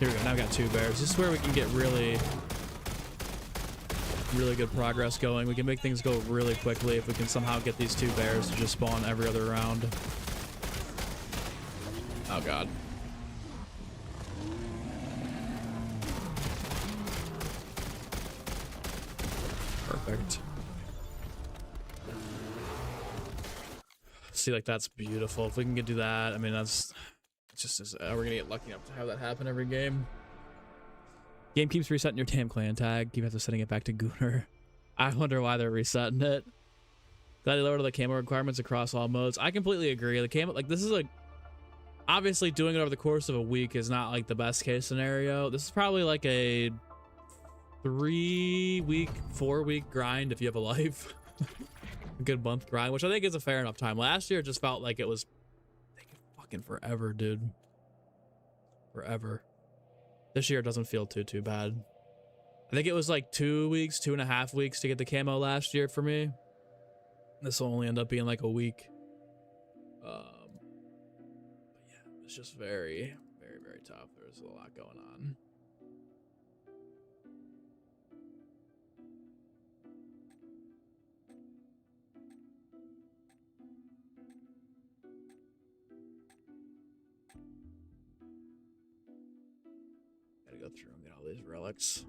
Here we go. Now we got 2 bears. This is where we can get really good progress going. We can make things go really quickly if we can somehow get these 2 bears to just spawn every other round. Oh god. Perfect. See, like, that's beautiful. If we can do that, I mean, that's just we're gonna get lucky enough to have that happen every game. Game keeps resetting your damn clan tag. Keep after setting it back to Gunner. I wonder why they're resetting it. Glad they lowered the camo requirements across all modes. I completely agree. The camo, like, this is like, obviously doing it over the course of a week is not like the best case scenario. This is probably like a 3-week, 4-week grind if you have a life. A good month grind, which I think is a fair enough time. Last year it just felt like it was taking fucking forever, dude. Forever. This year it doesn't feel too bad. I think it was like 2 weeks, 2.5 weeks to get the camo last year for me. This will only end up being like a week. But yeah, it's just very tough. There's a lot going on. Gotta go through and get all these relics.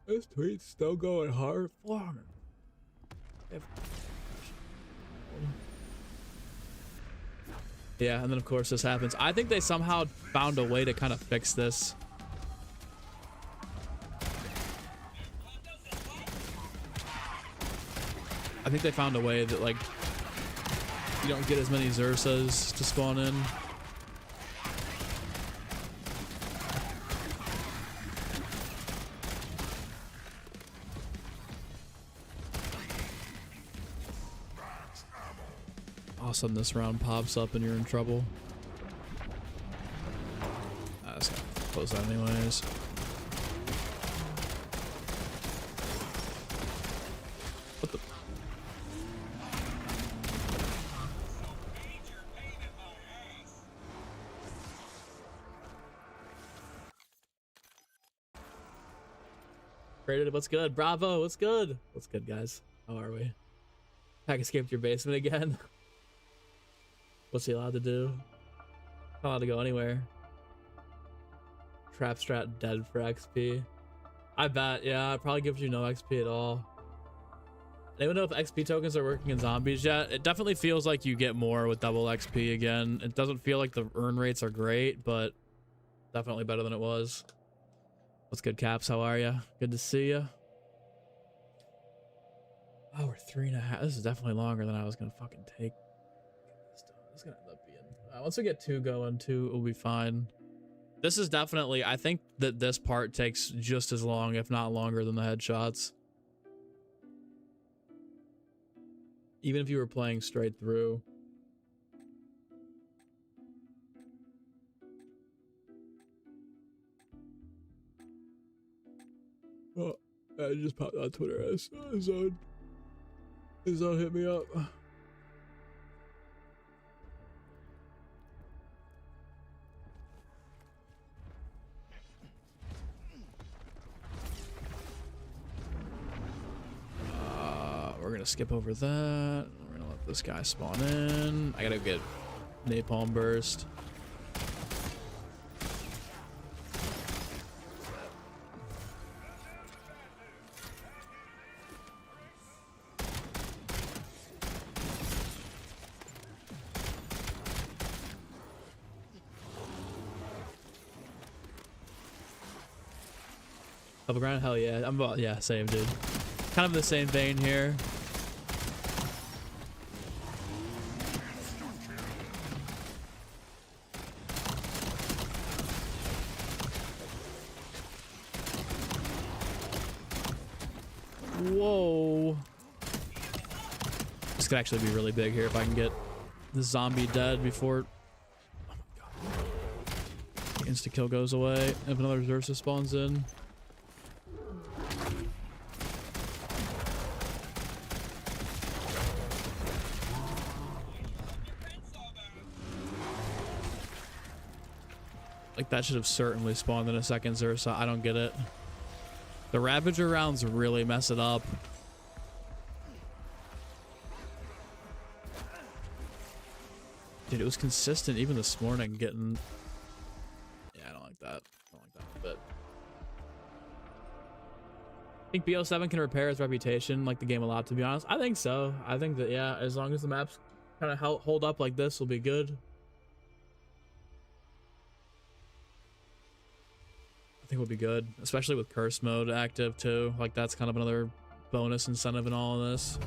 This tweet's still going hard. Yeah, and then of course this happens. I think they somehow found a way to kind of fix this. I think they found a way that, like, you don't get as many Xursas to spawn in. All of a sudden this round pops up and you're in trouble. I just gotta close that anyways. What the? Created, what's good? Bravo, what's good? What's good, guys? How are we? Pack escaped your basement again. What's he allowed to do? Not allowed to go anywhere. Trap strat dead for XP. I bet, yeah, it probably gives you no XP at all. Anyone know if XP tokens are working in zombies yet? It definitely feels like you get more with double XP again. It doesn't feel like the earn rates are great, but definitely better than it was. What's good, Caps? How are you? Good to see you. Oh, we're 3.5. This is definitely longer than I was gonna fucking take. It's gonna end up being once we get 2 going, 2 will be fine. This is definitely, I think that this part takes just as long, if not longer, than the headshots. Even if you were playing straight through. Oh, I just popped on Twitter. His zone hit me up. We're gonna skip over that. We're gonna let this guy spawn in. I gotta get napalm burst. Double ground? Hell yeah. I'm about, yeah, same, dude. Kind of in the same vein here. Whoa. This could actually be really big here if I can get the zombie dead before, oh my god, insta kill goes away. If another Xursa spawns in. Like, that should have certainly spawned in a second Zersa. I don't get it. The Ravager rounds really mess it up. Dude, it was consistent even this morning getting... Yeah, I don't like that. I don't like that bit. I think BO7 can repair its reputation like the game a lot, to be honest. I think so. I think that, yeah, as long as the maps kind of hold up like this, will be good. I think we'll be good, especially with curse mode active too. Like, that's kind of another bonus incentive in all of this.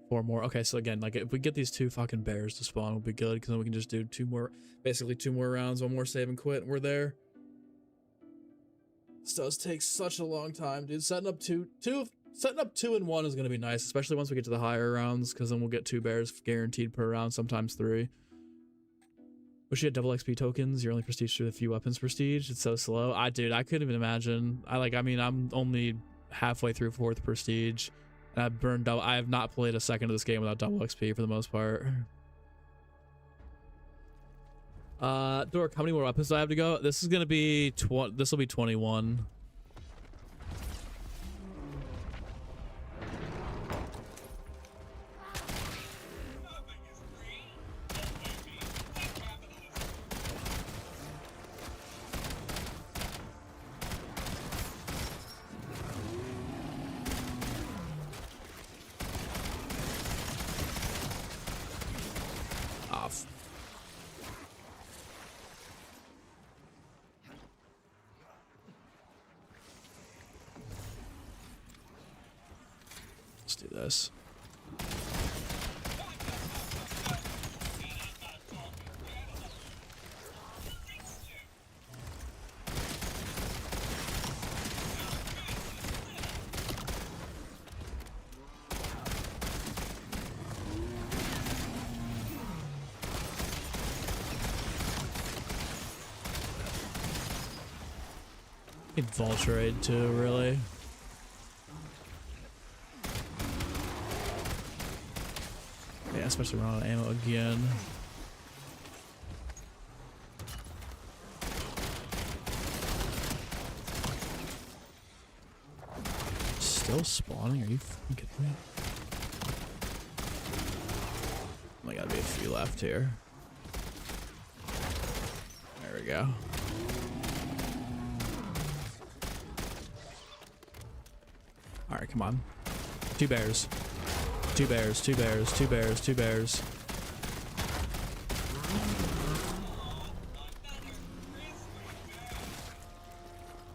4 more. Okay, so again, like, if we get these 2 fucking bears to spawn, we'll be good, because then we can just do 2 more, basically 2 more rounds, 1 more save and quit, and we're there. This does take such a long time, dude. Setting up 2 and 1 is gonna be nice, especially once we get to the higher rounds, because then we'll get 2 bears guaranteed per round, sometimes 3. Wish you had double XP tokens. You're only prestige through a few weapons prestige. It's so slow. Dude, I couldn't even imagine. I mean, I'm only halfway through 4th prestige. And I've burned double. I have not played a second of this game without double XP for the most part. Dork, how many more weapons do I have to go? This is gonna be this will be 21. Off. Let's do this. Vulturade too, really. Yeah, especially running out of ammo again. Still spawning? Are you fucking kidding me? Only gotta be a few left here. There we go. All right, come on. 2 bears. 2 bears, 2 bears, 2 bears, 2 bears.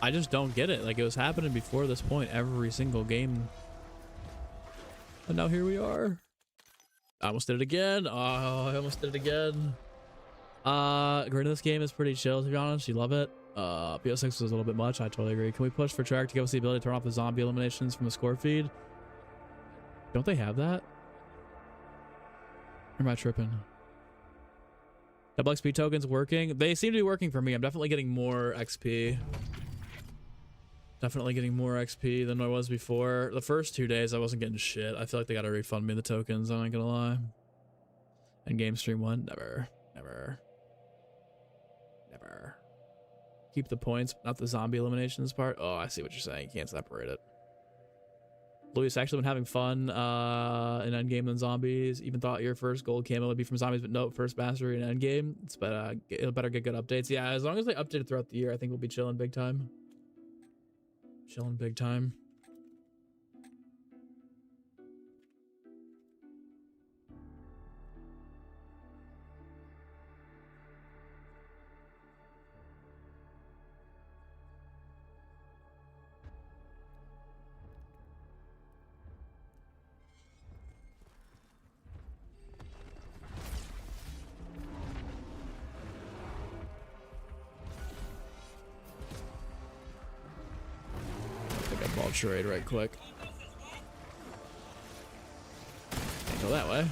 I just don't get it. Like, it was happening before this point every single game. And now here we are. I almost did it again. Oh, I almost did it again. Grid of this game is pretty chill, to be honest. You love it. BO6 was a little bit much. I totally agree. Can we push for track to give us the ability to turn off the zombie eliminations from the score feed? Don't they have that? Or am I tripping? Double XP tokens working? They seem to be working for me. I'm definitely getting more XP. Definitely getting more XP than I was before. The first 2 days I wasn't getting shit. I feel like they gotta refund me the tokens, I'm not gonna lie. And game stream 1? Never. Never. Never. Keep the points, not the zombie eliminations part. Oh, I see what you're saying. You can't separate it. Louis, actually been having fun in endgame than zombies. Even thought your first gold camo would be from zombies, but no, first mastery in endgame. It's better, it'll better get good updates. Yeah, as long as they update it throughout the year, I think we'll be chilling big time. Chilling big time. Trade right quick. Can't go that way.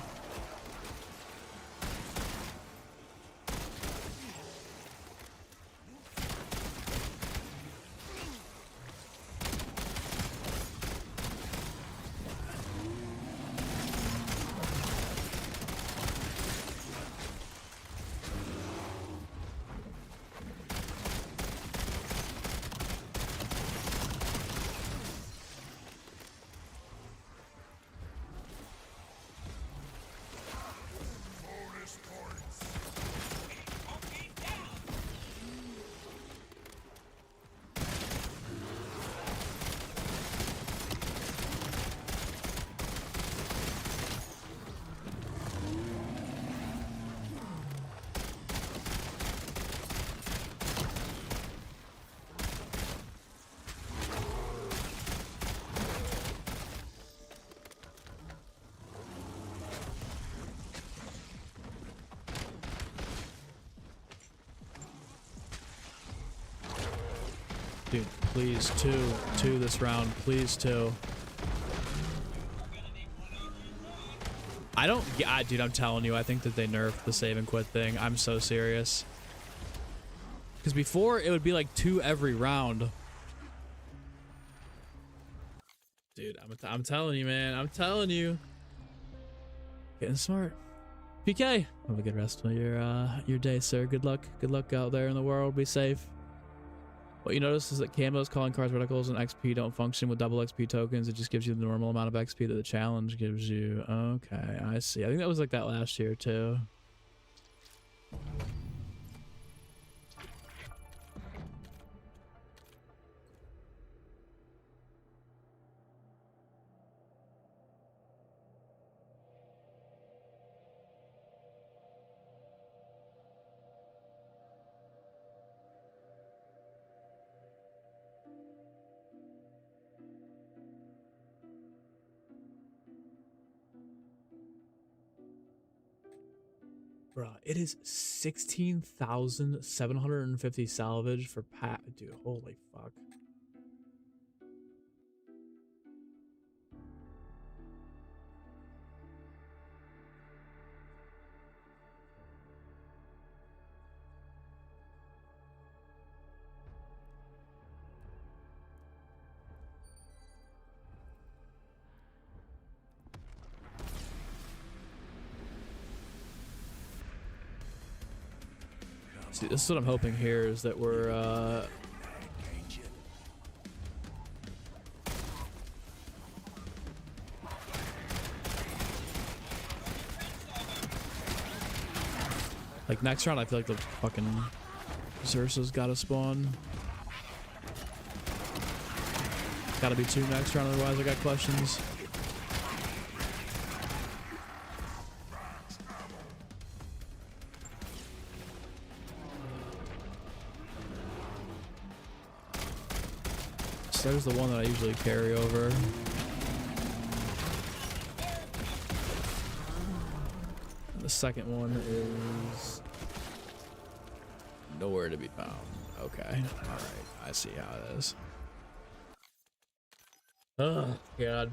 Dude, please, two this round. Please, two. I don't, dude, I'm telling you, I think that they nerfed the save and quit thing. I'm so serious. Because before, it would be like 2 every round. Dude, I'm telling you, man. I'm telling you. Getting smart. PK, have a good rest of your day, sir. Good luck. Good luck out there in the world. Be safe. What you notice is that camos, calling cards, reticles, and XP don't function with double XP tokens. It just gives you the normal amount of XP that the challenge gives you. Okay, I see. I think that was like that last year too. Bruh, it is 16,750 salvage for Pat. Dude, holy fuck. See, this is what I'm hoping here is that we're like next round I feel like the fucking Xerxes gotta spawn. Gotta be 2 next round, otherwise I got questions. There's the one that I usually carry over. And the second one is nowhere to be found. Okay, all right, I see how it is. Oh God,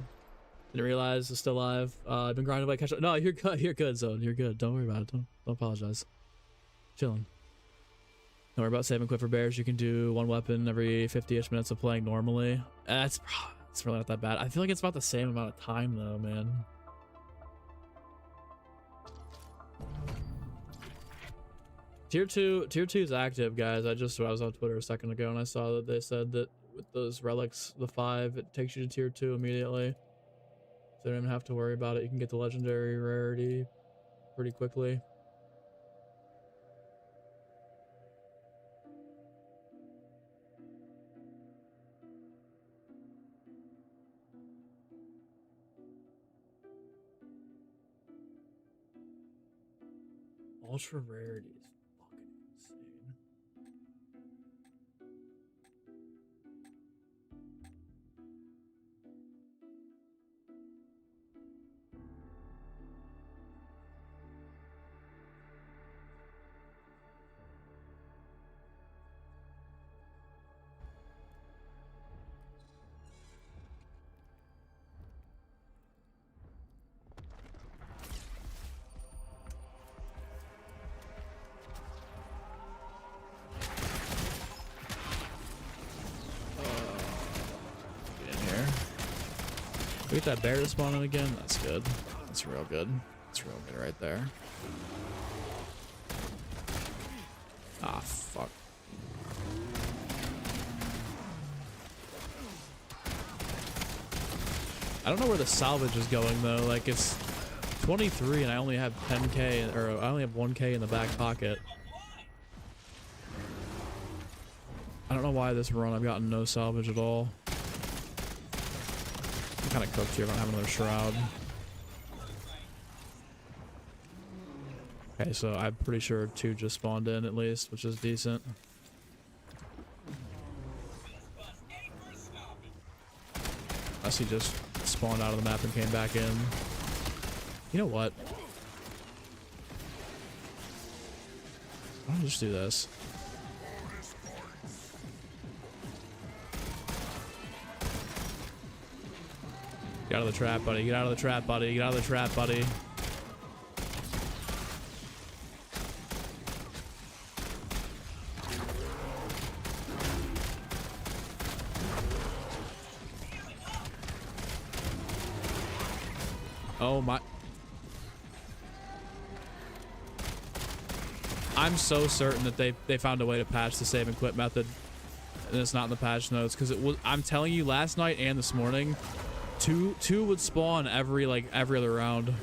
didn't realize it's still alive. I've been grinding by catch up. No, you're good. You're good, Zone. You're good. Don't worry about it. Don't apologize. Chilling. Don't worry about save and quit for bears. You can do 1 weapon every 50-ish minutes of playing normally. It's really not that bad. I feel like it's about the same amount of time though, man. Tier 2 is active, guys. I was on Twitter a second ago and I saw that they said that with those relics, the 5, it takes you to tier 2 immediately. So you don't even have to worry about it. You can get the legendary rarity pretty quickly. Ultra rarity is fucking insane. We get that bear to spawn in again. That's good. That's real good. That's real good right there. Ah, fuck. I don't know where the salvage is going though. Like it's 23 and I only have 10k, or I only have 1k in the back pocket. I don't know why this run I've gotten no salvage at all. I'm kind of cooked here. I don't have another shroud. Okay, so I'm pretty sure 2 just spawned in at least, which is decent. Unless he just spawned out of the map and came back in. You know what? Why don't I just do this? Get out of the trap, buddy. Get out of the trap, buddy. Get out of the trap, buddy. Oh my. I'm so certain that they found a way to patch the save and quit method, and it's not in the patch notes, because it was, I'm telling you, last night and this morning, two would spawn every other round.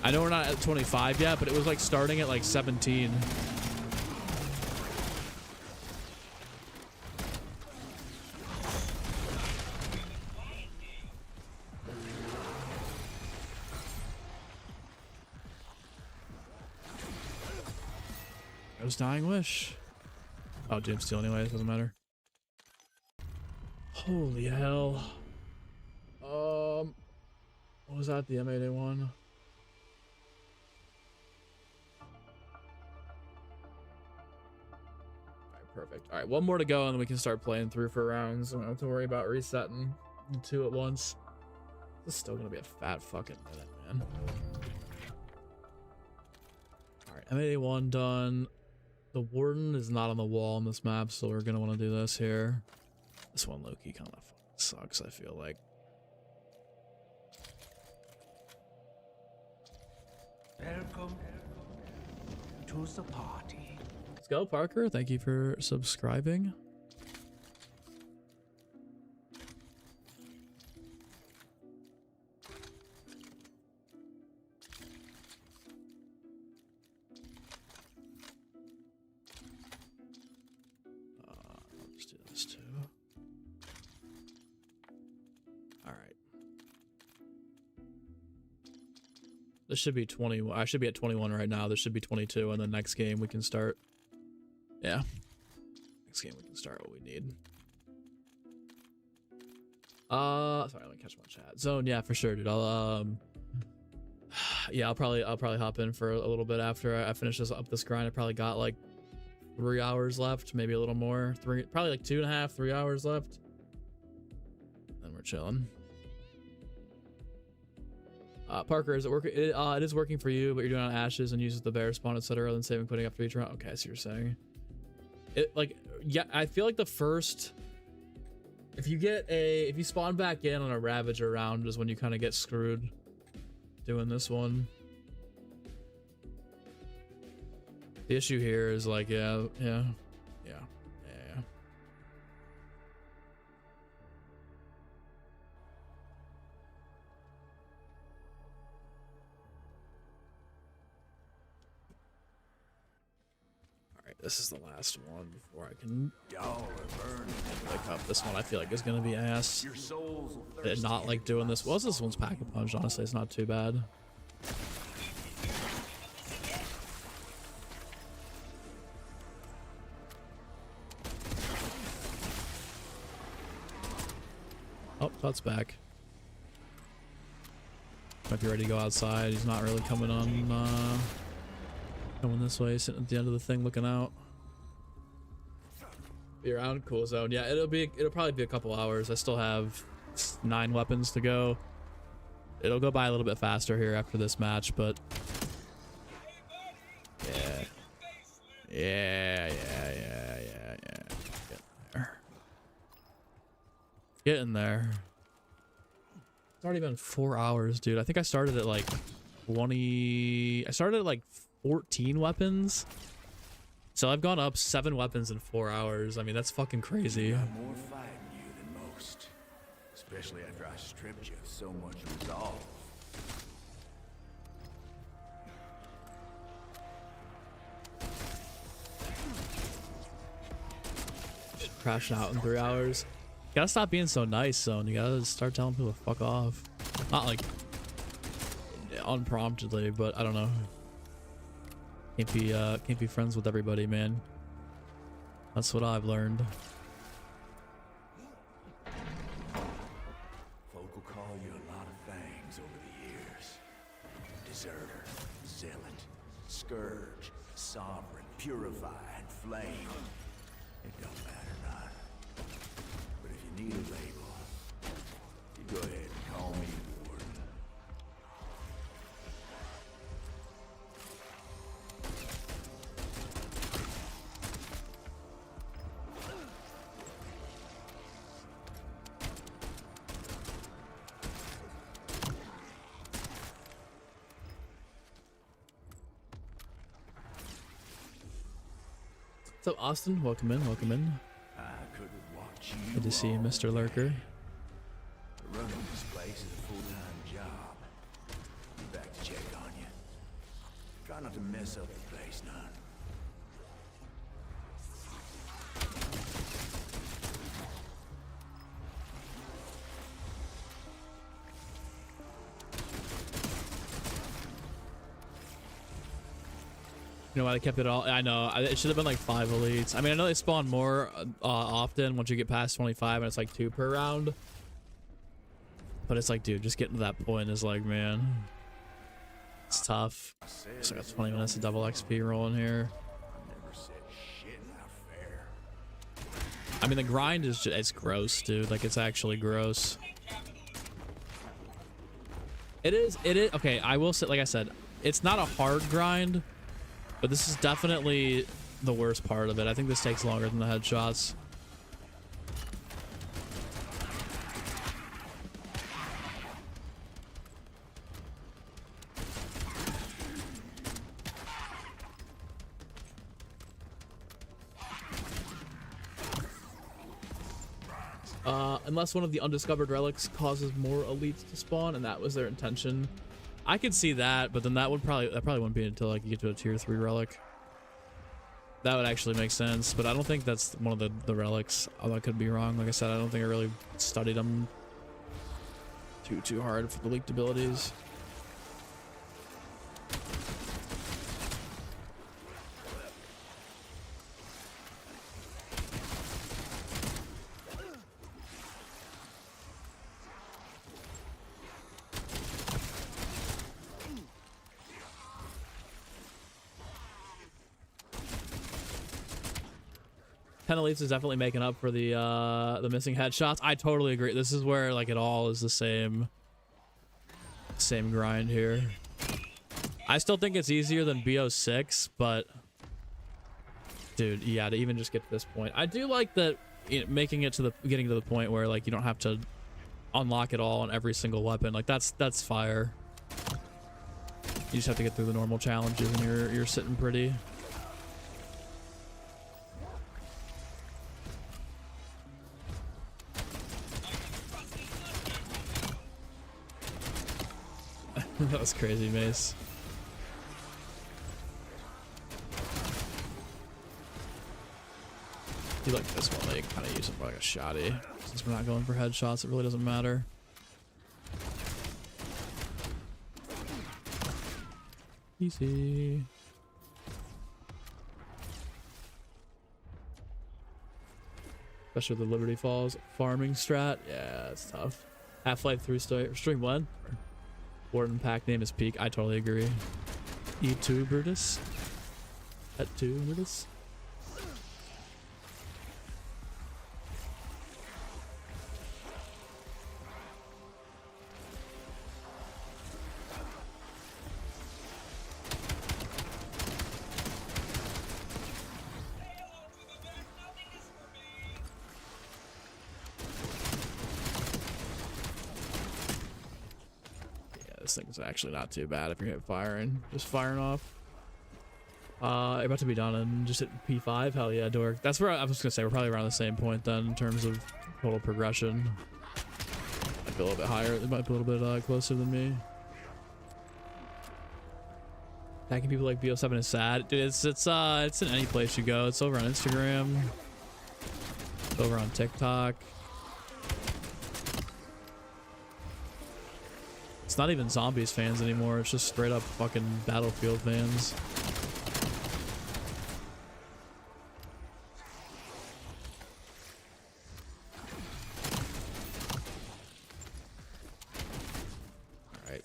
I know we're not at 25 yet, but it was like starting at like 17. It was Dying Wish. Oh, James Steele anyway, it doesn't matter. Holy hell. What was that, the M8A1? Alright, perfect. Alright, one more to go and then we can start playing through for rounds. I don't have to worry about resetting 2 at once. This is still gonna be a fat fucking minute, man. Alright, M8A1 done. The Warden is not on the wall on this map, so we're gonna want to do this here. This one low-key kind of sucks, I feel like. Welcome to the party. Let's go, Parker. Thank you for subscribing. Let's do this too. All right. This should be 20. I should be at 21 right now. This should be 22, and then next game we can start. Yeah. Next game we can start what we need. Sorry, let me catch my chat. Zone, yeah, for sure, dude. Yeah, I'll probably hop in for a little bit after I finish this grind. I probably got like 3 hours left, maybe a little more. Probably like 2.5, 3 hours left. Then we're chilling. Parker, is it working? It is working for you, but you're doing it on Ashes and uses the bear spawn, etc. Then saving quitting after each round. Okay, so you're saying it, like, yeah, I feel like the first, if you spawn back in on a Ravager round is when you kind of get screwed doing this one. The issue here is like, yeah. This is the last one before I can pick up. This one I feel like is gonna be ass. And not like doing this. Well, this one's pack a punch. Honestly, it's not too bad. Oh, Tut's back. Might be ready to go outside. He's not really coming on. Coming this way, sitting at the end of the thing, looking out. Be around, cool zone. Yeah, it'll probably be a couple hours. I still have 9 weapons to go. It'll go by a little bit faster here after this match, but yeah. Getting there. It's already been 4 hours, dude. I think I started at like 20. I started at like 14 weapons, so I've gone up 7 weapons in 4 hours. I mean, that's fucking crazy. I'm more fighting you than most, especially after I stripped you of so much resolve. Just crashing out in 3 hours. You gotta stop being so nice, Zone. You gotta start telling people to fuck off. Not like unpromptedly, but I don't know. Can't be friends with everybody, man. That's what I've learned. Folk will call you a lot of things over the years. Deserter, zealot, scourge, sovereign, purified, flame. It don't matter none. But if you need a label, Go ahead and call me Warden. What's up, Austin? Welcome in, welcome in. I couldn't watch you. Good to see you, all Mr. day. Lurker. Running this place is a full-time job. Be back to check on you. Try not to mess up the place none. You know why they kept it all? I know. It should have been like 5 elites. I mean, I know they spawn more often once you get past 25 and it's like 2 per round. But it's like, dude, just getting to that point is like, man, it's tough. So I got 20 minutes of double XP rolling here. Never said shit not fair. I mean, the grind is just, it's gross, dude. Like, it's actually gross. It is. Okay, I will say, like I said, it's not a hard grind, but this is definitely the worst part of it. I think this takes longer than the headshots. Unless one of the undiscovered relics causes more elites to spawn, and that was their intention. I could see that, but then that probably wouldn't be until like you get to a tier 3 relic. That would actually make sense, but I don't think that's one of the relics. Although I could be wrong. Like I said, I don't think I really studied them too hard for the leaked abilities. Elites is definitely making up for the missing headshots. I totally agree. This is where like it all is the same grind here. I still think it's easier than BO6, but dude, yeah, to even just get to this point, I do like that, you know, getting to the point where like you don't have to unlock it all on every single weapon. Like that's fire. You just have to get through the normal challenges, and you're sitting pretty. That was crazy, Mace. You like this one, like kind of use it for like a shotty. Since we're not going for headshots, it really doesn't matter. Easy. Especially the Liberty Falls farming strat. Yeah, it's tough. Half-Life 3 stream 1. Warden pack name is Peak. I totally agree. E2 Brutus. At 2 Brutus. This thing's actually not too bad if you're just firing off. About to be done and just hit P5. Hell yeah, dork. That's where I was gonna say we're probably around the same point then in terms of total progression. Might be a little bit higher. It might be a little bit closer than me. Attacking people like BO7 is sad, dude. It's in any place you go. It's over on Instagram. It's over on TikTok. It's not even Zombies fans anymore. It's just straight up fucking Battlefield fans. All right.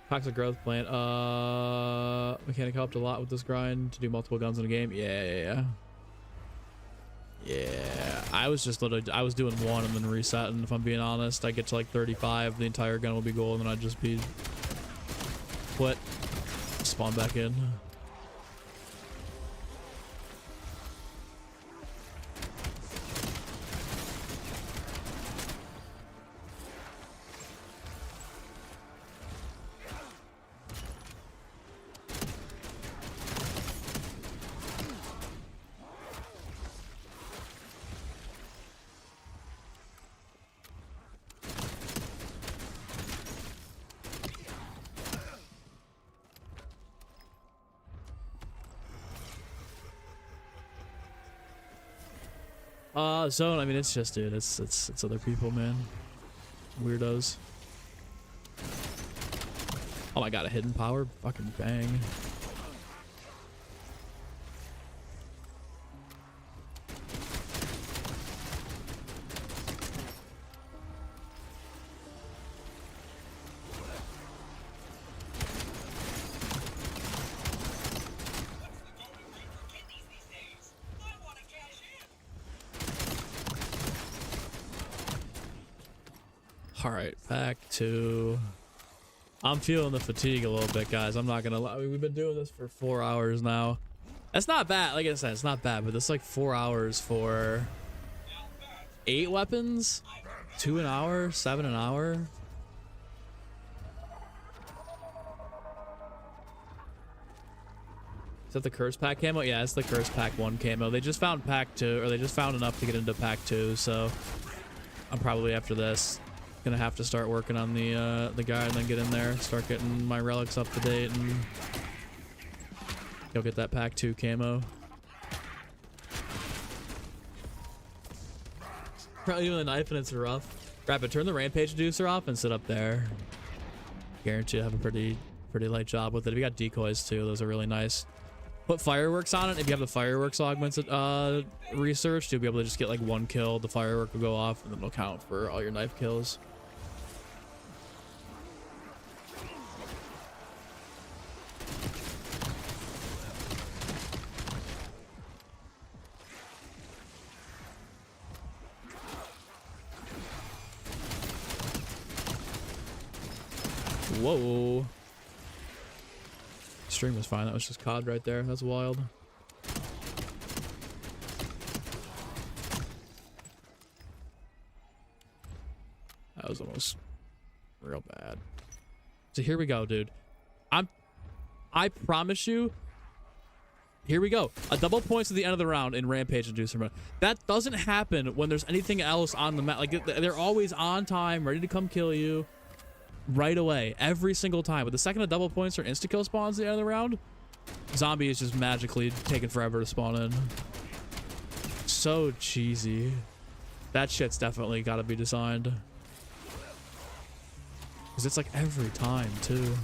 Toxic growth plant. Mechanic helped a lot with this grind to do multiple guns in a game. Yeah. Yeah, I was just literally, I was doing one and then resetting. If I'm being honest, I get to like 35, the entire gun will be gold, and then I'd just be quit, spawn back in. Zone, I mean, it's just, dude, it's other people, man. Weirdos. Oh my god, a hidden power? Fucking bang. Alright, back to... I'm feeling the fatigue a little bit, guys. I'm not gonna lie. I mean, we've been doing this for 4 hours now. That's not bad. Like I said, it's not bad, but it's like 4 hours for 8 weapons? 2 an hour? 7 an hour? Is that the curse pack camo? Yeah, it's the curse pack 1 camo. They just found pack 2, or they just found enough to get into pack 2, so I'm probably after this gonna have to start working on the guy and then get in there, start getting my relics up to date, and go get that pack 2 camo. Probably even a knife and it's rough. Rapid, turn the rampage reducer off and sit up there. Guarantee you have a pretty light job with it. We got decoys too, those are really nice. Put fireworks on it. If you have the fireworks augmented research, you'll be able to just get like 1 kill, the firework will go off, and then it'll count for all your knife kills. Whoa. Stream was fine. That was just COD right there. That's wild. That was almost real bad. So here we go, dude. I promise you. Here we go. A double points at the end of the round in Rampage Inducer mode. That doesn't happen when there's anything else on the map. Like, they're always on time, ready to come kill you. Right away, every single time. But the second a double points or insta kill spawns at the end of the round, zombie is just magically taking forever to spawn in. So cheesy. That shit's definitely got to be designed. Because it's like every time too.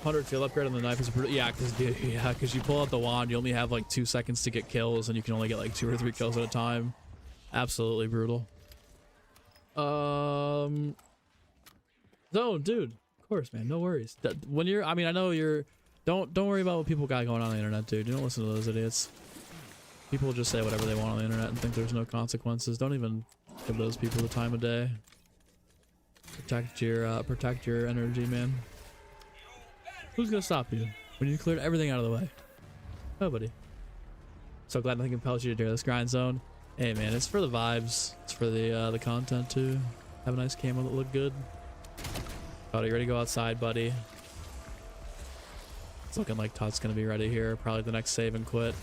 100 field upgrade on the knife is brutal. Yeah, because you pull out the wand, you only have like 2 seconds to get kills, and you can only get like 2 or 3 kills at a time. Absolutely brutal. Zone, dude. Of course, man. No worries. When you're, I mean, I know you're. Don't worry about what people got going on the internet, dude. You don't listen to those idiots. People just say whatever they want on the internet and think there's no consequences. Don't even give those people the time of day. Protect your energy, man. Who's gonna stop you when you cleared everything out of the way? Nobody. So glad nothing compels you to do this grind zone. Hey man, it's for the vibes. It's for the content too. Have a nice camo that look good. Oh, you ready to go outside, buddy? It's looking like Todd's gonna be ready here. Probably the next save and quit.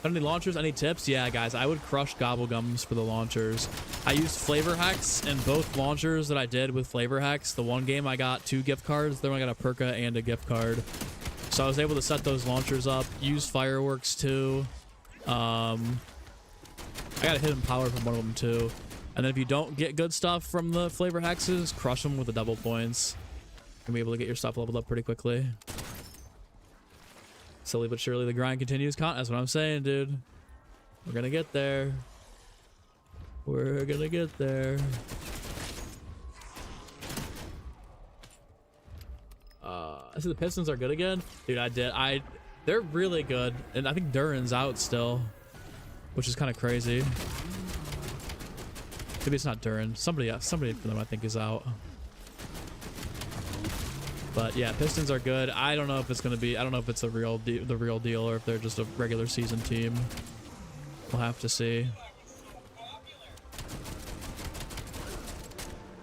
Any launchers? Any tips? Yeah, guys, I would crush gobblegums for the launchers. I used flavor hacks in both launchers that I did with flavor hacks. The one game I got 2 gift cards, then I got a perka and a gift card. So I was able to set those launchers up. Use fireworks too. I got a hidden power from one of them too. And then if you don't get good stuff from the flavor hexes, crush them with the double points. You'll be able to get your stuff leveled up pretty quickly. Slowly but surely the grind continues. That's what I'm saying, dude. We're gonna get there. We're gonna get there. I see the Pistons are good again. Dude, they're really good. And I think Duran's out still, which is kind of crazy. Maybe it's not Duran. Somebody for them I think is out. But yeah, Pistons are good. I don't know if it's the real deal or if they're just a regular season team. We'll have to see.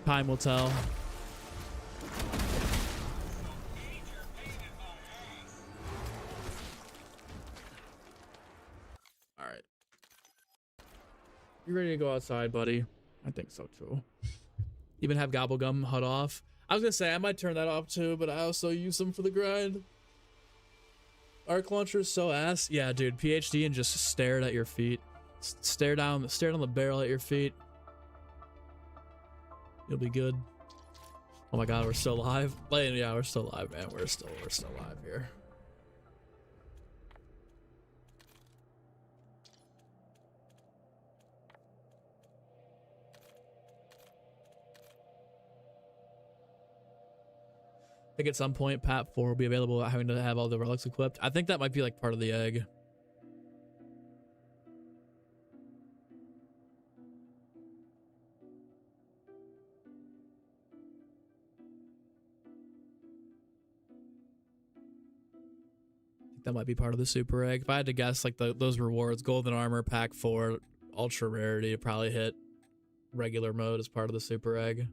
Time will tell. All right. You ready to go outside, buddy? I think so too. Even have Gobblegum HUD off. I was gonna say I might turn that off too, but I also use them for the grind. Arc launcher is so ass. Yeah, dude. PhD and just stare at your feet. Stare down the barrel at your feet. You'll be good. Oh my god, we're still live. Yeah, we're still live, man. We're still live here. I think at some point PAP 4 will be available without having to have all the relics equipped. I think that might be like part of the egg. That might be part of the super egg. If I had to guess, like those rewards, golden armor, pack 4, ultra rarity, to probably hit regular mode as part of the super egg.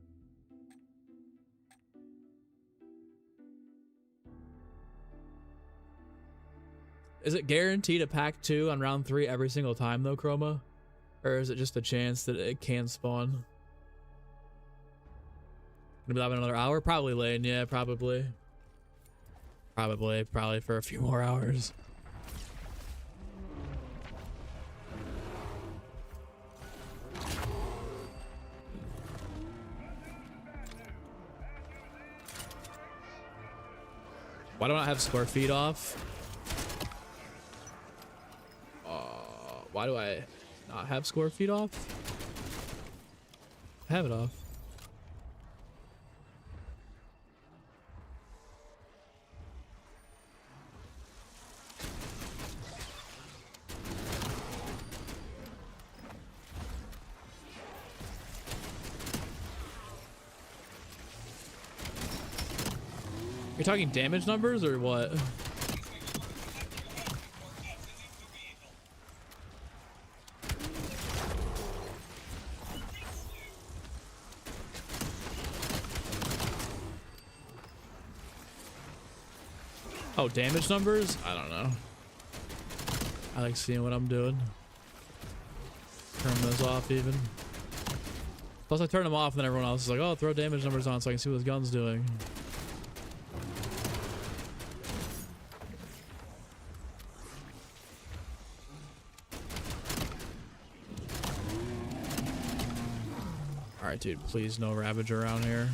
Is it guaranteed a pack 2 on round 3 every single time though, Chroma? Or is it just a chance that it can spawn? Gonna be live in another hour? Probably, Lane. Yeah, probably. Probably for a few more hours. Why don't I have square feet off? Why do I not have square feet off? I have it off. You're talking damage numbers or what? Oh, damage numbers? I don't know. I like seeing what I'm doing. Turn those off even. Plus I turn them off and then everyone else is like, oh, throw damage numbers on so I can see what his gun's doing. Alright, dude, please no Ravage around here.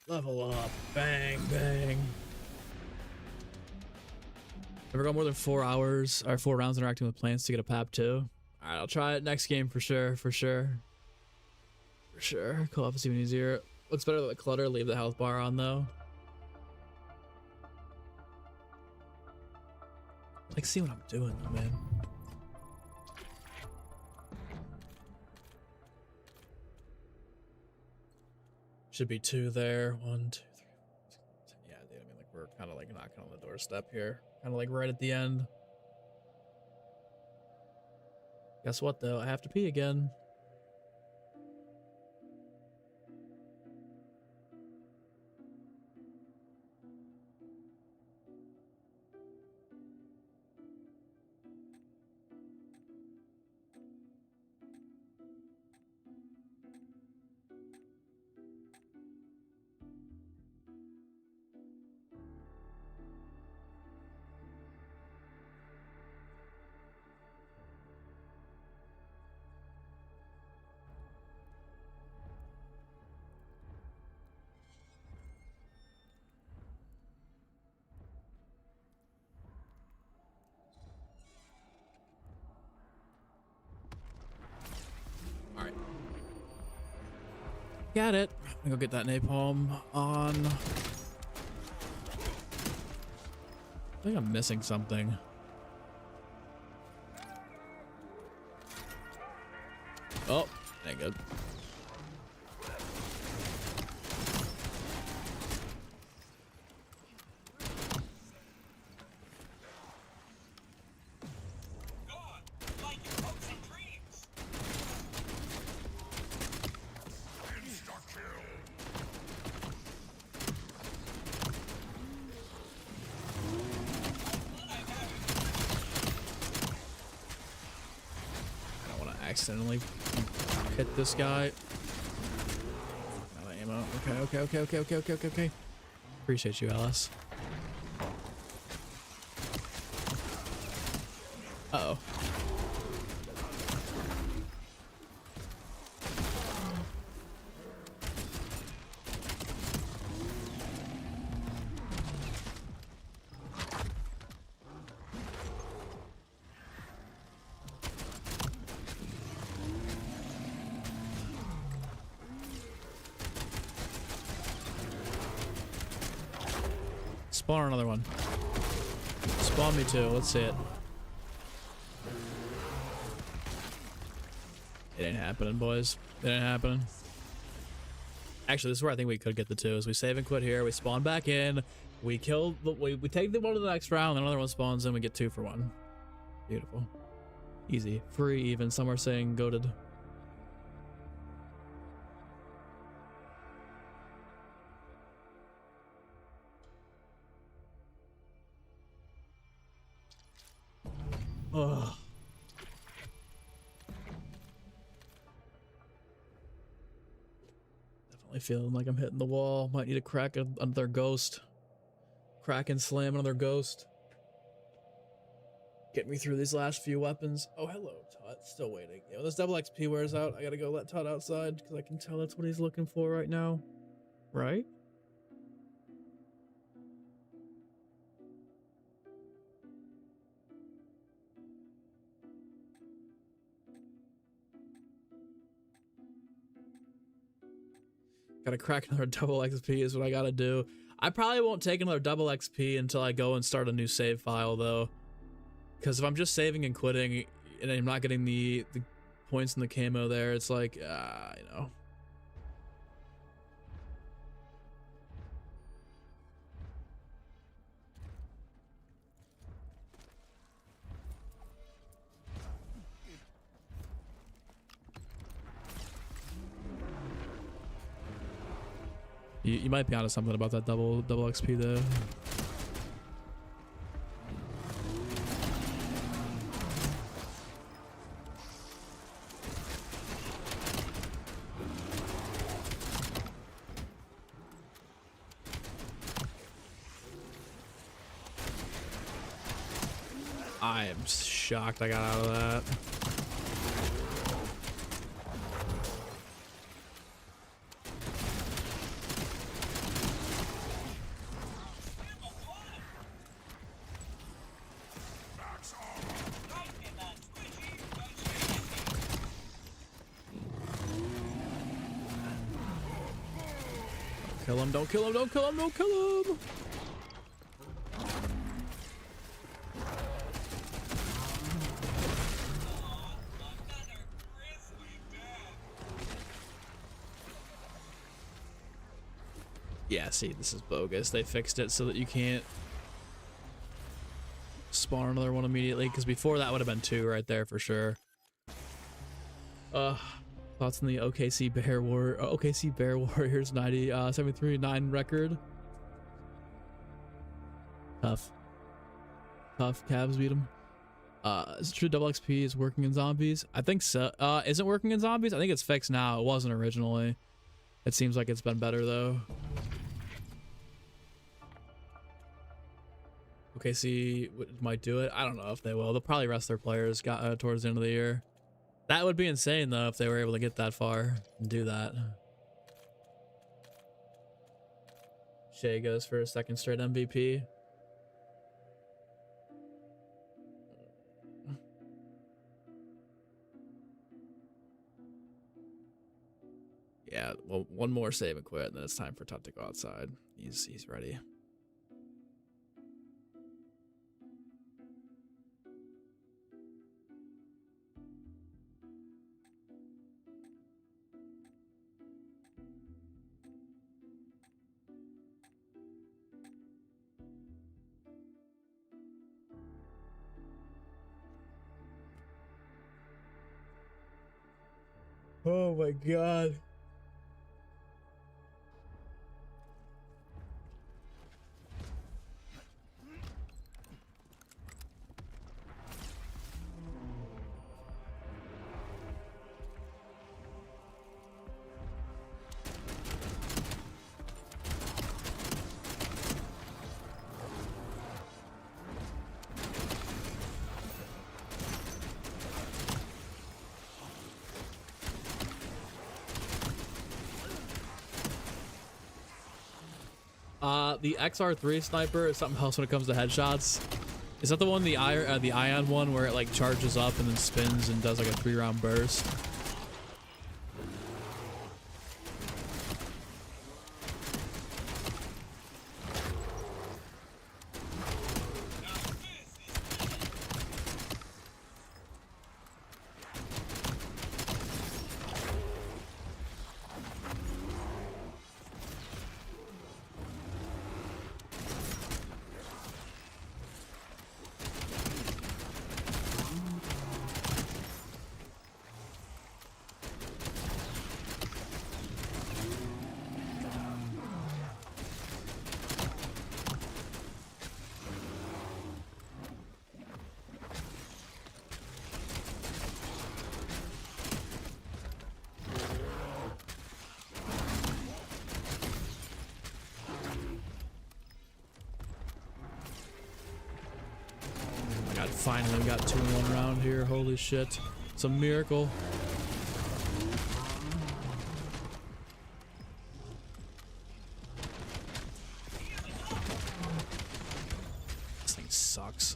Level up. Bang, bang. Never got more than 4 hours or 4 rounds interacting with plants to get a PAP 2. Alright, I'll try it next game for sure. For sure. Co-op is even easier. Looks better than the clutter. Leave the health bar on though. Like, see what I'm doing though, man. Should be 2 there. 1, 2, 3. Yeah, dude. I mean, like, we're kind of like knocking on the doorstep here. Kind of like right at the end. Guess what though? I have to pee again. Got it. I'm gonna go get that napalm on. I think I'm missing something. Oh, ain't good. Gone, like your hopes and dreams. I don't want to accidentally hit this guy. Out of ammo. Okay. Appreciate you, Alice. Uh-oh. Spawn another one. Spawn me too. Let's see it. It ain't happening, boys. It ain't happening. Actually, this is where I think we could get the two. Is we save and quit here. We spawn back in. We kill. We take the one to the next round. Then another one spawns in. We get 2 for 1. Beautiful. Easy. Free even. Some are saying goated. Ugh. Definitely feeling like I'm hitting the wall. Might need to crack another ghost. Crack and slam another ghost. Get me through these last few weapons. Oh, hello, Todd. Still waiting. Yeah, when this double XP wears out, I gotta go let Todd outside because I can tell that's what he's looking for right now. Right? Gotta crack another double XP is what I gotta do. I probably won't take another double XP until I go and start a new save file though. Because if I'm just saving and quitting and I'm not getting the points in the camo there, it's like, you know. You might be onto something about that double XP though. I am shocked I got out of that. Kill him, don't kill him, don't kill him, don't kill him! Yeah, see, this is bogus. They fixed it so that you can't spawn another one immediately, because before that would have been 2 right there for sure. Thoughts on the OKC Bear Warriors 73-9 record? Tough. Cavs beat them. Is it true double XP is working in zombies? I think so. Is it working in zombies? I think it's fixed now. It wasn't originally. It seems like it's been better though. OKC might do it. I don't know if they will. They'll probably rest their players towards the end of the year. That would be insane though if they were able to get that far and do that. Shea goes for a 2nd straight MVP. Yeah, well, one more save and quit, and then it's time for Tut to go outside. He's ready. Oh my god. The XR3 sniper is something else when it comes to headshots. Is that the one, the ion one, where it like charges up and then spins and does like a 3-round burst? Finally, we got 2 in 1 round here. Holy shit. It's a miracle. This thing sucks.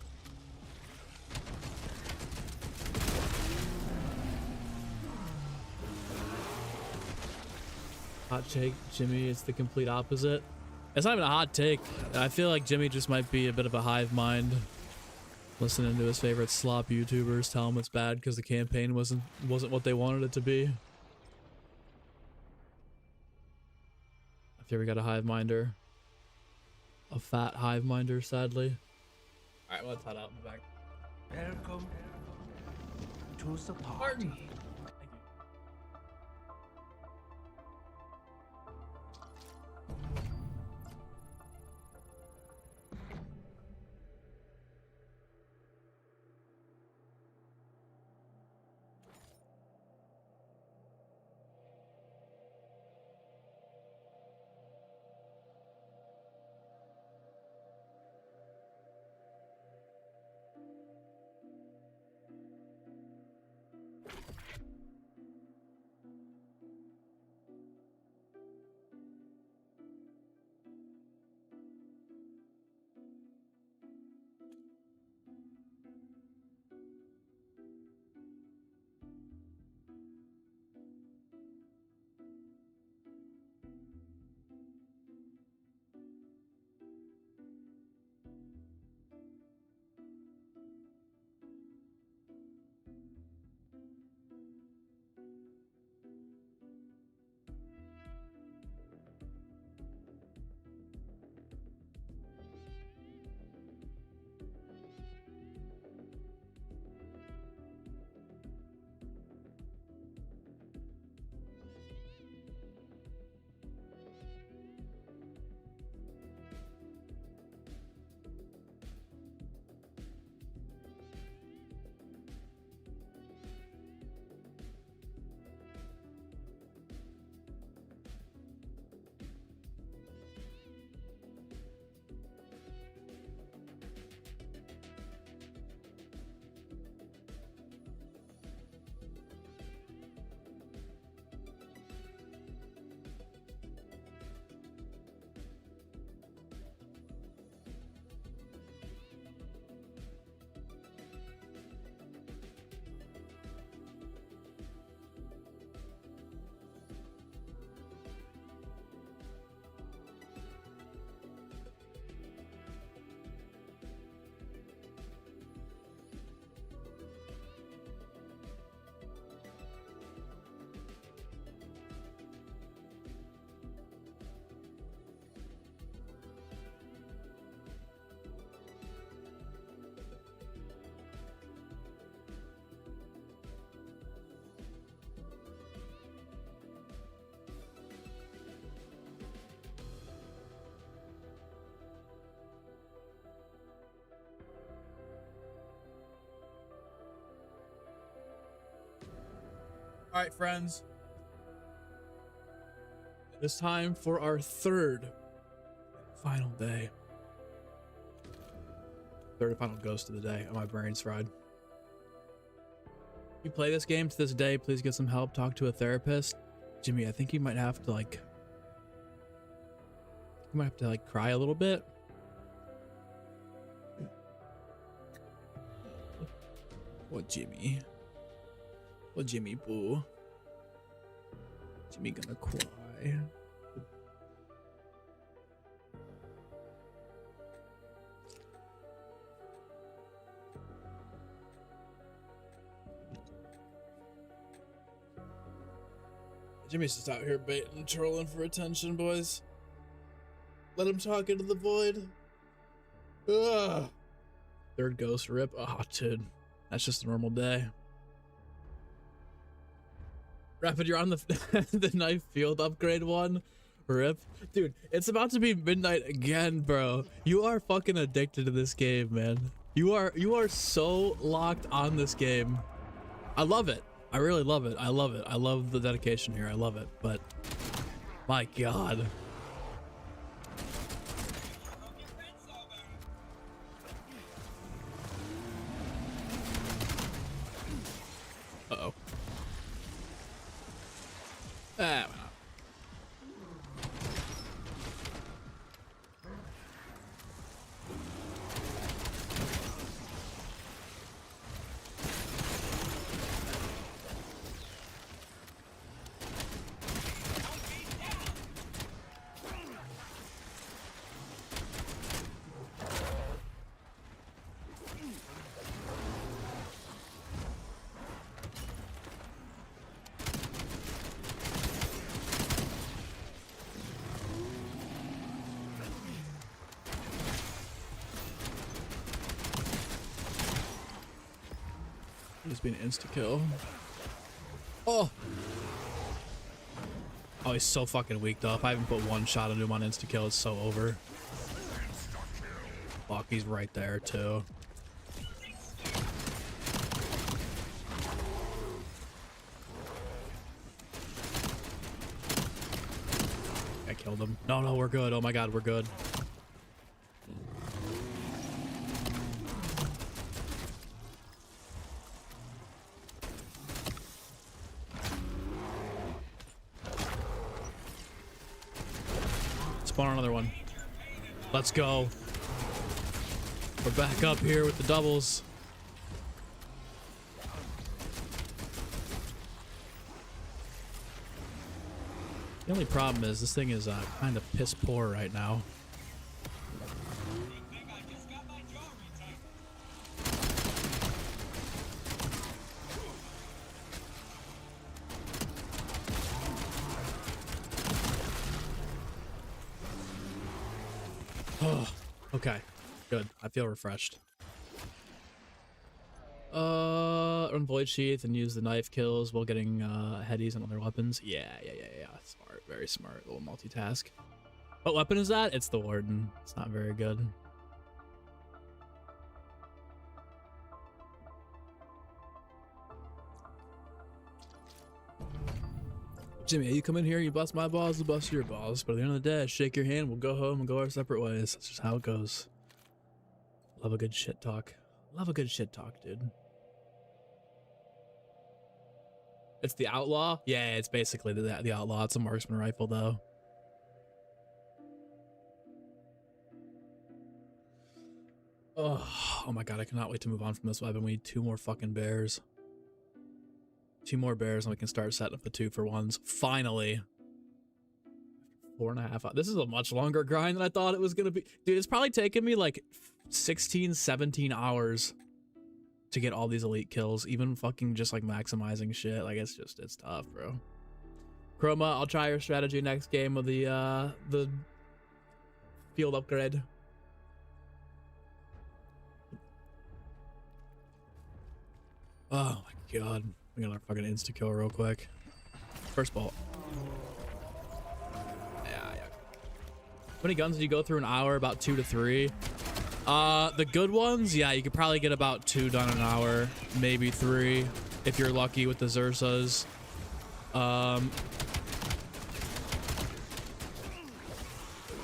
Hot take, Jimmy, it's the complete opposite. It's not even a hot take. I feel like Jimmy just might be a bit of a hive mind. Listening to his favorite slop YouTubers tell him it's bad because the campaign wasn't what they wanted it to be. I fear we got a hive minder. A fat hive minder, sadly. Alright, let's head out in the back. Welcome to the party. Martin. All right, friends. It's time for our third final day. Third and final ghost of the day. Oh, my brain's fried. If you play this game to this day, please get some help. Talk to a therapist. Jimmy, I think you might have to like cry a little bit. What Jimmy? What Jimmy boo? Jimmy gonna cry. Jimmy's just out here baiting, trolling for attention, boys. Let him talk into the void. Ugh. Third ghost rip. Oh, dude. That's just a normal day. Rapid, you're on the the knife field upgrade one. Rip. Dude, it's about to be midnight again, bro. You are fucking addicted to this game, man. You are so locked on this game. I love it. I really love it. I love it. I love the dedication here. I love it. But my God. Uh-oh. Ah, well. He's being insta-kill. Oh! Oh, he's so fucking weak though. If I haven't put one shot into him on insta-kill, it's so over. Fuck, he's right there too. I killed him. No, no, we're good. Oh my God, we're good. Spawn another one. Let's go. We're back up here with the doubles. The only problem is this thing is kind of piss poor right now. Oh, okay, good. I feel refreshed. Run void sheath and use the knife kills while getting headies and other weapons. Yeah. Smart, very smart. Little multitask. What weapon is that? It's the Warden. It's not very good. Jimmy, you come in here, you bust my balls, I'll bust your balls. But at the end of the day, I shake your hand, we'll go home and go our separate ways. That's just how it goes. Love a good shit talk. Love a good shit talk, dude. It's the Outlaw? Yeah, it's basically the Outlaw. It's a marksman rifle, though. Oh my God, I cannot wait to move on from this weapon. We need 2 more fucking bears. 2 more bears and we can start setting up the 2-for-1s. Finally. 4.5 hours. This is a much longer grind than I thought it was going to be. Dude, it's probably taken me like 16, 17 hours to get all these elite kills. Even fucking just like maximizing shit. Like it's tough, bro. Chroma, I'll try your strategy next game of the field upgrade. Oh my God. I'm gonna fucking insta-kill real quick. First bolt. Yeah. How many guns did you go through an hour? About 2 to 3. The good ones, yeah, you could probably get about 2 done an hour, maybe 3 if you're lucky with the Xursas.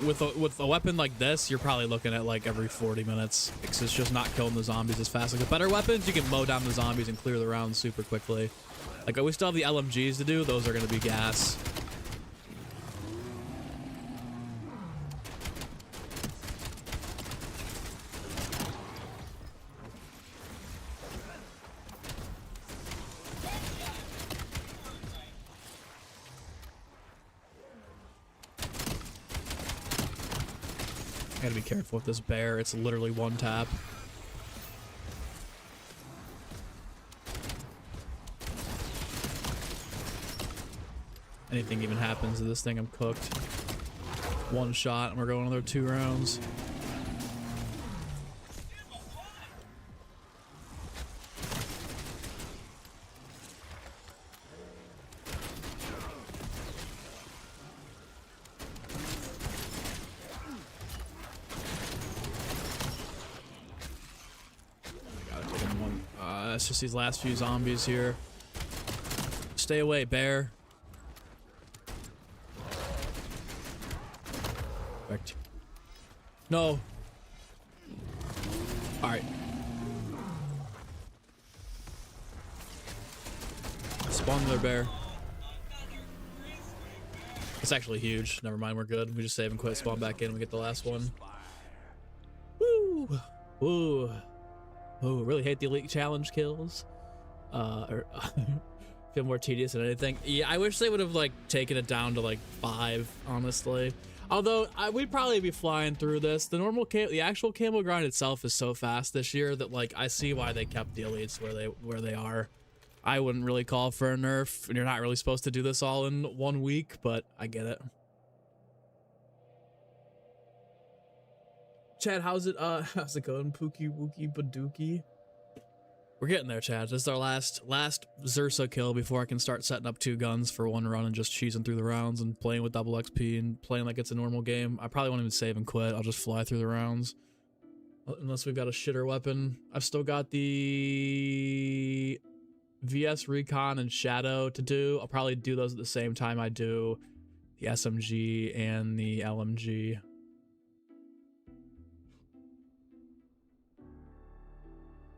With a weapon like this, you're probably looking at like every 40 minutes because it's just not killing the zombies as fast. Like the better weapons, you can mow down the zombies and clear the rounds super quickly. Like we still have the LMGs to do. Those are going to be gas. Gotta be careful with this bear. It's literally one tap. Anything even happens to this thing, I'm cooked. One shot and we're going another 2 rounds. It's just these last few zombies here. Stay away, bear. Perfect. No. All right. Spawn their bear. It's actually huge. Never mind, we're good. We just save and quit, spawn back in, we get the last one. Woo! Woo! Oh, really hate the elite challenge kills. Feel more tedious than anything. Yeah, I wish they would have like taken it down to like 5, honestly. Although we'd probably be flying through this. The actual camo grind itself is so fast this year that like I see why they kept the elites where they are. I wouldn't really call for a nerf, and you're not really supposed to do this all in 1 week, but I get it. Chad, how's it going? Pookie Wookie Badookie. We're getting there, Chad. This is our last Zersa kill before I can start setting up 2 guns for 1 run and just cheesing through the rounds and playing with double XP and playing like it's a normal game. I probably won't even save and quit. I'll just fly through the rounds. Unless we've got a shitter weapon. I've still got the VS Recon and Shadow to do. I'll probably do those at the same time I do the SMG and the LMG.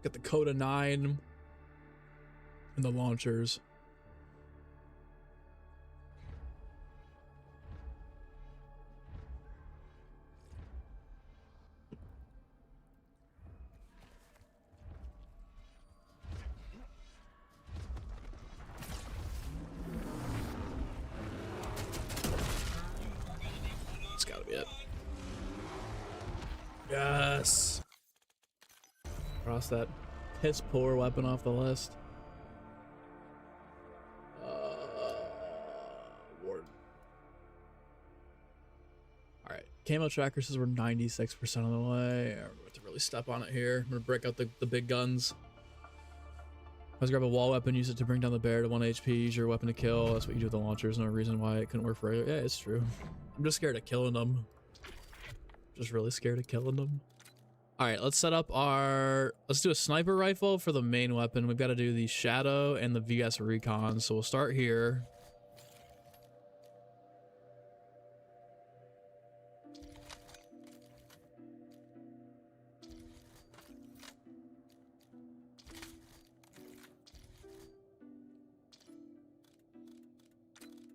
Got the Coda 9 and the launchers. That's gotta be it. Yes. Cross that piss poor weapon off the list. Warden. Alright, camo tracker says we're 96% of the way. We're about to really step on it here. I'm gonna break out the big guns. Let's grab a wall weapon, use it to bring down the bear to 1 HP, use your weapon to kill. That's what you do with the launchers. No reason why it couldn't work for it. Yeah, it's true. I'm just scared of killing them. Just really scared of killing them. All right, let's set up let's do a sniper rifle for the main weapon. We've got to do the Shadow and the VS Recon. So we'll start here.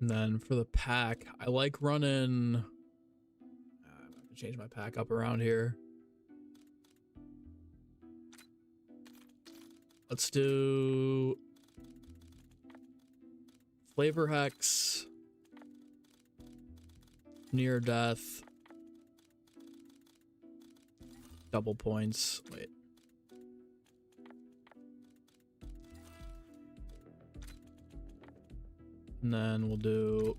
And then for the pack, I like running, I'm gonna change my pack up around here. Let's do Flavor Hex, Near Death, double points. Wait. And then we'll do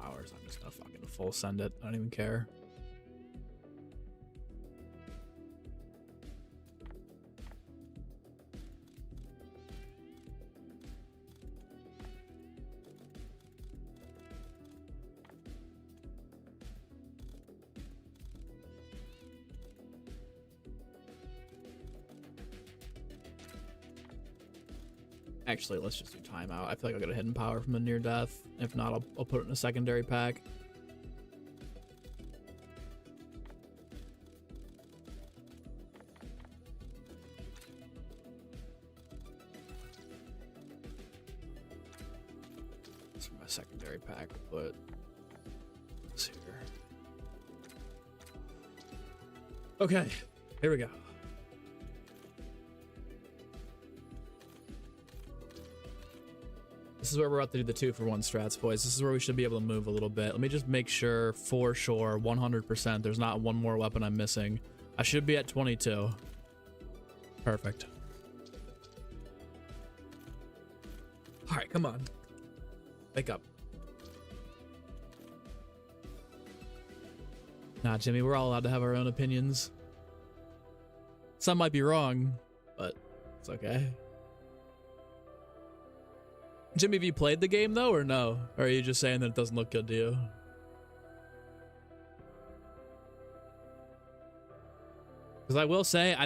hours. I'm just gonna fucking full send it. I don't even care. Actually, let's just do timeout. I feel like I'll get a hidden power from the near death. If not, I'll put it in a secondary pack. That's for my secondary pack, but it's here. Okay, here we go. This is where we're about to do the 2-for-1 strats, boys. This is where we should be able to move a little bit. Let me just make sure for sure, 100%, there's not one more weapon I'm missing. I should be at 22. Perfect. All right, come on. Wake up. Nah, Jimmy, we're all allowed to have our own opinions. Some might be wrong, but it's okay. Jimmy, have you played the game though, or no? Or are you just saying that it doesn't look good to you? Because I will say,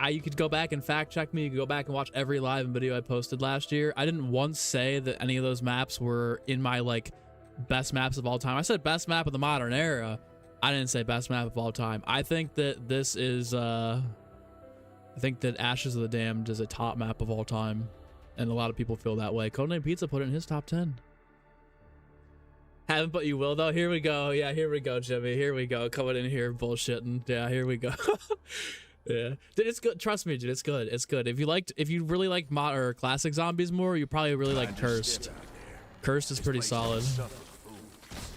you could go back and fact check me. You could go back and watch every live video I posted last year. I didn't once say that any of those maps were in my like best maps of all time. I said best map of the modern era. I didn't say best map of all time. I think that this is, I think that Ashes of the Damned is a top map of all time. And a lot of people feel that way. Codename Pizza put it in his top 10. Haven't, but you will though. Here we go. Yeah, here we go, Jimmy. Here we go. Coming in here bullshitting. Yeah, here we go. Yeah, dude, it's good. Trust me, dude, it's good. It's good. If you really like mod or classic zombies more, you probably really like Cursed. Cursed is pretty solid.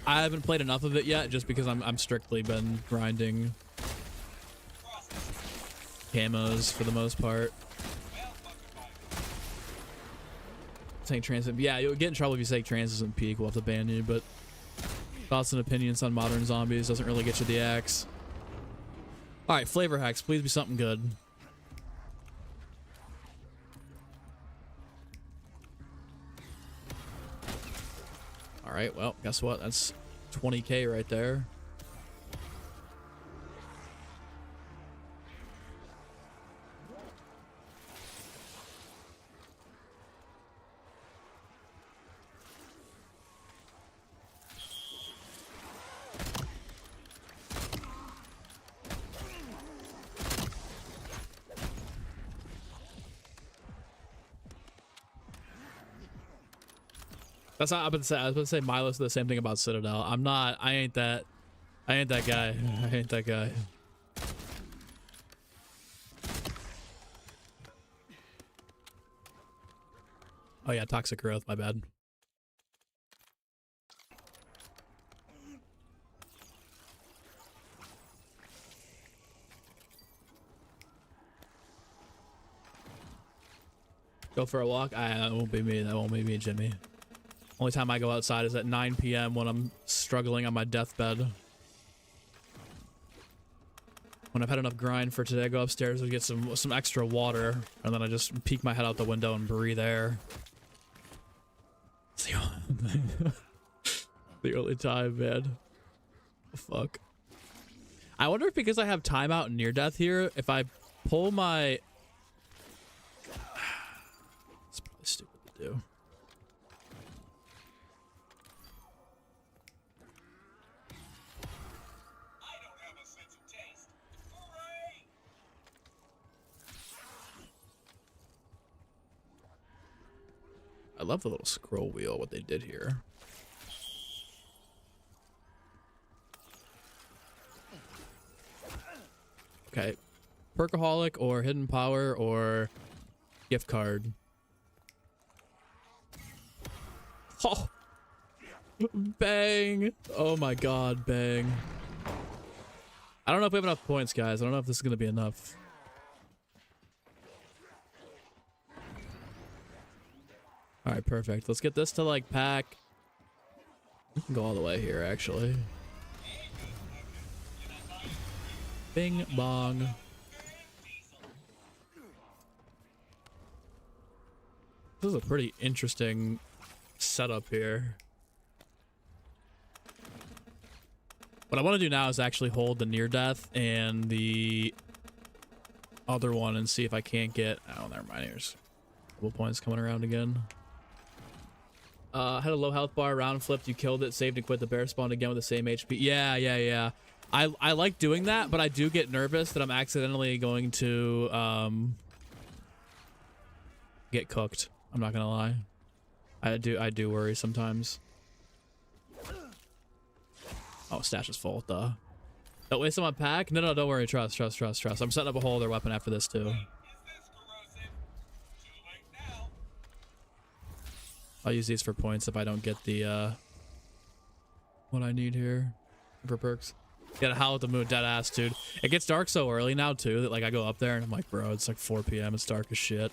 I haven't played enough of it yet, just because I'm strictly been grinding camos for the most part. Saying trans, yeah, you'll get in trouble if you say trans isn't peak. We'll have to ban you. But thoughts and opinions on modern zombies doesn't really get you the axe. All right, flavor hacks, please be something good. All right, well, guess what? That's 20K right there. That's not. I was about to say Milo said the same thing about Citadel. I'm not. I ain't that guy. I ain't that guy. Oh yeah, toxic growth. My bad. Go for a walk. That won't be me. That won't be me, Jimmy. Only time I go outside is at 9 p.m. when I'm struggling on my deathbed. When I've had enough grind for today, I go upstairs and get some extra water, and then I just peek my head out the window and breathe air. It's the only time, man. Fuck. I wonder if because I have timeout and near death here, if I pull my... It's probably stupid to do. I love the little scroll wheel, what they did here. Okay. Perkaholic or hidden power or gift card. Oh! Bang! Oh my god, bang. I don't know if we have enough points, guys. I don't know if this is gonna be enough. All right, perfect. Let's get this to like pack. We can go all the way here, actually. Bing bong. This is a pretty interesting setup here. What I want to do now is actually hold the near death and the other one and see if I can't get... Oh, never mind. Here's collectible points coming around again. Had a low health bar, round flipped, you killed it, saved and quit, the bear spawned again with the same HP. Yeah. I like doing that, but I do get nervous that I'm accidentally going to get cooked. I'm not gonna lie. I do worry sometimes. Oh, stash is full, duh. Don't waste on my pack? No, don't worry, trust. I'm setting up a whole other weapon after this too. Is this corrosive? Too late now. I'll use these for points if I don't get the what I need here for perks. Get a howl at the moon, dead ass, dude. It gets dark so early now too that like I go up there and I'm like, bro, it's like 4 p.m. It's dark as shit.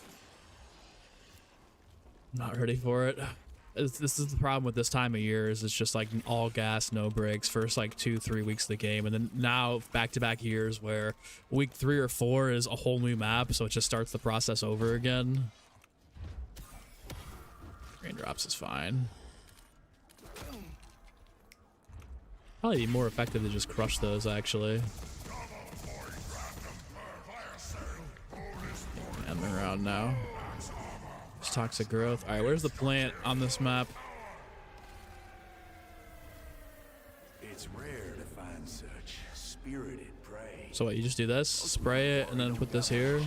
Not ready for it. This is the problem with this time of year is it's just like all gas, no breaks, first like 2-3 weeks of the game, and then now back-to-back years where week 3 or 4 is a whole new map, so it just starts the process over again. Raindrops is fine. Probably be more effective to just crush those actually. And they're around now. It's toxic growth. All right, where's the plant on this map? It's rare to find such spirited prey. So what, you just do this, spray it, and then put this here?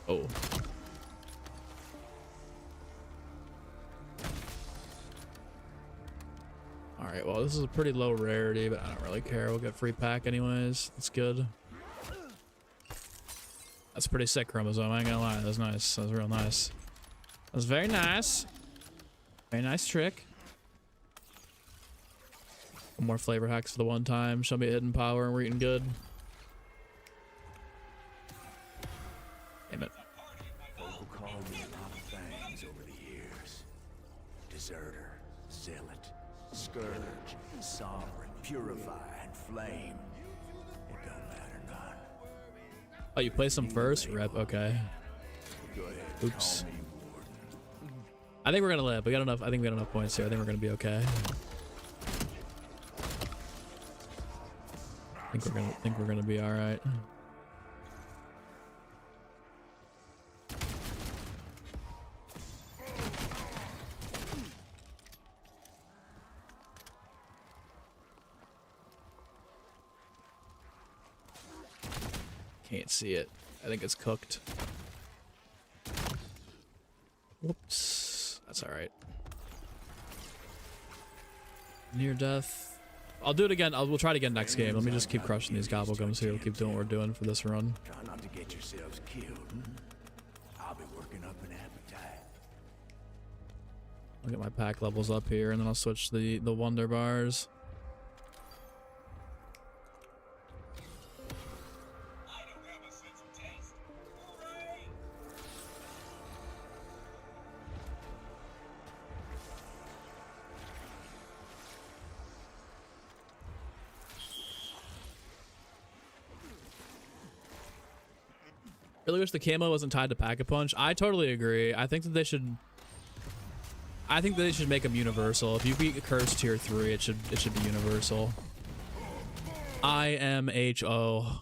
Oh. Alright, well, this is a pretty low rarity, but I don't really care. We'll get free pack anyways. That's good. That's pretty sick, Chromosome. I ain't gonna lie. That was nice. That was real nice. That was very nice. Very nice trick. One more flavor hacks for the one time. Show me a hidden power and we're eating good. Damn it. People call me a lot of things over the years. Deserter, zealot, scourge, sovereign, purify, and flame. It don't matter none. Oh, you play some first? Rep, okay. Go ahead, Oops. call me Warden. I think we're gonna live. We got enough. I think we got enough points here. I think we're gonna be okay. I think we're gonna be all right. Can't see it. I think it's cooked. Whoops. That's all right. Near death. I'll do it again. We'll try it again next game. Let me just keep crushing these gobblegums here. We'll keep doing what we're doing for this run. Try not to get yourselves killed. I'll be working up an appetite. I'll get my pack levels up here, and then I'll switch the wonder bars. I don't have a sense of taste. Hooray! Really wish the camo wasn't tied to Pack-a-Punch. I totally agree. I think that they should. I think that they should make them universal. If you beat Curse Tier 3, it should be universal. IMHO. Ooh,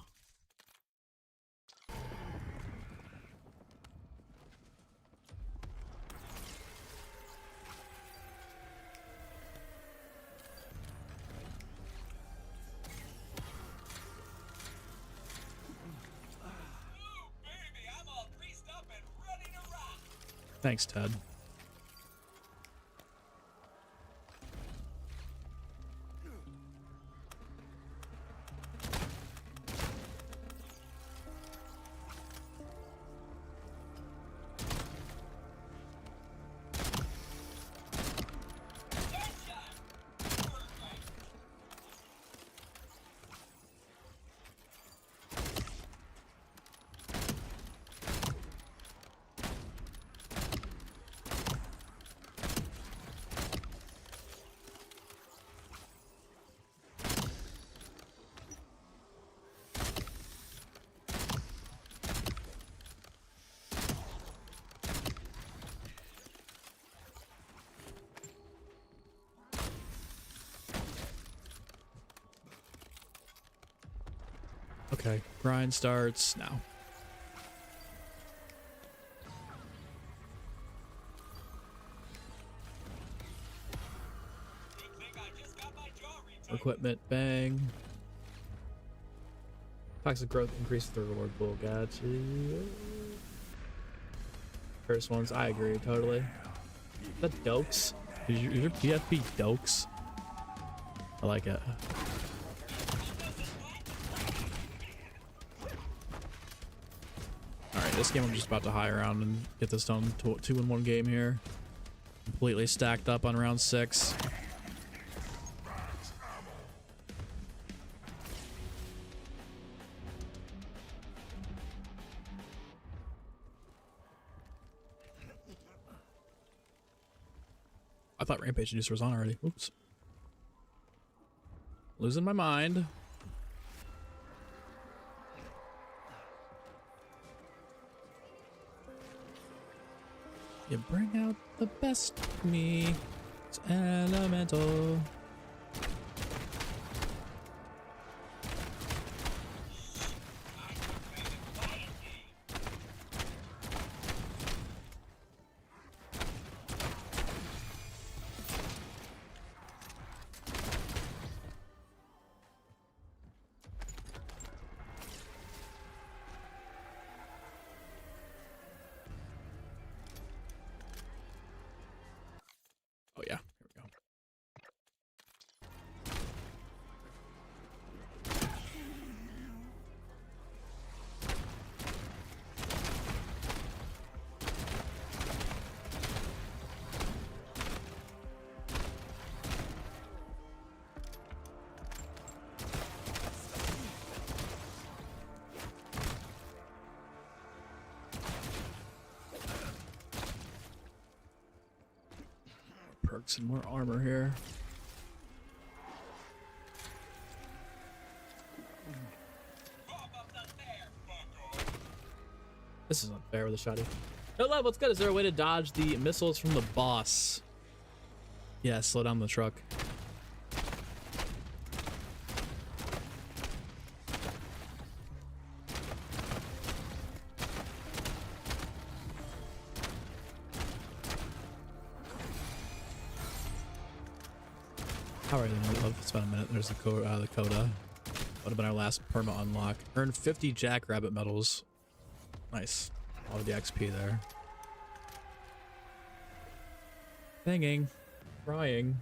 baby, I'm all greased up and ready to rock. Thanks, Ted. Okay, grind starts now. Good thing I just got my jaw retightened. Equipment, bang. Toxic growth increases the reward pool. Gotcha. First ones, I agree totally. Is that Dokes? Is your PFP Dokes? I like it. Alright, this game I'm just about to high around and get this done. 2-in-1 game here. Completely stacked up on round 6. I thought Rampage Inducer was on already. Oops. Losing my mind. You bring out the best of me. It's elemental. Oh yeah, here we go. Perks and more armor here. This is unfair with a shotty. No love, what's good? Is there a way to dodge the missiles from the boss? Yeah, slow down the truck. How are you? Love? It's about a minute. There's the coda. Would have been our last perma unlock. Earned 50 jackrabbit medals. Nice. All of the XP there. Banging. Crying.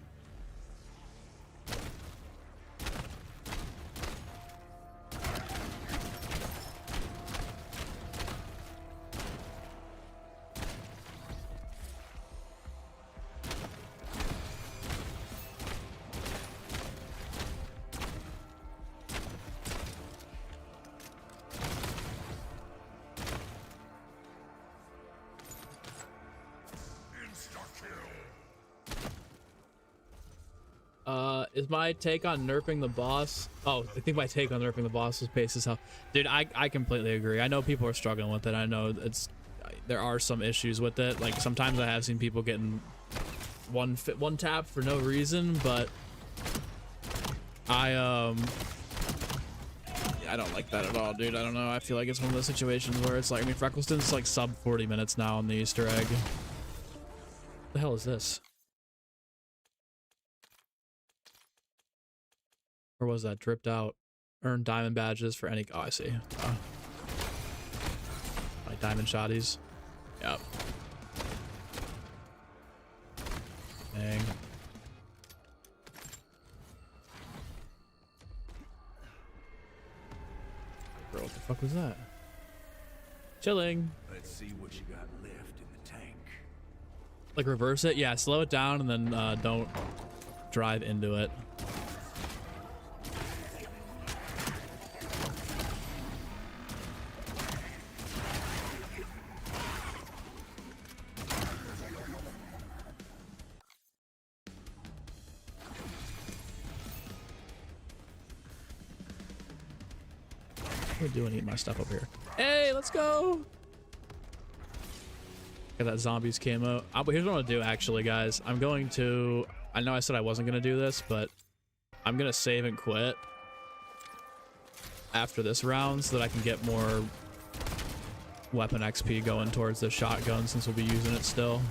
Is my take on nerfing the boss? Oh, I think my take on nerfing the boss is pace as hell. Dude, I completely agree. I know people are struggling with it. I know there are some issues with it. Like sometimes I have seen people getting one tap for no reason, but I don't like that at all, dude. I don't know. I feel like it's one of those situations where it's like, I mean, Freckleston's like sub 40 minutes now on the Easter egg. What the hell is this? Or was that dripped out? Earn diamond badges for any. Oh, I see. Like diamond shotties. Yep. Dang. Bro, what the fuck was that? Chilling. Let's see what you got left in the tank. Like reverse it? Yeah, slow it down and then don't drive into it. What am I doing eating my stuff up here? Hey, let's go! Got that zombies camo. But here's what I'm gonna do actually, guys. I'm going to... I know I said I wasn't gonna do this, but I'm gonna save and quit. after this round so that I can get more weapon XP going towards the shotgun since we'll be using it still.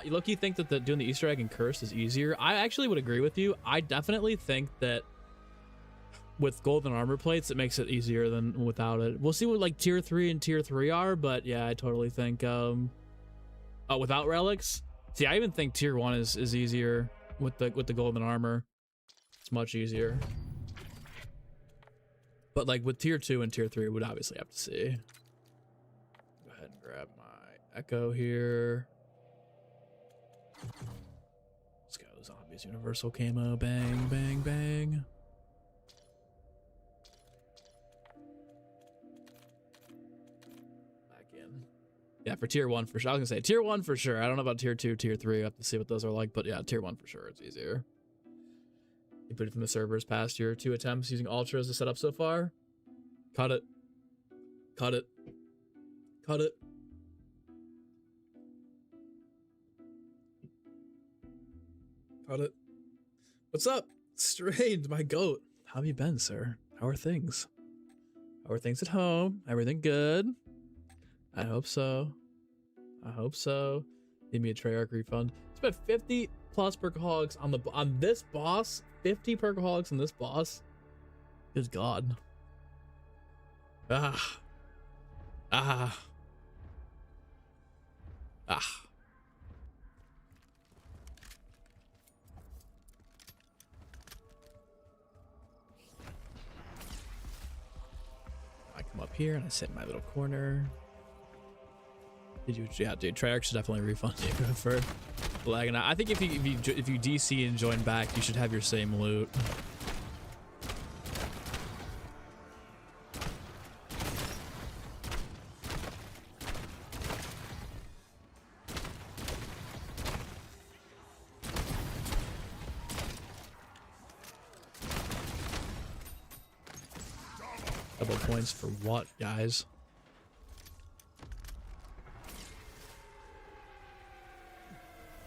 You low-key think that doing the Easter egg and curse is easier. I actually would agree with you. I definitely think that with golden armor plates, it makes it easier than without it. We'll see what like tier 3 and tier 3 are, but yeah, I totally think without relics. See, I even think tier 1 is easier with the golden armor. It's much easier. But like with tier 2 and tier 3, we'd obviously have to see. Go ahead and grab my echo here. Let's go, zombies, universal camo, bang, bang, bang. Back in. Yeah, for tier 1 for sure. I was gonna say tier 1 for sure. I don't know about tier 2, tier 3. I have to see what those are like, but yeah, tier 1 for sure. It's easier. You put it from the servers past your 2 attempts using Ultra as a setup so far. Cut it. Cut it. Cut it. Cut it. What's up? Strained, my goat. How have you been, sir? How are things? How are things at home? Everything good? I hope so. I hope so. Give me a Treyarch refund. Spent 50 plus perkaholics on this boss. 50 perkaholics on this boss. Good God. Ah. Ah. Ah. I come up here and I sit in my little corner. Did you? Yeah, dude. Treyarch should definitely refund you for lagging out. I think if you DC and join back, you should have your same loot. Double points for what, guys?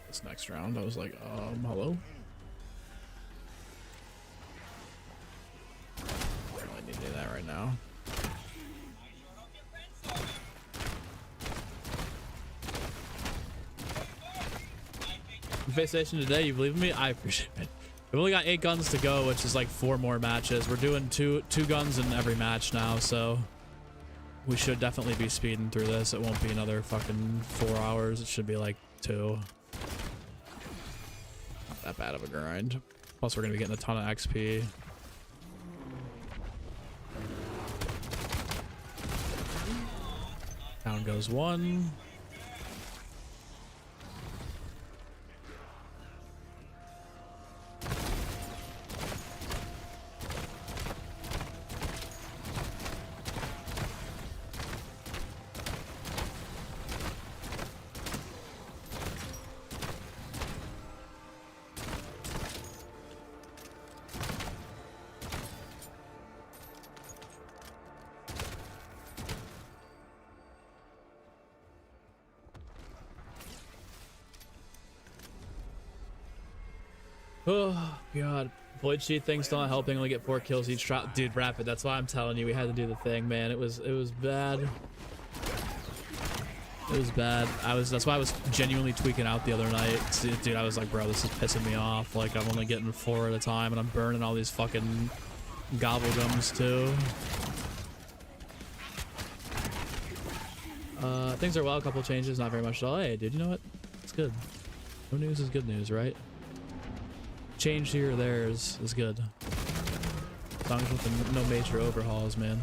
This next round, I was like, hello? I don't really need to do that right now. Infestation today, you believe in me? I appreciate it. We've only got 8 guns to go, which is like 4 more matches. We're doing two guns in every match now, so we should definitely be speeding through this. It won't be another fucking 4 hours. It should be like 2. Not that bad of a grind. Plus, we're gonna be getting a ton of XP. Down goes 1. Oh god, void cheat thing still not helping. Only get 4 kills each shot. Dude, Rapid, that's why I'm telling you we had to do the thing, man. It was bad. It was bad. That's why I was genuinely tweaking out the other night. Dude, I was like, bro, this is pissing me off. Like, I'm only getting 4 at a time and I'm burning all these fucking gobblegums too. Things are well, a couple changes, not very much at all. Hey, dude, you know what? It's good. No news is good news, right? Change here or there is good. As long as with no major overhauls, man.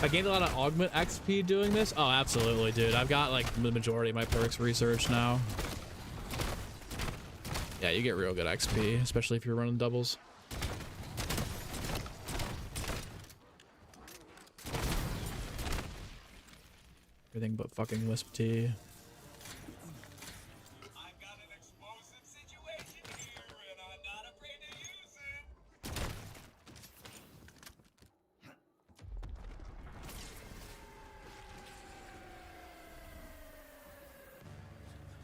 I gained a lot of augment XP doing this. Oh, absolutely, dude. I've got like the majority of my perks researched now. Yeah, you get real good XP, especially if you're running doubles. Everything but fucking Wisp T. I've got an explosive situation here, and I'm not afraid to use it.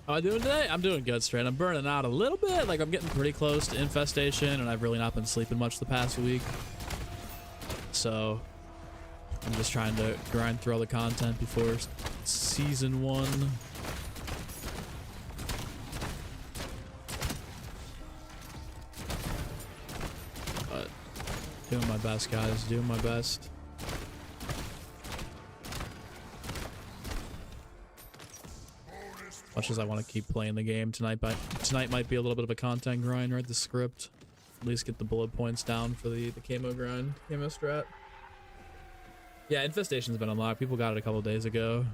How am I doing today? I'm doing good, straight. I'm burning out a little bit. Like, I'm getting pretty close to Infestation, and I've really not been sleeping much the past week. So, I'm just trying to grind through all the content before season 1. But, doing my best, guys. Doing my best. Much as I want to keep playing the game tonight, but tonight might be a little bit of a content grind, right? The script. At least get the bullet points down for the camo grind, camo strat. Yeah, Infestation's been unlocked. People got it a couple days ago.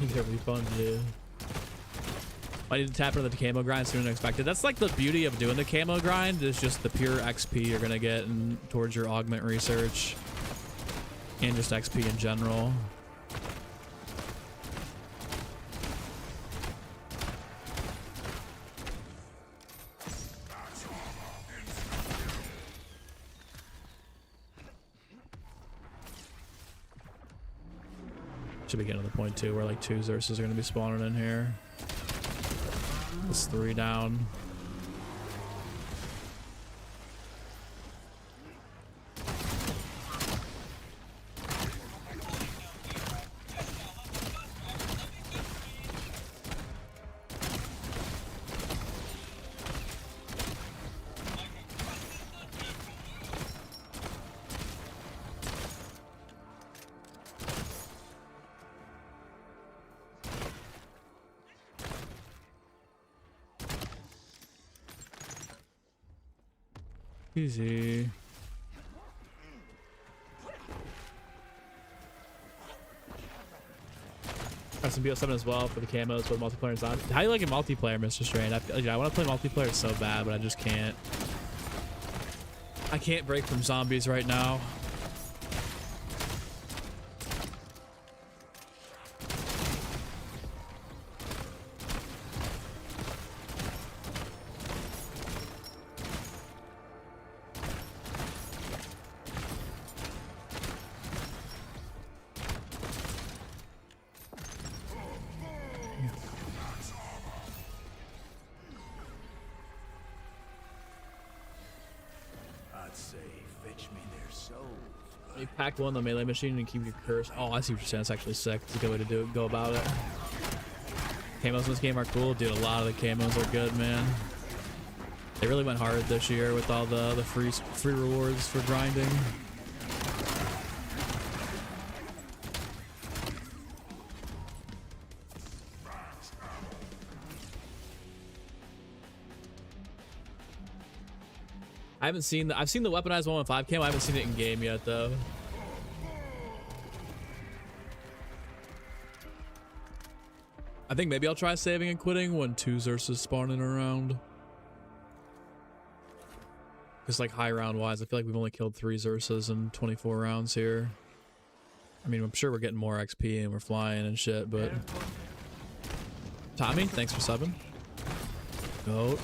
You get a refund, yeah. I need to tap into the camo grind sooner than expected. That's like the beauty of doing the camo grind, is just the pure XP you're gonna get towards your augment research. And just XP in general. Should be getting to the point too where like 2 Xerxes are going to be spawning in here. It's 3 down. Easy. Got some BO7 as well for the camos, but multiplayer's on. How do you like a multiplayer, Mr. Strain? I want to play multiplayer so bad, but I just can't. I can't break from zombies right now. You pack one the melee machine and keep your curse. Oh, I see what you're saying. It's actually sick. It's a good way to do it. Go about it. Camos in this game are cool, dude. A lot of the camos are good, man. They really went hard this year with all the free rewards for grinding. I've seen the weaponized 115 camo. I haven't seen it in game yet though. I think maybe I'll try saving and quitting when 2 Xerxes spawning around. Just like high round wise, I feel like we've only killed 3 Xerxes in 24 rounds here. I mean, I'm sure we're getting more XP and we're flying and shit, but Tommy, thanks for subbing. Goat.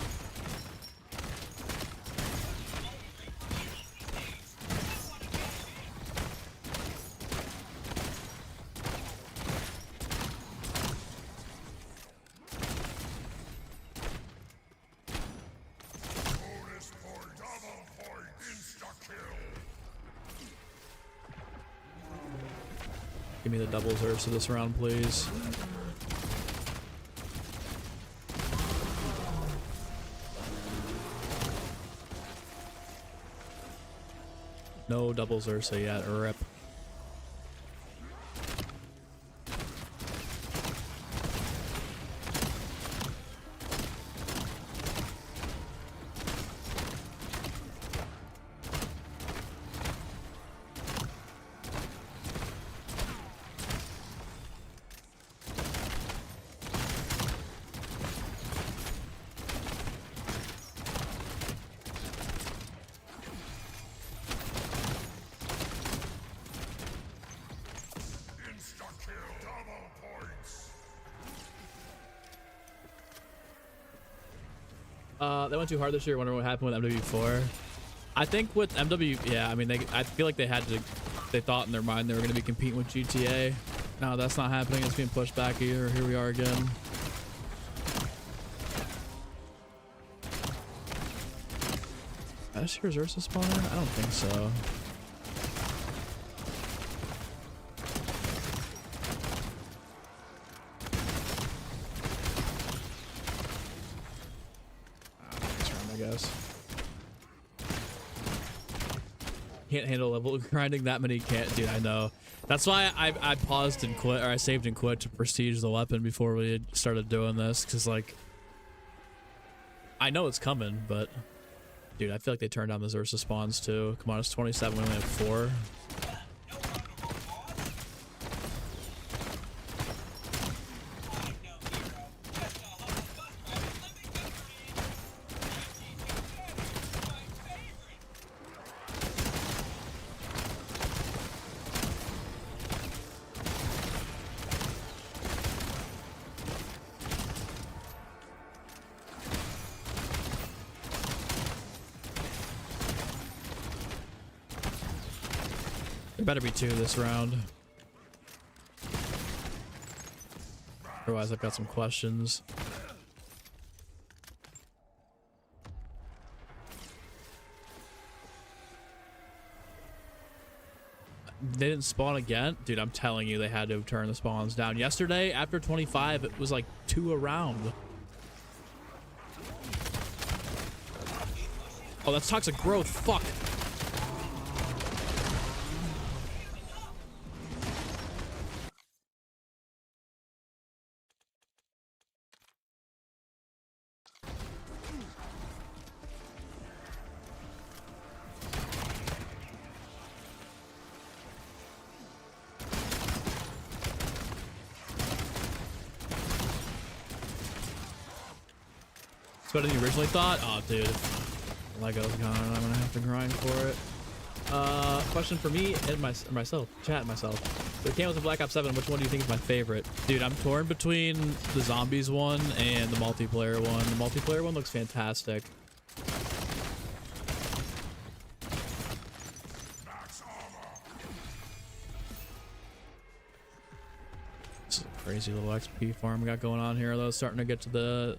Give me the double Xerxes this round, please. No double Xerxes yet, rip. They went too hard this year. Wondering what happened with MW4. I think with MW, yeah, I mean, I feel like they thought in their mind they were going to be competing with GTA. No, that's not happening. It's being pushed back either. Here we are again. Did I see reserves spawn? I don't think so. I guess. Can't handle level grinding that many. Can't, dude. I know. That's why I paused and quit, or I saved and quit to prestige the weapon before we started doing this, because like I know it's coming, but dude, I feel like they turned down the Xursa spawns too. Come on, it's 27. We only have 4. There better be 2 this round. Otherwise, I've got some questions. They didn't spawn again? Dude, I'm telling you, they had to turn the spawns down. Yesterday, after 25, it was like 2 a round. Oh, that's toxic growth. Fuck. Better than you originally thought? Oh, dude. Lego's gone. I'm gonna have to grind for it. Question for me and myself. Chat and myself. The camos in Black Ops 7, which one do you think is my favorite? Dude, I'm torn between the zombies one and the multiplayer one. The multiplayer one looks fantastic. This is a crazy little XP farm we got going on here, though. Starting to get to the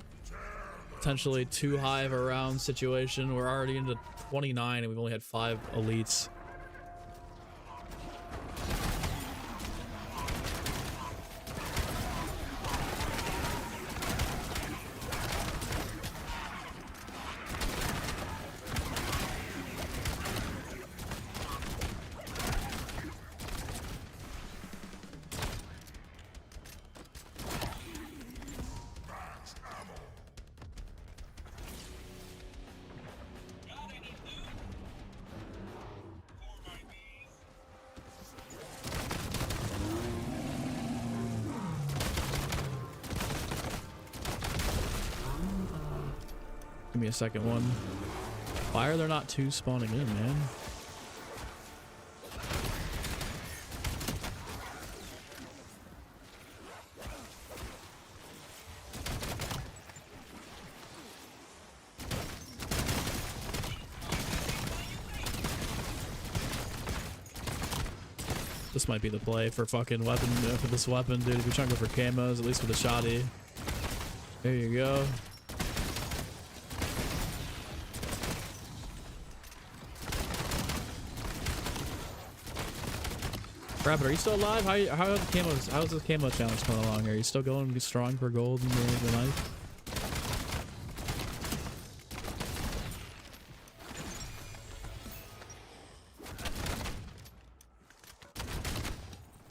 potentially too high of a round situation. We're already into 29 and we've only had 5 elites. Give me a second one. Why are there not 2 spawning in, man? This might be the play for fucking weapon, for this weapon, dude. If you're trying to go for camos, at least with a shoddy. There you go. Rabbit, are you still alive? How are the camos? How's the camo challenge coming along? Are you still going strong for gold in the knife?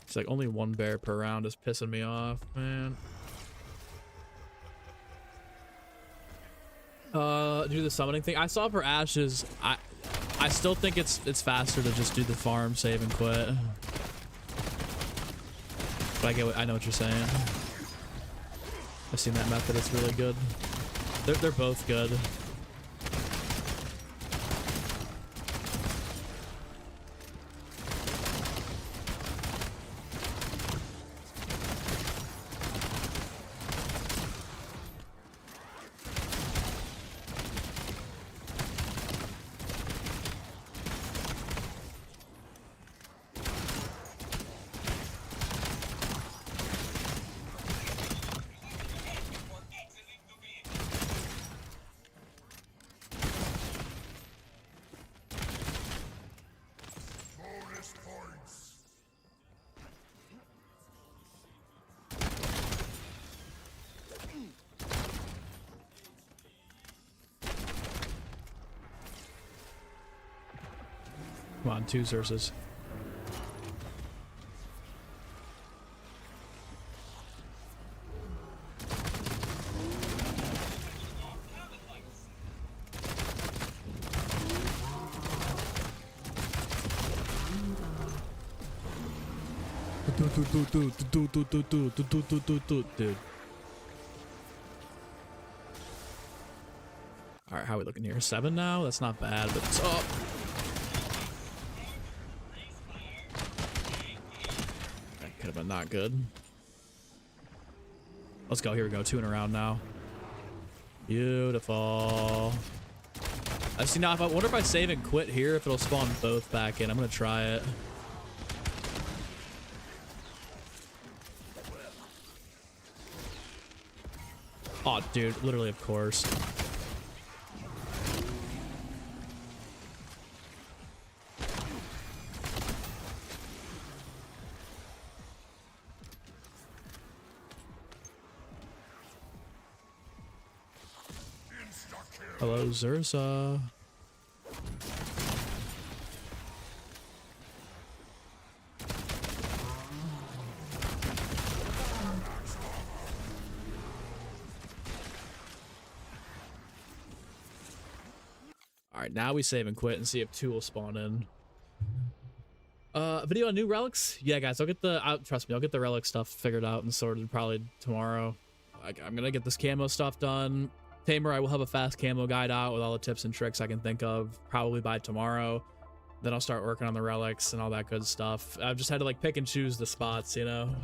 It's like only 1 bear per round is pissing me off, man. Do the summoning thing. I saw for Ashes. I still think it's faster to just do the farm, save, and quit. But I know what you're saying. I've seen that method. It's really good. They're both good. Come on, 2 Xerxes. Dude. All right, how are we looking here? 7 now? That's not bad, but it's up. That could have been not good. Let's go. Here we go. 2 in a round now. Beautiful. I see now. If I wonder if I save and quit here, if it'll spawn both back in. I'm gonna try it. Oh, dude, literally, of course. Hello, Xerxa. Alright, now we save and quit and see if 2 will spawn in. Video on new relics? Yeah, guys, I'll get the... trust me, I'll get the relic stuff figured out and sorted probably tomorrow. I'm gonna get this camo stuff done. Tamer, I will have a fast camo guide out with all the tips and tricks I can think of, probably by tomorrow. Then I'll start working on the relics and all that good stuff. I've just had to like pick and choose the spots, you know?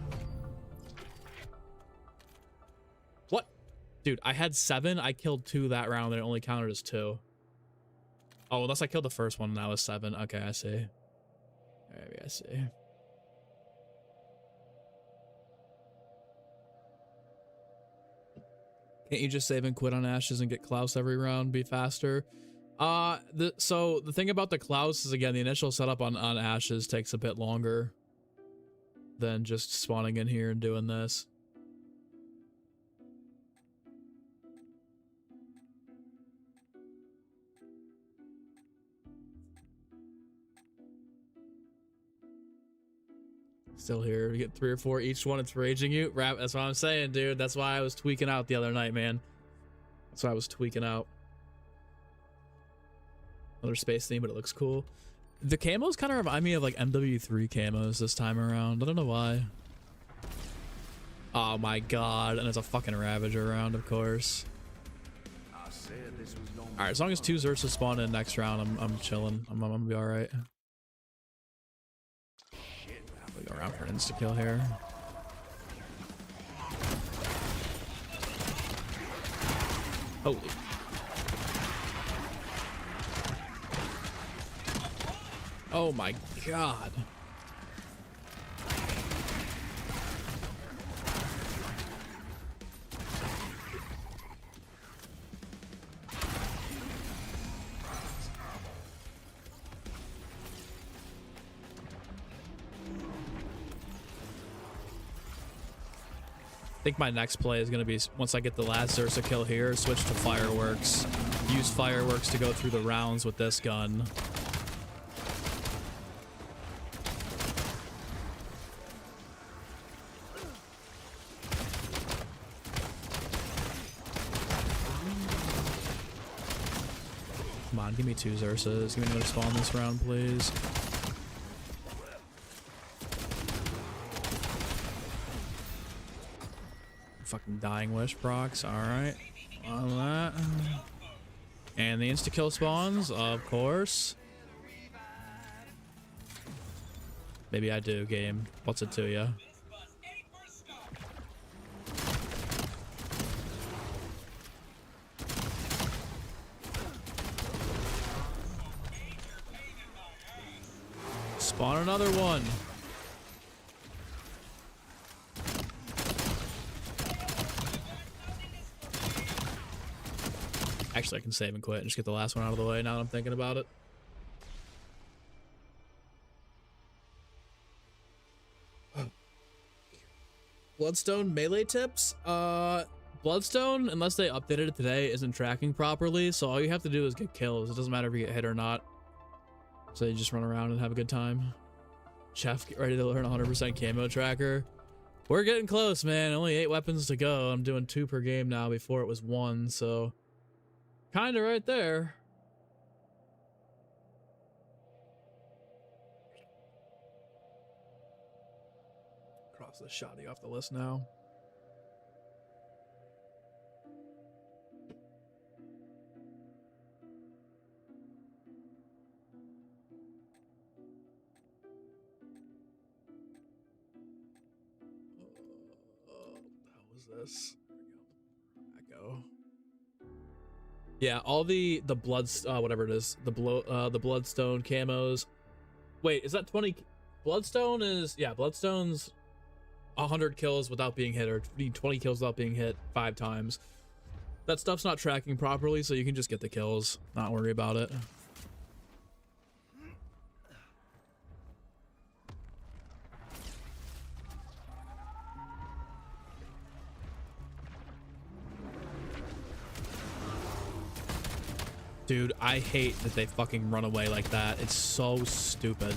What? Dude, I had 7. I killed 2 that round and it only counted as 2. Oh, unless I killed the first one and that was 7. Okay, I see. Maybe I see. Can't you just save and quit on Ashes and get Klaus every round, be faster? So the thing about the Klaus is, again, the initial setup on Ashes takes a bit longer than just spawning in here and doing this. Still here. We get 3 or 4 each one. It's raging you. That's what I'm saying, dude. That's why I was tweaking out the other night, man. That's why I was tweaking out. Another space theme, but it looks cool. The camos kind of remind me of like MW3 camos this time around. I don't know why. Oh my god. And there's a fucking Ravager around, of course. Alright, as long as 2 Xerxes spawn in next round, I'm chilling. I'm gonna be alright. Go around for an insta kill here. Holy. Oh my god. I think my next play is going to be, once I get the last Xerxa kill here, switch to fireworks. Use fireworks to go through the rounds with this gun. Come on, give me 2 Xerxes. Give me another spawn this round, please. Fucking dying wish procs. Alright. On that. And the insta-kill spawns, of course. Maybe I do, game. What's it to ya? Spawn another one. Actually, I can save and quit and just get the last one out of the way now that I'm thinking about it. Bloodstone melee tips? Bloodstone, unless they updated it today, isn't tracking properly, so all you have to do is get kills. It doesn't matter if you get hit or not. So you just run around and have a good time. Chef, get ready to learn 100% camo tracker. We're getting close, man. Only 8 weapons to go. I'm doing 2 per game now. Before it was 1, so kind of right there. Cross the shoddy off the list now. This echo. Yeah, all the blood whatever it is, the bloodstone camos. Wait, is that 20? Bloodstone is, yeah, bloodstone's 100 kills without being hit, or 20 kills without being hit 5 times. That stuff's not tracking properly, so you can just get the kills, not worry about it. Dude, I hate that they fucking run away like that. It's so stupid.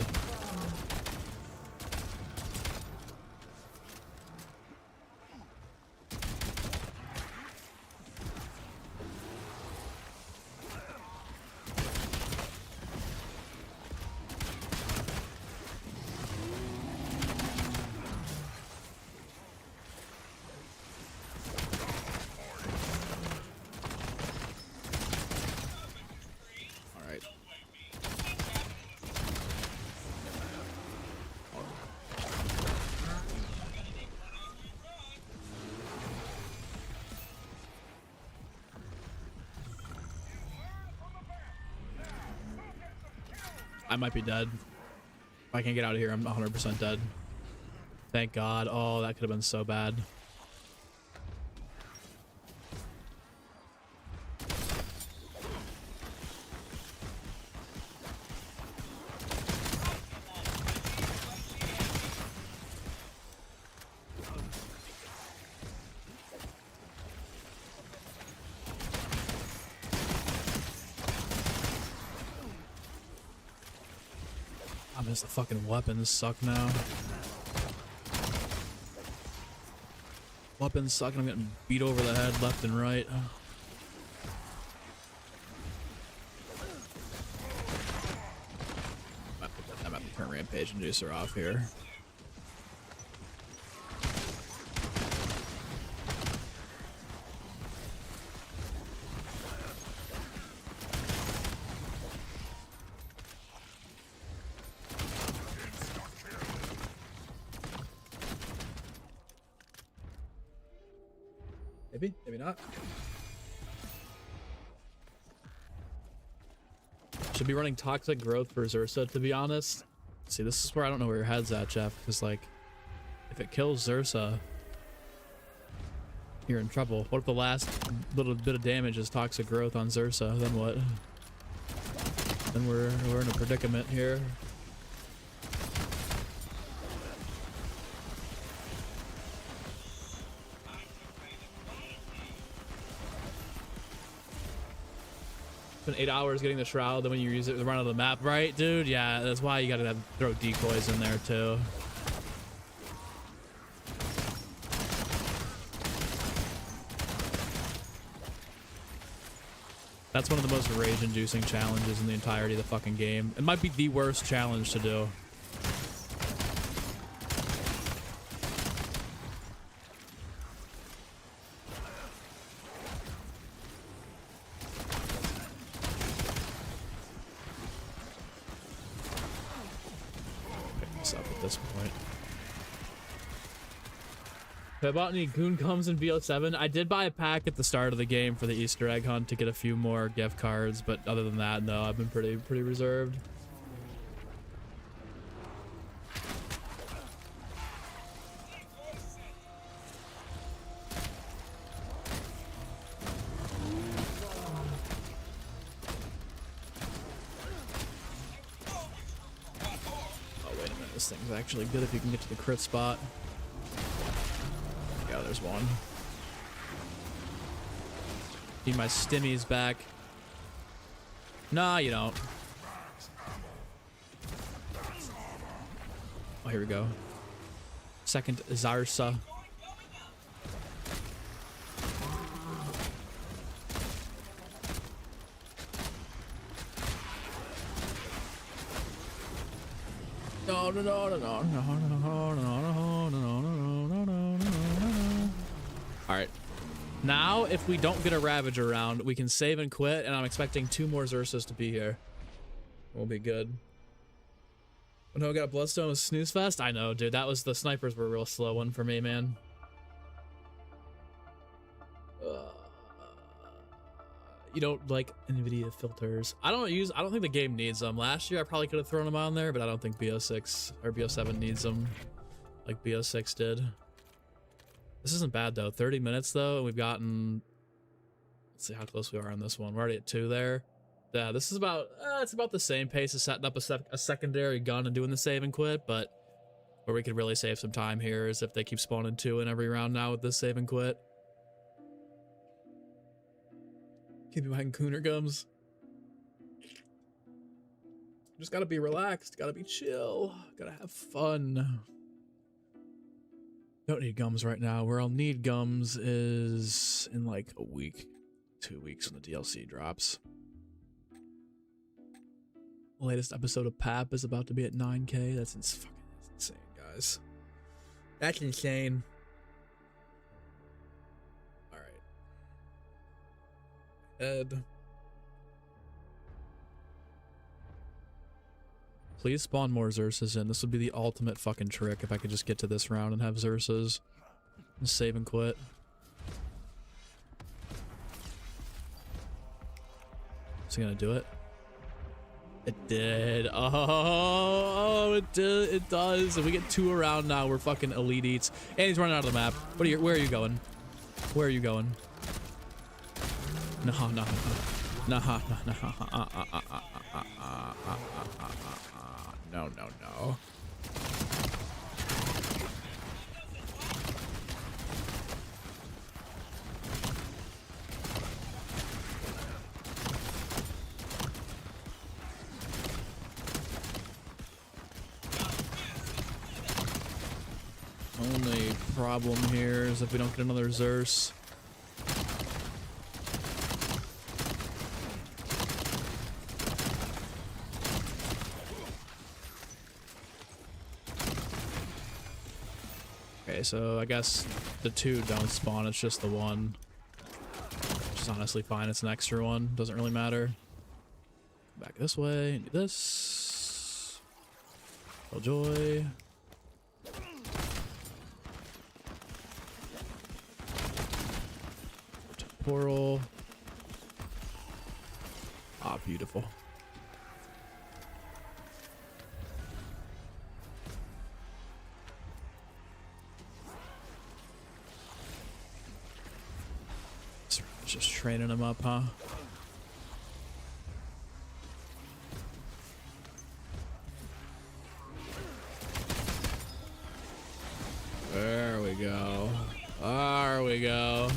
I might be dead. If I can't get out of here, I'm 100% dead. Thank God. Oh, that could have been so bad. The fucking weapons suck now. Weapons suck and I'm getting beat over the head left and right. I'm about to turn Rampage Inducer off here. Maybe not. Should be running Toxic Growth for Xursa, to be honest. See, this is where I don't know where your head's at, Jeff, because, like, if it kills Xursa, you're in trouble. What if the last little bit of damage is Toxic Growth on Xursa? Then what? Then we're in a predicament here. Been 8 hours getting the shroud, then when you use it to run out of the map, right, dude? Yeah, that's why you gotta throw decoys in there too. That's one of the most rage-inducing challenges in the entirety of the fucking game. It might be the worst challenge to do. Have I bought any Goon Comes in VO7? I did buy a pack at the start of the game for the Easter egg hunt to get a few more gift cards, but other than that, no, I've been pretty reserved. Oh, wait a minute, this thing's actually good if you can get to the crit spot. Yeah, there's one. Need my stimmies back. Nah, you don't. Oh, here we go. Second Zarsa. No, no, no, no, no, no, no, no, no, no, no, no, no, no. All right. Now, if we don't get a Ravager round, we can save and quit, and I'm expecting 2 more Xursas to be here. We'll be good. Oh no, I got a Bloodstone with Snooze Fest? I know, dude. That was, the snipers were a real slow one for me, man. You don't like NVIDIA filters. I don't think the game needs them. Last year, I probably could have thrown them on there, but I don't think BO6 or BO7 needs them like BO6 did. This isn't bad, though. 30 minutes, though, and we've gotten... Let's see how close we are on this one. We're already at 2 there. Yeah, this is about... it's about the same pace as setting up a secondary gun and doing the save and quit, but where we could really save some time here is if they keep spawning 2 in every round now with this save and quit. Keep behind Cooner Gums. Just gotta be relaxed, gotta be chill, gotta have fun. Don't need gums right now. Where I'll need gums is in like a week, 2 weeks when the DLC drops. The latest episode of PAP is about to be at 9K. That's insane, guys. That's insane. All right. Ed. Please spawn more Xursas in. This would be the ultimate fucking trick if I could just get to this round and have Xursas. And save and quit. Is he gonna do it? It did. Oh, it did. It does. If we get 2 around now, we're fucking elite eats. And he's running out of the map. Where are you going? Where are you going? No, no, no. No, no, no. No, no, no. Only problem here is if we don't get another Xurs. Okay, so I guess the 2 don't spawn, it's just the 1. Which is honestly fine, it's an extra one, doesn't really matter. Back this way, do this. Killjoy. Portal. Ah, beautiful. Just training him up, huh? There we go. There we go.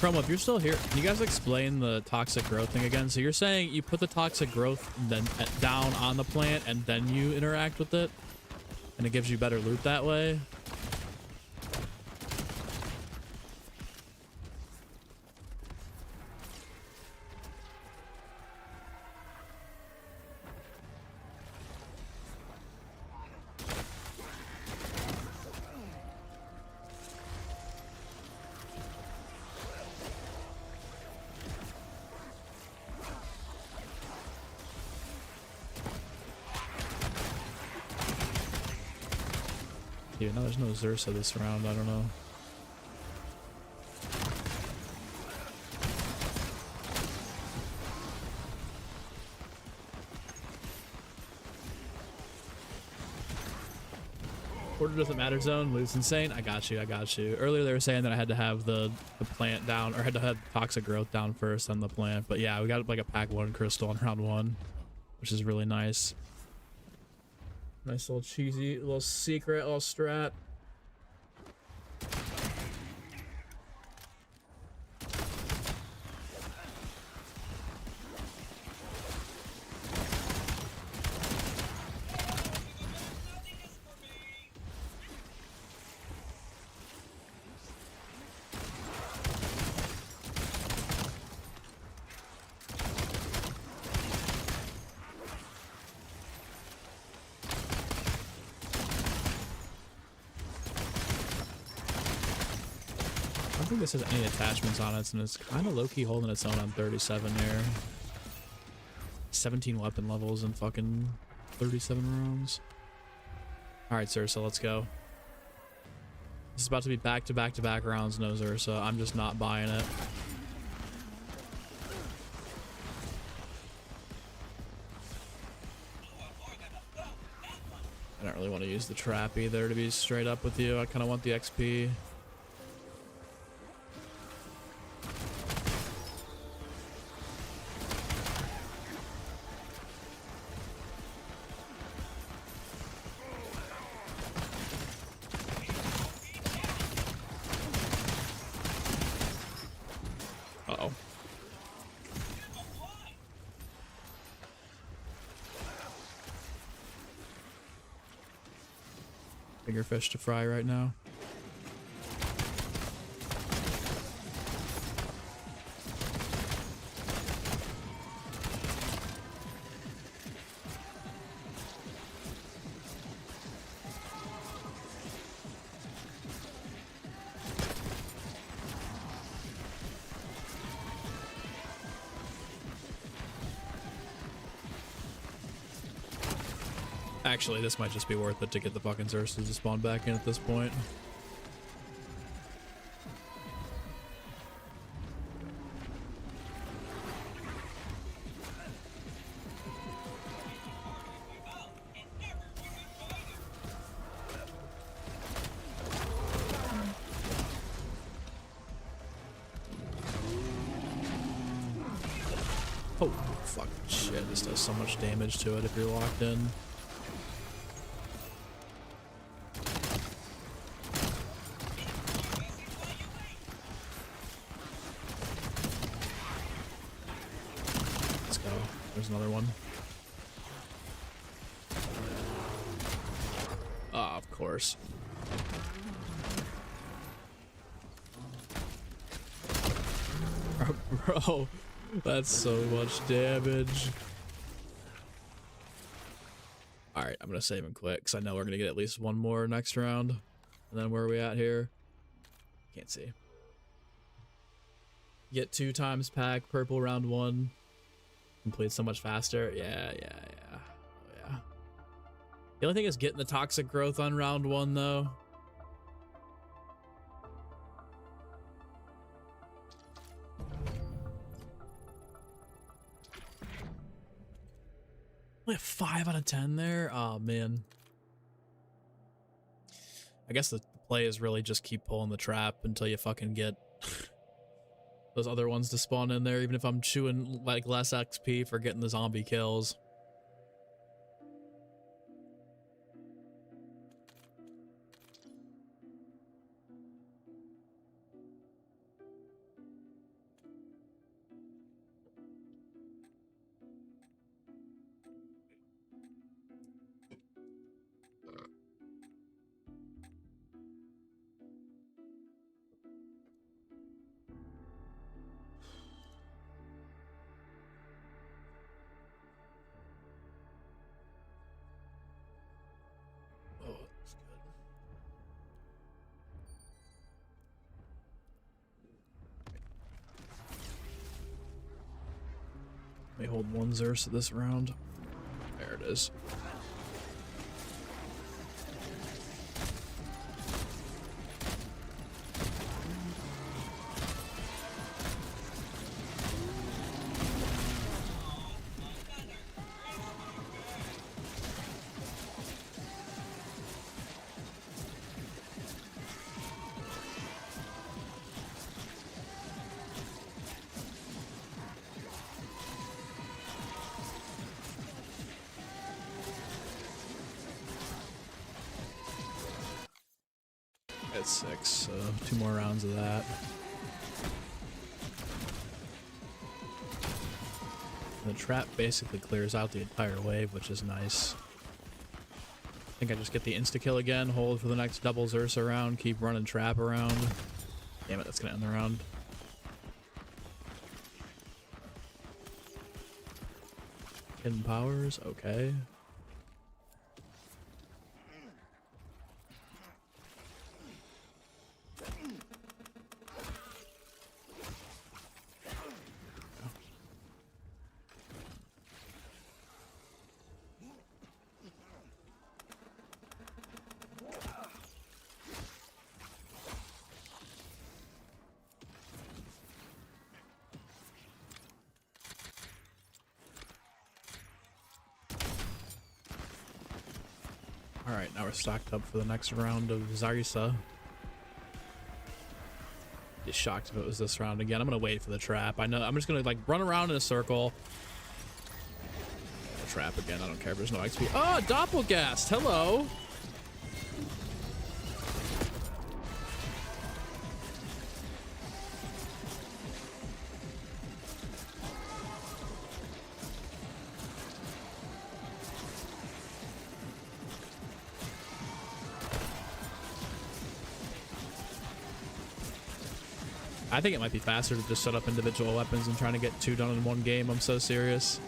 Chroma, if you're still here, can you guys explain the toxic growth thing again? So you're saying you put the toxic growth then down on the plant and then you interact with it? And it gives you better loot that way? Even though there's no Zersa this round, I don't know. Order doesn't matter zone, Loot's insane. I got you, I got you. Earlier they were saying that I had to have the plant down, or had to have toxic growth down first on the plant. But yeah, we got like a pack 1 crystal on round 1, which is really nice. Nice little cheesy, little secret, little strat. I don't think this has any attachments on it, and it's kind of low-key holding its own on 37 here. 17 weapon levels and fucking 37 rounds. Alright, Zersa, let's go. This is about to be back-to-back-to-back rounds, no Zersa. I'm just not buying it. I don't really want to use the trap either, to be straight up with you. I kind of want the XP. Uh-oh. Bigger fish to fry right now. Actually, this might just be worth it to get the fucking Zersa to spawn back in at this point. Oh, fucking shit. This does so much damage to it if you're locked in. There's another one. Ah, of course. Bro, that's so much damage. Alright, I'm gonna save him quick, because I know we're gonna get at least one more next round. And then where are we at here? Can't see. Get 2 times pack, purple round 1. Complete so much faster. Yeah. Oh, yeah. The only thing is getting the toxic growth on round 1 though. Only a 5 out of 10 there. Oh man. I guess the play is really just keep pulling the trap until you fucking get those other ones to spawn in there, even if I'm chewing like less XP for getting the zombie kills. May hold 1 Zersa this round. There it is. at 6, so 2 more rounds of that. The trap basically clears out the entire wave, which is nice. I think I just get the insta-kill again, hold for the next double Zersa round, keep running trap around. Damn it, that's gonna end the round. Hidden powers, okay. Alright, now we're stocked up for the next round of Zarisa. Just shocked if it was this round again. I'm gonna wait for the trap. I know I'm just gonna like run around in a circle. Trap again. I don't care if there's no XP. Oh, Doppelgast! Hello! I think it might be faster to just set up individual weapons and trying to get 2 done in one game. I'm so serious.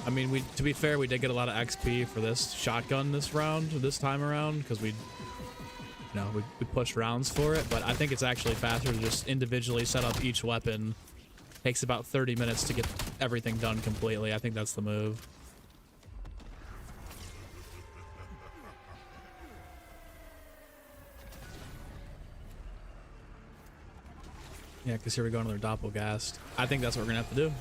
I mean, to be fair, we did get a lot of XP for this shotgun this time around, because we pushed rounds for it, but I think it's actually faster to just individually set up each weapon. Takes about 30 minutes to get everything done completely. I think that's the move. Yeah, because here we go, another Doppelgast. I think that's what we're gonna have to do.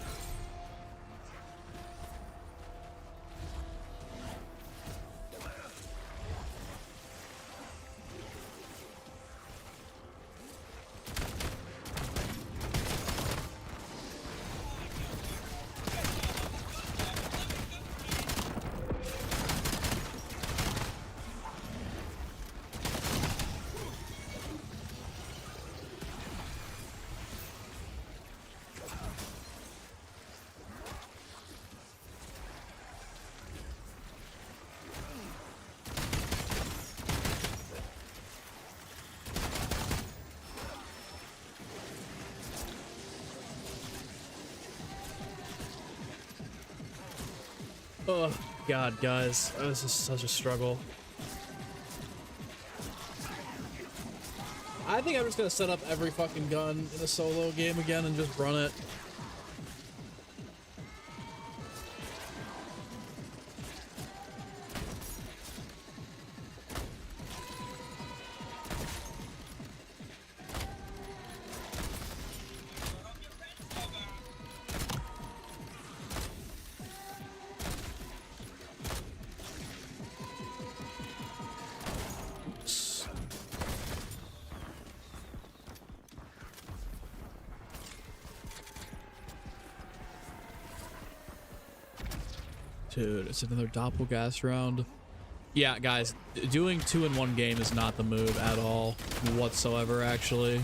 Oh, God, guys. This is such a struggle. I think I'm just gonna set up every fucking gun in a solo game again and just run it. Dude, it's another Doppelgast round. Yeah, guys, doing 2 in one game is not the move at all whatsoever, actually.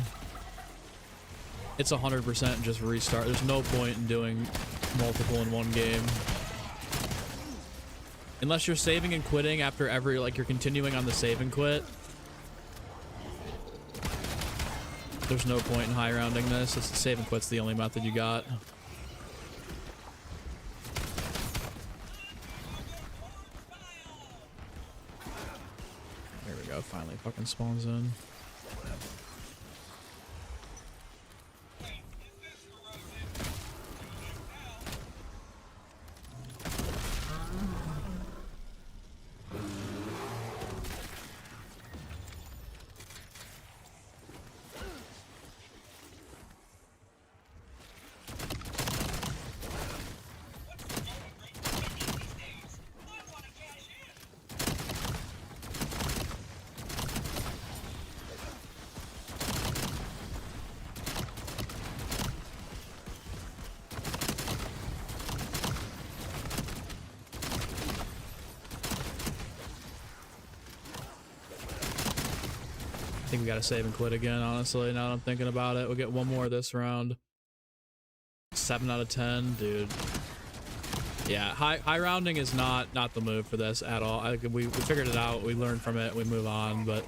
It's 100% just restart. There's no point in doing multiple in one game. Unless you're saving and quitting after every, like, you're continuing on the save and quit. There's no point in high rounding this. It's save and quit's the only method you got. Finally fucking spawns in. think we gotta save and quit again, honestly, now that I'm thinking about it. We'll get one more this round. 7 out of 10, dude. Yeah, high rounding is not the move for this at all. We figured it out, we learned from it, we move on, but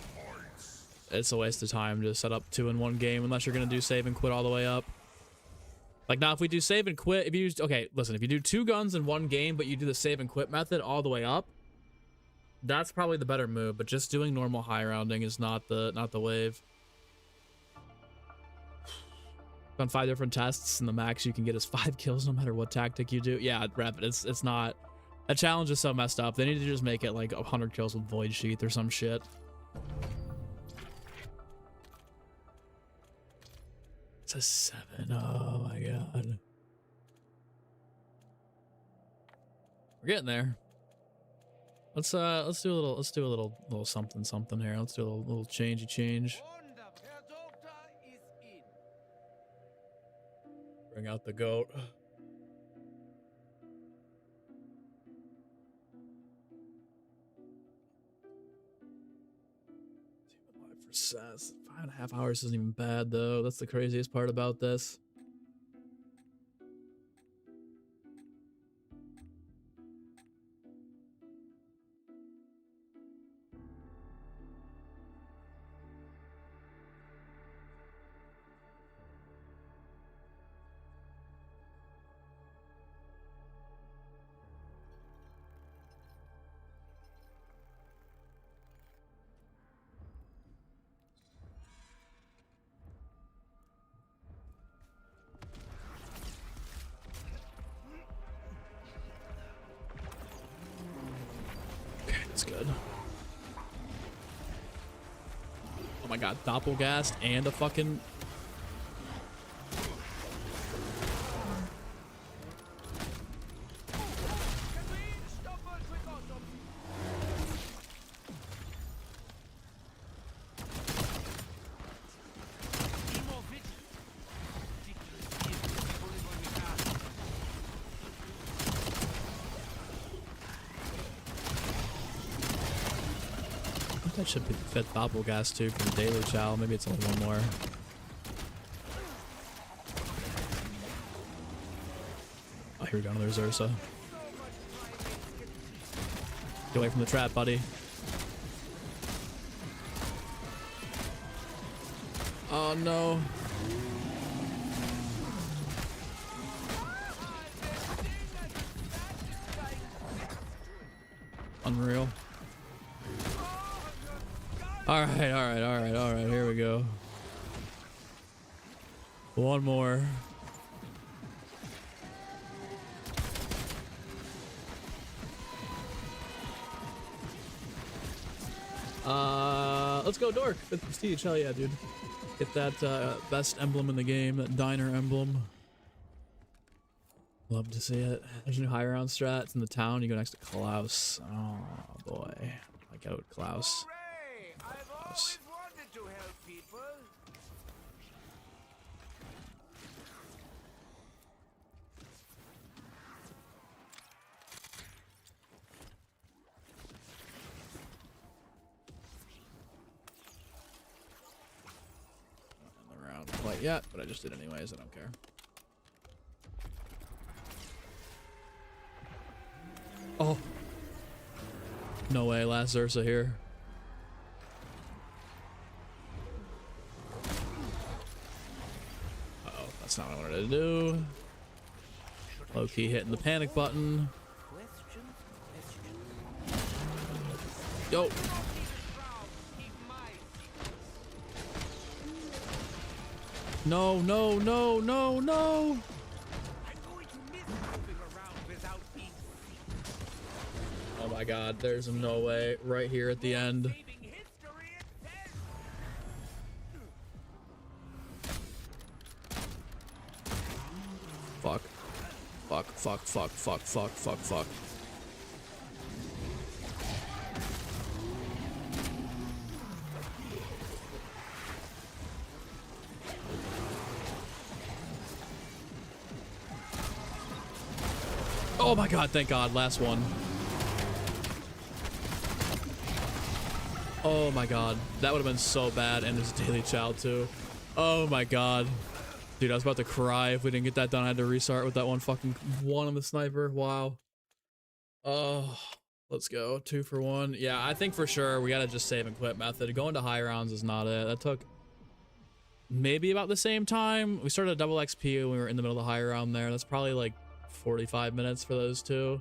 it's a waste of time to set up 2 in one game unless you're gonna do save and quit all the way up. Like now, if we do save and quit, if you use, okay, listen, if you do 2 guns in one game, but you do the save and quit method all the way up, that's probably the better move. But just doing normal high rounding is not the wave. On 5 different tests, and the max you can get is 5 kills no matter what tactic you do. Yeah, rep, it's not. That challenge is so messed up. They need to just make it like 100 kills with Void Sheath or some shit. It's a 7. Oh my god. We're getting there. Let's do a little something here. Let's do a little change. Bring out the goat. For sass. 5.5 hours isn't even bad though. That's the craziest part about this. That's good. Oh my god, doppelgast and a fucking... That should fit doppelgast too for the daily chow. Maybe it's only one more. Oh, here we go, another Zersa. Get away from the trap, buddy. Oh no. Unreal. All right, here we go. One more. Let's go Dork. 5th prestige, hell yeah, dude. Get that best emblem in the game, that diner emblem. Love to see it. There's a new high round strat. It's in the town. You go next to Klaus. Oh boy, my goat Klaus. I've always wanted to help people. Not in the round quite yet, but I just did anyways. I don't care. Oh. No way, last Zersa here. Uh-oh, that's not what I wanted to do. Low-key hitting the panic button. Yo. No, no, no, no, no. Oh my god, there's no way. Right here at the end. Fuck. Fuck, fuck, fuck, fuck, fuck, fuck, fuck. Oh my god, thank god, last one. Oh my god. That would have been so bad. And there's Daily Chow too. Oh my god. Dude, I was about to cry if we didn't get that done. I had to restart with that one fucking one on the sniper. Wow. Oh, let's go. 2 for 1. Yeah, I think for sure we gotta just save and quit method. Going to high rounds is not it. That took maybe about the same time. We started a double XP when we were in the middle of the high round there. That's probably like 45 minutes for those two.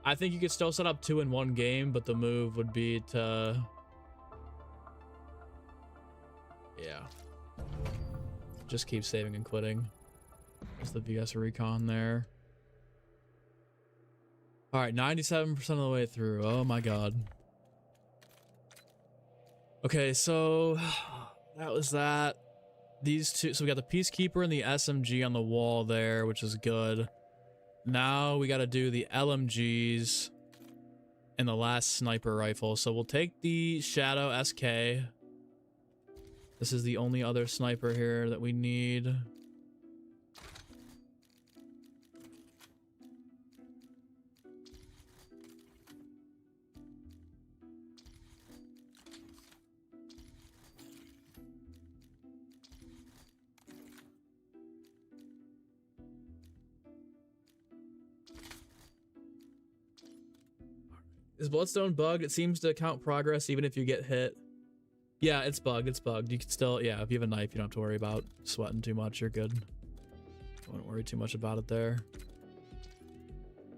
I think you could still set up 2 in 1 game, but the move would be to... yeah. Just keep saving and quitting. There's the VS recon there. Alright, 97% of the way through. Oh my god. Okay, so... that was that. These two... so we got the Peacekeeper and the SMG on the wall there, which is good. Now we gotta do the LMGs and the last sniper rifle. So we'll take the Shadow SK. This is the only other sniper here that we need. Is Bloodstone bugged? It seems to count progress even if you get hit. Yeah, it's bugged. It's bugged. You can still, yeah, if you have a knife, you don't have to worry about sweating too much. You're good. Don't worry too much about it there.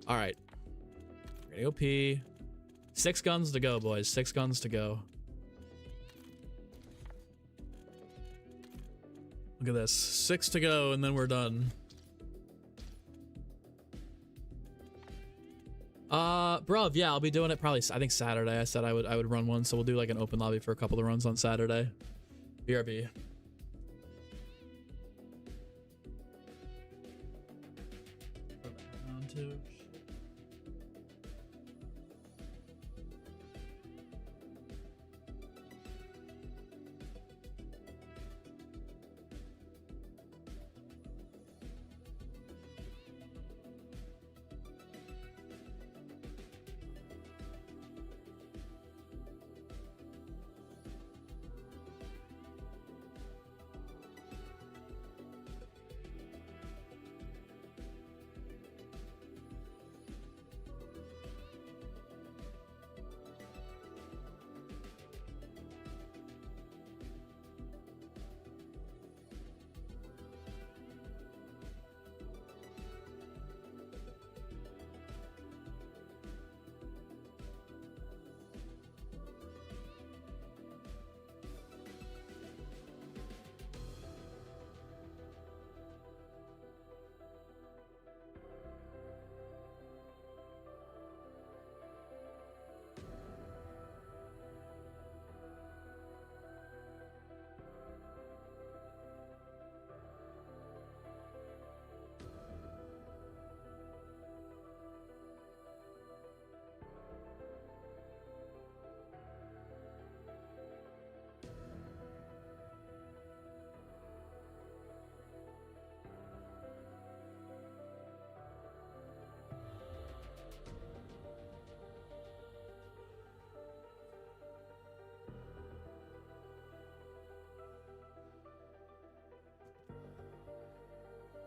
All right. We're gonna go pee. 6 guns to go, boys. 6 guns to go. Look at this. 6 to go, and then we're done. Bruv, yeah, I'll be doing it probably, I think Saturday. I said I would run one, so we'll do like an open lobby for a couple of runs on Saturday. BRB. Round 2.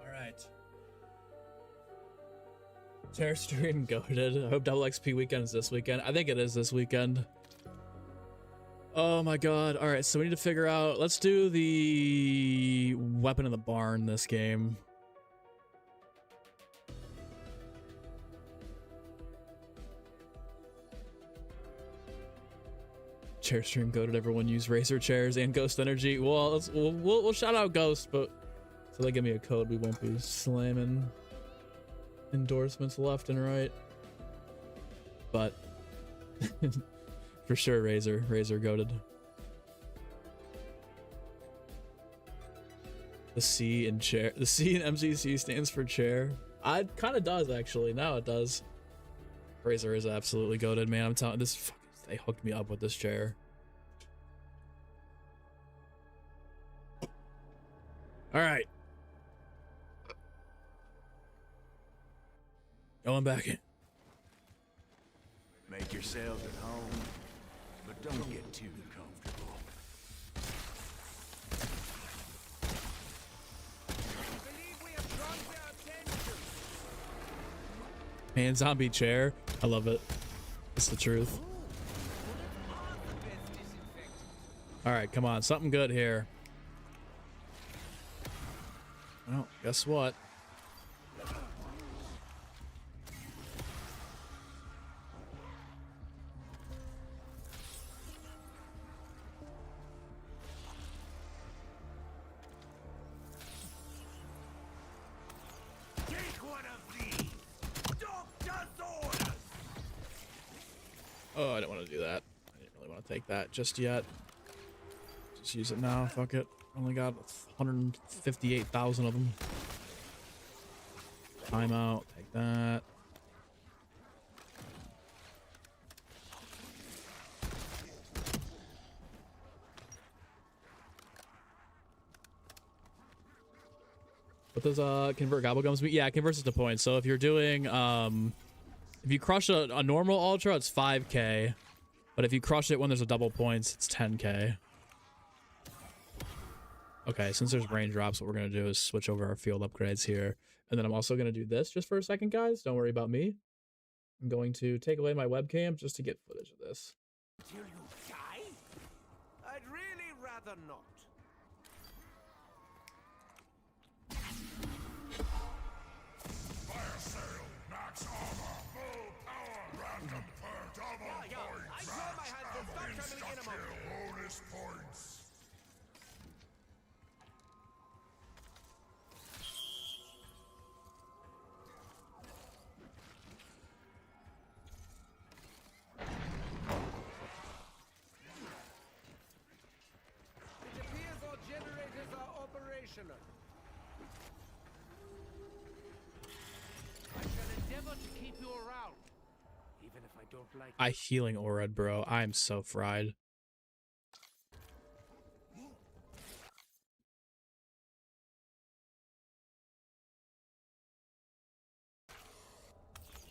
Alright. Terror stream goated. I hope double XP weekend is this weekend. I think it is this weekend. Oh my god. Alright, so we need to figure out... let's do the weapon in the barn this game. Chair stream goated. Everyone use Razer chairs and Ghost Energy. Well, we'll shout out Ghost, but... so they give me a code, we won't be slamming endorsements left and right. But for sure, Razer goated. The C in chair, the C in MCC stands for chair. It kind of does actually. Now it does. Razer is absolutely goated, man. I'm telling this. They hooked me up with this chair. All right. Going back in. Make yourselves at home, but Man zombie chair. I love it. It's the truth. All right, come on, something good here. Well, guess what? Take one of these. Doctor's orders. Oh, I don't want to do that. I didn't really want to take that just yet. Just use it now. Fuck it. Only got 158,000 of them. Timeout. Take that. What does convert gobblegums mean? Yeah, it converts it to points. So if you're doing if you crush a normal ultra, it's 5k. But if you crush it when there's a double points, it's 10k. Okay, since there's range drops, what we're going to do is switch over our field upgrades here. And then I'm also going to do this just for a second, guys. Don't worry about me. I'm going to take away my webcam just to get footage of this. Till you die? I'd really rather not. Fire sale, max armor, full power, random perk, double points, I throw my hands and stop coming in a moment. bonus points. It appears our generators are operational. I shall endeavor to keep you around, even if I don't like I healing aura, bro. I'm so fried.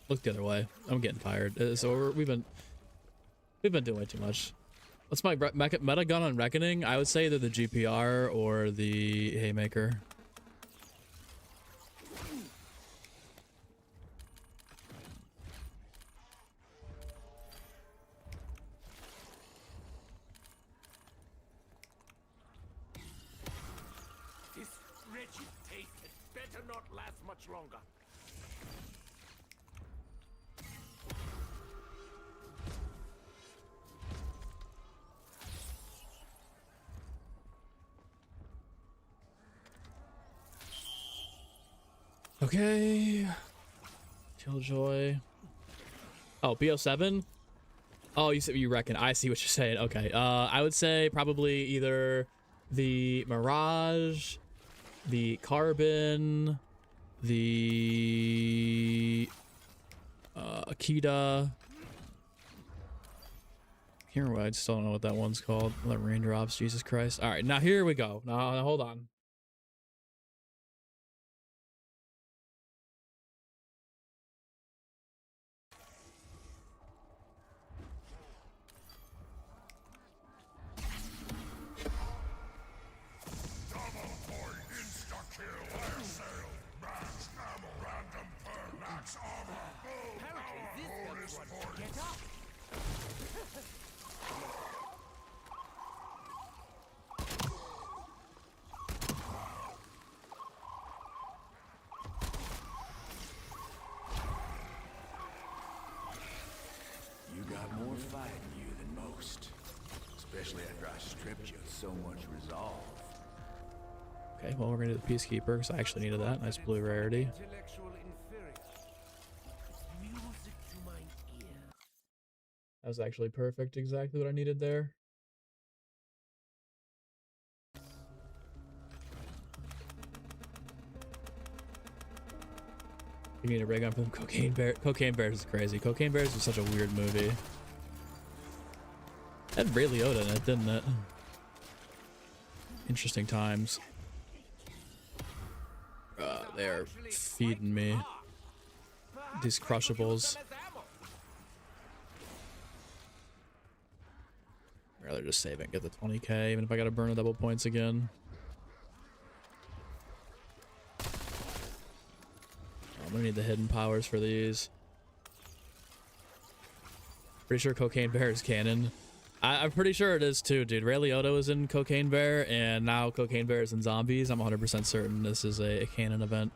Look the other way. I'm getting tired. So we've been doing way too much. What's my meta gun on Reckoning? I would say either the GPR or the Haymaker. this wretched taste had better not last much longer. Okay. Killjoy. Oh, BO7? Oh, you said you reckon. I see what you're saying. Okay. I would say probably either the Mirage, the Carbon, the Akita. Here, I just don't know what that one's called. That raindrops. Jesus Christ. All right, now here we go. Now hold on. Double point, insta-kill, fire sale, max ammo, random perk, max armor, full power, bonus points. You got more fight in you than most. Especially after I stripped you of so much resolve. Okay, well, we're gonna do the Peacekeeper because I actually needed that. Nice blue rarity. Intellectual inferior. It's music to my ear. That was actually perfect. Exactly what I needed there. You need a ray gun for them. Cocaine Bear. Cocaine Bears is crazy. Cocaine Bears was such a weird movie. It had Ray Liotta in it, didn't it? Interesting times. They're feeding me these crushables. I'd rather just save it and get the 20k, even if I gotta burn a double points again. I'm gonna need the hidden powers for these. Pretty sure Cocaine Bear is canon. I'm pretty sure it is too, dude. Ray Liotta is in Cocaine Bear, and now Cocaine Bear is in Zombies. I'm 100% certain this is a canon event.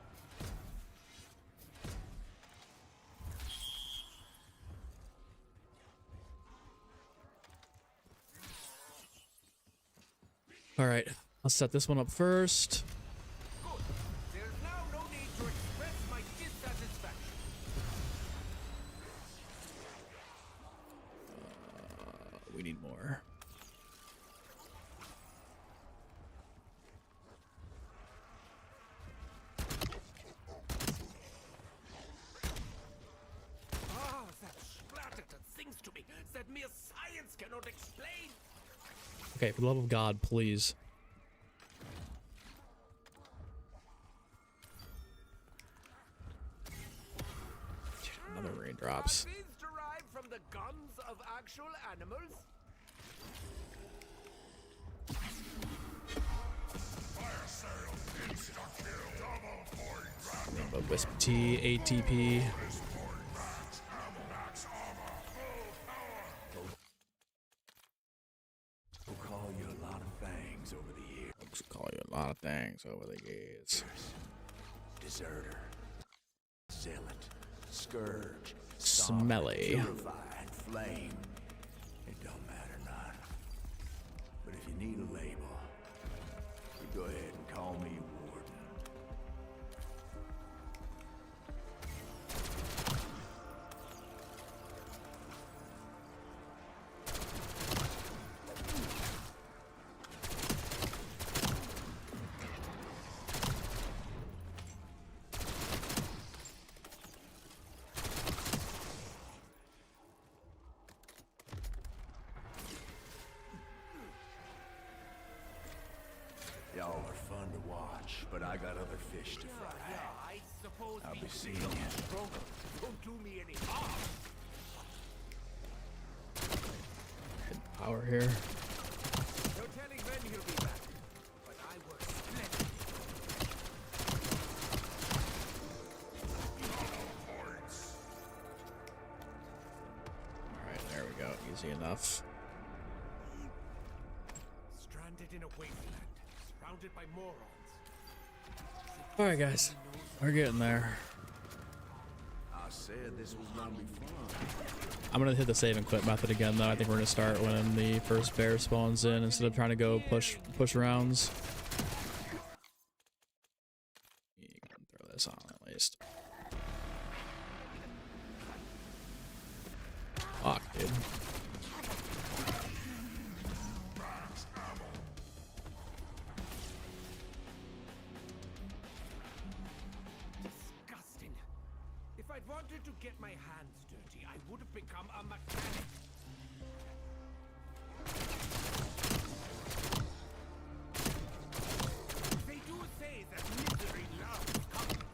All right, I'll set this one up first. Good. There's now no need to express my dissatisfaction. We need more. Ah, that splatter that sings to me, that mere science cannot explain. Okay, for the love of God, please. Another raindrops. Are these derived from the guns of actual animals? Fire sale, insta-kill, double point, random A Wisp T, ATP. max ammo, max armor, full power. We'll call you a lot of things over the years. Folks call you a lot of things over the years. Deserter, zealot, scourge, Smelly. purified, flame. It don't matter none. But if you need a label, you go ahead and call me Warden. Y'all are fun to watch, but I got other fish to fry. I suppose I'll be seeing you. Don't do me any harm. Power here. No telling when he'll be back, but I was splendid. Alright, there we go. Easy enough. Stranded in a wasteland, surrounded by morons. Alright, guys. We're getting there. I said this was gonna be fun. I'm gonna hit the save and quit method again, though. I think we're gonna start when the first bear spawns in instead of trying to go push rounds. You can throw this on at least. Fuck, dude. Disgusting. If I'd wanted to get my hands dirty, I would have become a mechanic. They do say that misery loves company.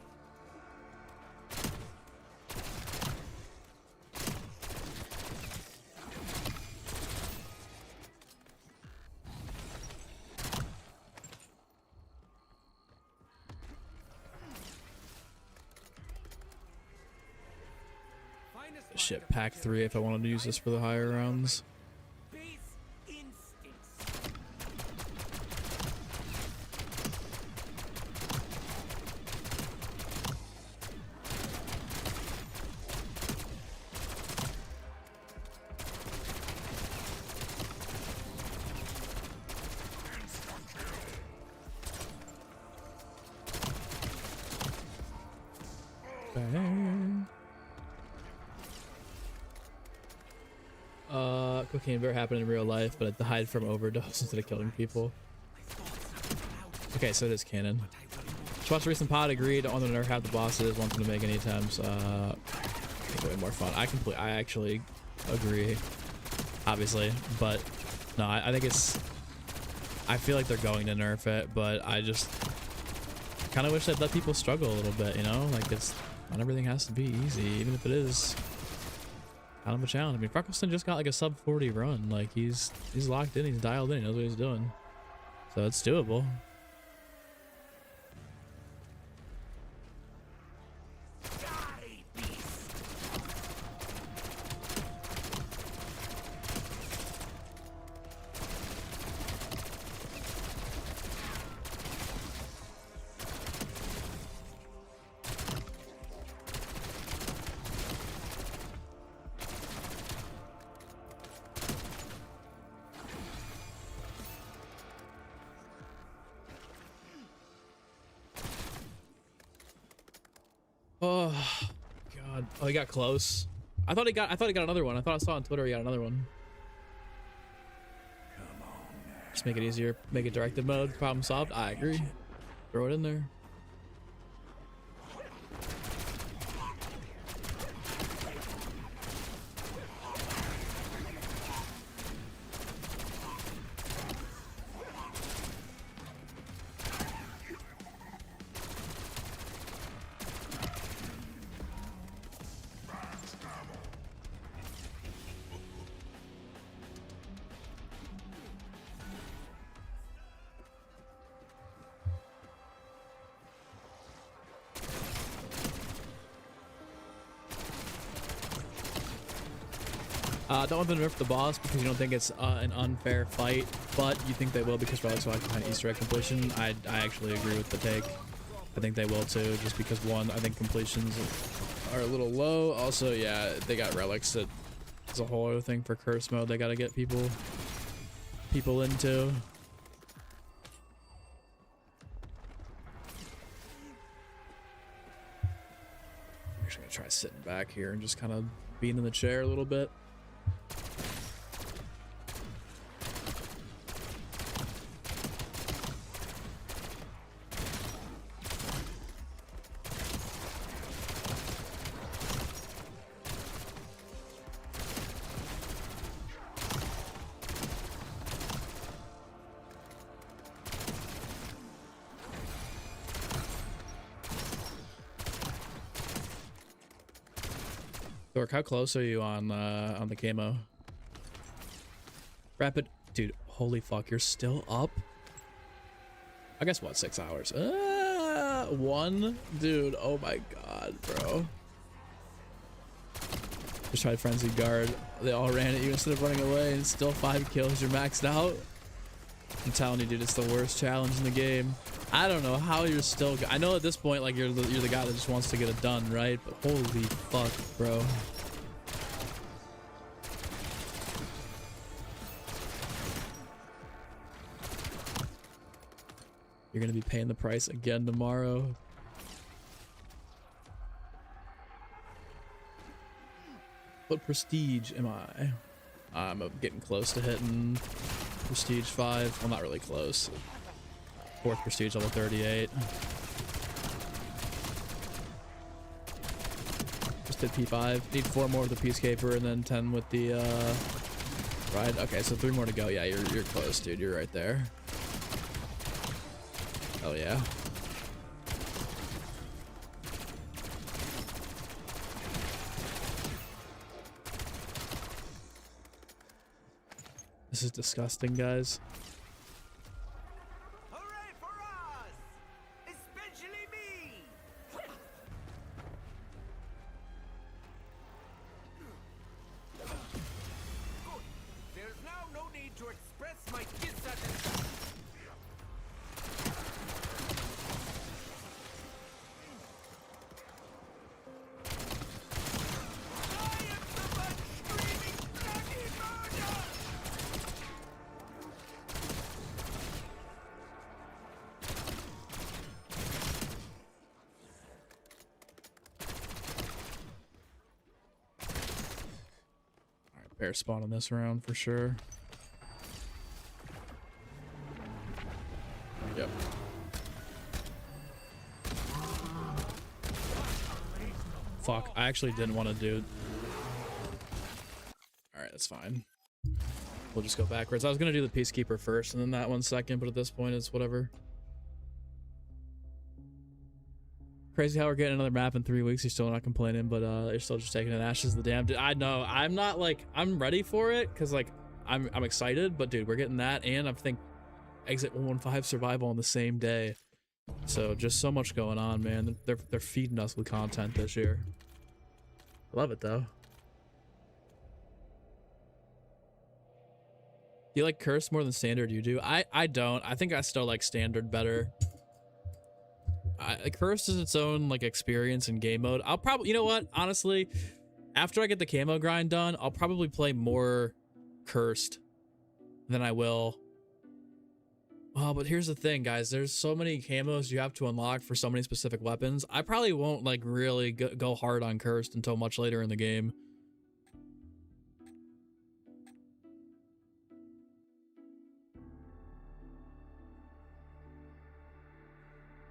Finest Shit, pack 3 if I wanted to use this for the higher rounds. base instincts. Bang. Cocaine Bear happened in real life, but it died from overdose instead of killing people. Okay, so it is canon. Just watched the recent pod, agreed, on the nerf half the bosses, want them to make any attempts. Make it way more fun. I actually agree, obviously, but no, I think it's, I feel like they're going to nerf it, but I just kind of wish they'd let people struggle a little bit, you know? Like, it's, not everything has to be easy, even if it is kind of a challenge. I mean, Freckleston just got like a sub 40 run. Like, he's locked in, he's dialed in, he knows what he's doing. So it's doable. Die, beast. Oh god. Oh, he got close. I thought he got another one. I thought I saw on Twitter he got another one. Come on now. Just make it easier. Make it directive mode. Problem solved. I agree. Throw it in there. Don't want them to nerf the boss because you don't think it's an unfair fight, but you think they will because relics will have kind of Easter egg completion. I actually agree with the take. I think they will too, just because one, I think completions are a little low. Also, yeah, they got relics that is a whole other thing for curse mode. They got to get people into. I'm actually gonna try sitting back here and just kind of being in the chair a little bit. Dork, how close are you on the camo? Rapid, dude. Holy fuck, you're still up. I guess what, 6 hours? One, dude. Oh my god, bro. Just tried frenzy guard. They all ran at you instead of running away, and still 5 kills. You're maxed out. I'm telling you, dude, it's the worst challenge in the game. I don't know how you're still. I know at this point, like you're the guy that just wants to get it done, right? But holy fuck, bro. You're gonna be paying the price again tomorrow. What prestige am I? I'm getting close to hitting prestige 5. Well, not really close. 4th prestige level 38. Just did P5. Need 4 more with the Peacekeeper and then 10 with the ride. Okay, so 3 more to go. Yeah, you're close, dude. You're right there. Hell yeah. This is disgusting, guys. Hooray for us! Especially me! Good. There's now no need to express my dissatisfaction. I am the one screaming bloody murder! Bear spawn on this round for sure. Yep. Fuck, I actually didn't want to do. Alright, that's fine. We'll just go backwards. I was gonna do the Peacekeeper first and then that one second, but at this point it's whatever. Crazy how we're getting another map in 3 weeks. You're still not complaining, but you're still just taking an Ashes of the Damned. I know. I'm not like, I'm ready for it because like I'm excited, but dude, we're getting that and I think Exit 115 Survival on the same day. So just so much going on, man. They're feeding us with content this year. Love it though. Do you like Curse more than Standard? You do? I don't. I think I still like Standard better. Cursed is its own like experience in game mode. I'll probably, you know what, honestly, after I get the camo grind done, I'll probably play more Cursed than I will Oh, but here's the thing, guys. There's so many camos you have to unlock for so many specific weapons. I probably won't like really go hard on cursed until much later in the game.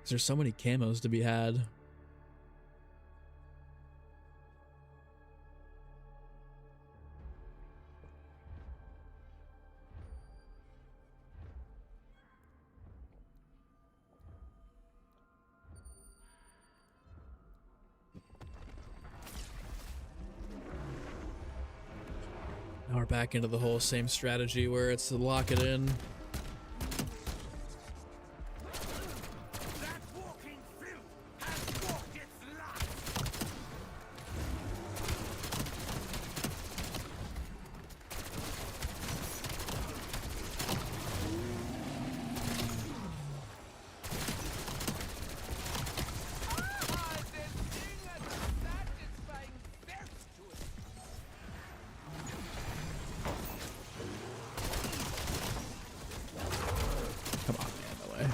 There's so many camos to be had. Now we're back into the whole same strategy where it's to lock it in. That walking filth has walked its life. Ah, the thing has a satisfying thirst to it. Come on, man, no way.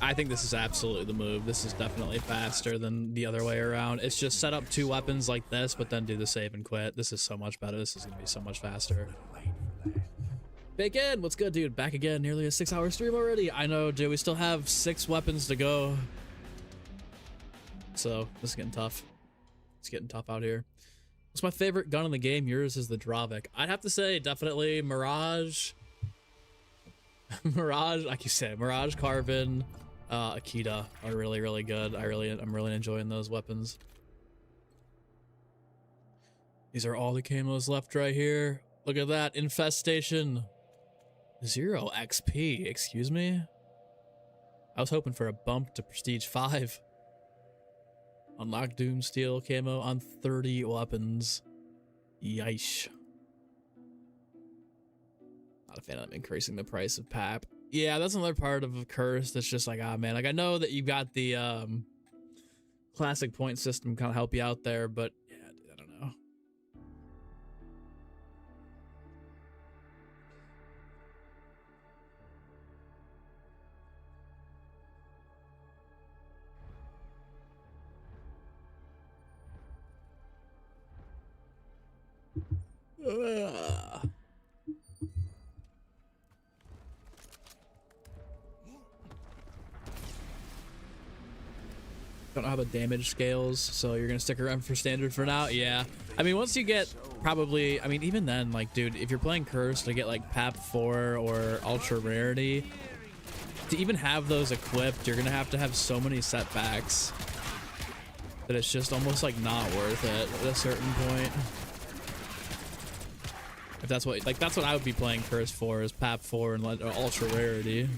I think this is absolutely the move. This is definitely faster than the other way around. It's just set up 2 weapons like this, but then do the save and quit. This is so much better. This is going to be so much faster. Bacon, what's good, dude? Back again. Nearly a 6-hour stream already. I know, dude. We still have 6 weapons to go. So, this is getting tough. It's getting tough out here. What's my favorite gun in the game? Yours is the Dravik. I'd have to say definitely Mirage. Mirage, like you said, Mirage, Carbon, Akita are really, really good. I'm really enjoying those weapons. These are all the camos left right here. Look at that. Infestation. 0 XP. Excuse me? I was hoping for a bump to Prestige 5. Unlock Doom Steel camo on 30 weapons. Yeesh. Not a fan of them increasing the price of PAP. Yeah, that's another part of Curse that's just like, ah, man. Like, I know that you've got the classic point system kind of help you out there, but yeah, dude, I don't know. Don't have a damage scales, so you're gonna stick around for standard for now. Yeah, I mean, once you get probably, I mean, even then, like, dude, if you're playing Curse to get like PAP 4 or Ultra Rarity, to even have those equipped, you're gonna have so many setbacks that it's just almost like not worth it at a certain point. If that's what, like, that's what I would be playing Curse for, is PAP 4 and Ultra Rarity.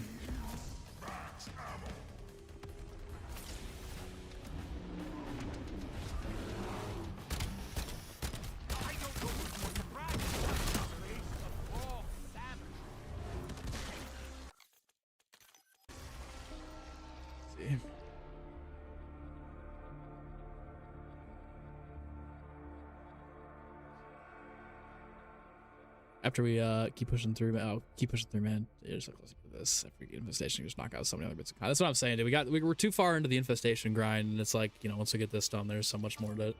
After we keep pushing through, man. You're so close to this. After Infestation, just knock out so many other bits of content. That's what I'm saying, dude. We were too far into the Infestation grind, and it's like, you know, once we get this done, there's so much more to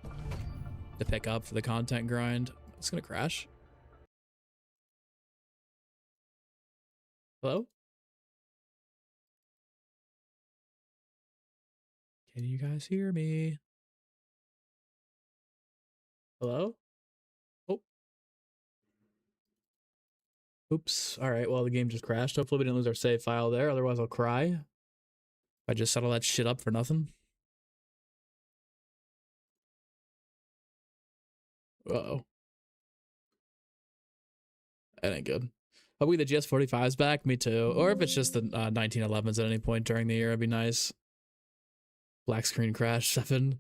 pick up for the content grind. It's gonna crash. Hello? Can you guys hear me? Hello? Oh. Oops. All right. Well, the game just crashed. Hopefully we didn't lose our save file there. Otherwise, I'll cry. If I just settle that shit up for nothing. Uh-oh. That ain't good. Hopefully the GS45's back. Me too. Or if it's just the 1911s at any point during the year, it'd be nice. Black screen crash 7.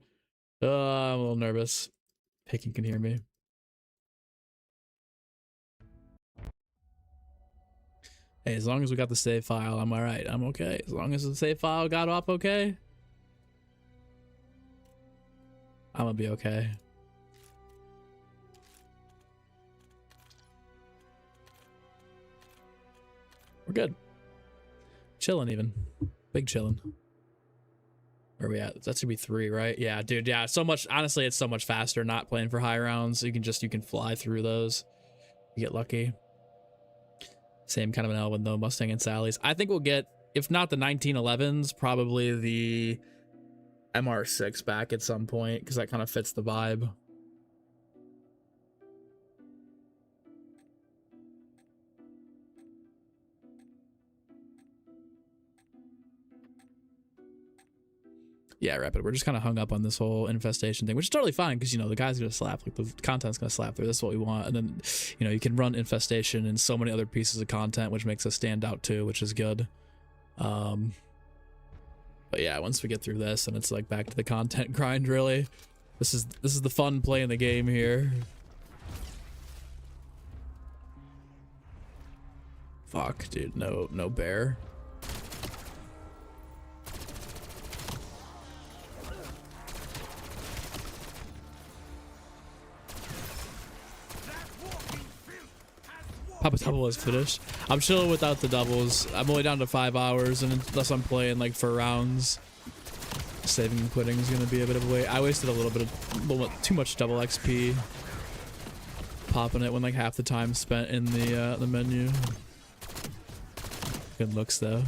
I'm a little nervous. Picking can hear me. Hey, as long as we got the save file, I'm alright. I'm okay. As long as the save file got off okay. I'm gonna be okay. We're good. Chilling even. Big chilling. Where are we at? That should be 3, right? Yeah, dude. Yeah, so much. Honestly, it's so much faster not playing for high rounds. You can fly through those. You get lucky. Same kind of an L with no Mustang and Sally's. I think we'll get, if not the 1911s, probably the MR6 back at some point because that kind of fits the vibe. Yeah, Rapid, we're just kind of hung up on this whole infestation thing, which is totally fine because, you know, the guy's going to slap, like the content's going to slap through. That's what we want. And then, you know, you can run infestation and so many other pieces of content, which makes us stand out too, which is good. But yeah, once we get through this and it's like back to the content grind, really. This is the fun playing the game here. Fuck, dude, no bear. Papa Double was finished. I'm chilling without the doubles. I'm only down to 5 hours, and unless I'm playing like for rounds, saving and quitting is gonna be a bit of a wait. I wasted a little too much double XP popping it when like half the time spent in the menu. Good looks though.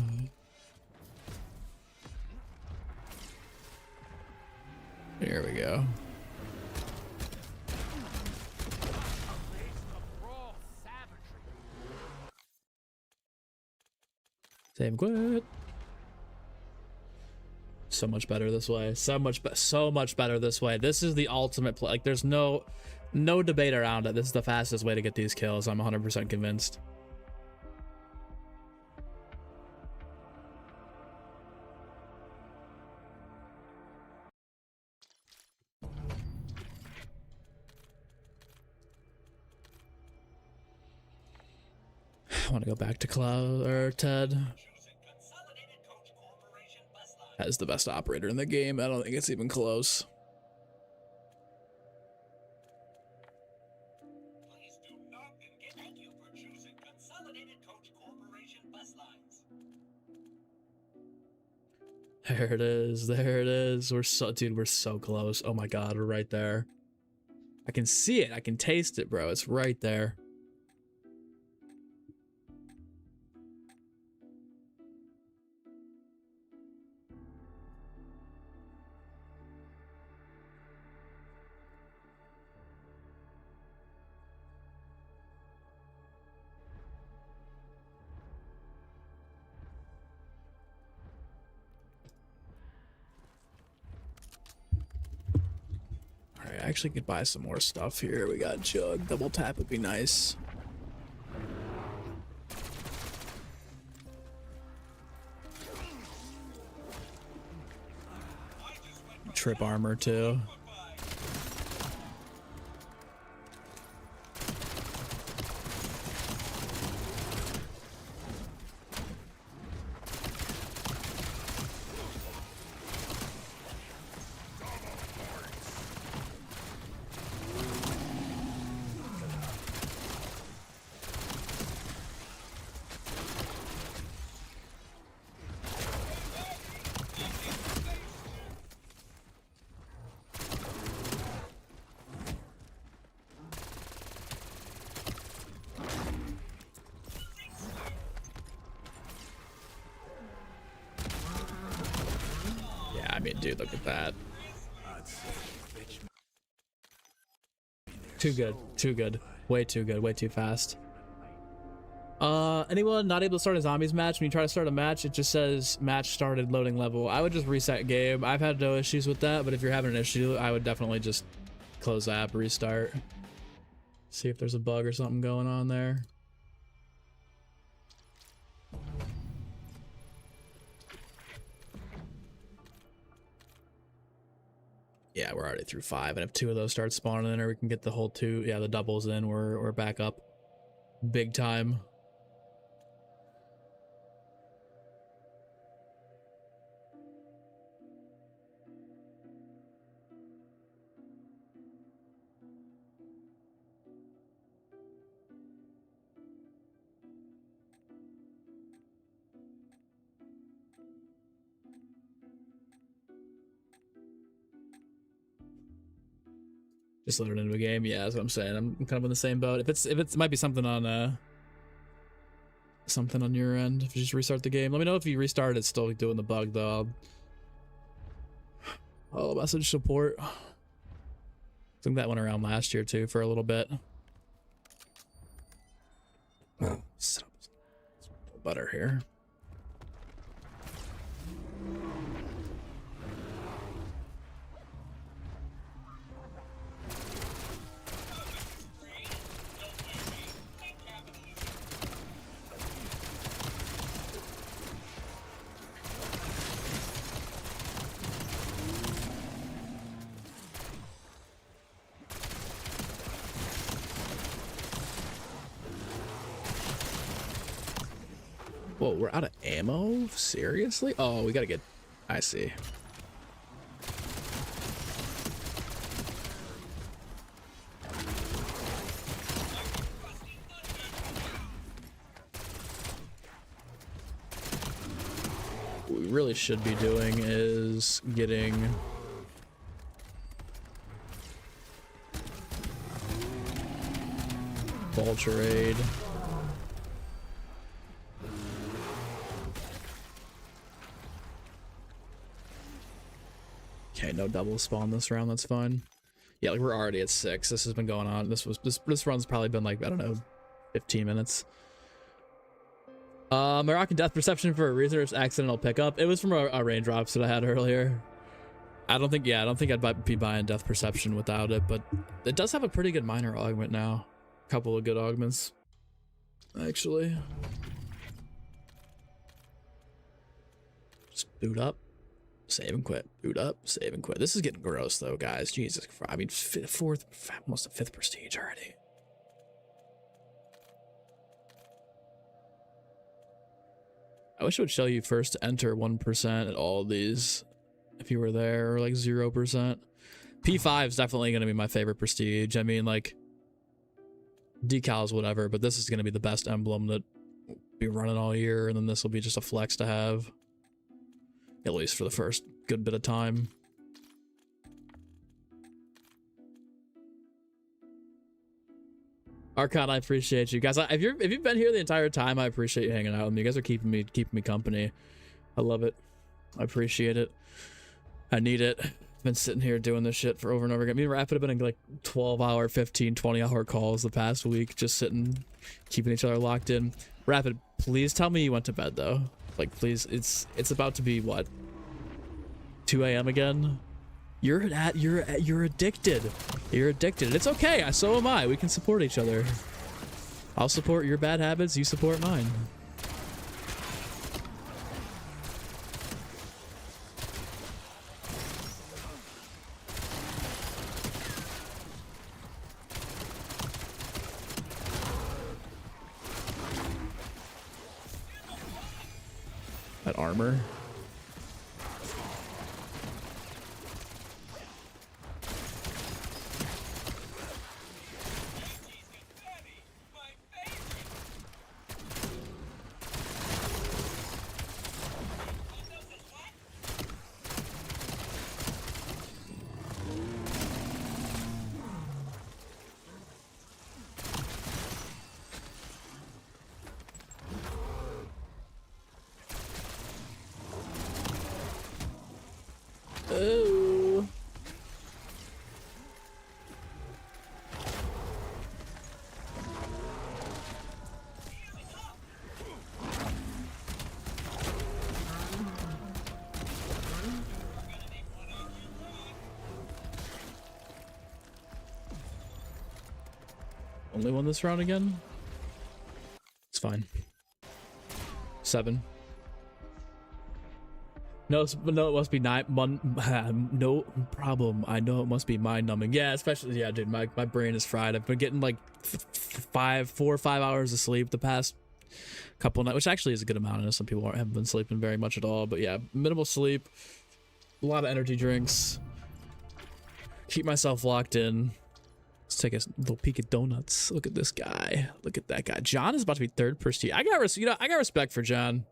Here we go. Save and quit. So much better this way. So much better this way. This is the ultimate play. Like, there's no debate around it. This is the fastest way to get these kills. I'm 100% convinced. I want to go back to Cloud or Ted. That is the best operator in the game. I don't think it's even close. Please do not thank you for choosing Consolidated Coach Corporation bus lines. There it is. There it is. We're so close. Oh my god, we're right there. I can see it. I can taste it, bro. It's right there. I actually could buy some more stuff here. We got Jug. Double tap would be nice. Trip armor too. Dude, look at that. Too good. Too good. Way too good. Way too fast. Anyone not able to start a zombies match? When you try to start a match, it just says match started, loading level. I would just reset game. I've had no issues with that, but if you're having an issue, I would definitely just close the app, restart. See if there's a bug or something going on there. Yeah, we're already through 5, and if 2 of those start spawning in, or we can get the whole 2, yeah, the doubles in, we're back up big time. Just load it into a game. Yeah, that's what I'm saying. I'm kind of in the same boat. If it might be something on your end. If you just restart the game, let me know if you restart it's still doing the bug though. I'll message support. I think that went around last year too for a little bit. Set up butter here. Whoa, we're out of ammo? Seriously? Oh, we gotta get... I see. What we really should be doing is getting... Vulture Aid. Okay, no double spawn this round, that's fine. Yeah, like we're already at 6. This has been going on. This run's probably been like, I don't know, 15 minutes. I'm rocking Death Perception for a research accidental pickup. It was from a raindrops that I had earlier. I don't think I'd be buying Death Perception without it, but it does have a pretty good minor augment now. A couple of good augments, actually. Just boot up. Save and quit. Boot up. Save and quit. This is getting gross, though, guys. Jesus Christ. I mean, almost a 5th prestige already. I wish it would show you first to enter 1% at all of these. If you were there, or like 0%. P5 is definitely going to be my favorite prestige. I mean, like, decals, whatever, but this is going to be the best emblem that will be running all year, and then this will be just a flex to have. At least for the first good bit of time. Archon, I appreciate you guys. If you've been here the entire time, I appreciate you hanging out with me. You guys are keeping me company. I love it. I appreciate it. I need it. I've been sitting here doing this shit for over and over again. Me and Rapid have been in like 12-hour, 15, 20-hour calls the past week, just sitting, keeping each other locked in. Rapid, please tell me you went to bed though. Like, please, it's about to be what? 2 a.m. again? You're addicted. You're addicted. It's okay. So am I. We can support each other. I'll support your bad habits. You support mine. That armor. Oh. Only won this round again? It's fine. 7. No, it must be 9. No problem. I know it must be mind-numbing. Yeah, especially, yeah, dude, my brain is fried. I've been getting like 4 or 5 hours of sleep the past couple nights, which actually is a good amount. I know some people haven't been sleeping very much at all, but yeah, minimal sleep, a lot of energy drinks, keep myself locked in. Let's take a little peek at donuts. Look at this guy. Look at that guy. John is about to be 3rd prestige. I got respect for John.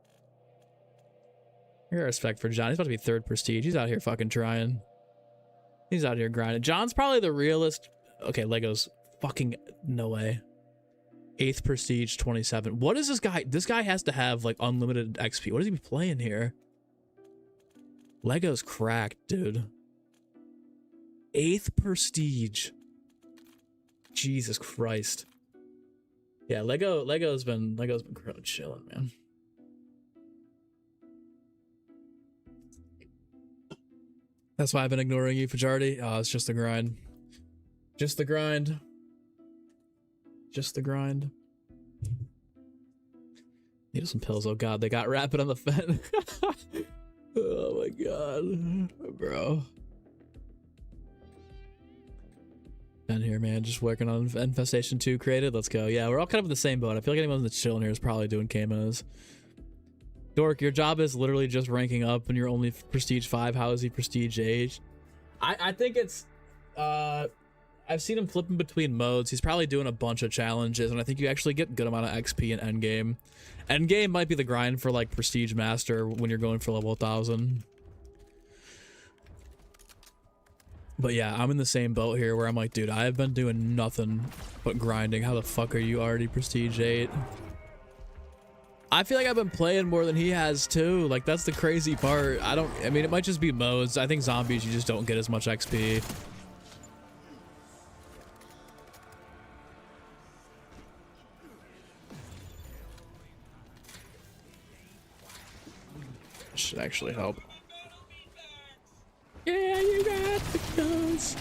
I got respect for John. He's about to be 3rd prestige. He's out here fucking trying. He's out here grinding. John's probably the realest Okay, Legos. Fucking no way. 8th prestige 27. What is this guy? This guy has to have like unlimited XP. What is he playing here? Lego's cracked, dude. 8th prestige. Jesus Christ. Yeah, Lego's been chilling, man. That's why I've been ignoring you, Fajardi. Oh, it's just the grind. Just the grind. Just the grind. Need some pills. Oh god, they got rapid on the Fen. Oh my god, bro. Down here, man, just working on Infestation 2 created. Let's go. Yeah, we're all kind of in the same boat. I feel like anyone that's chilling here is probably doing camos. Dork, your job is literally just ranking up and you're only prestige 5. How is he prestige 8? I think it's I've seen him flipping between modes. He's probably doing a bunch of challenges, and I think you actually get a good amount of XP in endgame. Endgame might be the grind for like prestige master when you're going for level 1000. But yeah, I'm in the same boat here where I'm like, dude, I have been doing nothing but grinding. How the fuck are you already prestige 8? I feel like I've been playing more than he has too. Like, that's the crazy part. I mean, it might just be modes. I think zombies, you just don't get as much XP. Should actually help. Yeah, you got the guns.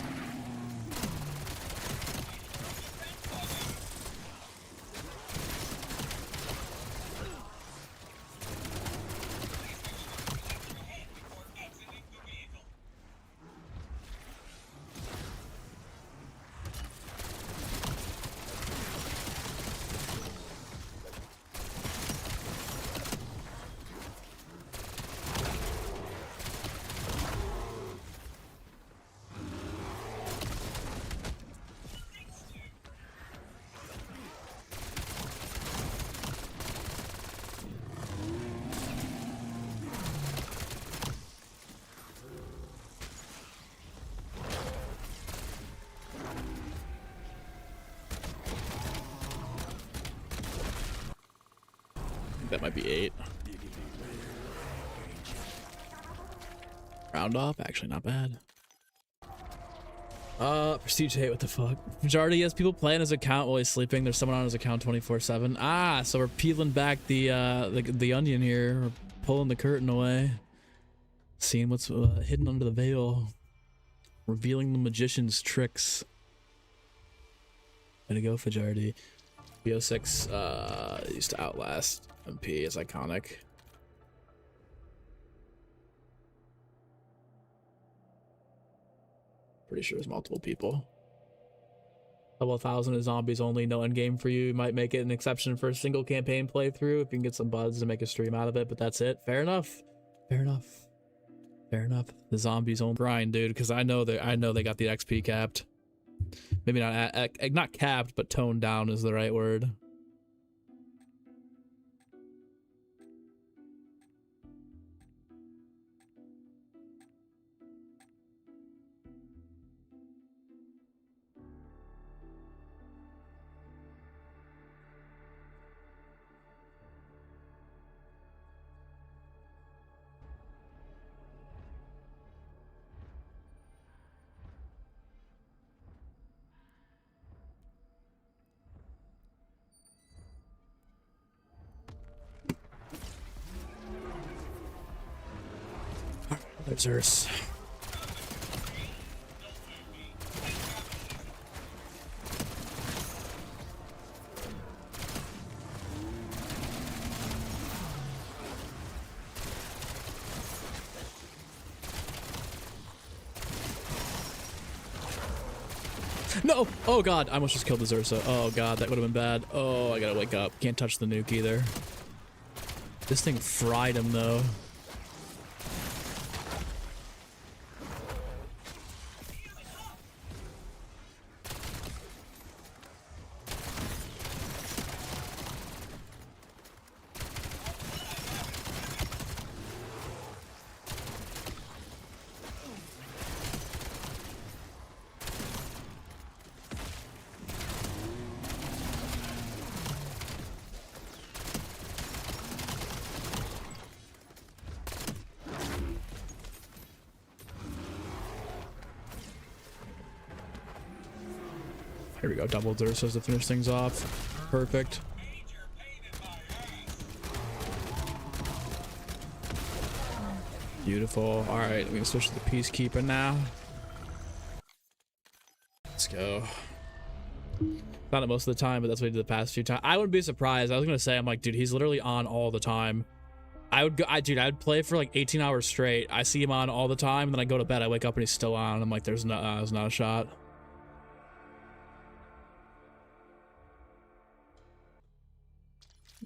That might be 8. Round off, actually not bad. Prestige 8, what the fuck? Majority has people playing his account while he's sleeping. There's someone on his account 24/7. Ah, so we're peeling back the onion here. We're pulling the curtain away. Seeing what's hidden under the veil. Revealing the magician's tricks. Way to go, Fajardi. BO6 used to outlast. MP is iconic. Pretty sure there's multiple people. Level 1000 is zombies only, no end game for you. You might make it an exception for a single campaign playthrough if you can get some buds and make a stream out of it, but that's it. Fair enough. Fair enough. Fair enough. The zombies only grind, dude, because I know they got the XP capped. Maybe not capped, but toned down is the right word. There's Urs. No! Oh god, I almost just killed the Zursa. Oh god, that would have been bad. Oh, I gotta wake up. Can't touch the nuke either. This thing fried him though. Here we go. Double Dursos to finish things off. Perfect. Major pain in my ass. Beautiful. All right, we can switch to the Peacekeeper now. Let's go. Not most of the time, but that's what he did the past few times. I wouldn't be surprised. I was gonna say, I'm like, dude, he's literally on all the time. I would go, I'd play for like 18 hours straight. I see him on all the time, and then I go to bed. I wake up and he's still on. I'm like, there's not a shot.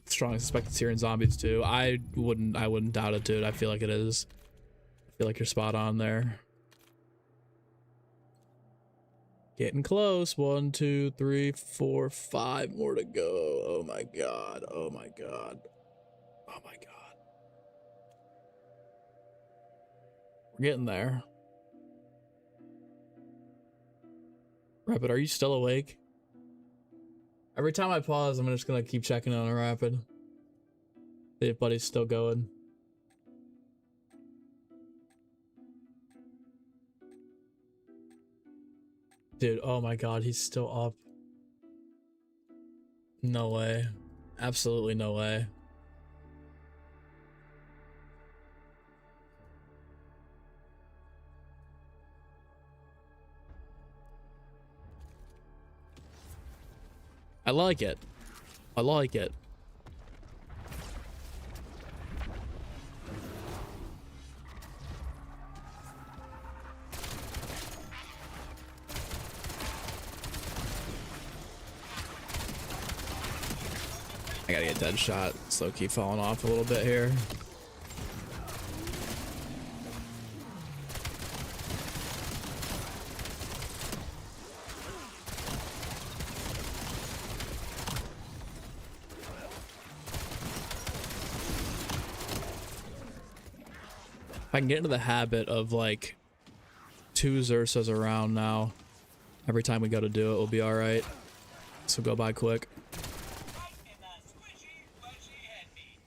Strongly suspect it's here in zombies too. I wouldn't doubt it, dude. I feel like it is. I feel like you're spot on there. Getting close. 1, 2, 3, 4, 5 more to go. Oh my god. Oh my god. Oh my god. We're getting there. Rapid, are you still awake? Every time I pause, I'm just gonna keep checking on a Rapid. See if buddy's still going. Dude, oh my god, he's still up. No way. Absolutely no way. I like it. I like it. I gotta get dead shot. Slow key falling off a little bit here. If I can get into the habit of like 2 Xursos around now, every time we go to do it, we'll be all right. So go by quick. Right in the squishy, squishy headbeat.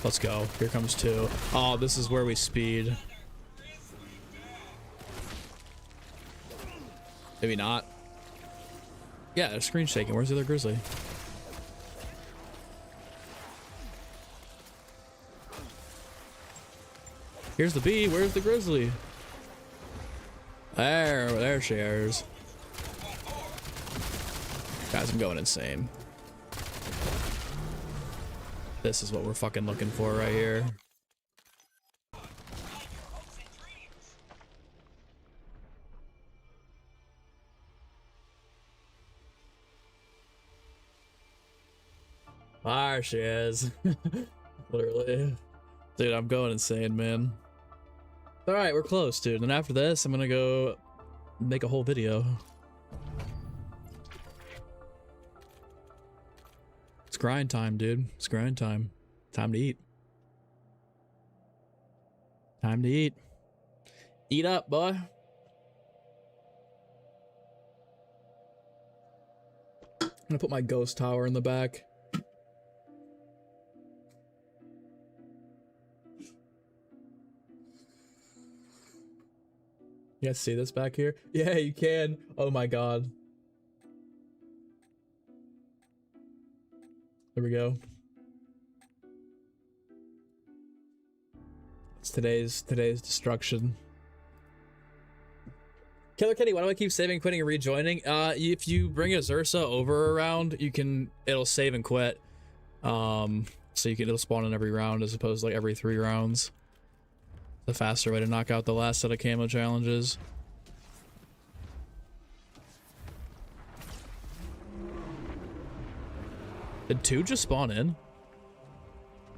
Let's go. Here comes 2. Oh, this is where we speed. Maybe not. Yeah, there's screen shaking. Where's the other grizzly? Here's the bee. Where's the grizzly? There she is. Guys, I'm going insane. This is what we're fucking looking for right here. There she is. Literally. Dude, I'm going insane, man. Alright, we're close, dude. And after this, I'm gonna go make a whole video. It's grind time, dude. It's grind time. Time to eat. Time to eat. Eat up, boy. I'm gonna put my ghost tower in the back. You guys see this back here? Yeah, you can. Oh my god. There we go. It's today's destruction. Killer Kitty, why do I keep saving, quitting, and rejoining? If you bring a Xursa over a round, it'll save and quit. So it'll spawn in every round as opposed to like every 3 rounds. The faster way to knock out the last set of camo challenges. Did 2 just spawn in?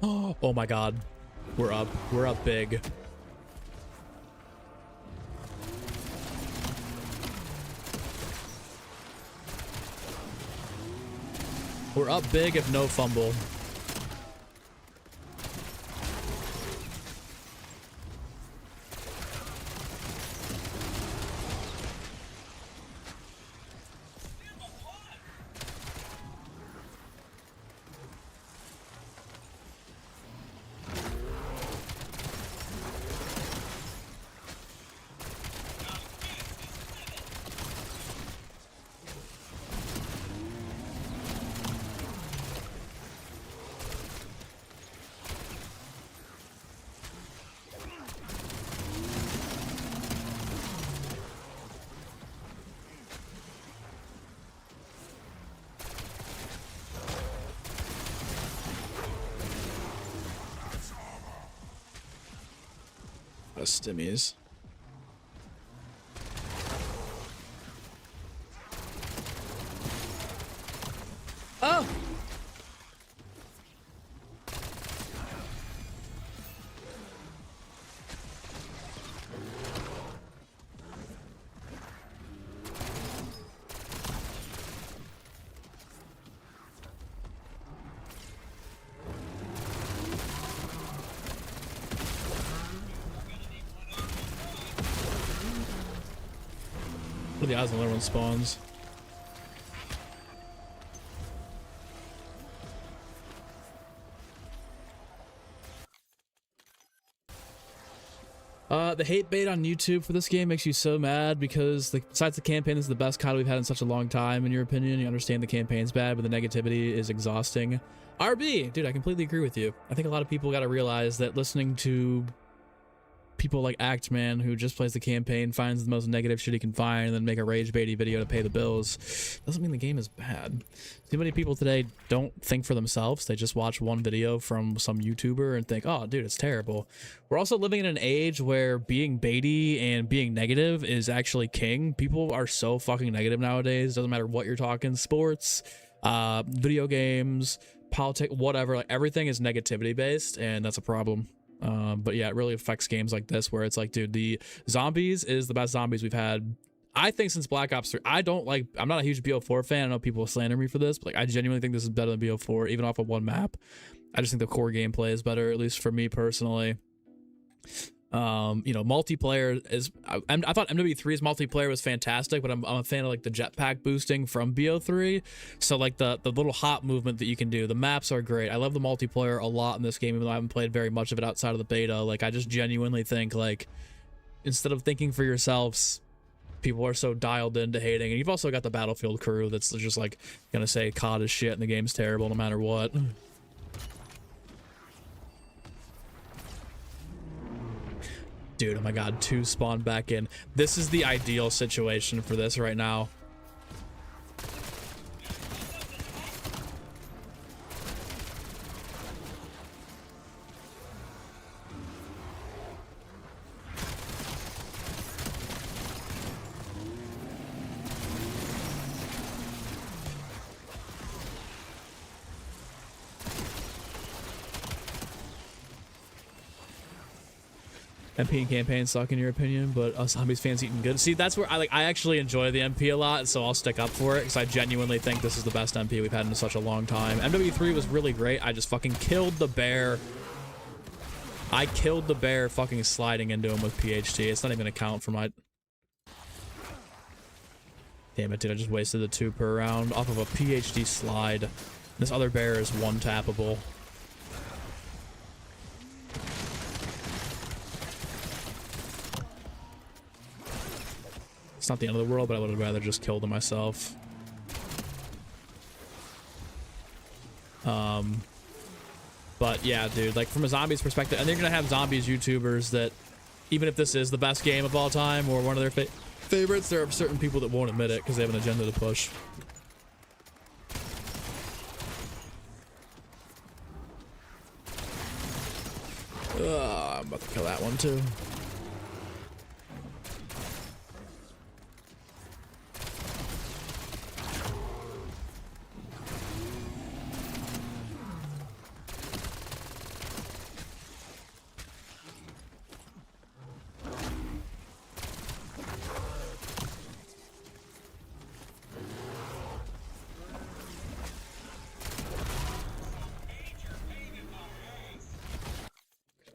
Oh my god. We're up. We're up big. We're up big if no fumble. Best stimmies. Oh! What are the odds another one spawns? The hate bait on YouTube for this game makes you so mad because besides the campaign, this is the best COD we've had in such a long time, in your opinion. You understand the campaign's bad, but the negativity is exhausting. RB, dude, I completely agree with you. I think a lot of people got to realize that listening to people like Actman, who just plays the campaign, finds the most negative shit he can find, and then make a rage baity video to pay the bills, doesn't mean the game is bad. Too many people today don't think for themselves. They just watch one video from some YouTuber and think, oh, dude, it's terrible. We're also living in an age where being baity and being negative is actually king. People are so fucking negative nowadays. Doesn't matter what you're talking, sports, video games, politics, whatever. Like, everything is negativity based, and that's a problem. But yeah, it really affects games like this where it's like, dude, the zombies is the best zombies we've had, I think, since Black Ops 3. I'm not a huge BO4 fan. I know people slander me for this, but like, I genuinely think this is better than BO4, even off of one map. I just think the core gameplay is better, at least for me personally. You know, multiplayer is, I thought MW3's multiplayer was fantastic, but I'm a fan of like the jetpack boosting from BO3. So like the little hop movement that you can do, the maps are great. I love the multiplayer a lot in this game, even though I haven't played very much of it outside of the beta. Like, I just genuinely think, like, instead of thinking for yourselves, people are so dialed into hating. And you've also got the Battlefield crew that's just like gonna say COD is shit and the game's terrible no matter what. Dude, oh my god, 2 spawned back in. This is the ideal situation for this right now. MP and campaign suck in your opinion, but us zombies fans eating good. See, that's where I actually enjoy the MP a lot, so I'll stick up for it because I genuinely think this is the best MP we've had in such a long time. MW3 was really great. I just fucking killed the bear. I killed the bear fucking sliding into him with PhD. It's not even gonna count for my... Damn it, dude. I just wasted the 2 per round off of a PhD slide. This other bear is one-tappable. It's not the end of the world, but I would have rather just killed him myself. But yeah, dude, like, from a zombies perspective, and they're gonna have zombies YouTubers that, even if this is the best game of all time or one of their favorites, there are certain people that won't admit it because they have an agenda to push. I'm about to kill that one too.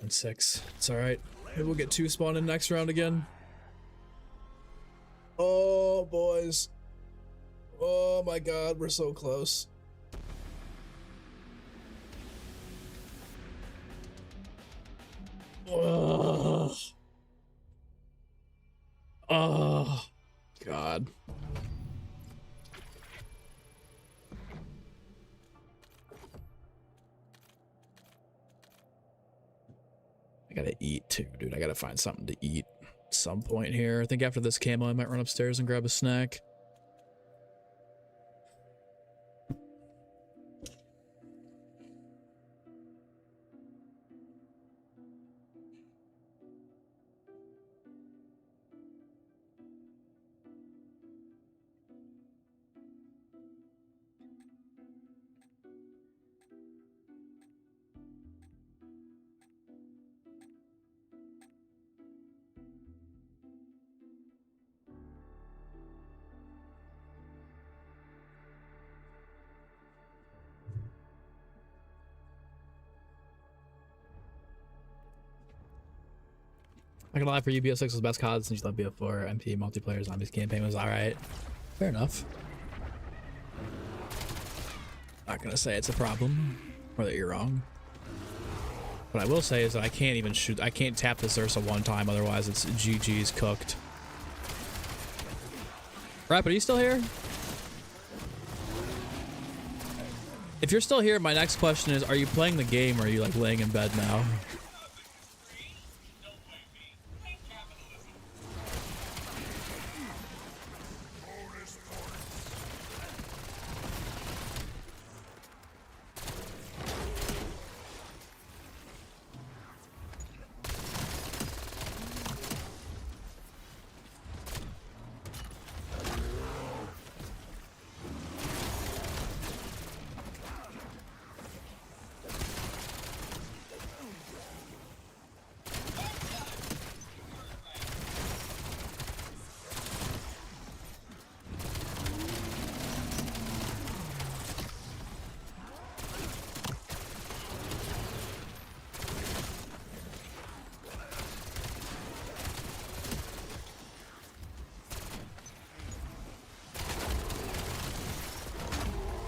And 6. It's alright. Maybe we'll get 2 spawned in next round again. Oh, boys. Oh my god, we're so close. Oh. Oh. God. I gotta eat too, dude. I gotta find something to eat at some point here. I think after this camo, I might run upstairs and grab a snack. I can lie for you, BO6 was the best COD since you left BO4. MP multiplayer zombies campaign was alright. Fair enough. Not gonna say it's a problem or that you're wrong. What I will say is that I can't even shoot. I can't tap this Ursa one time, otherwise it's GG's cooked. Rapid, are you still here? If you're still here, my next question is, are you playing the game or are you like laying in bed now?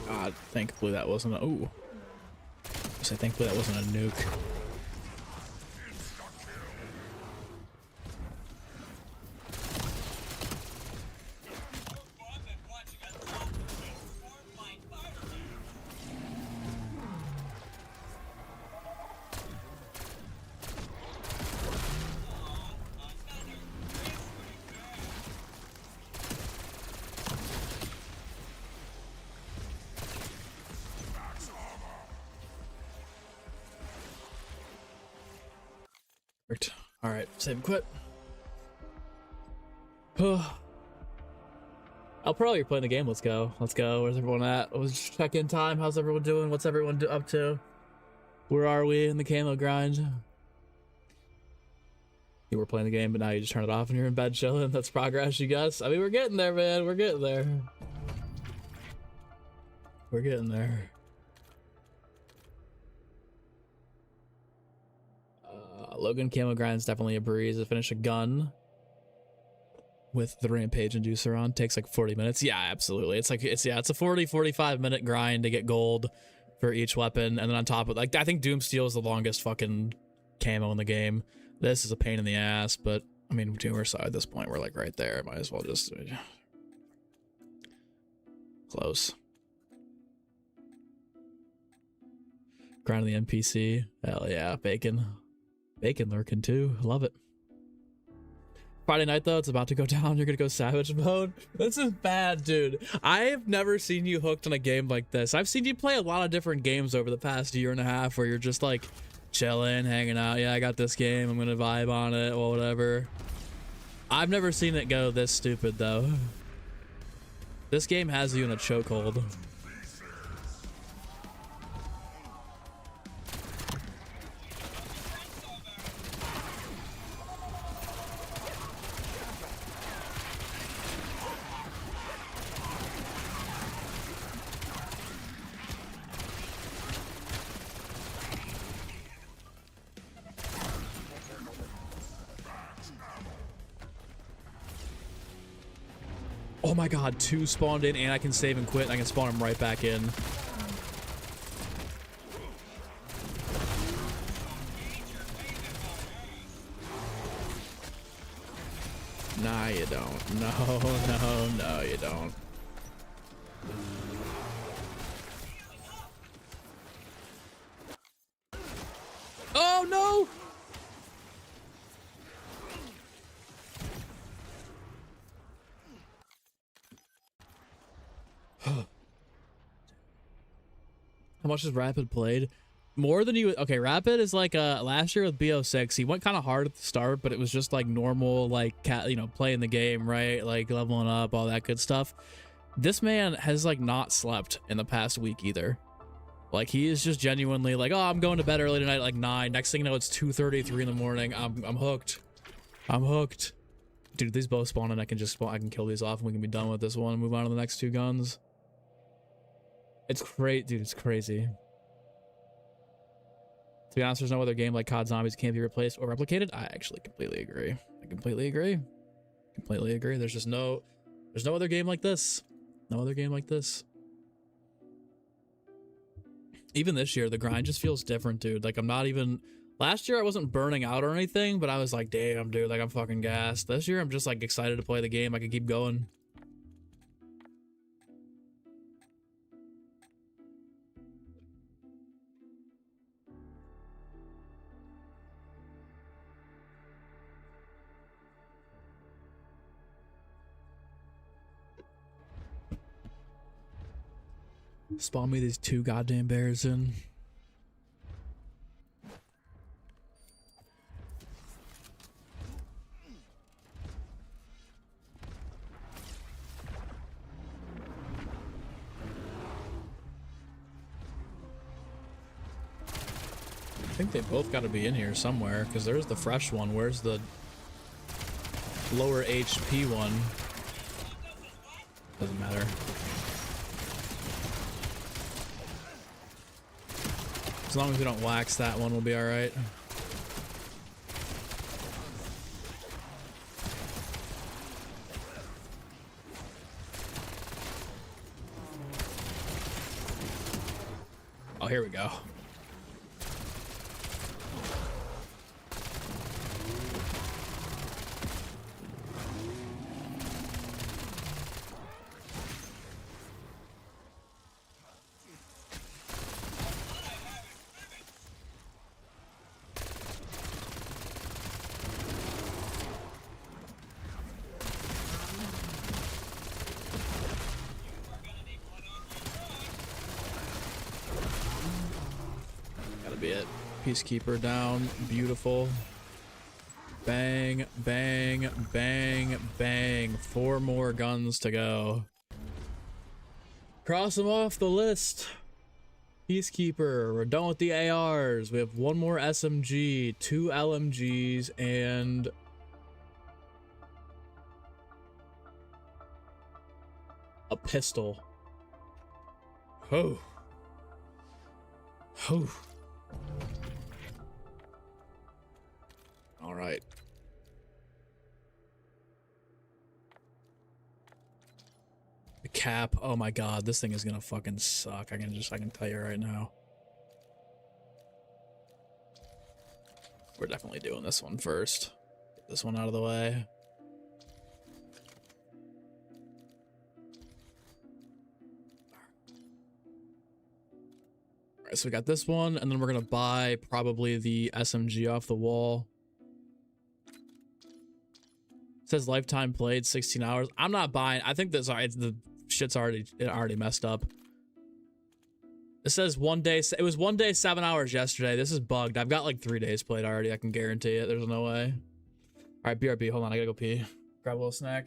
God, thankfully that wasn't a... Ooh. So thankfully that wasn't a nuke. All right, save and quit. I'll probably playing the game. Let's go. Let's go. Where's everyone at? Let's check in time. How's everyone doing? What's everyone up to? Where are we in the camo grind? You were playing the game, but now you just turn it off and you're in bed chilling. That's progress, you guys. I mean, we're getting there, man. We're getting there. We're getting there. Logan camo grind's definitely a breeze. To finish a gun with the rampage inducer on takes like 40 minutes. Yeah, absolutely. It's a 40-45 minute grind to get gold for each weapon, and then on top of, like, I think Doomsteel is the longest fucking camo in the game. This is a pain in the ass, but I mean, Doomer side at this point, we're like right there. Might as well just close. Grinding the NPC. Hell yeah, bacon. Bacon lurking too. Love it. Friday night though, it's about to go down. You're gonna go savage mode. This is bad, dude. I've never seen you hooked on a game like this. I've seen you play a lot of different games over the past year and a half where you're just like chilling, hanging out. Yeah, I got this game. I'm gonna vibe on it or whatever. I've never seen it go this stupid though. This game has you in a chokehold. Oh my god, 2 spawned in and I can save and quit and I can spawn them right back in. Nah, you don't. No, you don't. Oh no! How much has Rapid played? More than you. Okay, Rapid is like last year with BO6. He went kind of hard at the start, but it was just like normal, like playing the game, right? Like leveling up, all that good stuff. This man has like not slept in the past week either. Like he is just genuinely like, oh, I'm going to bed early tonight at like 9. Next thing you know, it's 2:33 in the morning. I'm hooked. I'm hooked. Dude, these both spawn and I can just spawn. I can kill these off and we can be done with this one and move on to the next 2 guns. It's great, dude. It's crazy. be honest, there's no other game like COD Zombies can't be replaced or replicated. I actually completely agree. I completely agree. Completely agree. There's no other game like this. No other game like this. Even this year, the grind just feels different, dude. Like, I'm not even... Last year, I wasn't burning out or anything, but I was like, damn, dude, like, I'm fucking gassed. This year, I'm just, like, excited to play the game. I can keep going. Spawn me these 2 goddamn bears in. I think they both got to be in here somewhere, because there's the fresh one. Where's the lower HP one? Doesn't matter. As long as we don't wax that one, we'll be alright. Oh, here we go. Be it. Peacekeeper down. Beautiful. Bang, bang, bang, bang. 4 more guns to go. Cross them off the list. Peacekeeper. We're done with the ARs. We have 1 more SMG, 2 LMGs, and a pistol. Oh. Oh. All right. The cap. Oh my god, this thing is gonna fucking suck. I can tell you right now. We're definitely doing this one first. Get this one out of the way. All right, so we got this one, and then we're gonna buy probably the SMG off the wall. It says lifetime played 16 hours. I'm not buying. I think that's alright. The shit's already messed up. It says 1 day. It was 1 day, 7 hours yesterday. This is bugged. I've got like 3 days played already. I can guarantee it. There's no way. All right, BRB. Hold on. I gotta go pee. Grab a little snack.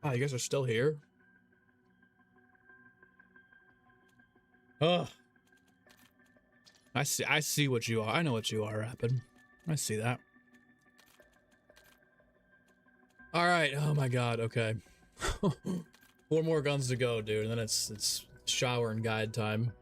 Oh, you guys are still here? Oh. I see what you are. I know what you are, Rapid. I see that. All right. Oh my god. Okay. 4 more guns to go, dude, and then it's shower and guide time.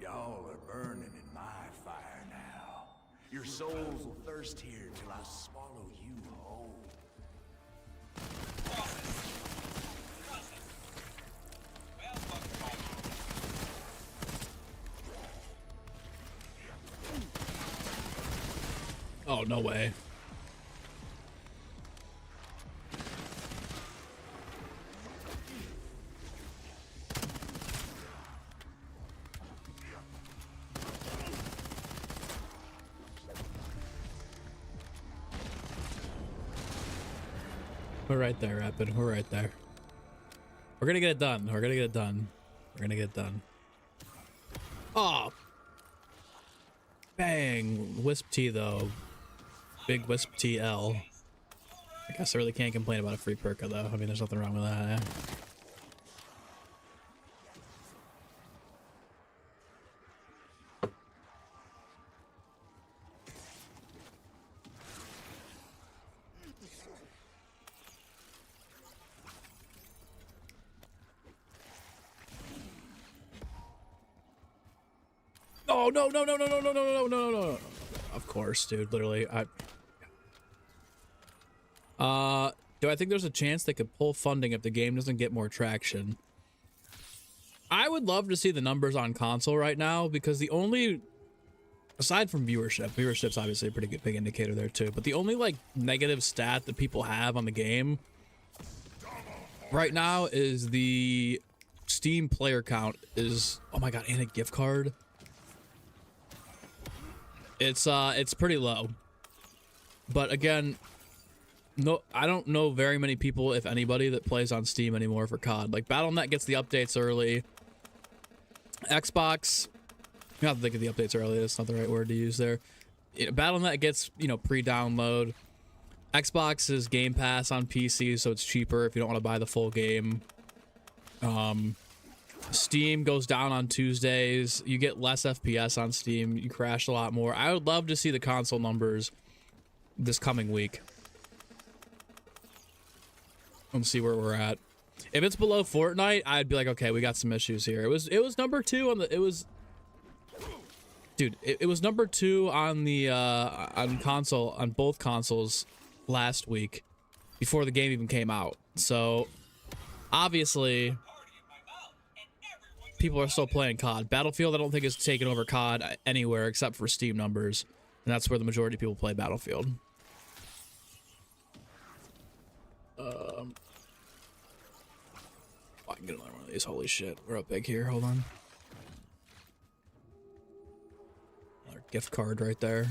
Y'all are burning in my fire now. Your souls will thirst here till I swallow you whole. Oh, no way. We're right there, Rapid. We're right there. We're gonna get it done. We're gonna get it done. We're gonna get it done. Oh! Bang! Wisp T, though. Big Wisp TL. I guess I really can't complain about a free perk, though. I mean, there's nothing wrong with that, yeah. Oh, no, no, no, no, no, no, no, no, no, no, no. Of course, dude. Literally, do I think there's a chance they could pull funding if the game doesn't get more traction? I would love to see the numbers on console right now, because the only, aside from viewership's obviously a pretty good big indicator there too, but the only like negative stat that people have on the game right now is the Steam player count is, oh my god, and a gift card. It's pretty low. But again, no, I don't know very many people, if anybody, that plays on Steam anymore for COD. Like, Battle.net gets the updates early. Xbox, you have to think of the updates early. That's not the right word to use there. Battle.net gets, you know, pre-download. Xbox is Game Pass on PC, so it's cheaper if you don't want to buy the full game. Steam goes down on Tuesdays. You get less FPS on Steam. You crash a lot more. I would love to see the console numbers this coming week. Let's see where we're at. If it's below Fortnite, I'd be like, okay, we got some issues here. It was number 2 on the, it was, dude, it was number 2 on the on console, on both consoles last week before the game even came out. So obviously people are still playing COD. Battlefield, I don't think, is taking over COD anywhere except for Steam numbers, and that's where the majority of people play Battlefield. I can get another one of these. Holy shit, we're up big here. Hold on. Another gift card right there.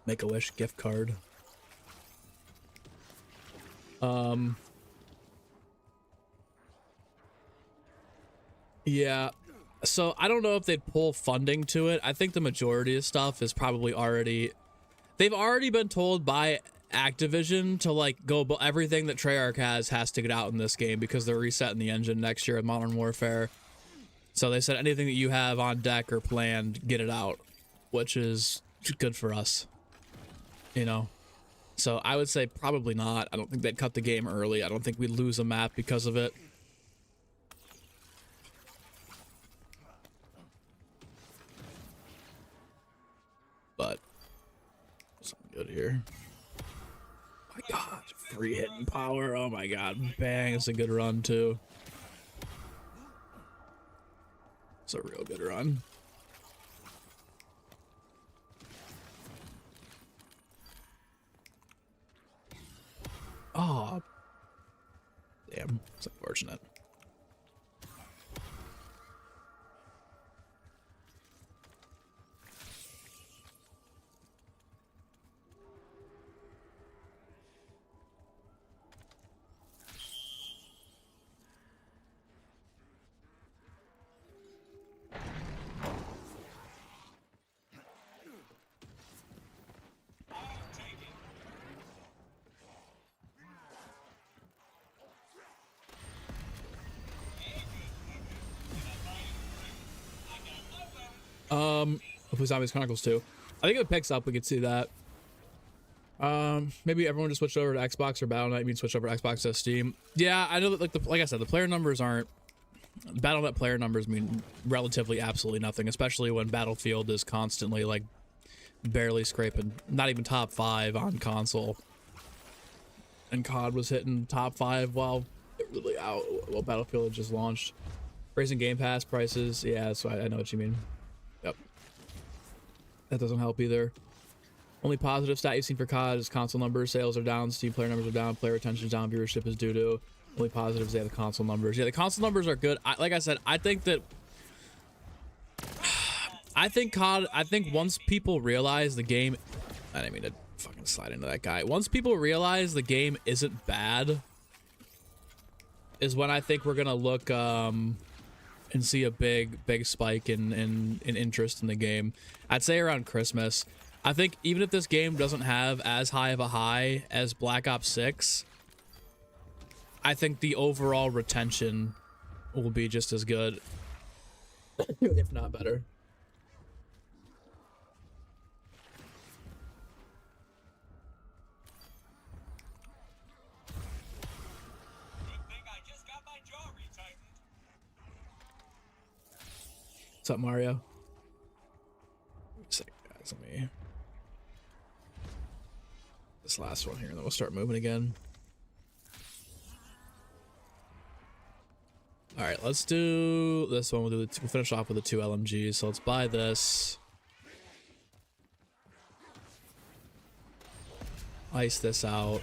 Make-A-Wish gift card. Yeah, so I don't know if they'd pull funding to it. I think the majority of stuff is probably already, they've already been told by Activision to like go, everything that Treyarch has to get out in this game because they're resetting the engine next year in Modern Warfare. So they said anything that you have on deck or planned, get it out, which is good for us, you know. So I would say probably not. I don't think they'd cut the game early. I don't think we'd lose a map because of it. But something good here. Oh my god, free hitting power. Oh my god, bang, it's a good run too. It's a real good run. Oh, damn. It's unfortunate. Hopefully Zombies Chronicles 2. I think if it picks up, we could see that. Maybe everyone just switched over to Xbox or Battle.net. I mean, switch over to Xbox to Steam. Yeah, I know that like I said, the player numbers aren't. Battle.net player numbers mean relatively absolutely nothing, especially when Battlefield is constantly like barely scraping, not even top 5 on console. And COD was hitting top 5 while Battlefield had just launched. Raising Game Pass prices, yeah, so I know what you mean. Yep. That doesn't help either. Only positive stat you've seen for COD is console numbers. Sales are down, Steam player numbers are down, player retention is down, viewership is due to. Only positives, yeah, the console numbers. Yeah, the console numbers are good. Like I said, I think COD, I think once people realize the game, I didn't mean to fucking slide into that guy. Once people realize the game isn't bad, is when I think we're gonna look, and see a big spike in interest in the game. I'd say around Christmas. I think even if this game doesn't have as high of a high as Black Ops 6, I think the overall retention will be just as good, if not better. Good thing I just got my jaw retightened. What's up, Mario? Wait a second, guys. Let me this last one here, and then we'll start moving again. All right, let's do this one. We'll finish off with the 2 LMGs. So let's buy this. Ice this out.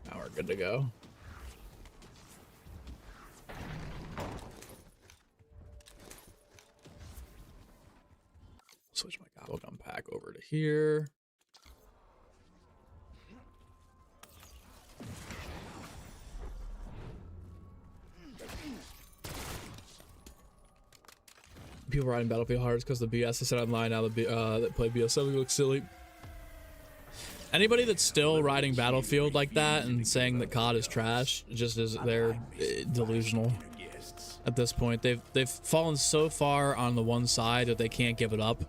Now we're good to go. Switch my gobblegum pack over to here. People riding Battlefield hard because the BS is set online now. That play BS7 looks silly. Anybody that's still riding Battlefield like that and saying that COD is trash, just as they're delusional at this point. They've fallen so far on the one side that they can't give it up.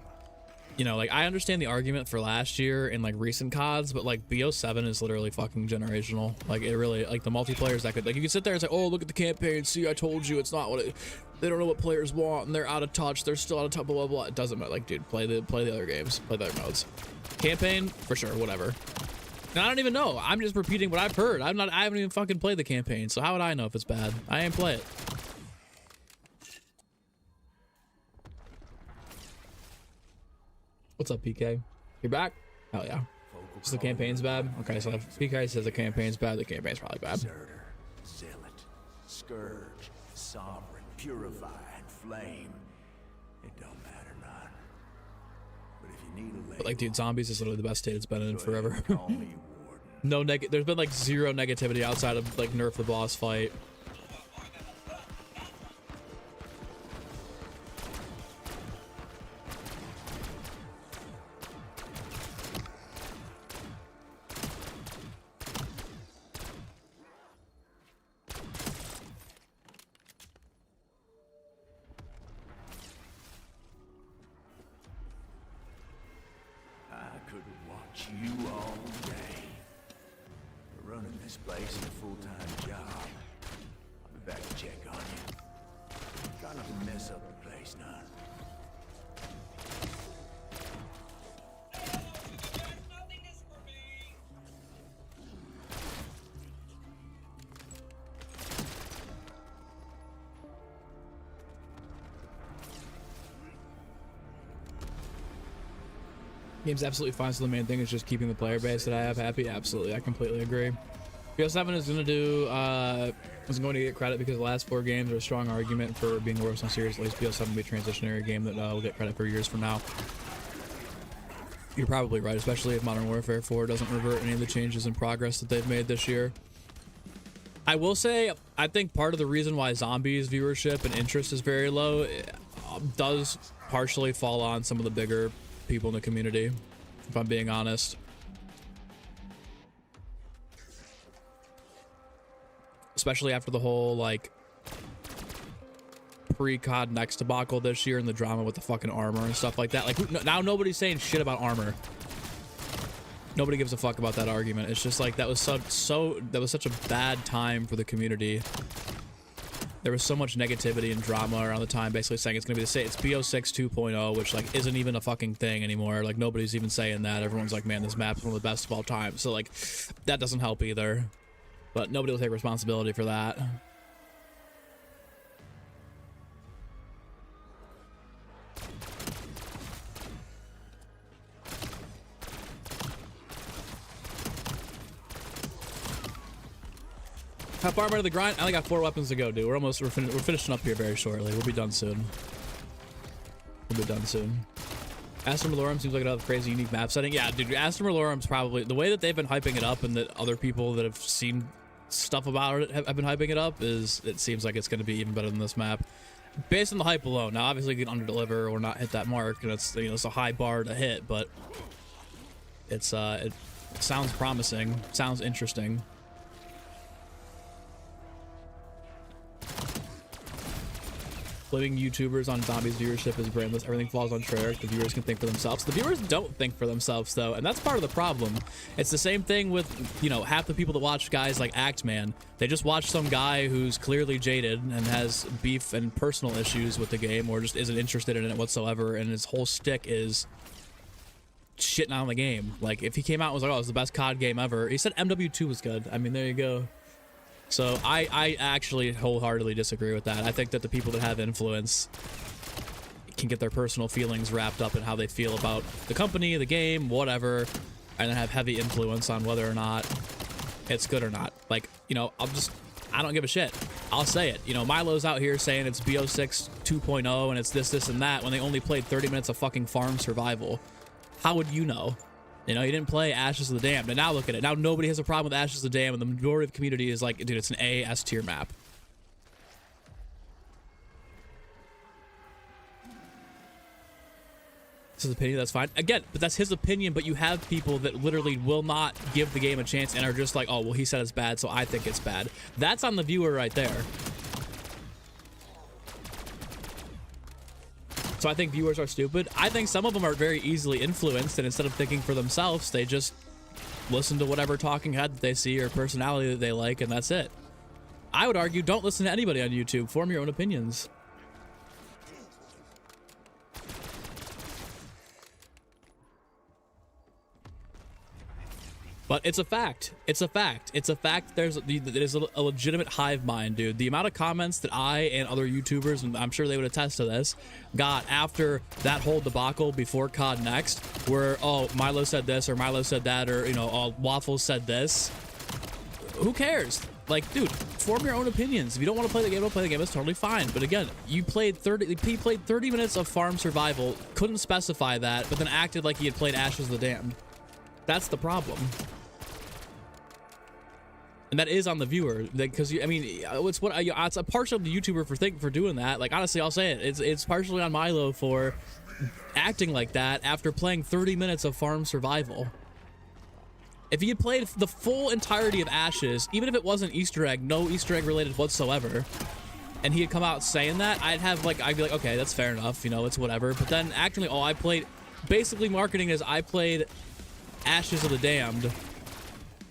You know, like, I understand the argument for last year and like recent CODs, but like BO7 is literally fucking generational. Like, it really, like, the multiplayers that could, like, you can sit there and say, oh, look at the campaign, see, I told you, it's not what it, they don't know what players want and they're out of touch, they're still out of touch, blah blah blah. It doesn't matter. Like, dude, play the other games, play the other modes. Campaign, for sure, whatever. And I don't even know, I'm just repeating what I've heard. I haven't even fucking played the campaign, so how would I know if it's bad? I ain't play it. What's up, PK? You're back? Hell yeah. So the campaign's bad? Okay, so if PK says the campaign's bad, the campaign's probably bad. Deserter, zealot, scourge, sovereign, purified, flame. It don't matter none. But if you need a label, But like, dude, zombies is literally the best state it's been in forever. call me Warden. No there's been like zero negativity outside of like nerf the boss fight. I could watch you all day. We're running this place is a full-time job. I'll be back to check on you. Try not to mess up the place, none. There's nothingness for me. Game's absolutely fine, so the main thing is just keeping the player base that I have happy. Absolutely, I completely agree. BO7 is going to do, is going to get credit because the last 4 games are a strong argument for being the worst on series. At least BO7 will be a transitionary game that will get credit for years from now. You're probably right, especially if Modern Warfare 4 doesn't revert any of the changes and progress that they've made this year. I will say, I think part of the reason why Zombies viewership and interest is very low does partially fall on some of the bigger people in the community, if I'm being honest. Especially after the whole, like, pre-COD Next debacle this year and the drama with the fucking armor and stuff like that. Like, now nobody's saying shit about armor. Nobody gives a fuck about that argument. It's just like that was such a bad time for the community. There was so much negativity and drama around the time, basically saying it's gonna be the same. It's BO6 2.0, which like isn't even a fucking thing anymore. Like nobody's even saying that. Everyone's like, man, this map's one of the best of all time. So like, that doesn't help either. But nobody will take responsibility for that. How far am I to the grind? I only got 4 weapons to go, dude. We're finishing up here very shortly. We'll be done soon. Aston Malorum seems like another crazy unique map setting. Yeah, dude, Aston Malorum's probably the way that they've been hyping it up, and that other people that have seen stuff about it have been hyping it up, is it seems like it's going to be even better than this map based on the hype alone. Now obviously you can underdeliver or not hit that mark, and it's, you know, it's a high bar to hit, but it's it sounds promising, sounds interesting. Blaming YouTubers on Zombies viewership is brainless. Everything falls on Treyarch. The viewers can think for themselves. The viewers don't think for themselves, though, and that's part of the problem. It's the same thing with, you know, half the people that watch guys like Actman. They just watch some guy who's clearly jaded and has beef and personal issues with the game, or just isn't interested in it whatsoever, and his whole stick is shitting on the game. Like, if he came out and was like, oh, it's the best COD game ever, he said MW2 was good. I mean, there you go. So I actually wholeheartedly disagree with that. I think that the people that have influence can get their personal feelings wrapped up in how they feel about the company, the game, whatever, and then have heavy influence on whether or not it's good or not. Like, you know, I don't give a shit. I'll say it. You know, Milo's out here saying it's BO6 2.0 and it's this, and that, when they only played 30 minutes of fucking farm survival. How would you know? You know, you didn't play Ashes of the Damned, and now look at it. Now nobody has a problem with Ashes of the Damned, and the majority of the community is like, dude, it's an A, S tier map. This is his opinion, that's fine. Again, but that's his opinion, but you have people that literally will not give the game a chance and are just like, oh, well, he said it's bad, so I think it's bad. That's on the viewer right there. So I think viewers are stupid. I think some of them are very easily influenced, and instead of thinking for themselves, they just listen to whatever talking head that they see or personality that they like, and that's it. I would argue, don't listen to anybody on YouTube. Form your own opinions. But it's a fact. It's a fact. It's a fact. There's a legitimate hive mind, dude. The amount of comments that I and other YouTubers, and I'm sure they would attest to this, got after that whole debacle before COD Next, where, oh, Milo said this, or Milo said that, or, you know, oh, Waffles said this. Who cares? Like, dude, form your own opinions. If you don't want to play the game, don't play the game. It's totally fine. But again, he played 30 minutes of farm survival, couldn't specify that, but then acted like he had played Ashes of the Damned. That's the problem. And that is on the viewer, because I mean, it's a partial to YouTuber for doing that. Like, honestly, I'll say it. It's partially on Milo for acting like that after playing 30 minutes of farm survival. If he had played the full entirety of Ashes, even if it wasn't Easter egg, no Easter egg related whatsoever, and he had come out saying that, I'd be like, okay, that's fair enough, you know, it's whatever. But then actually, I played, basically marketing is I played Ashes of the Damned,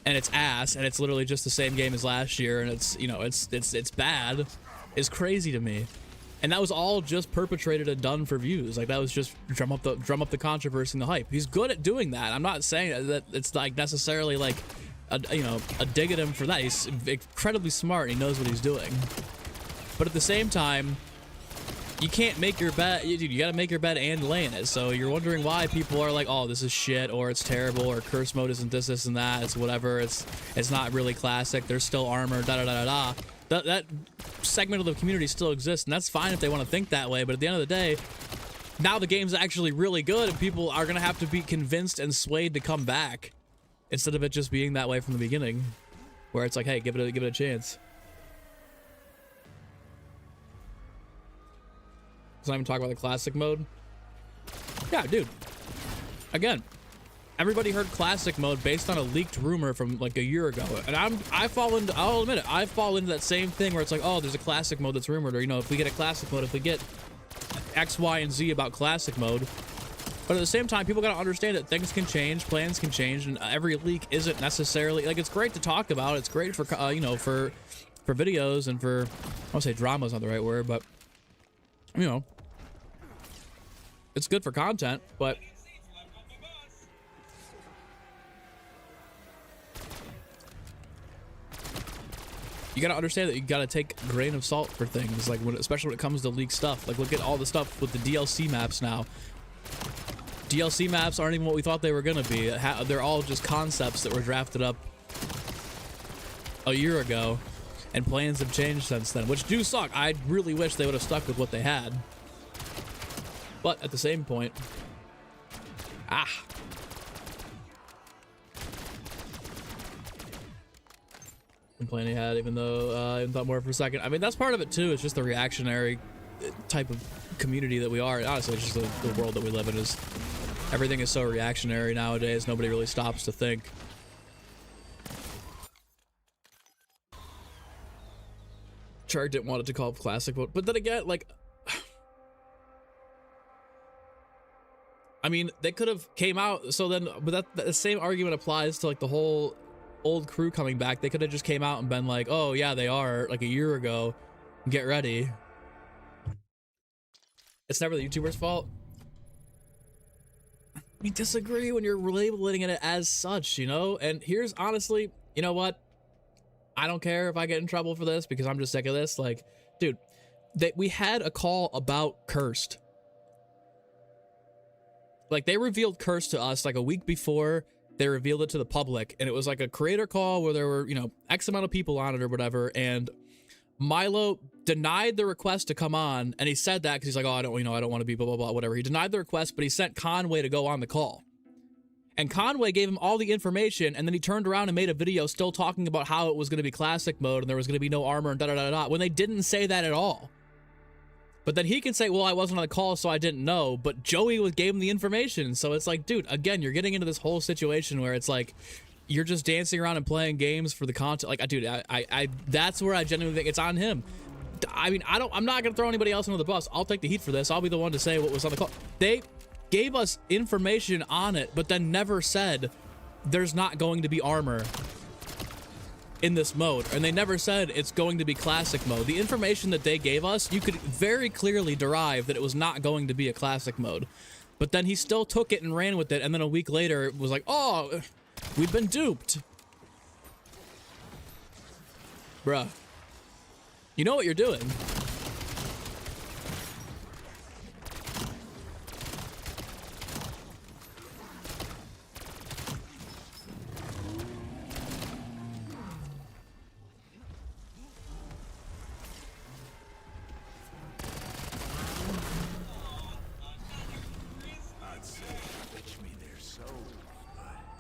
and it's ass, and it's literally just the same game as last year, and it's, you know, it's bad, is crazy to me. And that was all just perpetrated and done for views. Like, that was just drum up the controversy and the hype. He's good at doing that. I'm not saying that it's like necessarily like a dig at him for that. He's incredibly smart and he knows what he's doing. But at the same time, you can't make your bed, dude. You gotta make your bed and lay in it. So you're wondering why people are like, oh, this is shit, or it's terrible, or curse mode isn't this, and that. It's whatever. It's not really classic. There's still armor. Da da da da da. That segment of the community still exists, and that's fine if they want to think that way. But at the end of the day, now the game's actually really good, and people are gonna have to be convinced and swayed to come back, instead of it just being that way from the beginning, where it's like, hey, give it a chance. Let's not even talk about the classic mode. Yeah, dude. Again, everybody heard classic mode based on a leaked rumor from like a year ago, and I'll admit it, I fall into that same thing where it's like, oh, there's a classic mode that's rumored, or you know, if we get a classic mode, if we get X, Y, and Z about classic mode. But at the same time, people gotta understand that things can change, plans can change, and every leak isn't necessarily like, it's great to talk about. It's great for you know, for videos and for, I won't say drama's not the right word, but you know, it's good for content. But you gotta understand that you gotta take a grain of salt for things, like especially when it comes to leaked stuff. Like, look at all the stuff with the DLC maps now. DLC maps aren't even what we thought they were gonna be. They're all just concepts that were drafted up a year ago, and plans have changed since then, which do suck. I really wish they would have stuck with what they had. But at the same point, complaint he had, even though I even thought more for a second. I mean, that's part of it too. It's just the reactionary type of community that we are. Honestly, it's just the world that we live in. Is everything is so reactionary nowadays. Nobody really stops to think. Charg didn't want it to call it classic mode, but then again, like, I mean, they could have came out. So then, but the same argument applies to like the whole old crew coming back. They could have just came out and been like, oh yeah, they are, like a year ago. Get ready. It's never the YouTuber's fault. We disagree when you're labeling it as such, you know? And here's honestly, you know what? I don't care if I get in trouble for this because I'm just sick of this. Like, dude, we had a call about Cursed. Like, they revealed Cursed to us like a week before they revealed it to the public, and it was like a creator call where there were, you know, X amount of people on it or whatever, and Milo denied the request to come on, and he said that because he's like, oh, I don't want to be blah, blah, blah, whatever. He denied the request, but he sent Conway to go on the call. And Conway gave him all the information, and then he turned around and made a video still talking about how it was going to be classic mode and there was going to be no armor and da-da-da-da, when they didn't say that at all. But then he can say, well, I wasn't on the call, so I didn't know. But Joey gave him the information. So it's like, dude, again, you're getting into this whole situation where it's like, you're just dancing around and playing games for the content. Like, dude, I that's where I genuinely think it's on him. I mean, I'm not going to throw anybody else under the bus. I'll take the heat for this. I'll be the one to say what was on the call. They gave us information on it, but then never said there's not going to be armor in this mode, and they never said it's going to be classic mode. The information that they gave us, you could very clearly derive that it was not going to be a classic mode, but then he still took it and ran with it, and then a week later it was like, oh, we've been duped. Bruh, you know what you're doing.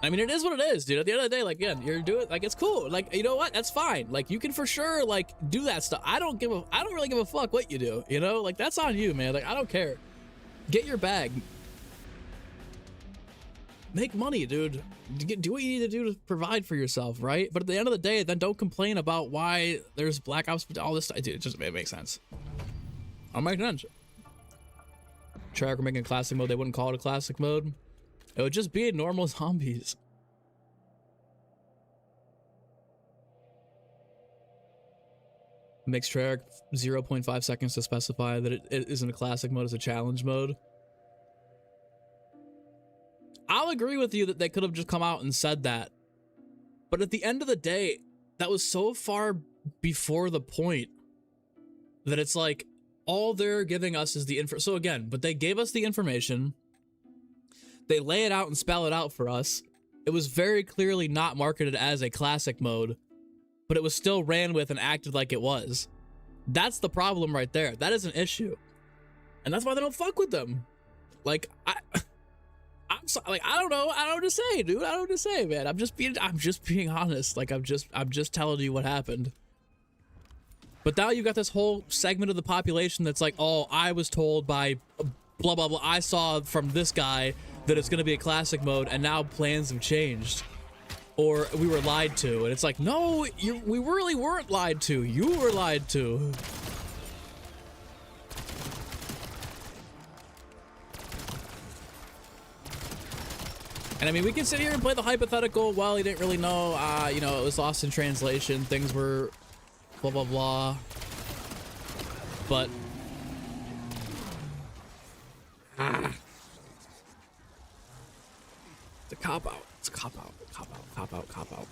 I mean, it is what it is, dude. At the end of the day, like, yeah, you're doing, like, it's cool. Like, you know what? That's fine. Like, you can for sure, like, do that stuff. I don't really give a fuck what you do, you know? Like, that's on you, man. Like, I don't care. Get your bag. Make money, dude. Do what you need to do to provide for yourself, right? But at the end of the day, then don't complain about why there's Black Ops, all this stuff. Dude, it makes sense. I'll make sense. Treyarch were making a classic mode. They wouldn't call it a classic mode. It would just be normal zombies. Makes Treyarch 0.5 seconds to specify that it isn't a classic mode, it's a challenge mode. I'll agree with you that they could have just come out and said that. But at the end of the day, that was so far before the point that it's like, all they're giving us is the info. So again, but they gave us the information. They lay it out and spell it out for us. It was very clearly not marketed as a classic mode, but it was still ran with and acted like it was. That's the problem right there. That is an issue. And that's why they don't fuck with them. Like, I'm sorry, like, I don't know what to say, dude. I don't know what to say, man. I'm just being honest. Like, I'm just telling you what happened. But now you've got this whole segment of the population that's like, oh, I was told by blah, blah, blah. I saw from this guy that it's going to be a classic mode, and now plans have changed. Or we were lied to. And it's like, no, we really weren't lied to. You were lied to. And I mean, we can sit here and play the hypothetical, well, he didn't really know, you know, it was lost in translation, things were blah, blah, blah. But, it's a cop-out. It's a cop-out, cop-out, cop-out, cop-out.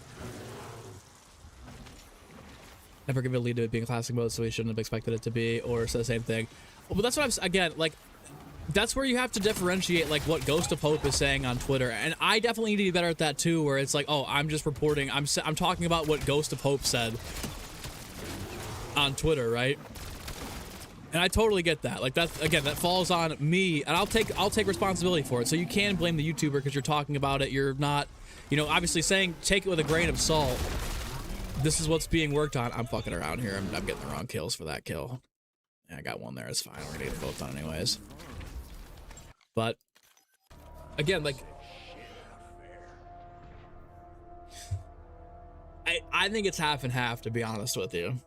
Never give a lead to it being classic mode, so we shouldn't have expected it to be, or say the same thing. Well, but that's what again, like, that's where you have to differentiate, like, what Ghost of Hope is saying on Twitter. And I definitely need to be better at that, too, where it's like, oh, I'm just reporting, I'm talking about what Ghost of Hope said on Twitter, right? And I totally get that. Like, that's, again, that falls on me, and I'll take responsibility for it. So you can blame the YouTuber because you're talking about it. You're not, you know, obviously saying, take it with a grain of salt. This is what's being worked on. I'm fucking around here. I'm getting the wrong kills for that kill. Yeah, I got one there. It's fine. We're gonna get both done anyways. But again, like, I think it's half and half, to be honest with you,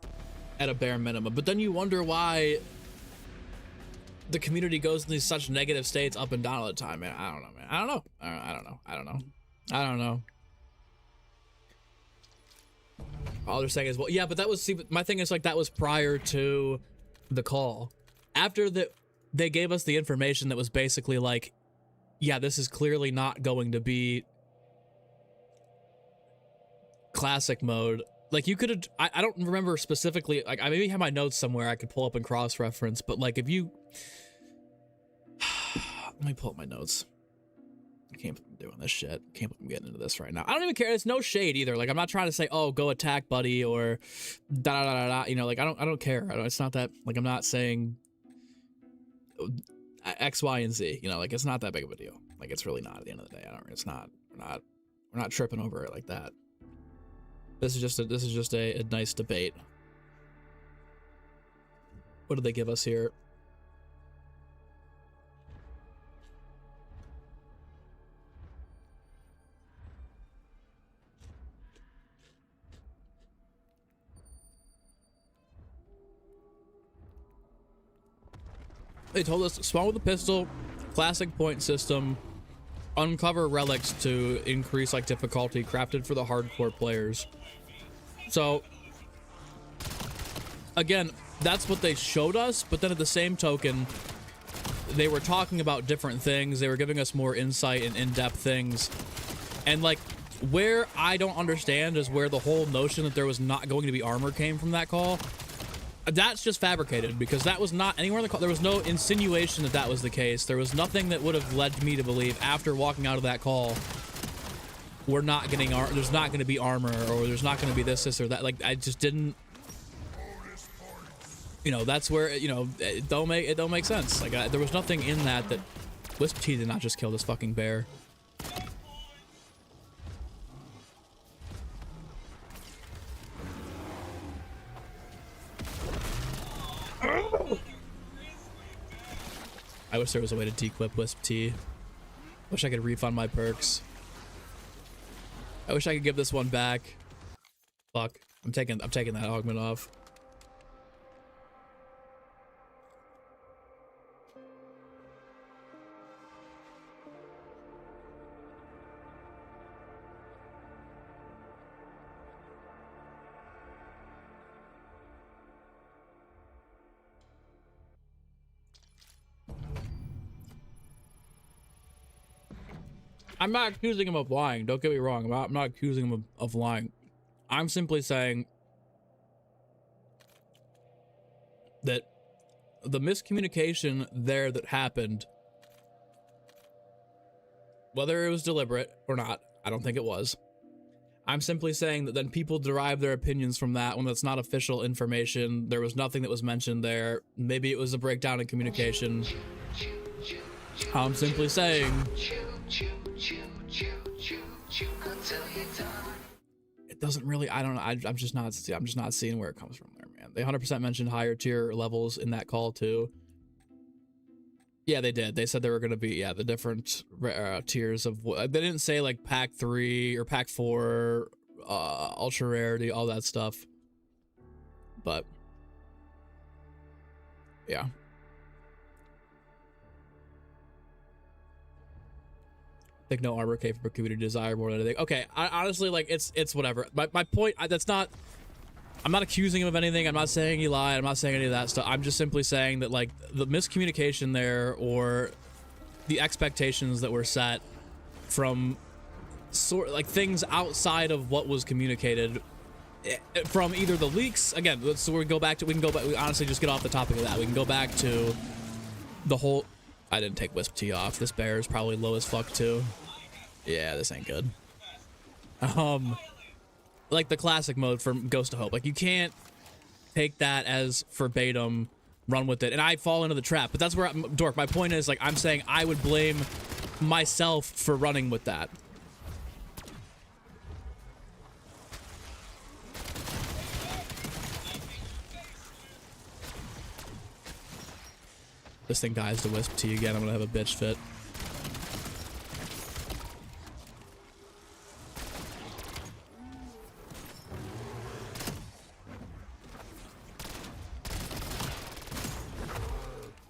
at a bare minimum. But then you wonder why the community goes in these such negative states up and down all the time, man. I don't know, man. I don't know. All they're saying is, well, yeah, but that was, see, my thing is, like, that was prior to the call. After they gave us the information that was basically like, yeah, this is clearly not going to be classic mode. Like, you could have, I don't remember specifically, like, I maybe have my notes somewhere I could pull up and cross-reference, but, like, if you, let me pull up my notes. I can't believe I'm doing this shit. Can't believe I'm getting into this right now. I don't even care. It's no shade either. Like, I'm not trying to say, oh, go attack buddy, or da da da da. You know, like, I don't care. It's not that, like, I'm not saying X, Y, and Z. You know, like, it's not that big of a deal. Like, it's really not at the end of the day. It's not. We're not tripping over it like that. This is just a nice debate. What did they give us here? They told us spawn with a pistol, classic point system, uncover relics to increase, like, difficulty, crafted for the hardcore players. So again, that's what they showed us, but then at the same token, they were talking about different things. They were giving us more insight and in-depth things. And, like, where I don't understand is where the whole notion that there was not going to be armor came from that call. That's just fabricated, because that was not anywhere in the call. There was no insinuation that that was the case. There was nothing that would have led me to believe after walking out of that call, we're not getting there's not going to be armor, or there's not going to be this or that. Like, I just didn't, you know, that's where, you know, it don't make sense. Like, there was nothing in that Wisp T did not just kill this fucking bear. I wish there was a way to dequip Wisp T. Wish I could refund my perks. I wish I could give this one back. Fuck. I'm taking that augment off. I'm not accusing him of lying. Don't get me wrong. I'm not accusing him of lying. I'm simply saying that the miscommunication there that happened, whether it was deliberate or not, I don't think it was. I'm simply saying that then people derive their opinions from that when that's not official information. There was nothing that was mentioned there. Maybe it was a breakdown in communication. I'm simply saying it doesn't really, I don't know. I'm just not seeing where it comes from there, man. They 100% mentioned higher tier levels in that call too. Yeah, they did. They said there were going to be, the different tiers of, they didn't say like pack 3 or pack 4, ultra rarity, all that stuff. But yeah. I think no armor capable could be desired more than anything. Okay, I honestly, like, it's whatever. My point, that's not, I'm not accusing him of anything. I'm not saying he lied. I'm not saying any of that stuff. I'm just simply saying that, like, the miscommunication there, or the expectations that were set from like things outside of what was communicated from either the leaks, again, so we can go back, we honestly just get off the topic of that. We can go back to the whole, I didn't take Wisp T off. This bear is probably low as fuck too. Yeah, this ain't good. Like the classic mode from Ghost of Hope. Like, you can't take that as verbatim, run with it. And I fall into the trap, but that's where, Dork, my point is, like, I'm saying I would blame myself for running with that. This thing dies to Wisp T again. I'm gonna have a bitch fit.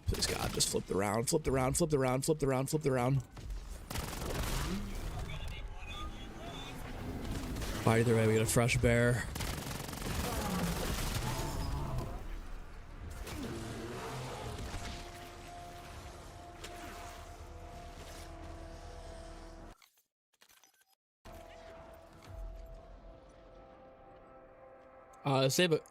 Please God, just flip the round, flip the round, flip the round, flip the round, flip the round. Either way, we get a fresh bear. Save it.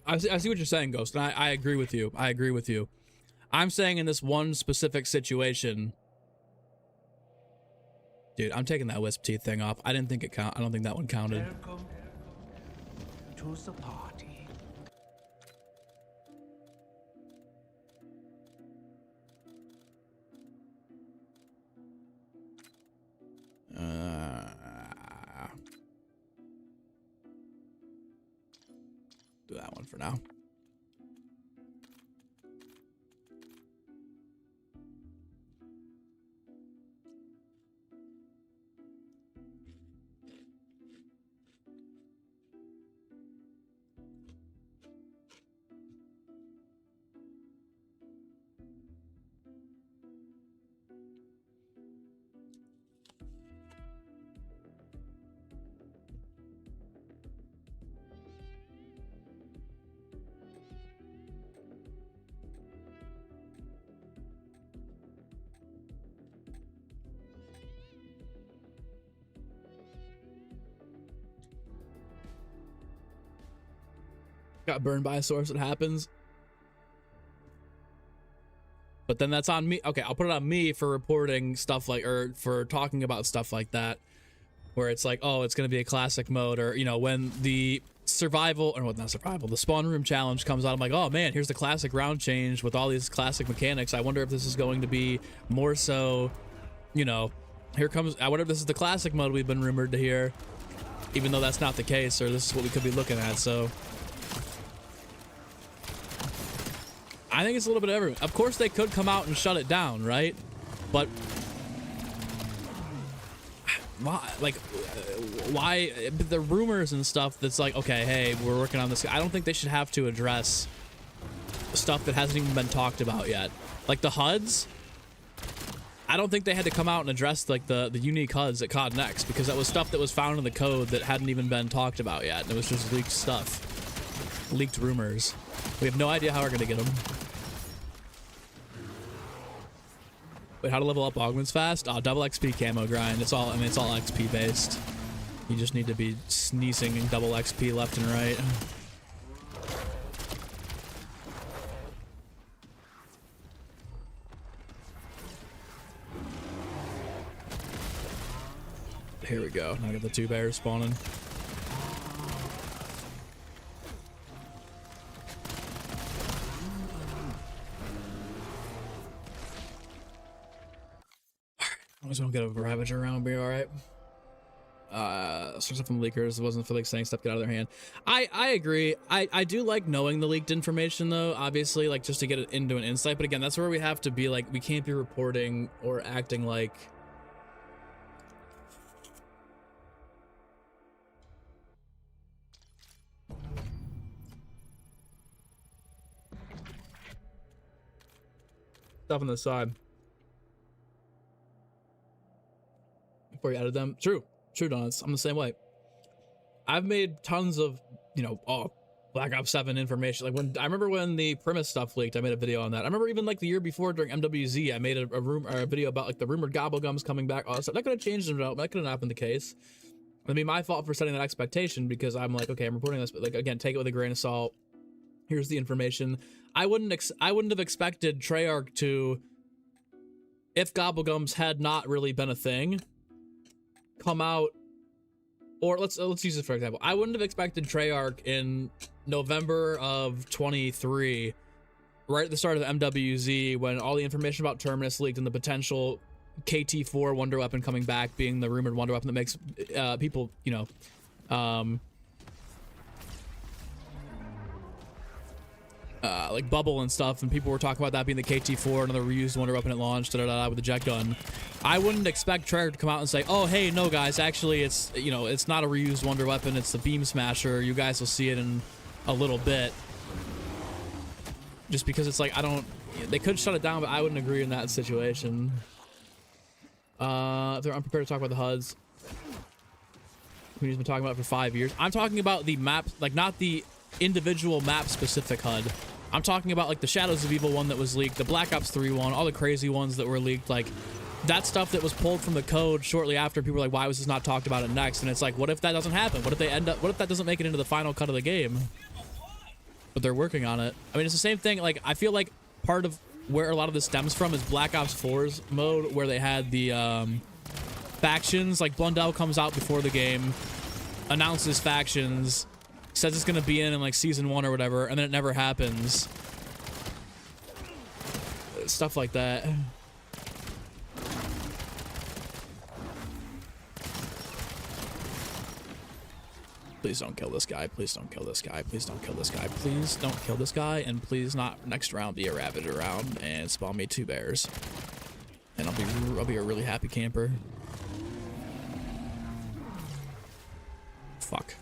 I see what you're saying, Ghost, and I agree with you. I agree with you. I'm saying in this one specific situation, dude, I'm taking that Wisp Teeth thing off. I didn't think it count. I don't think that one counted. Welcome to the party. Do that one for now. Got burned by a source, it happens. But then that's on me. Okay, I'll put it on me for reporting stuff like, or for talking about stuff like that, where it's like, oh, it's going to be a classic mode, or, you know, when the survival, or what, not survival, the spawn room challenge comes out, I'm like, oh man, here's the classic round change with all these classic mechanics. I wonder if this is going to be more so, you know, here comes, I wonder if this is the classic mode we've been rumored to hear, even though that's not the case, or this is what we could be looking at. So I think it's a little bit of everything. Of course, they could come out and shut it down, right? But why the rumors and stuff that's like, okay, hey, we're working on this. I don't think they should have to address stuff that hasn't even been talked about yet. Like the HUDs, I don't think they had to come out and address like the unique HUDs at COD Next, because that was stuff that was found in the code that hadn't even been talked about yet. And it was just leaked stuff. leaked rumors. We have no idea how we're gonna get them. Wait, how to level up augments fast? Oh, double XP camo grind. It's all, I mean, it's all XP based. You just need to be sneezing and double XP left and right. Here we go. Now I got the 2 bears spawning. As long as we don't get a Ravager around, we'll be alright. Stuff from leakers. It wasn't for like saying stuff get out of their hand. I agree. I do like knowing the leaked information though, obviously, like just to get it into an insight. But again, that's where we have to be like, we can't be reporting or acting like stuff on the side. Before you added them. True, Donuts. I'm the same way. I've made tons of, you know, Black Ops 7 information. Like when I remember when the premise stuff leaked, I made a video on that. I remember even like the year before during MWZ, I made a video about like the rumored gobblegums coming back. Oh, so that could have changed the development. That could have not been the case. I mean, my fault for setting that expectation because I'm like, okay, I'm reporting this, but like again, take it with a grain of salt. Here's the information. I wouldn't have expected Treyarch to, if gobblegums had not really been a thing, come out, or let's use it for example. I wouldn't have expected Treyarch in November of 23, right at the start of the MWZ, when all the information about Terminus leaked and the potential KT4 wonder weapon coming back being the rumored wonder weapon that makes people, you know, like bubble and stuff, and people were talking about that being the KT4, another reused wonder weapon at launch, with the jet gun. I wouldn't expect Treyarch to come out and say, oh hey, no guys, actually it's, you know, it's not a reused wonder weapon, it's the beam smasher, you guys will see it in a little bit. Just because it's like, they could shut it down, but I wouldn't agree in that situation. If they're unprepared to talk about the HUDs, we've been talking about it for 5 years. I'm talking about the map, like not the individual map specific HUD. I'm talking about like the Shadows of Evil one that was leaked, the Black Ops 3 one, all the crazy ones that were leaked, like that stuff that was pulled from the code shortly after. People were like, why was this not talked about it next? And it's like, what if that doesn't happen? What if that doesn't make it into the final cut of the game? But they're working on it. I mean, it's the same thing. Like, I feel like part of where a lot of this stems from is Black Ops 4's mode, where they had the factions. Like Blundell comes out before the game, announces factions, says it's gonna be in like season 1 or whatever, and then it never happens. Stuff like that. Please don't kill this guy. Please don't kill this guy. Please don't kill this guy. Please don't kill this guy. And please not next round be a Ravager round and spawn me 2 bears. And I'll be a really happy camper. Fuck.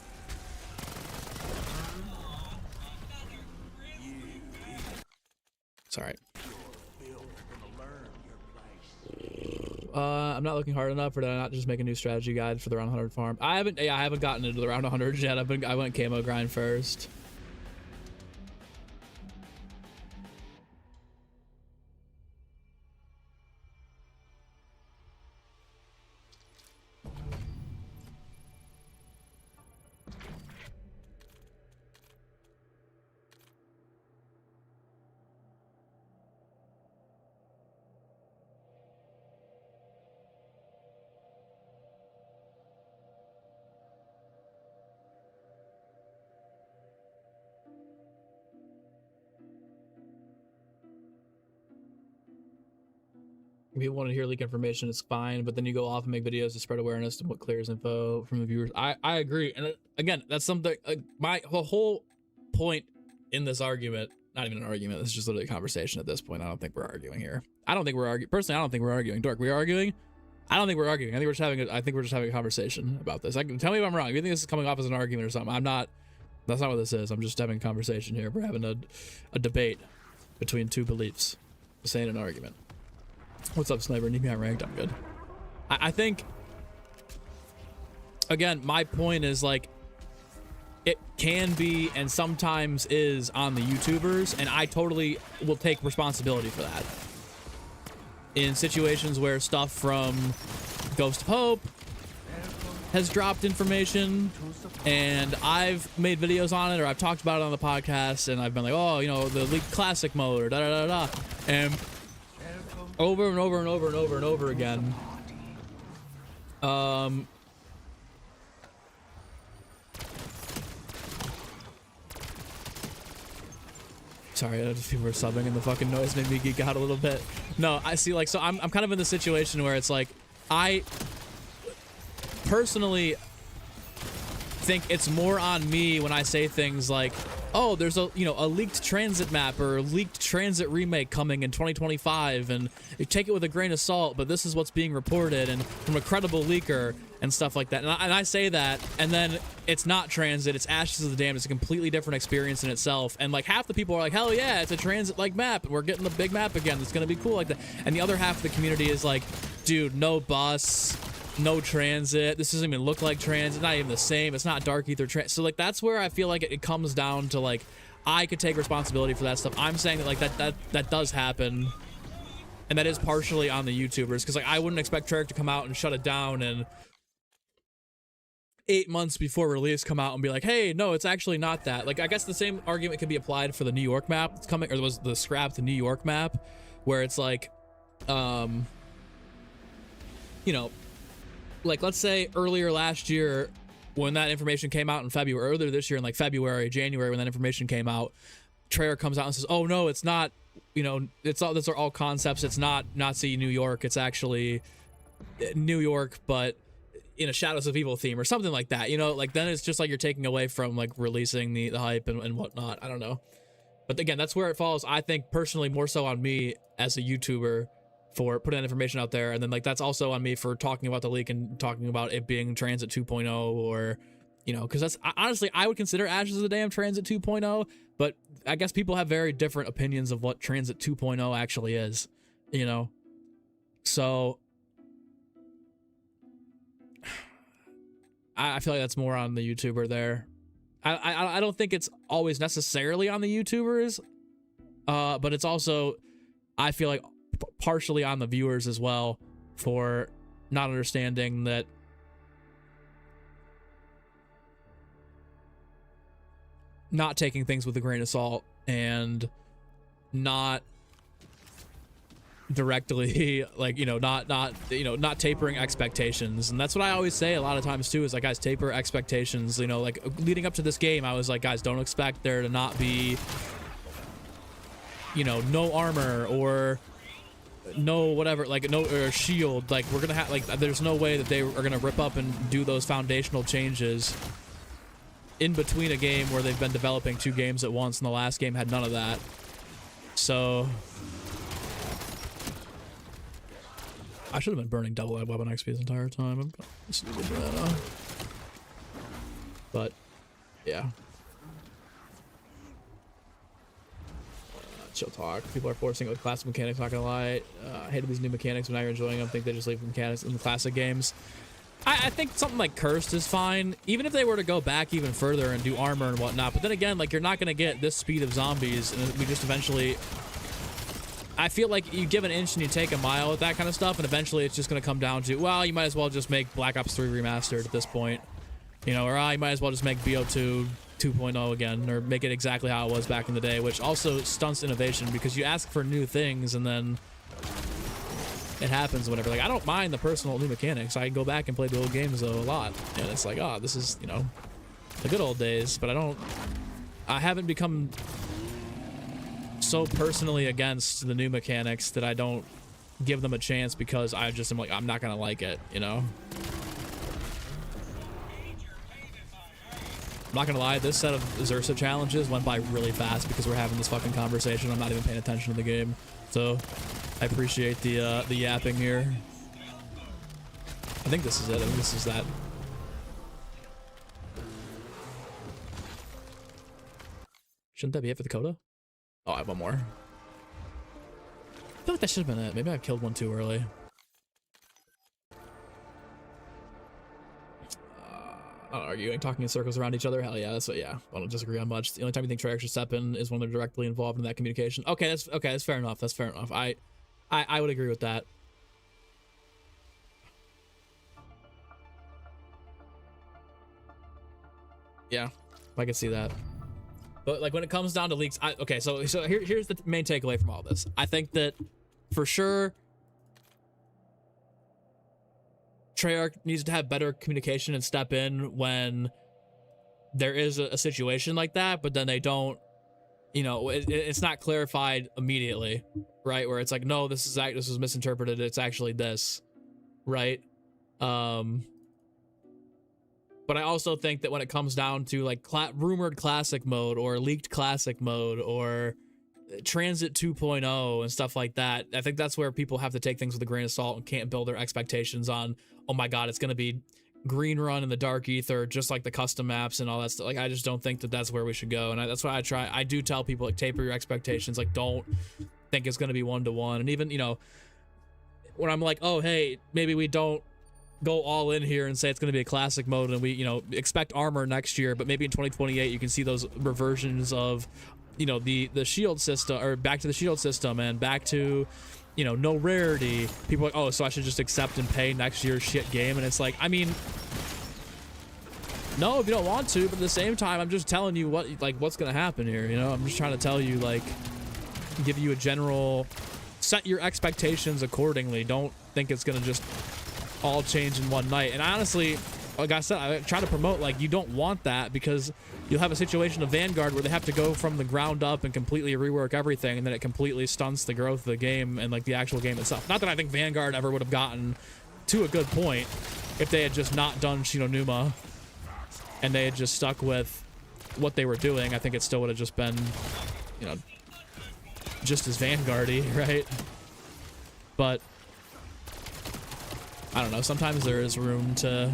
It's alright. I'm not looking hard enough, or did I not just make a new strategy guide for the round 100 farm? I haven't gotten into the round 100 yet. I went camo grind first. If you want to hear leak information, it's fine, but then you go off and make videos to spread awareness and what clears info from the viewers. I agree, and again, that's something. My whole point in this argument, not even an argument, this is just literally a conversation at this point. I don't think we're arguing here. I don't think we're arguing. Personally, I don't think we're arguing. Dork, we are arguing. I don't think we're arguing. I think we're just having a conversation about this. Tell me if I'm wrong. If you think this is coming off as an argument or something, I'm not. That's not what this is. I'm just having a conversation here. We're having a debate between 2 beliefs. This ain't an argument. What's up, Sniper? Need me on ranked? I'm good. I think, again, my point is like, can be and sometimes is on the YouTubers, and I totally will take responsibility for that. In situations where stuff from Ghost of Hope has dropped information and I've made videos on it, or I've talked about it on the podcast, and I've been like, oh, you know, the League Classic mode, or da da da da, and over and over and over and over and over again. Sorry, just people were subbing and the fucking noise made me geek out a little bit. No, I see, like, so I'm kind of in the situation where it's like, I personally think it's more on me when I say things like, oh, there's a, you know, a leaked transit map or a leaked transit remake coming in 2025, and you take it with a grain of salt, but this is what's being reported and from a credible leaker and stuff like that. And I say that, and then it's not transit, it's Ashes of the Damned. It's a completely different experience in itself. And like half the people are like, hell yeah, it's a transit-like map, and we're getting the big map again. It's gonna be cool like that. And the other half of the community is like, dude, no bus, no transit, this doesn't even look like transit, not even the same, it's not dark ether transit. So like that's where I feel like it comes down to, like, I could take responsibility for that stuff. I'm saying that like that does happen, and that is partially on the YouTubers, because like I wouldn't expect Treyarch to come out and shut it down and 8 months before release come out and be like, hey, no, it's actually not that. Like, I guess the same argument could be applied for the New York map that's coming, or was the scrapped New York map, where it's like, you know, like, let's say earlier last year when that information came out in February, earlier this year in like February, January, when that information came out, Treyarch comes out and says, oh no, it's not, you know, it's all, those are all concepts, it's not Nazi New York, it's actually New York, but in a Shadows of Evil theme or something like that, you know, like then it's just like you're taking away from like releasing the hype and whatnot. I don't know. But again, that's where it falls, I think, personally, more so on me as a YouTuber for putting that information out there. And then like that's also on me for talking about the leak and talking about it being Transit 2.0, or, you know, because that's honestly, I would consider Ashes of the Damned Transit 2.0, but I guess people have very different opinions of what Transit 2.0 actually is, you know. So I feel like that's more on the YouTuber there. I don't think it's always necessarily on the YouTubers, but it's also, I feel like, partially on the viewers as well, for not understanding that not taking things with a grain of salt and not directly like, you know, not tapering expectations. And that's what I always say a lot of times too, is like, guys, taper expectations. You know, like leading up to this game, I was like, guys, don't expect there to not be, you know, no armor or no whatever, like no or shield. Like we're gonna have, like, there's no way that they are gonna rip up and do those foundational changes in between a game where they've been developing 2 games at once, and the last game had none of that. So I should have been burning double ed weapon XP this entire time. I'm stupid for that now. But yeah. Chill talk. People are forcing it with classic mechanics, not gonna lie. I hated these new mechanics, but now you're enjoying them. I think they just leave the mechanics in the classic games. I think something like Cursed is fine, even if they were to go back even further and do armor and whatnot. But then again, like, you're not gonna get this speed of zombies, and we just eventually, I feel like you give an inch and you take a mile with that kind of stuff, and eventually it's just gonna come down to, well, you might as well just make Black Ops 3 Remastered at this point, you know, or you might as well just make BO2 2.0 again, or make it exactly how it was back in the day, which also stunts innovation, because you ask for new things and then it happens, whatever. Like, I don't mind the personal new mechanics. I go back and play the old games though a lot, and it's like, oh, this is, you know, the good old days. But I haven't become so personally against the new mechanics that I don't give them a chance, because I just am like, I'm not gonna like it, you know. I'm not gonna lie, this set of Zersa challenges went by really fast because we're having this fucking conversation. I'm not even paying attention to the game, so I appreciate the yapping here. I think this is it. I think this is that. Shouldn't that be it for the coda? Oh, I have one more. I feel like that should have been it. Maybe I killed one too early. I don't know. arguing, talking in circles around each other. Hell yeah, that's what. Yeah, I don't disagree on much. The only time you think Treyarch should step in is when they're directly involved in that communication. Okay, that's fair enough. That's fair enough. I would agree with that. Yeah, I can see that. But like when it comes down to leaks, okay, so here's the main takeaway from all this. I think that for sure Treyarch needs to have better communication and step in when there is a situation like that, but then they don't, you know, it's not clarified immediately, right? Where it's like, no, this was misinterpreted. It's actually this, right? But I also think that when it comes down to like rumored classic mode or leaked classic mode or Transit 2.0 and stuff like that, I think that's where people have to take things with a grain of salt and can't build their expectations on, oh my God, it's going to be green run in the dark ether, just like the custom maps and all that stuff. Like, I just don't think that that's where we should go. And that's why I do tell people, like, taper your expectations. Like, don't think it's going to be 1-to-1. And even, you know, when I'm like, oh, hey, maybe we don't go all in here and say it's going to be a classic mode and we, you know, expect armor next year, but maybe in 2028 you can see those reversions of, you know, the shield system, or back to the shield system and back to, you know, no rarity. People are like, oh, so I should just accept and pay next year's shit game. And it's like, I mean, no, if you don't want to, but at the same time, I'm just telling you what's going to happen here. You know, I'm just trying to tell you, like, give you a general, set your expectations accordingly. Don't think it's going to just all change in one night. And honestly, like I said, I try to promote, like, you don't want that, because you'll have a situation of Vanguard where they have to go from the ground up and completely rework everything, and then it completely stunts the growth of the game and like the actual game itself. Not that I think Vanguard ever would have gotten to a good point if they had just not done Shinonuma and they had just stuck with what they were doing. I think it still would have just been, you know, just as Vanguard-y, right? But I don't know, sometimes there is room to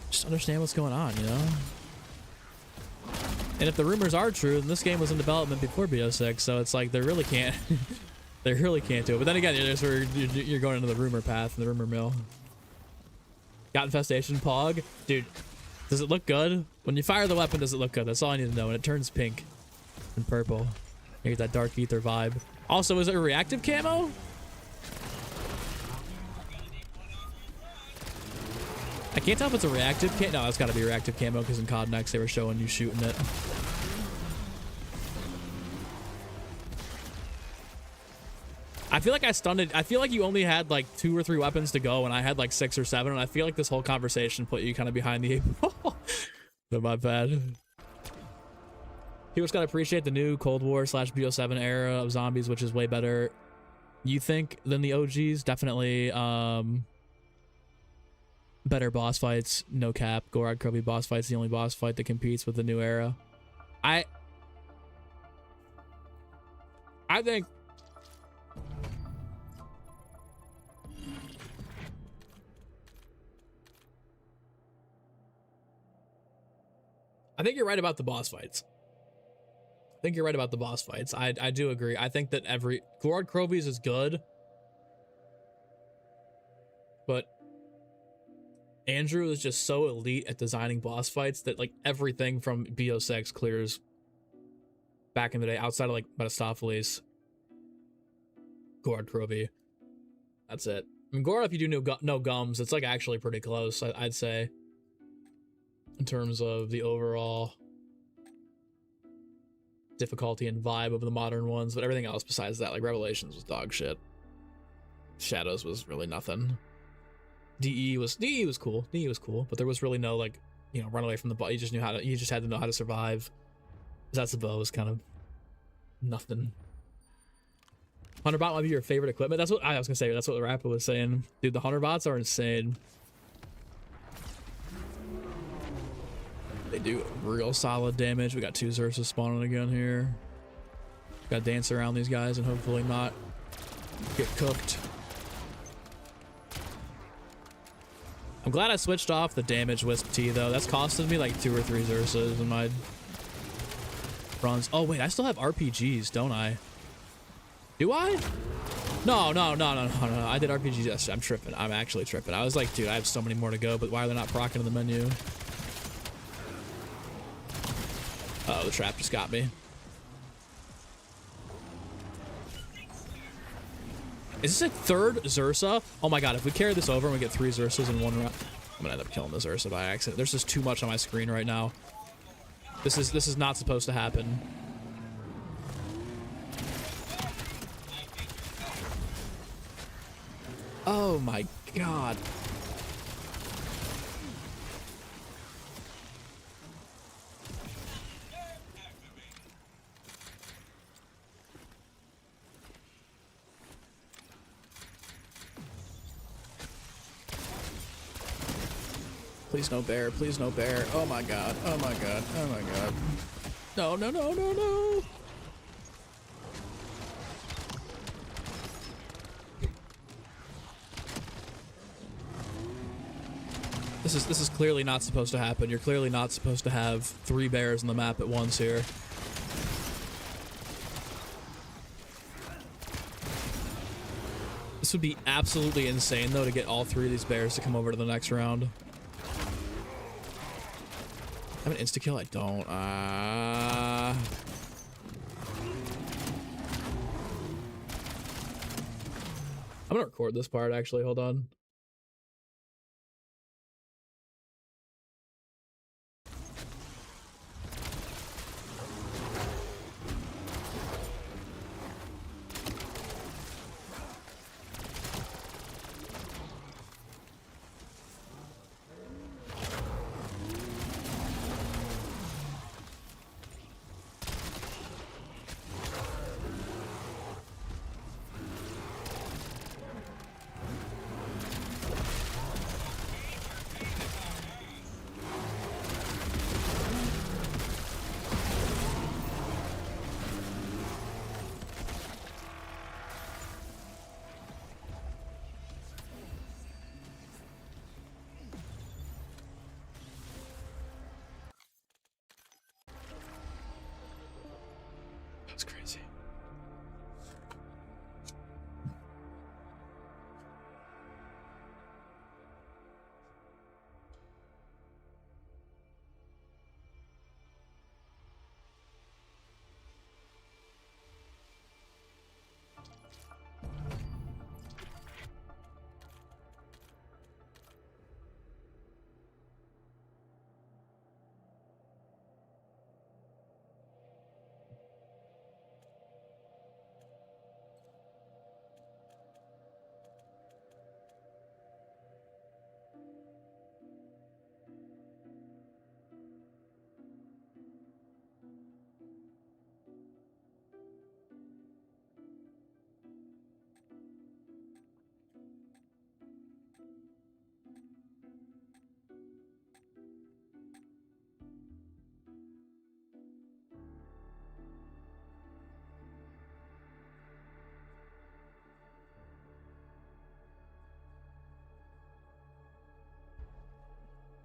just understand what's going on, you know? And if the rumors are true, then this game was in development before BO6, so it's like they really can't they really can't do it. But then again, there's where you're going into the rumor path and the rumor mill. Got Infestation Pog? Dude, does it look good? When you fire the weapon, does it look good? That's all I need to know. And it turns pink and purple. You get that dark ether vibe. Also, is it a reactive camo? I can't tell if it's a reactive camo. No, it's got to be a reactive camo because in COD Next they were showing you shooting it. I feel like I stunned it. I feel like you only had like 2 or 3 weapons to go and I had like 6 or 7, and I feel like this whole conversation put you kind of behind the 8 ball. But my bad. People just gotta appreciate the new Cold War / BO7 era of zombies, which is way better, you think, than the OGs. Definitely better boss fights, no cap. Gorod Kirby boss fight's the only boss fight that competes with the new era. I think you're right about the boss fights. I think you're right about the boss fights. I do agree. I think that every Gorod Kirby's is good, but Andrew is just so elite at designing boss fights that like everything from BO6 clears back in the day, outside of like Metastopheles, Gorod Kirby. That's it. I mean, Gorod, if you do no gums, it's like actually pretty close, I'd say, in terms of the overall difficulty and vibe of the modern ones. But everything else besides that, like Revelations was dog shit. Shadows was really nothing. DE was cool. DE was cool, but there was really no, like, you know, run away from the boss. You just had to know how to survive. That's the bow was kind of nothing. 100 bot might be your favorite equipment. That's what I was gonna say. That's what the rapper was saying. Dude, the 100 bots are insane. They do real solid damage. We got 2 Xerxes spawning again here. Got to dance around these guys and hopefully not get cooked. I'm glad I switched off the damage Wisp T though. That's costed me like 2 or 3 Xerxes in my runs. Oh wait, I still have RPGs, don't I? Do I? No, no, no, no, no, no. I did RPG yesterday. I'm tripping. I'm actually tripping. I was like, dude, I have so many more to go, but why are they not proccing in the menu? Uh oh, the trap just got me. Is this a third Zersa? Oh my god, if we carry this over and we get 3 Zersas in 1 round, I'm gonna end up killing the Zersa by accident. There's just too much on my screen right now. This is not supposed to happen. Oh my god. Please no bear, please no bear. Oh my god, oh my god, oh my god. No, no, no, no, no. This is clearly not supposed to happen. You're clearly not supposed to have 3 bears on the map at once here. This would be absolutely insane though to get all 3 of these bears to come over to the next round. I have an insta-kill? I don't. I'm gonna record this part actually, hold on. That's crazy.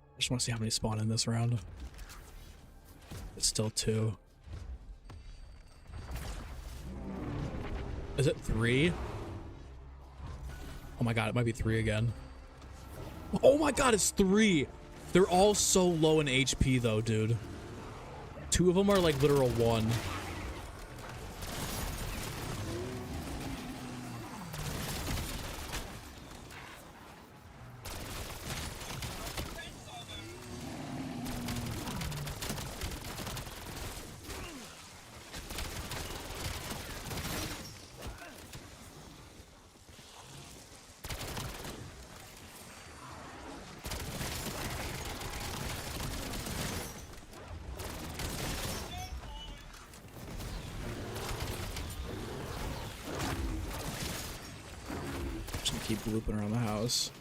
I just want to see how many spawn in this round. It's still 2. Is it 3? Oh my god, it might be 3 again. Oh my god, it's 3! They're all so low in HP though, dude. 2 of them are like literal 1. Keep looping around the house.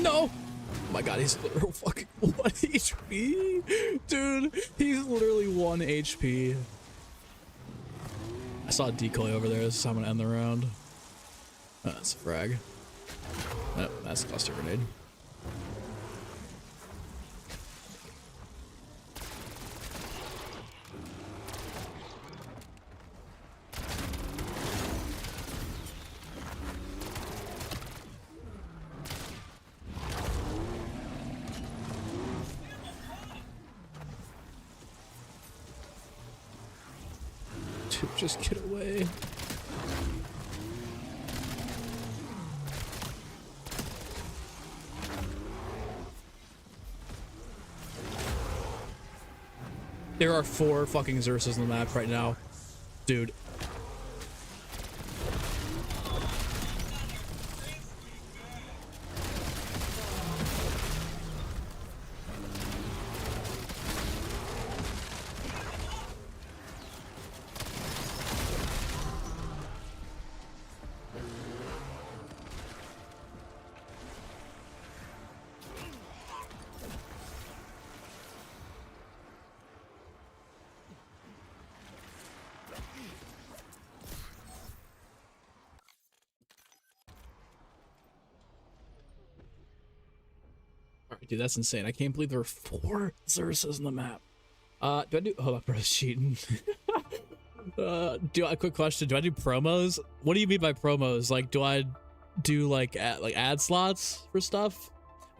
No! Oh my god, he's literally fucking 1 HP. Dude, he's literally 1 HP. I saw a decoy over there. This is how I'm gonna end the round. Oh, that's a frag. Nope, that's a cluster grenade. Dude, just get away. There are 4 fucking Xerxes on the map right now. Dude. Dude, that's insane. I can't believe there are 4 Xerxes on the map. Do I do... Hold up, bro's cheating. A quick question. Do I do promos? What do you mean by promos? Like, do I do, like ad slots for stuff?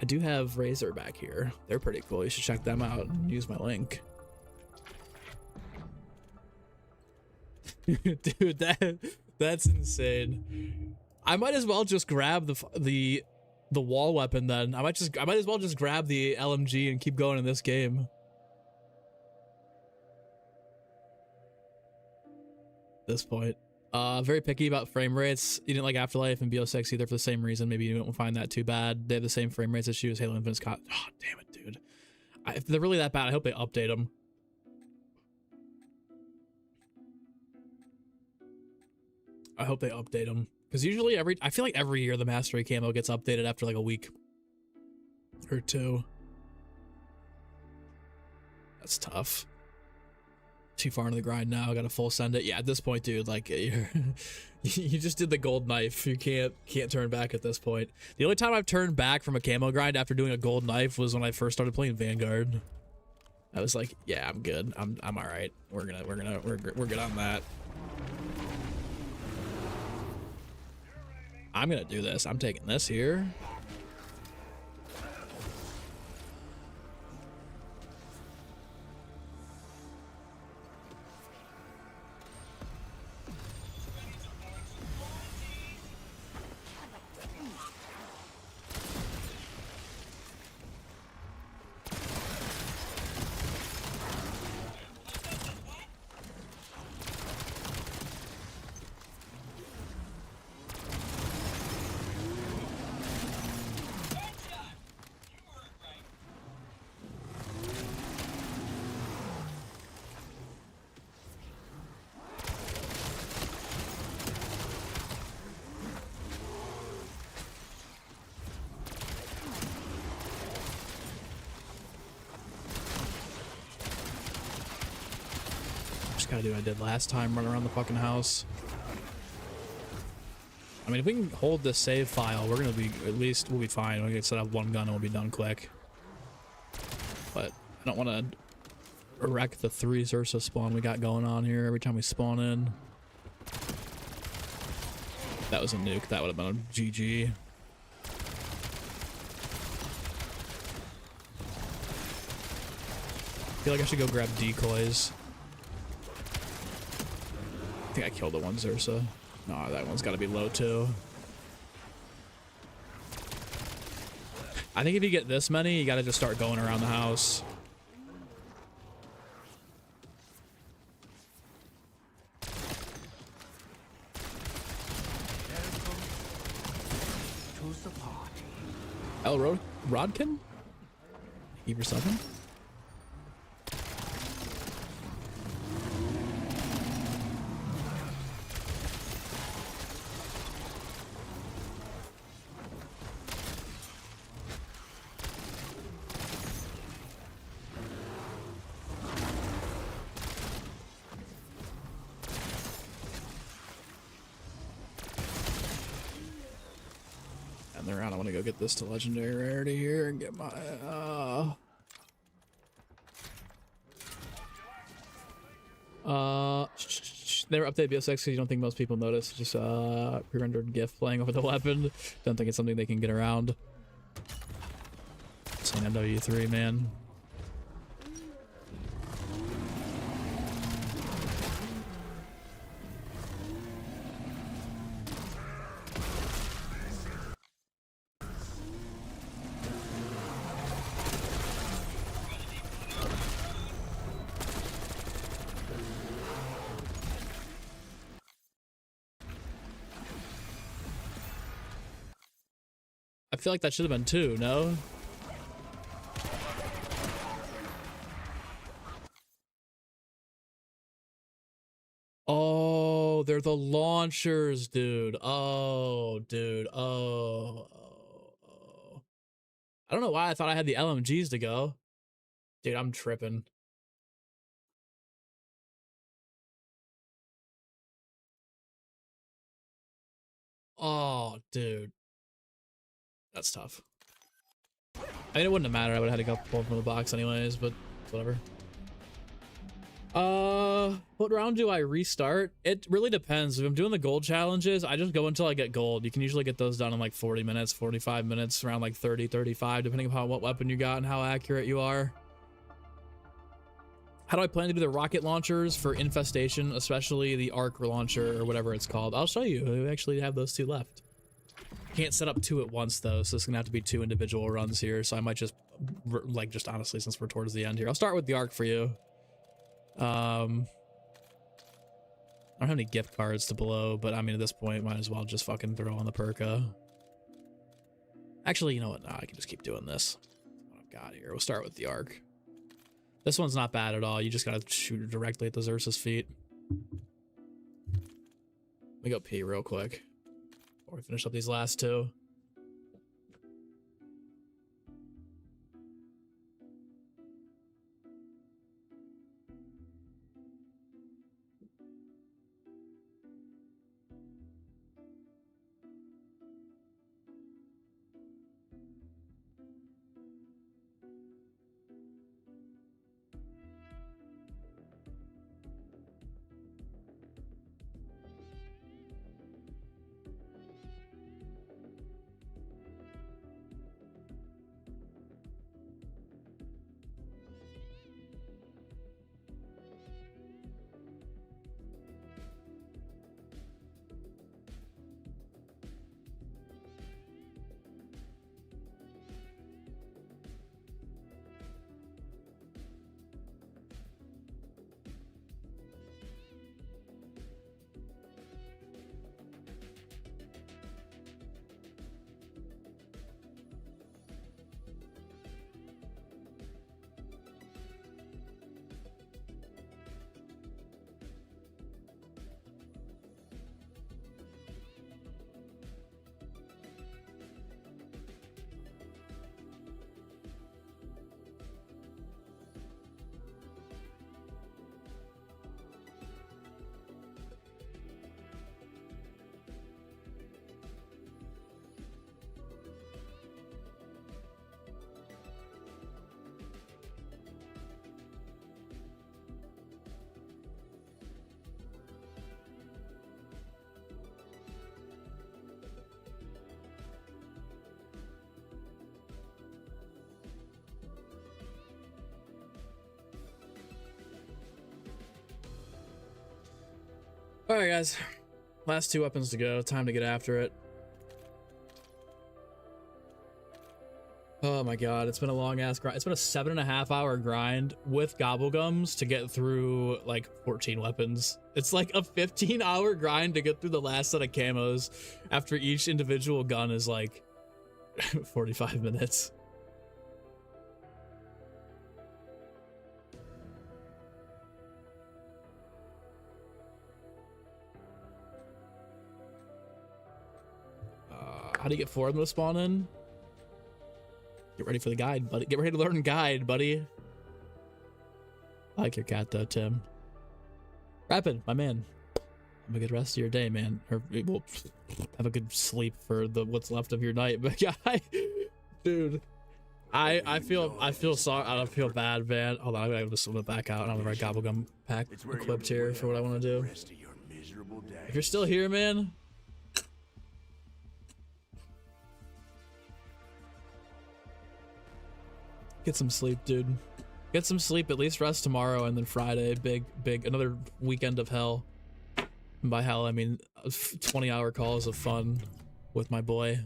I do have Razor back here. They're pretty cool. You should check them out and use my link. Dude, that's insane. I might as well just grab the wall weapon then. I might as well just grab the LMG and keep going in this game. At this point. Very picky about frame rates. You didn't like Afterlife and BO6 either for the same reason. Maybe you don't find that too bad. They have the same frame rates issue as Halo Infinite's got. Oh, damn it, dude. If they're really that bad, I hope they update them. I hope they update them. Because usually I feel like every year the Mastery Camo gets updated after like a week or 2. That's tough. Too far into the grind now. Got to full send it. Yeah, at this point, dude, like you just did the gold knife. You can't turn back at this point. The only time I've turned back from a camo grind after doing a gold knife was when I first started playing Vanguard. I was like, yeah, I'm good. I'm all right. We're good on that. I'm gonna do this. I'm taking this here. Gotta do what I did last time, run around the fucking house. I mean, if we can hold this save file, we're gonna be, at least we'll be fine. We're gonna set up 1 gun and we'll be done quick. But I don't want to wreck the 3 Xerxes spawn we got going on here every time we spawn in. That was a nuke. That would have been a GG. I feel like I should go grab decoys. I think I killed the 1 Xerxa. No, that one's got to be low too. I think if you get this many, you got to just start going around the house. El Rodkin? Keep yourself in. want to go get this to legendary rarity here and get my never update BSX because you don't think most people notice. Just pre-rendered GIF playing over the weapon. Don't think it's something they can get around. It's an MW3, man. I feel like that should have been 2, no? Oh, they're the launchers, dude. Oh, dude. Oh. I don't know why I thought I had the LMGs to go. Dude, I'm tripping. Oh, dude. That's tough. I mean, it wouldn't have mattered. I would have had to go pull from the box anyways, but whatever. What round do I restart? It really depends. If I'm doing the gold challenges, I just go until I get gold. You can usually get those done in like 40 minutes, 45 minutes, around like 30, 35, depending upon what weapon you got and how accurate you are. How do I plan to do the rocket launchers for Infestation, especially the arc launcher or whatever it's called? I'll show you. We actually have those 2 left. Can't set up 2 at once though, so it's gonna have to be 2 individual runs here. So I might just just honestly, since we're towards the end here, I'll start with the arc for you. I don't have any gift cards to blow, but I mean at this point might as well just fucking throw on the perka. Actually, you know what? Nah, I can just keep doing this. That's what I've got here. We'll start with the arc. This one's not bad at all. You just gotta shoot it directly at the Xerxes feet. Let me go pee real quick before we finish up these last 2. All right, guys. Last 2 weapons to go. Time to get after it. Oh my god, it's been a long ass grind. It's been a 7.5 hour grind with gobblegums to get through like 14 weapons. It's like a 15-hour grind to get through the last set of camos after each individual gun is like 45 minutes. How do you get 4 of them to spawn in? Get ready for the guide, buddy. Get ready to learn guide, buddy. I like your cat though, Tim. Rapid, my man. Have a good rest of your day, man. Or well, have a good sleep for the what's left of your night. But yeah, dude, I feel sorry. I don't feel bad, man. Hold on, I gotta just it back out. I don't have the right gobblegum pack equipped here for what I want to do. If you're still here, man. Get some sleep, dude. Get some sleep, at least rest tomorrow, and then Friday, big, another weekend of hell. And by hell, I mean 20-hour calls of fun with my boy.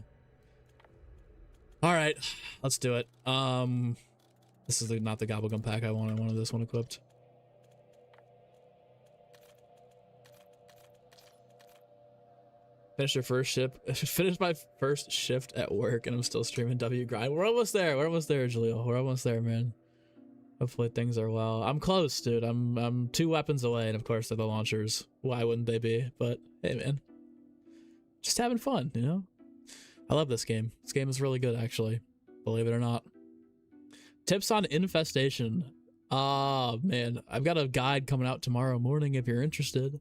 All right, let's do it. This is not the gobblegum pack I wanted. I wanted this one equipped. Finish your first shift. Finish my first shift at work, and I'm still streaming W grind. We're almost there. We're almost there, Jaleel. We're almost there, man. Hopefully things are well. I'm close, dude. I'm 2 weapons away, and of course they're the launchers. Why wouldn't they be? But hey, man, just having fun, you know. I love this game. This game is really good, actually. Believe it or not. Tips on Infestation. Oh man, I've got a guide coming out tomorrow morning if you're interested.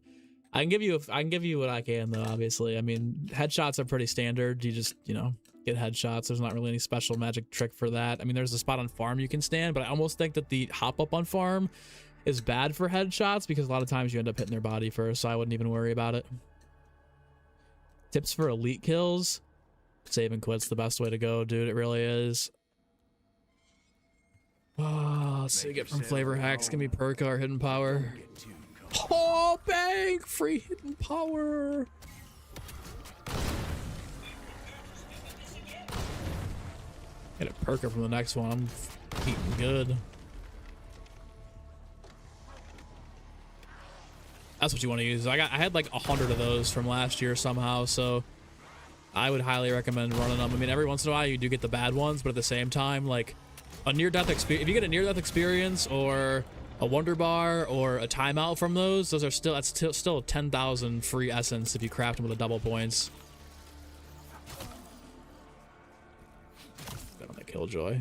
I can give you what I can though, obviously. I mean, headshots are pretty standard. You just, you know, get headshots. There's not really any special magic trick for that. I mean, there's a spot on farm you can stand, but I almost think that the hop up on farm is bad for headshots because a lot of times you end up hitting their body first, so I wouldn't even worry about it. Tips for elite kills. Save and quit's the best way to go, dude. It really is. Oh, let's see, get from flavor hacks. Give me perk or hidden power. Oh, bang! Free hidden power. Get a perker from the next one. I'm eating good. That's what you want to use. I had like 100 of those from last year somehow, so I would highly recommend running them. I mean, every once in a while you do get the bad ones, but at the same time, like a near-death experience, if you get a near-death experience or a wonder bar or a timeout from those are still, that's still 10,000 free essence if you craft them with a double points. Got on the killjoy.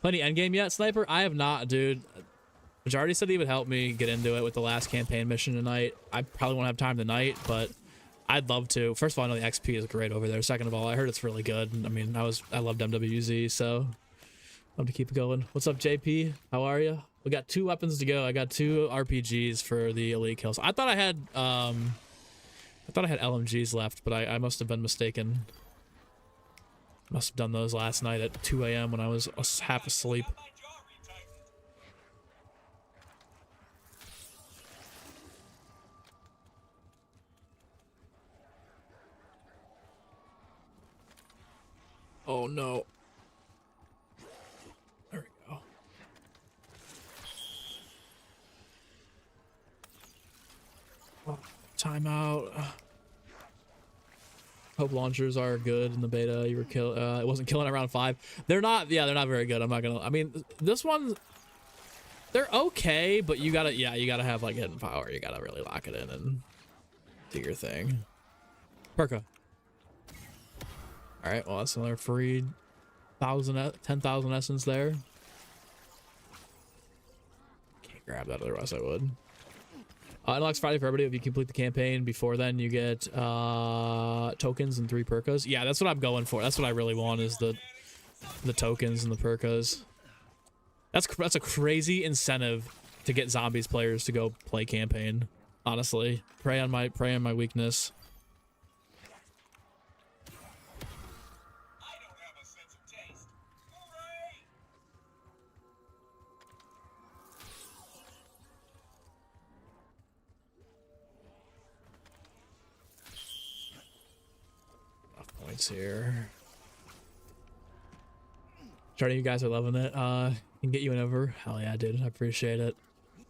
Plenty endgame yet, Sniper? I have not, dude. Majority said he would help me get into it with the last campaign mission tonight. I probably won't have time tonight, but I'd love to. First of all, I know the XP is great over there. Second of all, I heard it's really good. I mean, I loved MWZ, so love to keep it going. What's up, JP? How are you? We got 2 weapons to go. I got 2 RPGs for the elite kills. I thought I had LMGs left, but I must have been mistaken. Must have done those last night at 2 a.m. when I was half asleep. Oh no. There we go. Oh, timeout. Hope launchers are good in the beta. You were it wasn't killing at round 5. They're not, yeah, they're not very good. I'm not gonna, I mean, this one, they're okay, but you gotta have like hidden power. You gotta really lock it in and do your thing. Perka. All right, well, that's another free 10,000 essence there. Can't grab that, otherwise I would. Unlocks Friday for everybody. If you complete the campaign before then, you get tokens and 3 perkas. Yeah, that's what I'm going for. That's what I really want, is the tokens and the perkas. That's a crazy incentive to get zombies players to go play campaign. Honestly, prey on my weakness. Here. Charlie, you guys are loving it. Can get you in over. Hell yeah, dude. I appreciate it.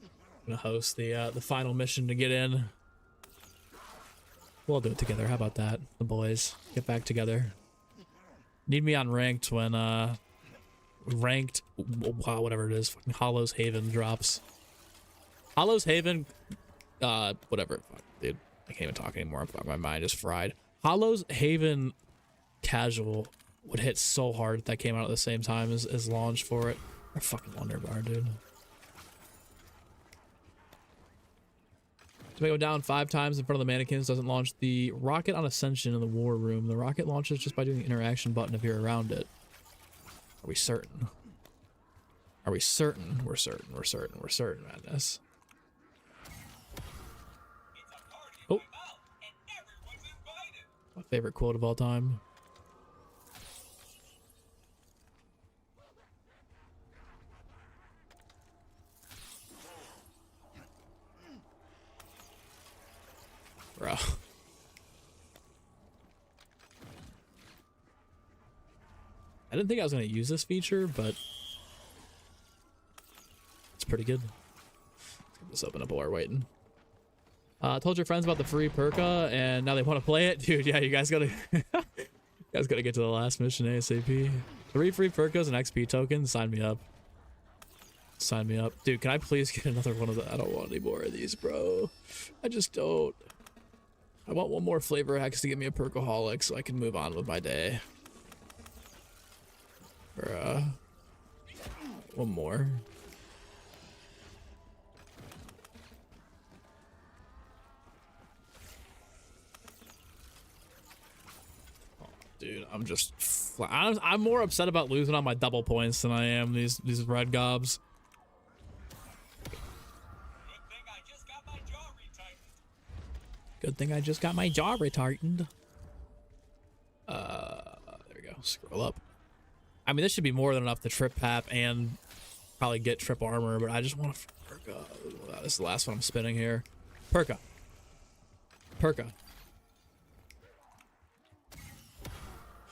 I'm gonna host the final mission to get in. We'll do it together. How about that? The boys get back together. Need me on ranked when ranked, wow, whatever it is, fucking Hollow's Haven drops. Hollow's Haven, whatever. Fuck, dude, I can't even talk anymore. My mind is fried. Hollow's Haven casual would hit so hard if that came out at the same time as launch for it. Or fucking wonder bar, dude. Tomato down 5 times in front of the mannequins doesn't launch the rocket on ascension in the war room. The rocket launches just by doing the interaction button if you're around it. Are we certain? Are we certain? We're certain. We're certain. We're certain, madness. Oh. My favorite quote of all time. Bro. I didn't think I was going to use this feature, but it's pretty good. Let's get this open up while we're waiting. Told your friends about the free perka, and now they want to play it. Dude, yeah, you guys gotta you guys gotta get to the last mission ASAP. 3 free perkas and XP tokens. Sign me up. Sign me up. Dude, can I please get another one of the... I don't want any more of these, bro. I just don't. I want one more flavor X to give me a perkaholic so I can move on with my day. Or, one more. Oh, dude, I'm just... I'm more upset about losing on my double points than I am these red gobs. Good thing I just got my jaw retightened. There we go. Scroll up. I mean, this should be more than enough to trip pap and probably get trip armor, but I just want to perka. This is the last one I'm spinning here. Perka. Perka.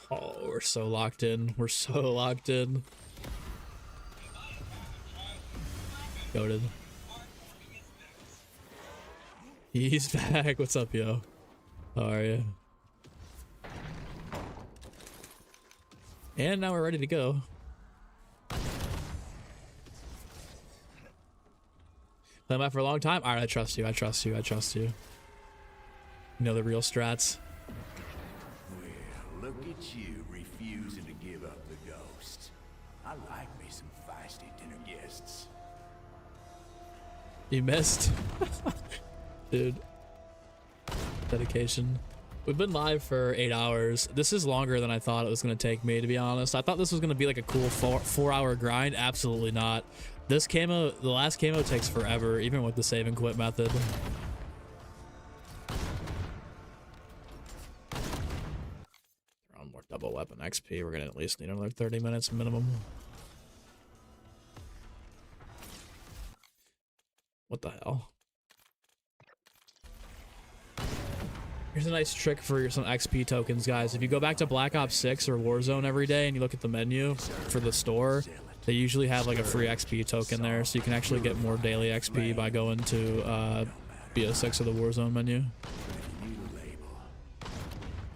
Oh, we're so locked in. We're so locked in. Goated. He's back. What's up, yo? How are you? And now we're ready to go. Playing that for a long time? Alright, I trust you. I trust you. I trust you. You know the real strats. Well, look at you refusing to give up the ghost. I like me some feisty dinner guests. You missed. Dude. Dedication. We've been live for 8 hours. This is longer than I thought it was going to take me, to be honest. I thought this was going to be like a cool 4-hour grind. Absolutely not. This camo, the last camo takes forever, even with the save and quit method. Around more double weapon XP. We're going to at least need another 30 minutes minimum. What the hell? Here's a nice trick for some XP tokens, guys. If you go back to Black Ops 6 or Warzone every day and you look at the menu for the store, they usually have like a free XP token there, so you can actually get more daily XP by going to BO6 or the Warzone menu. If you need a label,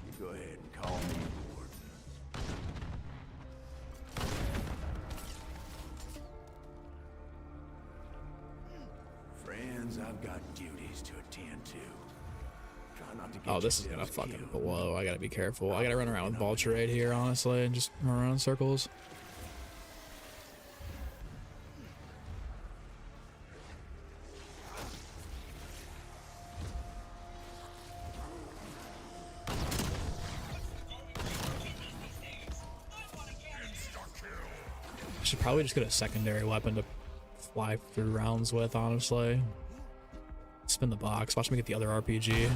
you go ahead and call me Warden. Friends, I've got duties to attend to. Oh, this is gonna fucking blow. I gotta be careful. I gotta run around with Vulture 8 here, honestly, and just run around in circles. I should probably just get a secondary weapon to fly through rounds with, honestly. Spin the box. Watch me get the other RPG.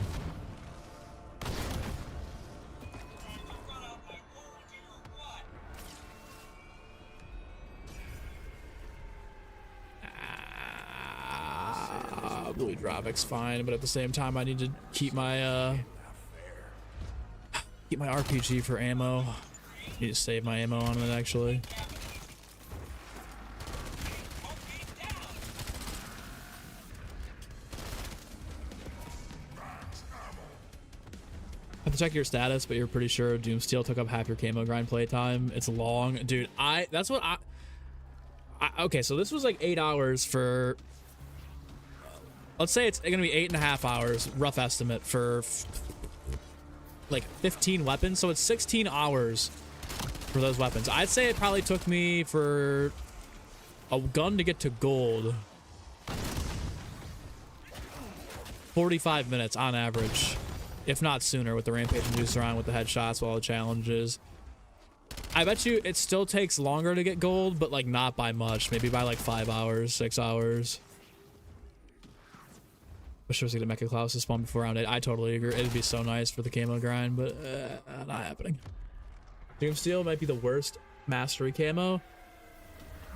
Blue Dravic's fine, but at the same time, I need to keep my RPG for ammo. Need to save my ammo on it, actually. Have to check your status, but you're pretty sure Doomsteel took up half your camo grind playtime. It's long, dude. That's what I okay, so this was like 8 hours for. Let's say it's gonna be 8.5 hours, rough estimate, for like 15 weapons. So it's 16 hours for those weapons. I'd say it probably took me for a gun to get to gold. 45 minutes on average, if not sooner, with the rampage inducer on, with the headshots, with all the challenges. I bet you it still takes longer to get gold, but like not by much. Maybe by like 5 hours, 6 hours. Wish I was gonna Mecha Klaus to spawn before round 8. I totally agree. It'd be so nice for the camo grind, but not happening. Doomsteel might be the worst mastery camo.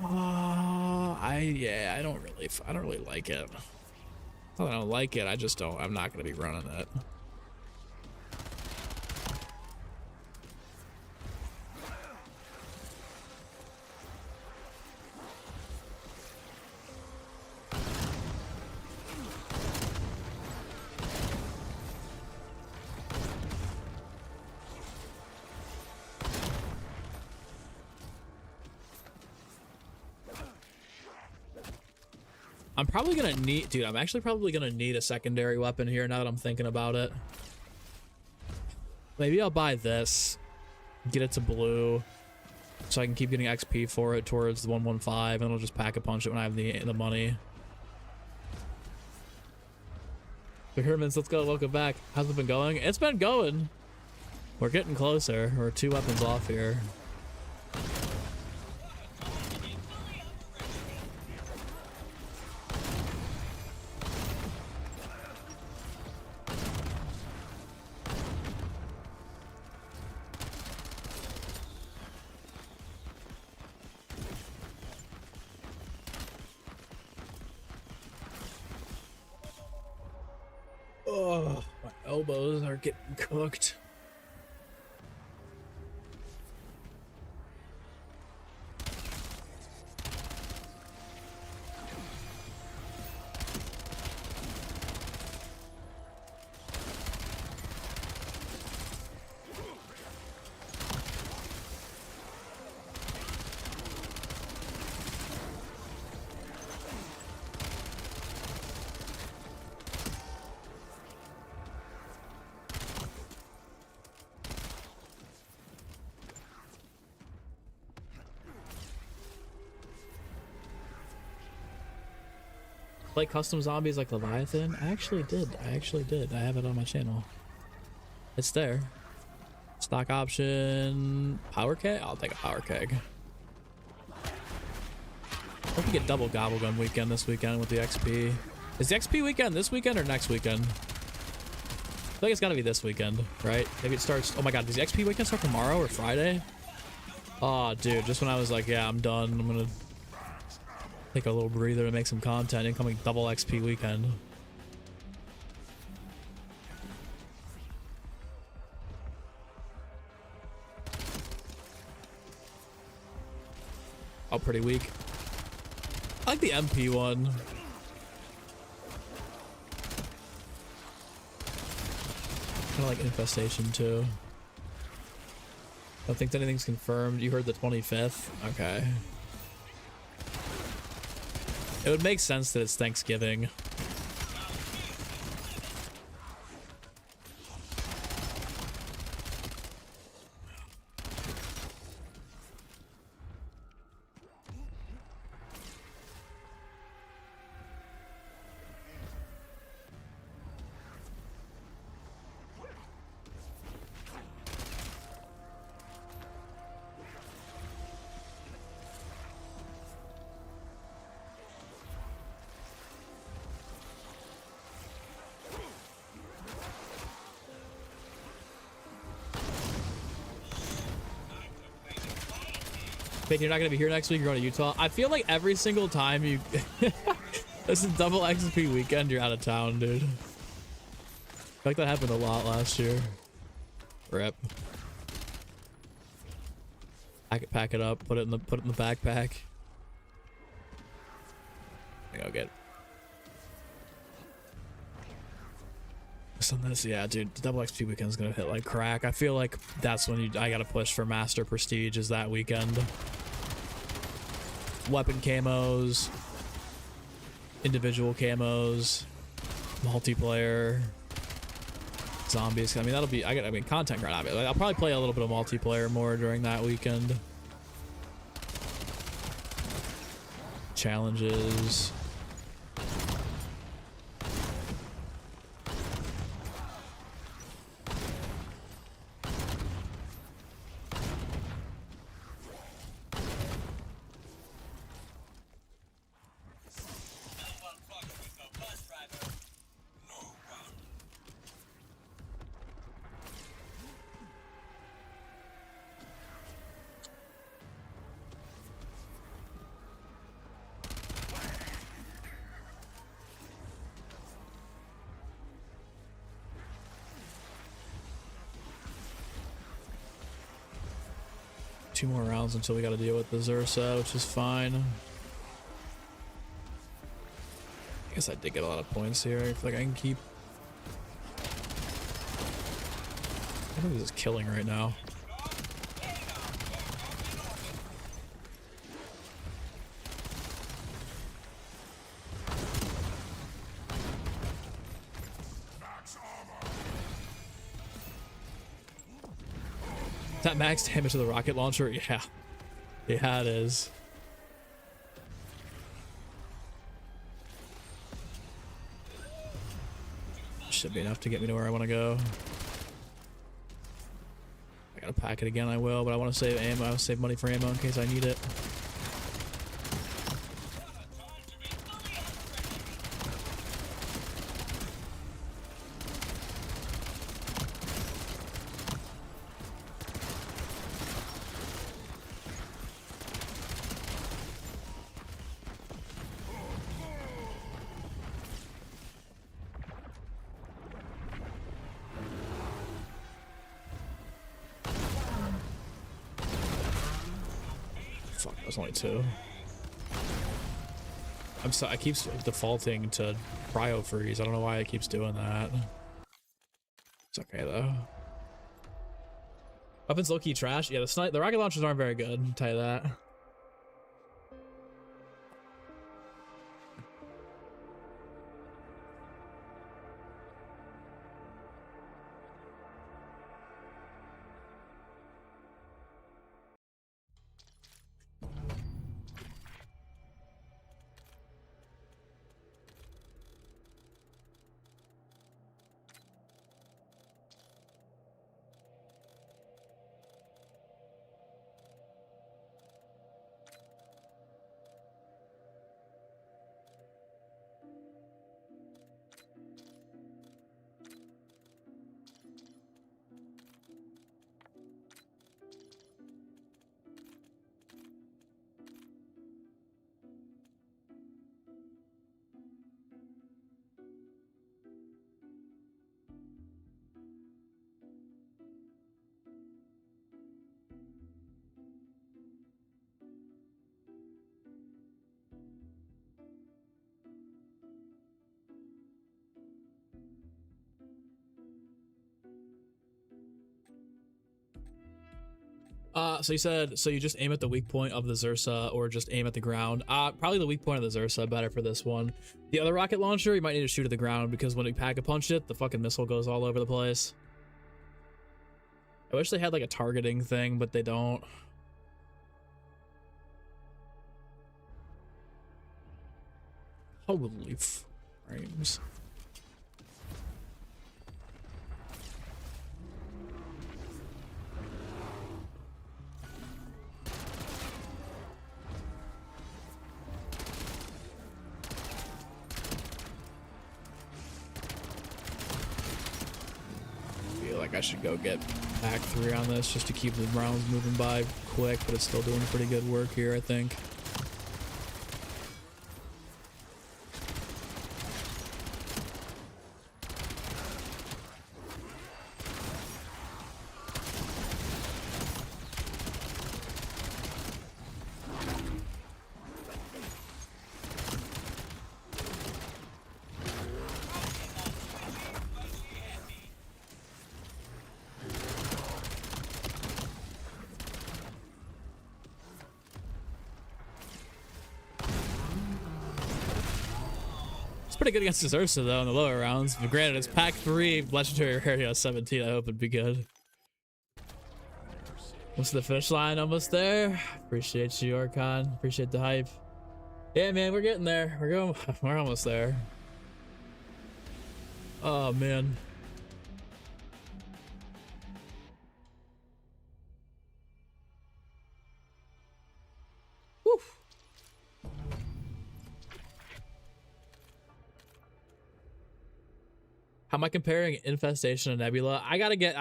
I don't really like it. Not that I don't like it, I just don't. I'm not gonna be running it. I'm probably gonna need, dude, I'm actually probably gonna need a secondary weapon here now that I'm thinking about it. Maybe I'll buy this, get it to blue, so I can keep getting XP for it towards the 115, and I'll just pack a punch it when I have the money. The Hermans, let's go, welcome back. How's it been going? It's been going. We're getting closer. We're 2 weapons off here. Oh, my elbows are getting cooked. Like custom zombies like Leviathan? I actually did. I have it on my channel. It's there. Stock option. Power keg? I'll take a power keg. Hope we get double gobblegum weekend this weekend with the XP. Is the XP weekend this weekend or next weekend? I think it's gotta be this weekend, right? Maybe it starts. Oh my god, does the XP weekend start tomorrow or Friday? Oh, dude, just when I was like, yeah, I'm done. I'm gonna take a little breather to make some content. Incoming double XP weekend. Oh, pretty weak. I like the MP one. Kind of like Infestation too. Don't think anything's confirmed. You heard the 25th? Okay. It would make sense that it's Thanksgiving. You're not gonna be here next week. You're going to Utah. I feel like every single time you this is double XP weekend, you're out of town, dude. I feel like that happened a lot last year. Rip. I could pack it up, put it in the backpack. Go get on this. Yeah, dude, the double XP weekend is gonna hit like crack. I feel like that's when I gotta push for master prestige, is that weekend. Weapon camos, individual camos, multiplayer, zombies. I mean, that'll be, I mean, content grind. I'll probably play a little bit of multiplayer more during that weekend. Challenges. 2 more rounds until we got to deal with the Zersa, which is fine. I guess I did get a lot of points here. I feel like I can keep. I think he's just killing right now. Is that max damage to the rocket launcher? Yeah. Yeah, it is. Should be enough to get me to where I want to go. I gotta pack it again, I will, but I want to save ammo. I'll save money for ammo in case I need it. Fuck, that was only 2. I'm so I keep defaulting to cryo freeze. I don't know why it keeps doing that. It's okay though. Weapons low key trash. Yeah, the rocket launchers aren't very good. I'll tell you that. So you said, so you just aim at the weak point of the Zersa or just aim at the ground? Probably the weak point of the Zersa, better for this one. The other rocket launcher, you might need to shoot at the ground because when we pack-a-punch it, the fucking missile goes all over the place. I wish they had like a targeting thing, but they don't. Holy frames. I should go get back 3 on this just to keep the rounds moving by quick, but it's still doing pretty good work here, I think. Pretty good against Zersa though in the lower rounds, but granted it's pack 3 legendary area 17. I hope it'd be good. What's the finish line? Almost there. Appreciate you, Archon. Appreciate the hype. Yeah, man, we're getting there. We're almost there. Oh man. Woo. How am I comparing Infestation and Nebula? I gotta get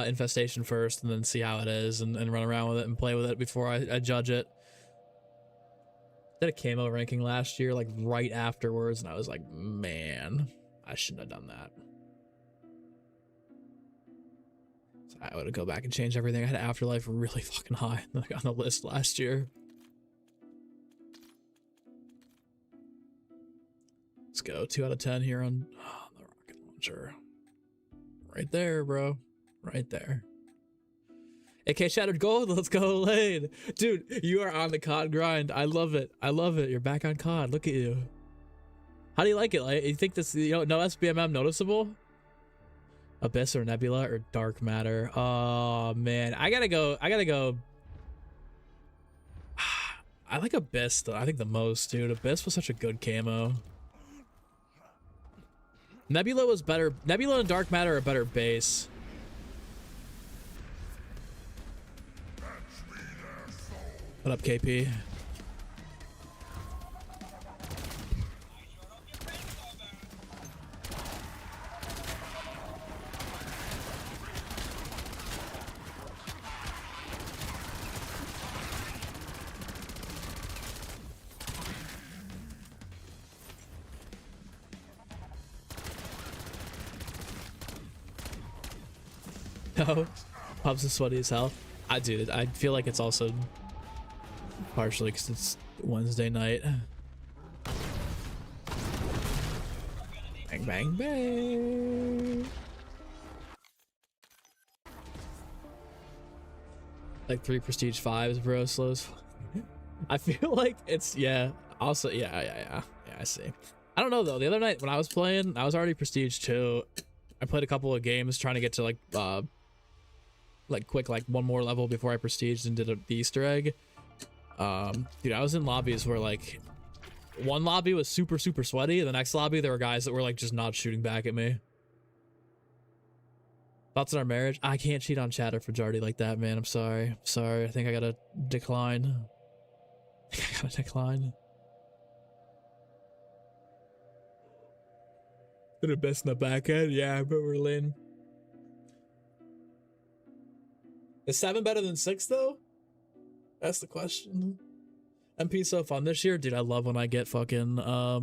Infestation first and then see how it is and run around with it and play with it before I judge it. Did a camo ranking last year, like right afterwards, and I was like, man, I shouldn't have done that. I would go back and change everything. I had Afterlife really fucking high on the list last year. Let's go 2 out of 10 here on the rocket launcher. Right there, bro. Right there. AK Shattered Gold, let's go Lane. Dude, you are on the COD grind. I love it. I love it. You're back on COD. Look at you. How do you like it? Like, you think this, you know, no SBMM noticeable? Abyss or Nebula or Dark Matter? Oh man, I gotta go. I like Abyss though. I think the most, dude. Abyss was such a good camo. Nebula was better. Nebula and Dark Matter are better base. What up, KP? No, Pubs is sweaty as hell. I feel like it's also partially because it's Wednesday night. Bang, bang, bang. Like 3 prestige 5s, bro. Slows. I feel like it's, yeah. Also, yeah, I see. I don't know though. The other night when I was playing, I was already prestige 2. I played a couple of games trying to get to like quick, like one more level before I prestiged and did the Easter egg. Dude, I was in lobbies where like one lobby was super sweaty, and the next lobby there were guys that were like just not shooting back at me. Thoughts on our marriage? I can't cheat on Chatter for Jardy like that, man. I'm sorry. I think I gotta decline. Did it best in the back end? Yeah, but we're Lynn. Is 7 better than 6 though? That's the question. MP so fun this year, dude. I love when I get fucking ow,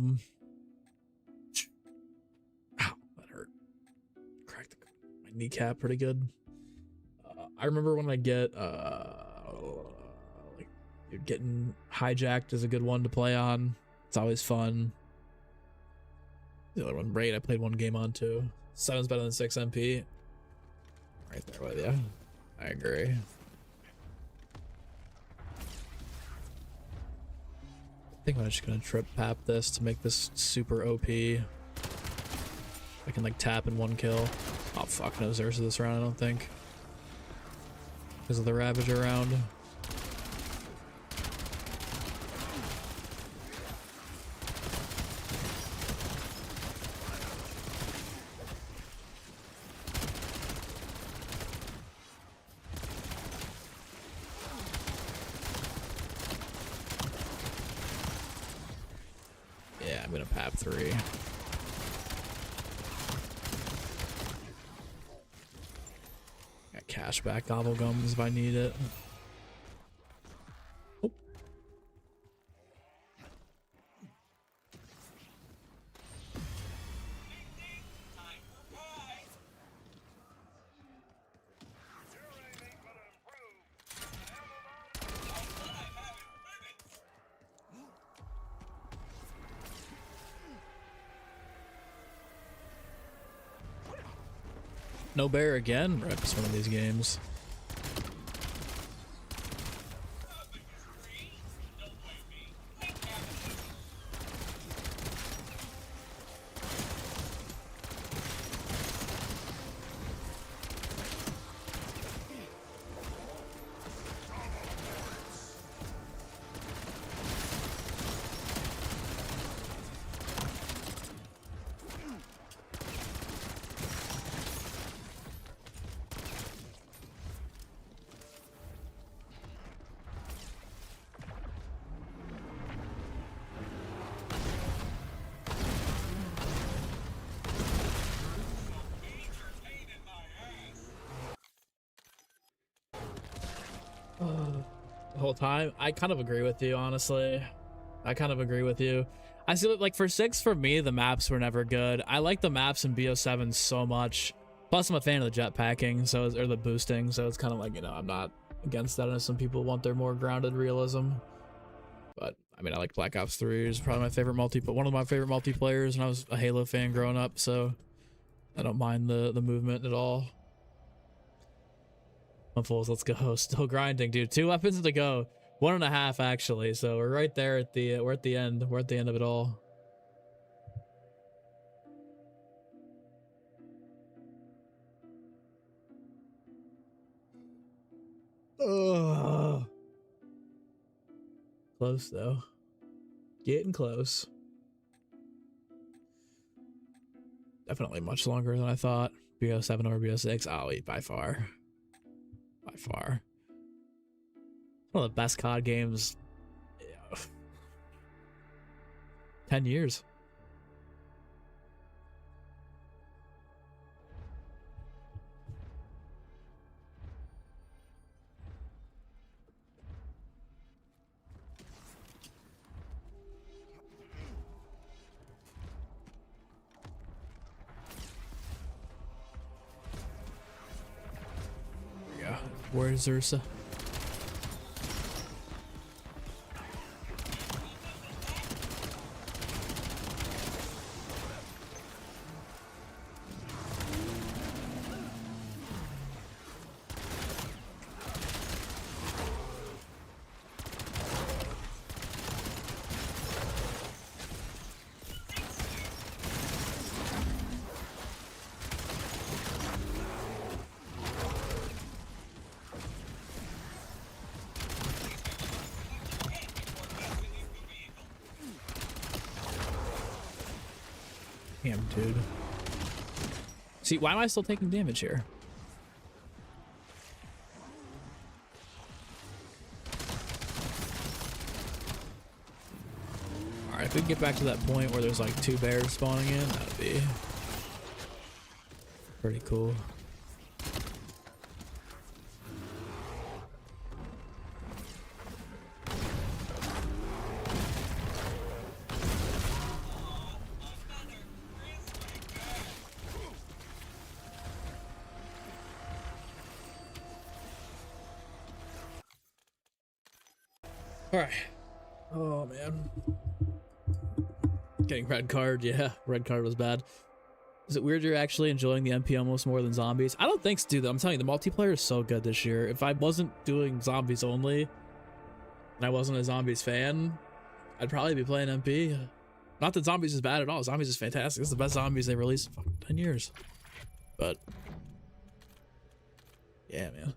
that hurt. Cracked my kneecap pretty good. I remember when I get like dude, getting hijacked is a good one to play on. It's always fun. The other one, Raid, I played one game on too. 7's better than 6 MP. Right there with you. I agree. I think I'm just gonna trip pap this to make this super OP. I can like tap in 1 kill. Oh fuck, no Zersa this round, I don't think. Because of the Ravager round. I'm gonna pap 3. Got cashback gobble gums if I need it. Oh. No bear again? Rips one of these games. The whole time. I kind of agree with you, honestly. I kind of agree with you. I see, like, for 6, for me, the maps were never good. I like the maps in BO7 so much, Plus, I'm a fan of the jetpacking, so or the boosting, so it's kind of like, you know, I'm not against that. And some people want their more grounded realism. But I mean, I like Black Ops 3. It's probably my favorite one of my favorite multiplayers, and I was a Halo fan growing up, so I don't mind the movement at all. Fools, let's go. Still grinding, dude. 2 weapons to go. 1.5 actually. So we're right there at the we're at the end. We're at the end of it all. Ugh. Close though. Getting close. Definitely much longer than I thought. BO7 or BO6. I'll eat by far. By far. One of the best COD games. 10 years. Yeah. Where's Ursa? Damn, dude. See, why am I still taking damage here? Alright, if we can get back to that point where there's like 2 bears spawning in, that would be pretty cool. Alright. Oh, man. Getting red card. Yeah, red card was bad. Is it weird you're actually enjoying the MP almost more than zombies? I don't think so, dude. I'm telling you, the multiplayer is so good this year. If I wasn't doing zombies only, and I wasn't a zombies fan, I'd probably be playing MP. Not that zombies is bad at all. Zombies is fantastic. This is the best zombies they've released in fucking 10 years. But, yeah, man.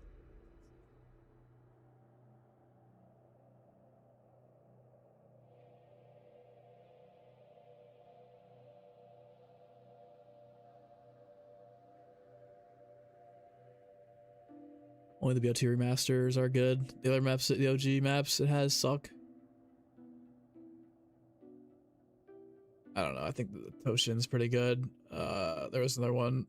Only the BO2 remasters are good. The other maps, the OG maps it has suck. I don't know. I think the Toshin's pretty good. There was another one,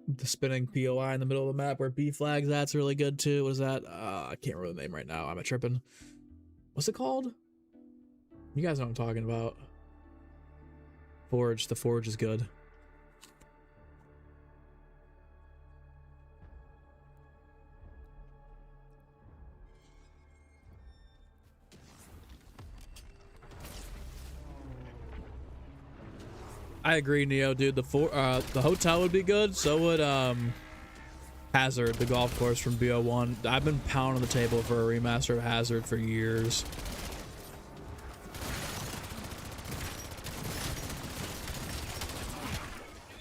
the spinning POI in the middle of the map where B flags. That's really good too. What is that? I can't remember the name right now. I'm a tripping. What's it called? You guys know what I'm talking about. Forge. The Forge is good. I agree, Neo, dude. The hotel would be good. So would Hazard, the golf course from BO1. I've been pounding the table for a remaster of Hazard for years.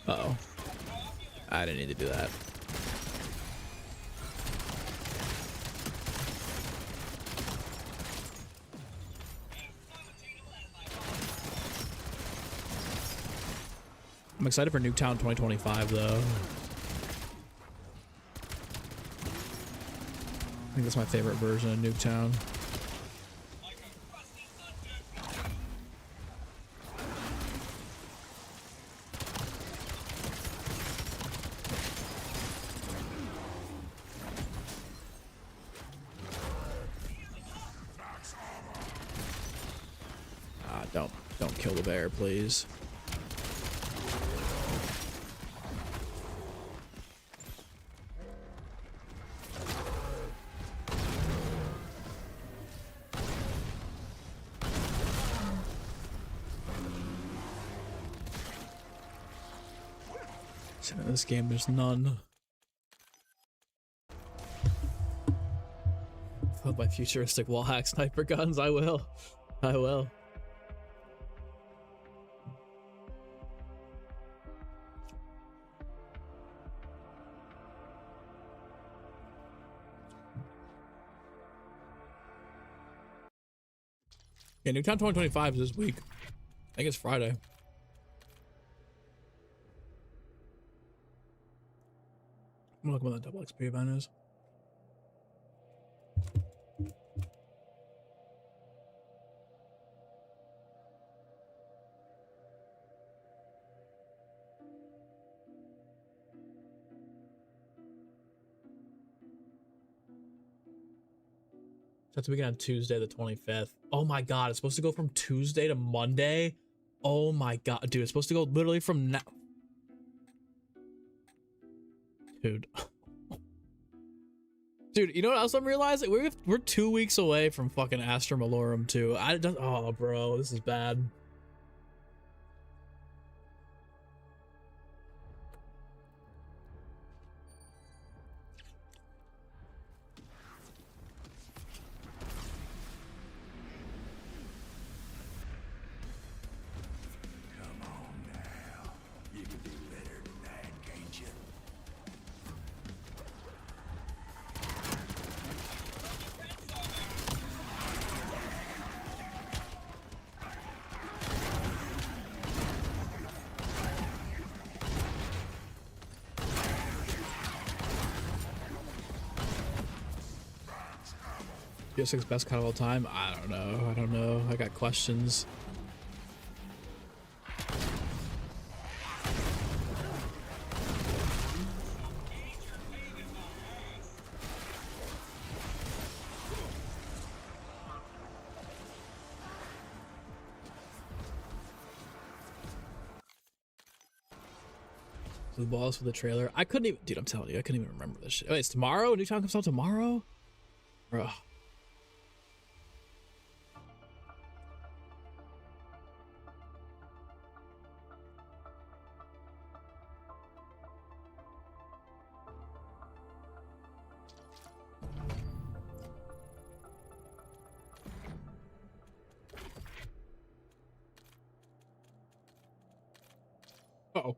Uh-oh. I didn't need to do that. I'm excited for Nuketown 2025, though. I think that's my favorite version of Nuketown. Don't kill the bear, please. So in this game, there's none. Oh, my futuristic wall hack sniper guns. I will. I will. Yeah, Newtown 2025 is this week. I think it's Friday. I'm looking what the double XP event is. That's the weekend on Tuesday, the 25th. Oh my god, it's supposed to go from Tuesday to Monday. Oh my god, dude, it's supposed to go literally from now. Dude. Dude, you know what else I'm realizing? We're 2 weeks away from fucking Astra Malorum too. Oh, bro, this is bad. Come on now. You can do better than that, can't you? PS6 best cut of all time? I don't know. I don't know. I got questions. The balls for the trailer. I couldn't even, dude, I'm telling you, I couldn't even remember this shit. Wait, it's tomorrow? Newtown comes out tomorrow? Bro. Uh-oh.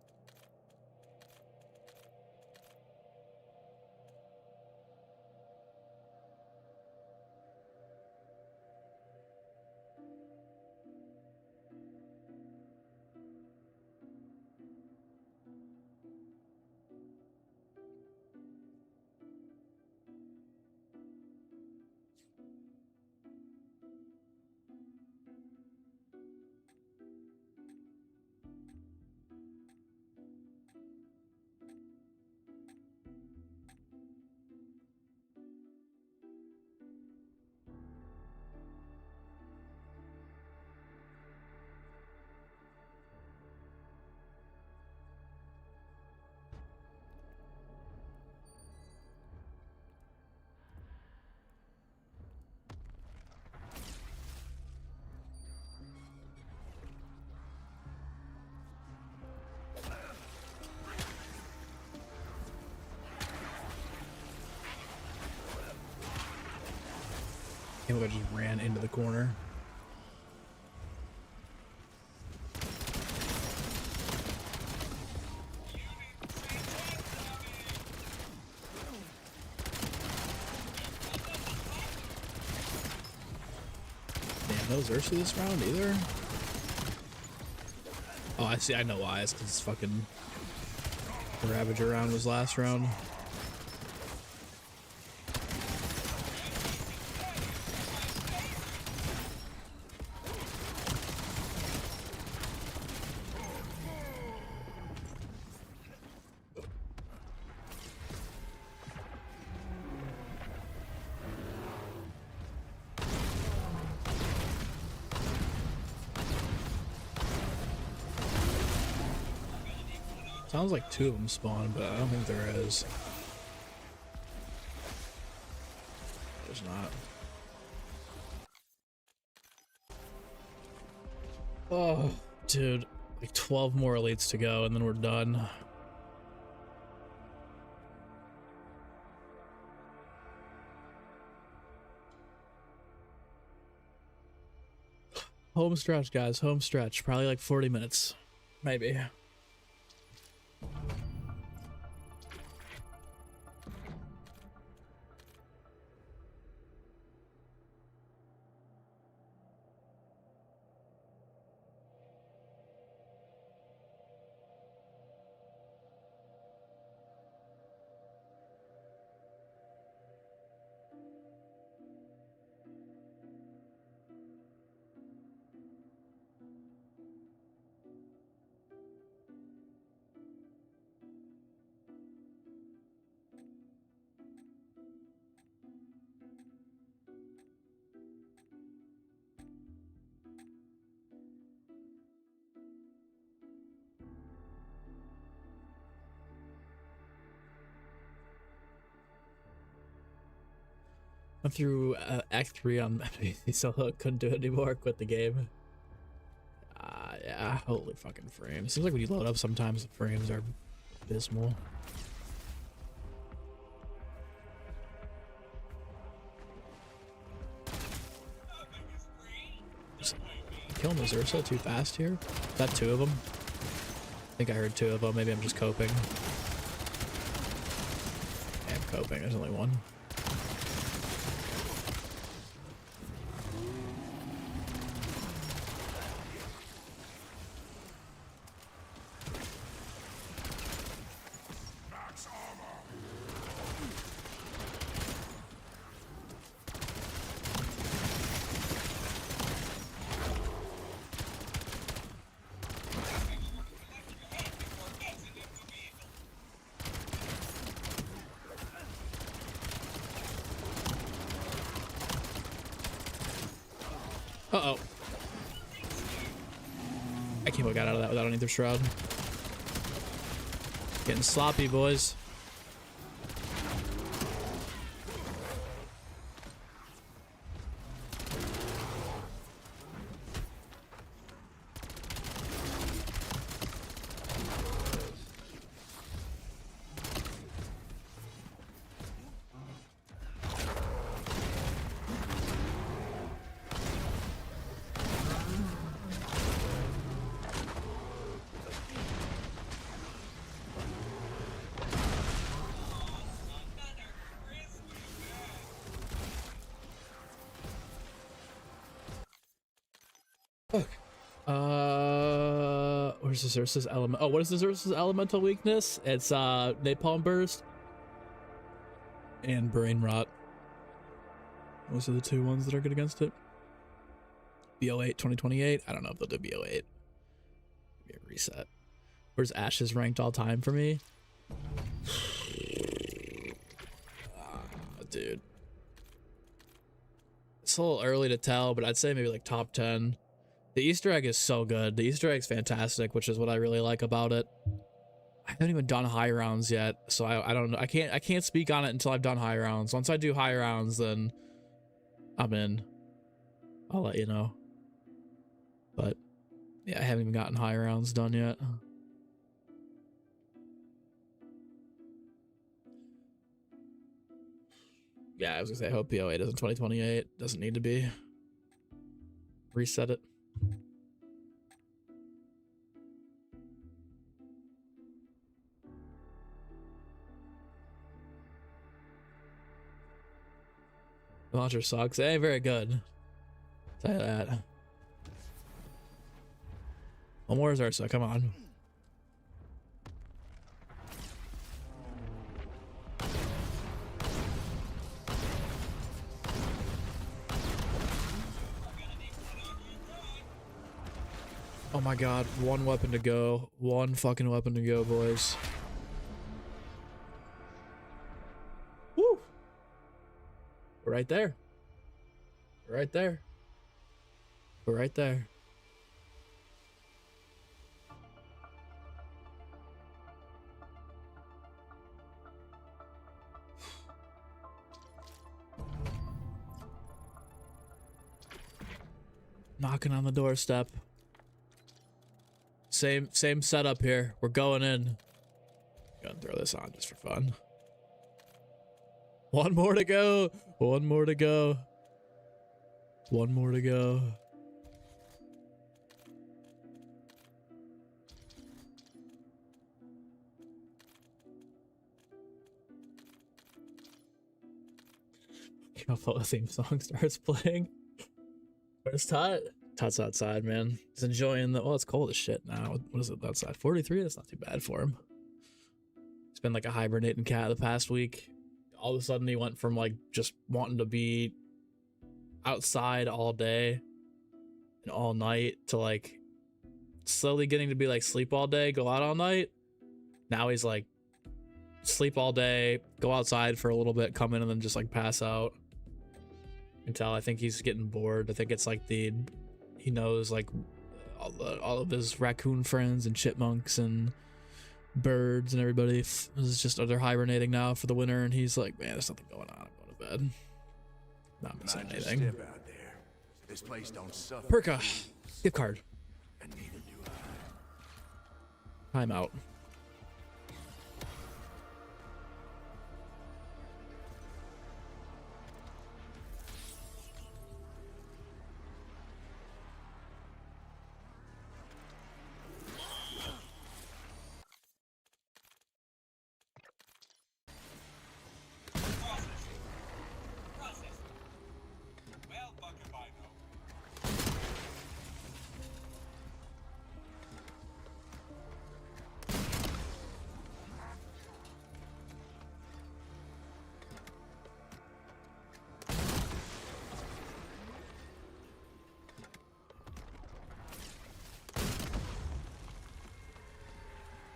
I can't believe I just ran into the corner. Damn, no Xerxes this round either. Oh, I see. I know why. It's because fucking the Ravager round was last round. Sounds like two of them spawn, but I don't think there is. There's not. Oh, dude. Like 12 more elites to go, and then we're done. Home stretch, guys. Home stretch. Probably like 40 minutes. Maybe. Went through Act 3 on so couldn't do it anymore. Quit the game. Yeah, holy fucking frames. Seems like when you load up, sometimes the frames are abysmal. Killing those Ursa too fast here. Is that 2 of them? I think I heard 2 of them. Maybe I'm just coping. Yeah, I'm coping. There's only 1. Uh-oh. I can't believe I got out of that without an Ether Shroud. Getting sloppy, boys. Where's the Xerxes element? Oh, what is the Xerxes elemental weakness? It's Napalm Burst and Brain Rot. Those are the 2 ones that are good against it. BO8 2028. I don't know if they'll do BO8. Maybe a reset. Where's Ashes ranked all time for me? Dude. It's a little early to tell, but I'd say maybe like top 10. The Easter egg is so good. The Easter egg's fantastic, which is what I really like about it. I haven't even done high rounds yet, so I don't know. I can't speak on it until I've done high rounds. Once I do high rounds, then I'm in. I'll let you know. But yeah, I haven't even gotten high rounds done yet. Yeah, I was gonna say I hope PO8 is in 2028. Doesn't need to be. Reset it. The launcher sucks. It ain't very good. Tell you that. One more Ursa, come on. Oh my god, 1 weapon to go. 1 fucking weapon to go, boys. Woo! We're right there. We're right there. We're right there. Knocking on the doorstep. Same setup here. We're going in. Gonna throw this on just for fun. 1 more to go. 1 more to go. 1 more to go. I'll follow the theme song starts playing. Where's Tot? Tot's outside, man. He's enjoying the, well, it's cold as shit now. What is it outside? 43? That's not too bad for him. It's been like a hibernating cat the past week. All of a sudden he went from like just wanting to be outside all day and all night to like slowly getting to be like sleep all day, go out all night. Now he's like sleep all day, go outside for a little bit, come in and then just like pass out until I think he's getting bored. I think it's like he knows like all of his raccoon friends and chipmunks and birds and everybody is just, they're hibernating now for the winter, and he's like, man, there's nothing going on, I'm going to bed. Not missing Mind your anything. step out there. This place don't suffer. Perka, gift card. And neither do I. Time out. Well, fuck if I know.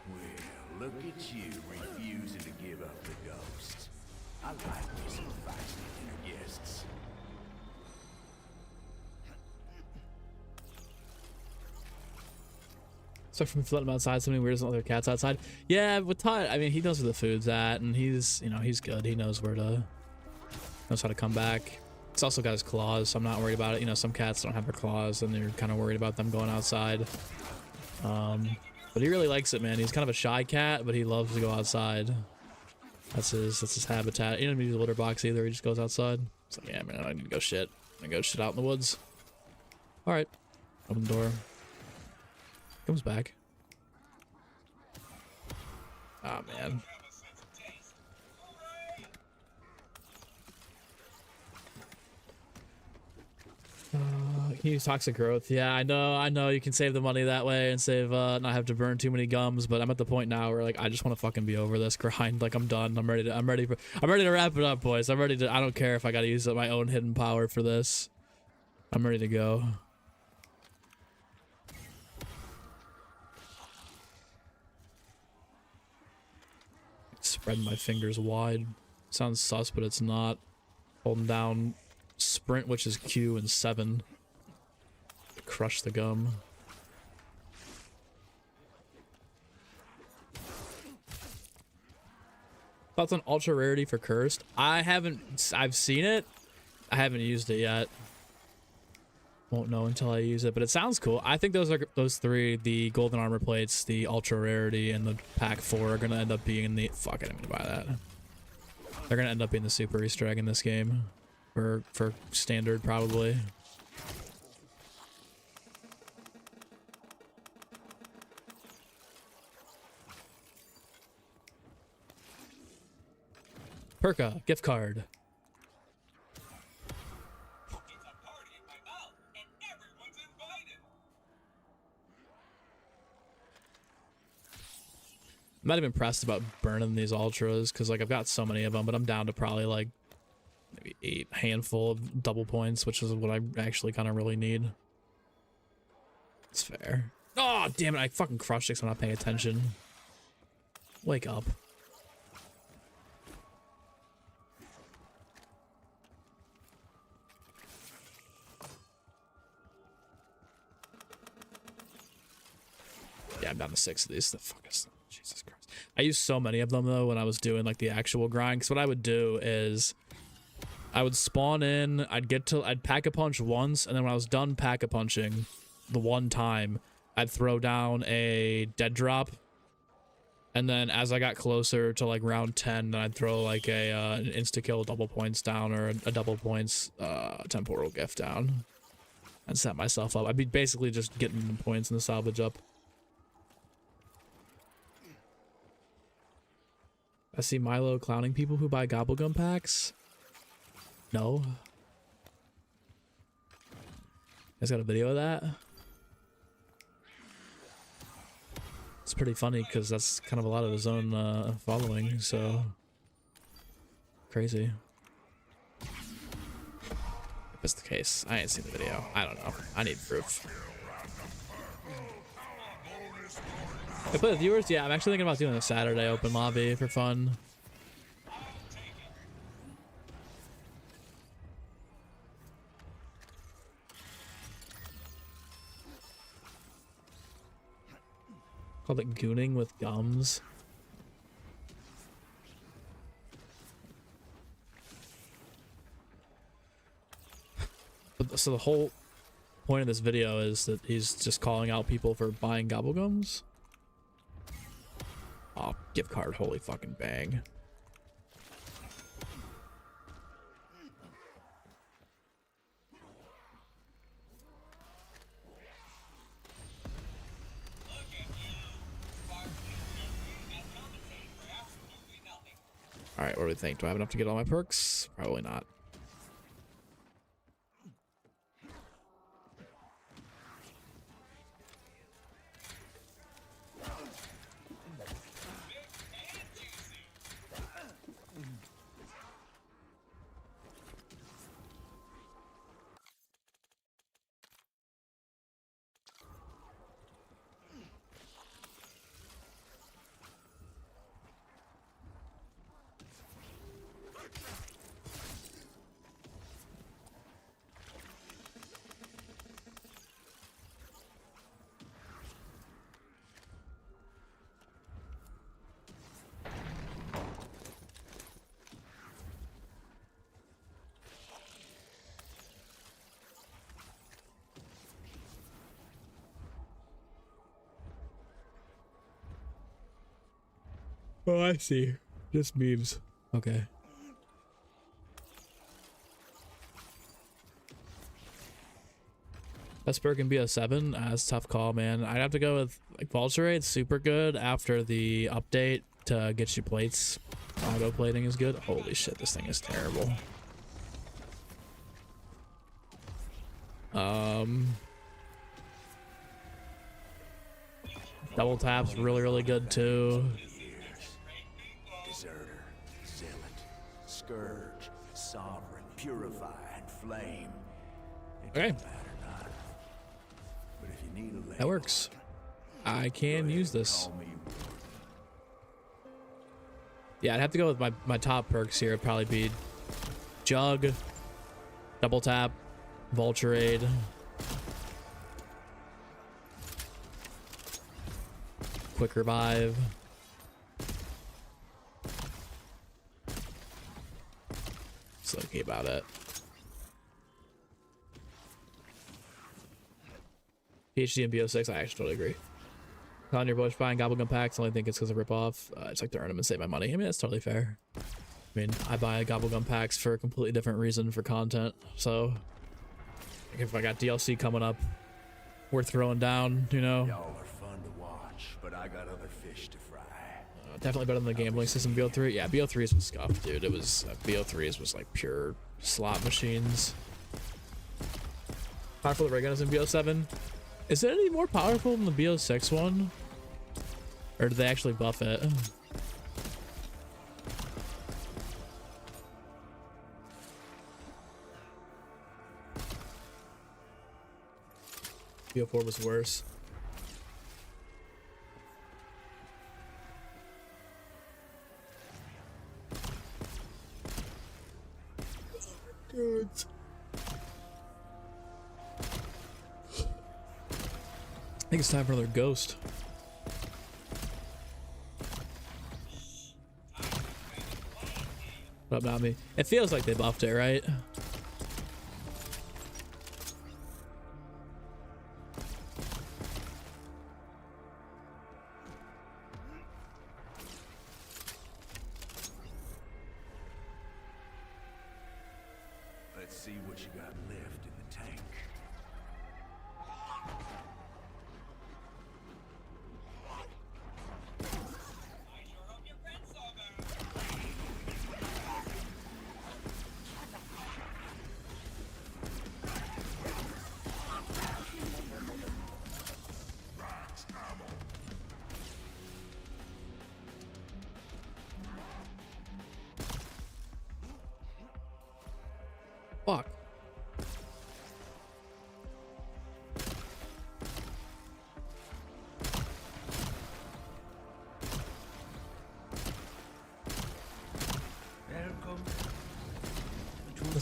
Well, look at you refusing to give up the ghost. I like me some feisty dinner guests. So from letting him outside, something weird doesn't let their cats outside. Yeah, with Todd, I mean, he knows where the food's at, and he's, you know, he's good. He knows knows how to come back. He's also got his claws, so I'm not worried about it. You know, some cats don't have their claws, and they're kind of worried about them going outside. But he really likes it, man. He's kind of a shy cat, but he loves to go outside. That's his habitat. He doesn't use a litter box either. He just goes outside. It's like, yeah, man, I need to go shit. I'm gonna go shit out in the woods. All right, open the door. Comes back. Oh man. Can use toxic growth. Yeah, I know you can save the money that way and save not have to burn too many gums, but I'm at the point now where like I just want to fucking be over this grind. Like I'm done. I'm ready to wrap it up, boys. I don't care if I gotta use my own hidden power for this. I'm ready to go. Spreading my fingers wide. Sounds sus, but it's not. Holding down sprint, which is Q, and 7. Crush the gum. Thoughts on ultra rarity for cursed? I've seen it. I haven't used it yet. Won't know until I use it, but it sounds cool. I think those three, the golden armor plates, the ultra rarity, and the pack 4 are gonna end up being the fuck. I didn't mean to buy that. They're gonna end up being the super Easter egg in this game, for standard probably. Perka gift card. It's a party at my mouth, and everyone's invited. I'm not even impressed about burning these ultras because like I've got so many of them, but I'm down to probably like maybe 8 handful of double points, which is what I actually kind of really need. It's fair. Oh damn it! I fucking crushed it 'cause I'm not paying attention. Wake up. Yeah, I'm down to 6 of these. The fuck is Jesus Christ. I used so many of them though when I was doing like the actual grind. Cause what I would do is I would spawn in, I'd pack a punch once, and then when I was done pack a punching the one time, I'd throw down a dead drop. And then as I got closer to like round 10, then I'd throw like an insta kill double points down or a double points temporal gift down. And set myself up. I'd be basically just getting the points in the salvage up. I see Milo clowning people who buy gobblegum packs. No. You guys got a video of that? It's pretty funny because that's kind of a lot of his own following, so crazy. If it's the case, I ain't seen the video. I don't know. I need proof. I play with viewers? Yeah, I'm actually thinking about doing a Saturday open lobby for fun. Called it gooning with gums. So the whole point of this video is that he's just calling out people for buying gobble gums. Oh, gift card, holy fucking bang. All right, what do we think? Do I have enough to get all my perks? Probably not. Oh, I see. Just memes. Okay. Best perk in BO7? That's a tough call, man. I'd have to go with like Vulture Raid's super good after the update to get you plates. Auto plating is good. Holy shit, this thing is terrible. Double tap's really good too. Deserter, zealot, scourge, sovereign, purify, and flame. It Okay. don't matter not. But if you need a label, That works. I can use this. call me. Yeah, I'd have to go with my top perks here. It'd probably be Jug, Double Tap, Vulture Raid. Quick Revive. That's okay about it. PhD and BO6, I actually totally agree. On your bush buying gobblegum packs, I only think it's because of rip-off. I just like to earn them and save my money. I mean, that's totally fair. I mean, I buy gobblegum packs for a completely different reason, for content. So, if I got DLC coming up, worth throwing down, you know. Y'all are fun to watch, but I got other fish to fry. Definitely better than the gambling system BO3. Yeah, BO3s was scuffed, dude. It was BO3s was like pure slot machines. Powerful the ray gun is in BO7. Is it any more powerful than the BO6 one? Or did they actually buff it? BO4 was worse. Good. I think it's time for another ghost. What up, not me? It feels like they buffed it, right? Let's see what you got left in the tank. I sure hope your friends saw that.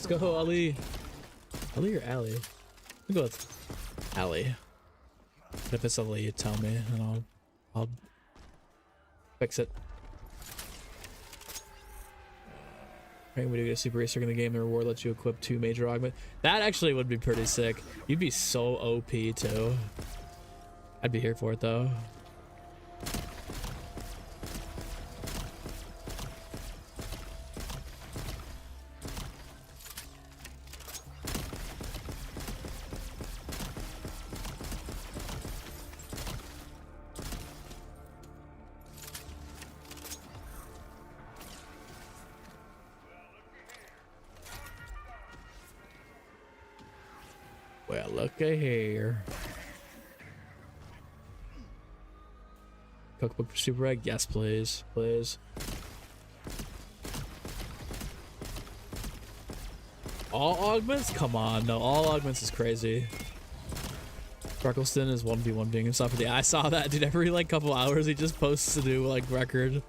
Let's go, Ali. Ali or Ali? I'll go with Ali. But if it's Ali, you tell me, and I'll fix it. Right, we do get a super racer in the game. The reward lets you equip 2 major augment. That actually would be pretty sick. You'd be so OP too. I'd be here for it though. Well, looky here. Cookbook for Super Egg? Yes, please. Please. All augments? Come on. No, all augments is crazy. Freckleston is 1v1 being himself. Yeah, I saw that, dude. Every like couple hours he just posts a new like record.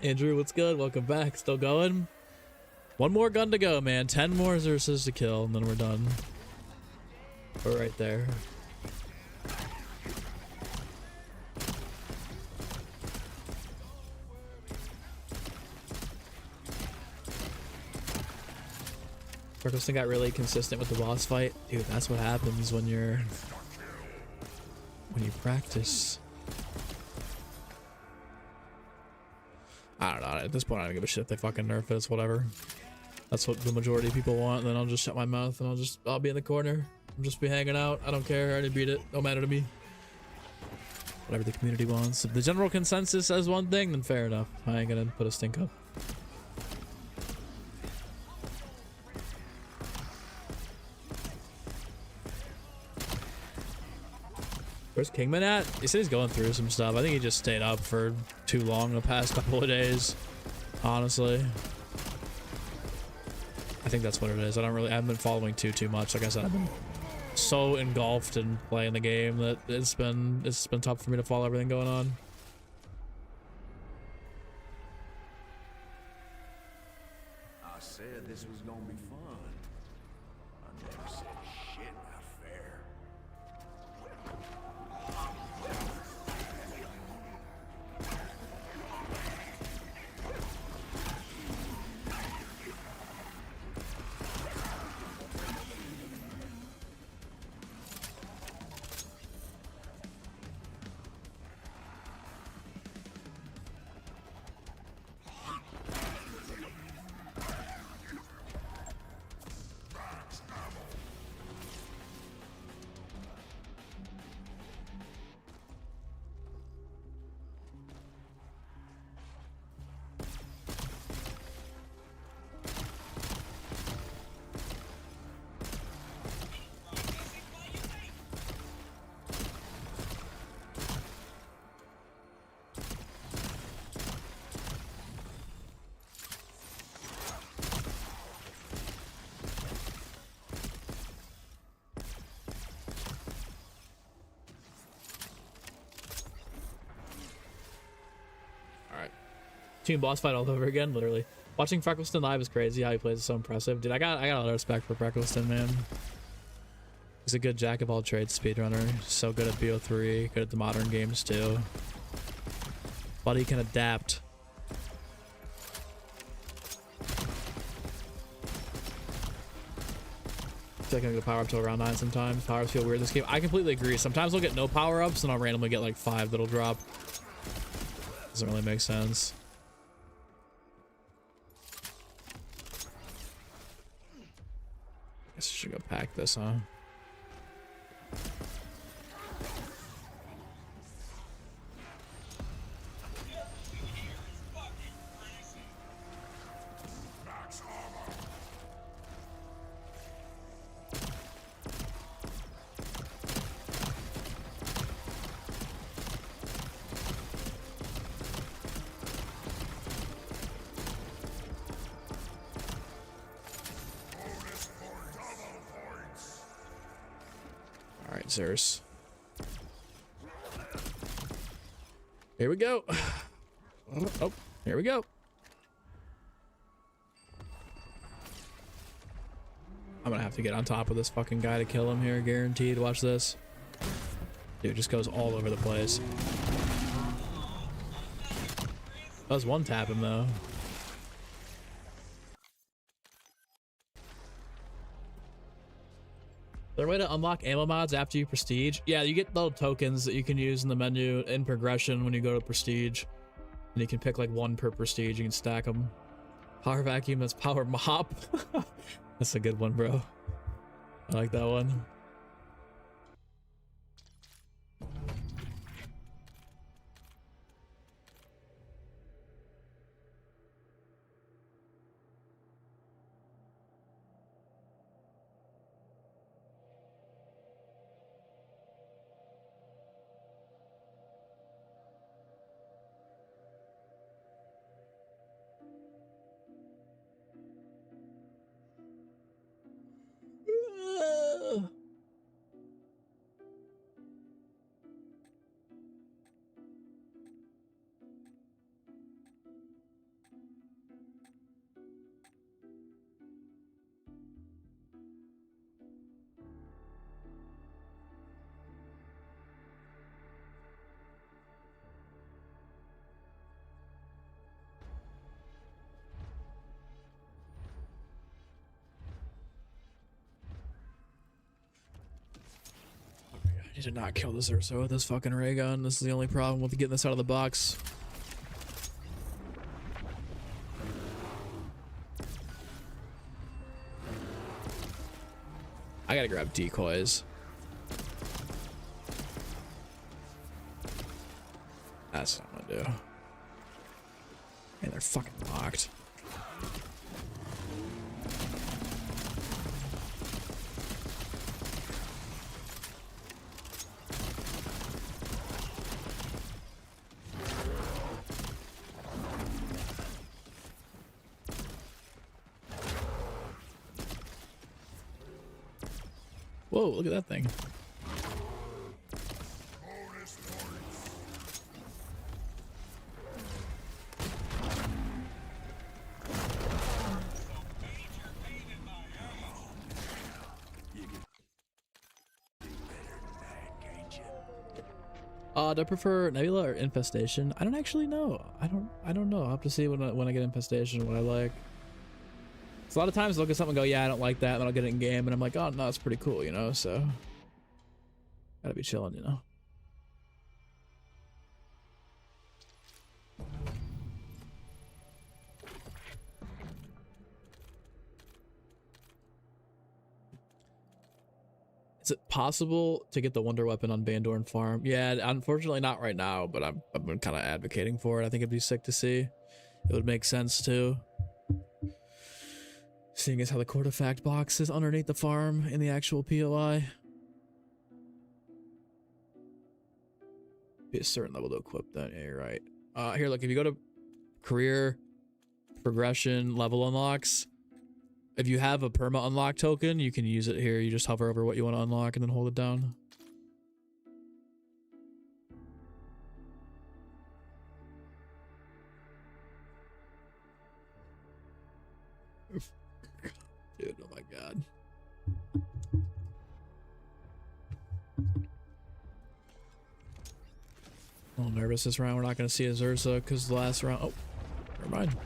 Andrew, what's good? Welcome back. Still going? One more gun to go, man. 10 more Xerxes to kill, and then we're done. We're right there. Ferguson got really consistent with the boss fight. Dude, that's what happens when you practice. I don't know. At this point, I don't give a shit if they fucking nerf it. It's whatever. That's what the majority of people want. And then I'll just shut my mouth and I'll be in the corner. I'll just be hanging out. I don't care. I already beat it. Don't matter to me. Whatever the community wants. If the general consensus says one thing, then fair enough. I ain't gonna put a stink up. Where's Kingman at? He said he's going through some stuff. I think he just stayed up for too long the past couple of days. Honestly. I think that's what it is. I haven't been following too much. Like I said, I've been so engulfed in playing the game that it's been tough for me to follow everything going on. I said this was gonna be fun. I never said shit not fair. Team boss fight all over again, literally. Watching Freckleston live is crazy. How he plays is so impressive. Dude, I got a lot of respect for Freckleston, man. He's a good jack of all trades speedrunner. So good at BO3, good at the modern games too. But he can adapt. I feel like I'm gonna power up to around 9 sometimes. Powers feel weird in this game. I completely agree. Sometimes I'll get no power ups and I'll randomly get like 5 that'll drop. Doesn't really make sense. Guess I should go pack this, huh? Zeus. Here we go. Oh, here we go. I'm gonna have to get on top of this fucking guy to kill him here, guaranteed. Watch this. Dude just goes all over the place. Does one tap him though. Is there a way to unlock ammo mods after you prestige? Yeah, you get little tokens that you can use in the menu in progression when you go to prestige. And you can pick like one per prestige, you can stack them. Power vacuum, that's power mop. That's a good one, bro. I like that one. I need to not kill this Urso with this fucking ray gun. This is the only problem with getting this out of the box. I gotta grab decoys. That's what I'm gonna do. Man, they're fucking locked. Whoa, look at that thing. Do I prefer Nebula or Infestation? I don't actually know. I don't know. I'll have to see when I get Infestation what I like. So a lot of times I'll look at something and go, yeah, I don't like that, and then I'll get it in game, and I'm like, oh no, it's pretty cool, you know. So gotta be chilling, you know. Is it possible to get the wonder weapon on Bandorn Farm? Yeah, unfortunately not right now, but I've been kind of advocating for it. I think it'd be sick to see. It would make sense too. Seeing as how the Cortifact box is underneath the farm in the actual POI. Be a certain level to equip that. Yeah, you're right. Here, look, if you go to career, progression, level unlocks, if you have a perma unlock token, you can use it here. You just hover over what you want to unlock and then hold it down. Dude, oh my god. A little nervous this round. We're not going to see a Ursa because the last round... Oh, never mind.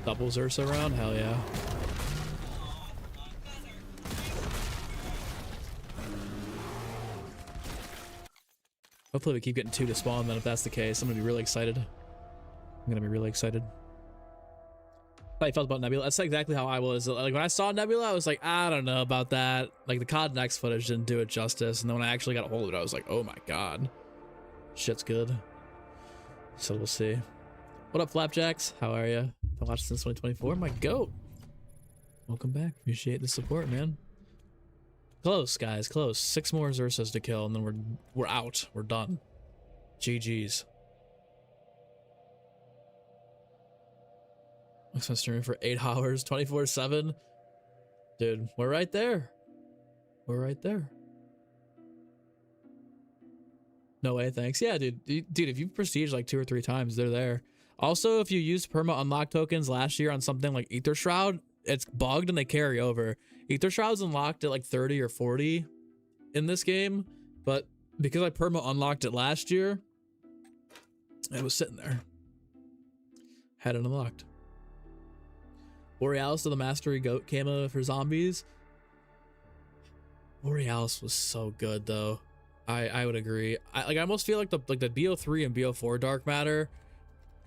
Double Ursa round? Hell yeah. Hopefully we keep getting 2 to spawn then if that's the case. I'm gonna be really excited. How you felt about Nebula? That's exactly how I was. Like when I saw Nebula, I was like, I don't know about that. Like the COD Next footage didn't do it justice. And then when I actually got a hold of it, I was like, oh my god. Shit's good. So we'll see. What up, Flapjacks? How are you? Been watching since 2024. My goat. Welcome back. Appreciate the support, man. Close, guys. Close. 6 more Xerxes to kill, and then we're out. We're done. GG's. I've been streaming for 8 hours, 24/7. Dude, we're right there. We're right there. No way, thanks. Yeah, dude. Dude, if you prestige like 2 or 3 times, they're there. Also, if you used perma unlock tokens last year on something like Ether Shroud, it's bugged and they carry over. Ether Shroud's unlocked at like 30 or 40 in this game, but because I perma unlocked it last year, it was sitting there. Had it unlocked. Borealis to the Mastery Goat camo for zombies. Borealis was so good though. I would agree. I almost feel like the BO3 and BO4 Dark Matter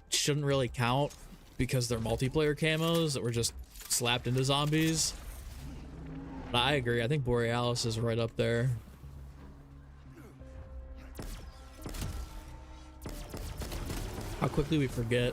shouldn't really count because they're multiplayer camos that were just slapped into zombies. But I agree. I think Borealis is right up there. How quickly we forget.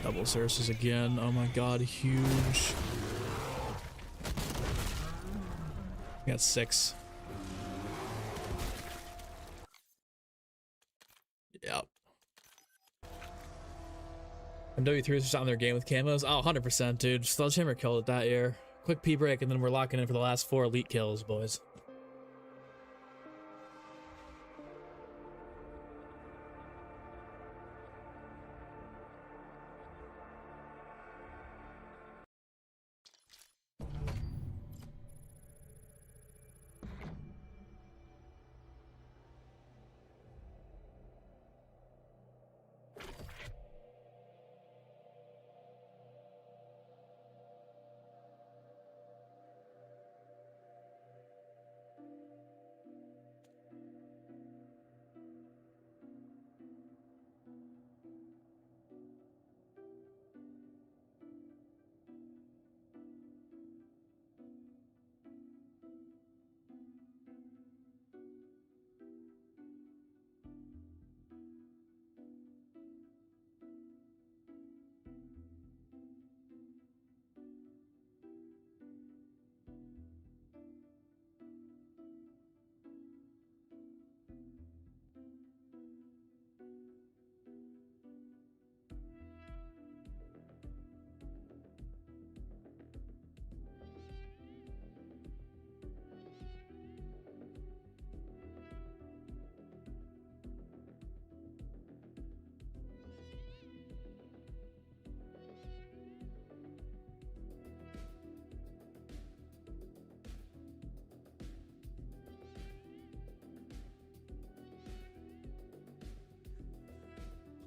Double Xerxes again. Oh my god, huge. We got 6. Yep. MW3 is just on their game with camos. Oh, 100%, dude. Sledgehammer killed it that year. Quick P break, and then we're locking in for the last 4 elite kills, boys.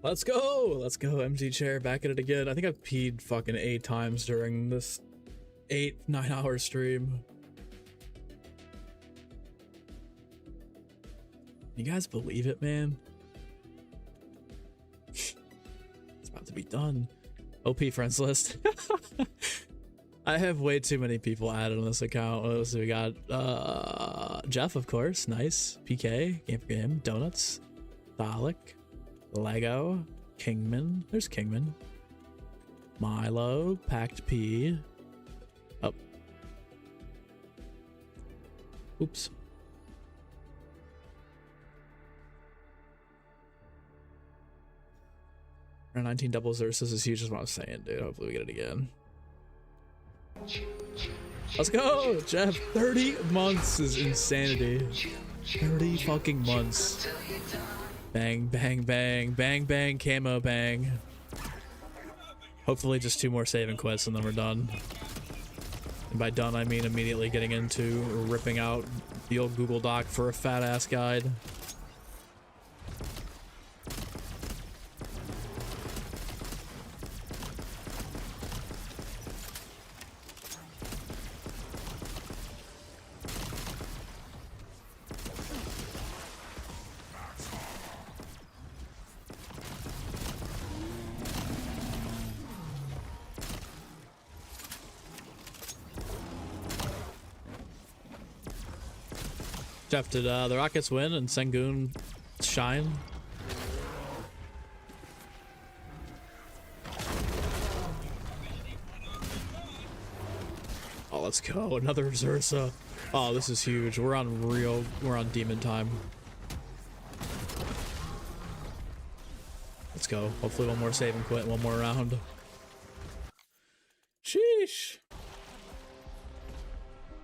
Let's go! Let's go, MG Chair, back at it again. I think I've peed fucking 8 times during this 8-9 hour stream. You guys believe it, man? It's about to be done. OP friends list. I have way too many people added on this account. What else do we got? Jeff, of course. Nice. PK. Game for Game. Donuts. Dalek. Lego. Kingman. There's Kingman. Milo. Packed P. Oh. Oops. 19 double Xerxes is huge, is what I was saying, dude. Hopefully we get it again. Let's go, Jeff. 30 months is insanity. 30 fucking months. Bang, bang, bang, bang, bang, camo, bang. Hopefully just 2 more saving quests and then we're done. And by done, I mean immediately getting into ripping out the old Google Doc for a fat ass guide. Jeff, did the Rockets win and Sengun shine? Oh, let's go. Another Zersa. Oh, this is huge. We're on demon time. Let's go. Hopefully one more save and quit, one more round. Sheesh.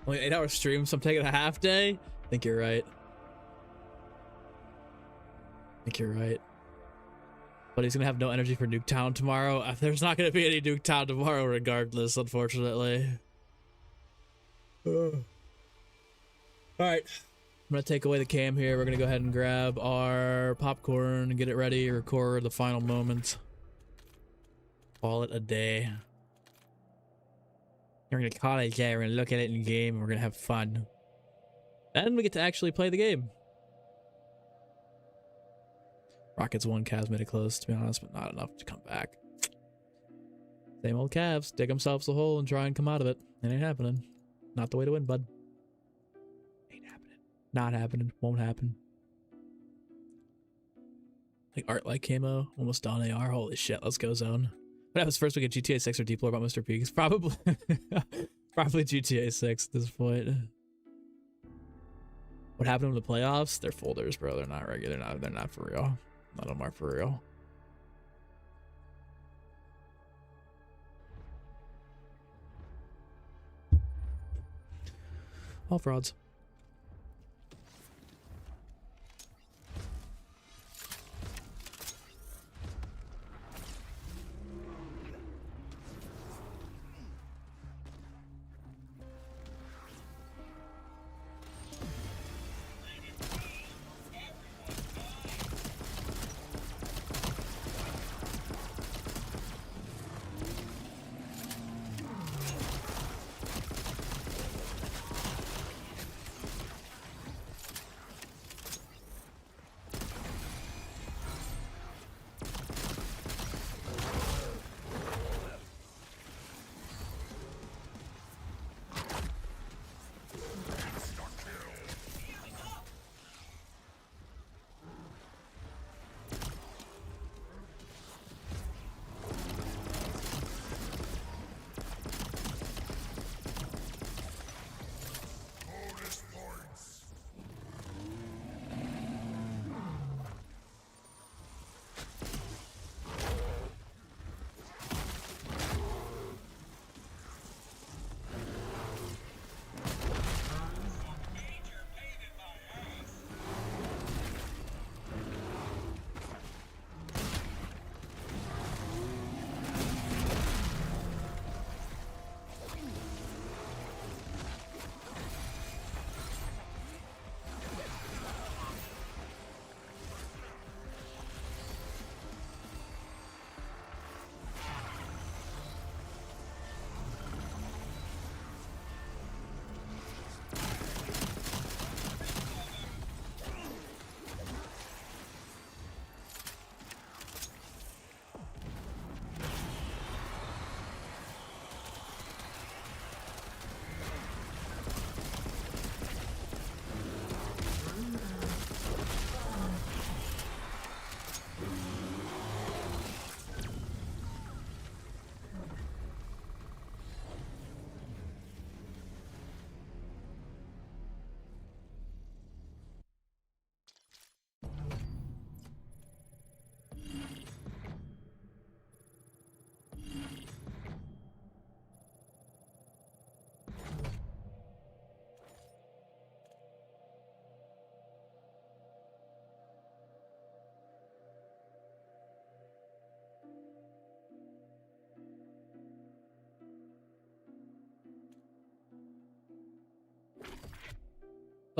Only 8-hour stream, so I'm taking a half day. I think you're right. But he's gonna have no energy for Nuketown tomorrow. There's not gonna be any Nuketown tomorrow regardless, unfortunately. Alright. I'm gonna take away the cam here. We're gonna go ahead and grab our popcorn and get it ready, record the final moments. Call it a day. We're gonna call it a day, we're gonna look at it in game, and we're gonna have fun. And we get to actually play the game. Rockets won, Cavs made it close, to be honest, but not enough to come back. Same old Cavs, dig themselves a hole and try and come out of it. It ain't happening. Not the way to win, bud. Ain't happening. Not happening. Won't happen. Like art like camo, almost done AR. Holy shit, let's go zone. What happens first? We get GTA 6 or deep lore about Mr. Peaks? Probably. Probably GTA 6 at this point. What happened in the playoffs? They're folders, bro. They're not regular. They're not for real. None of them are for real. All frauds.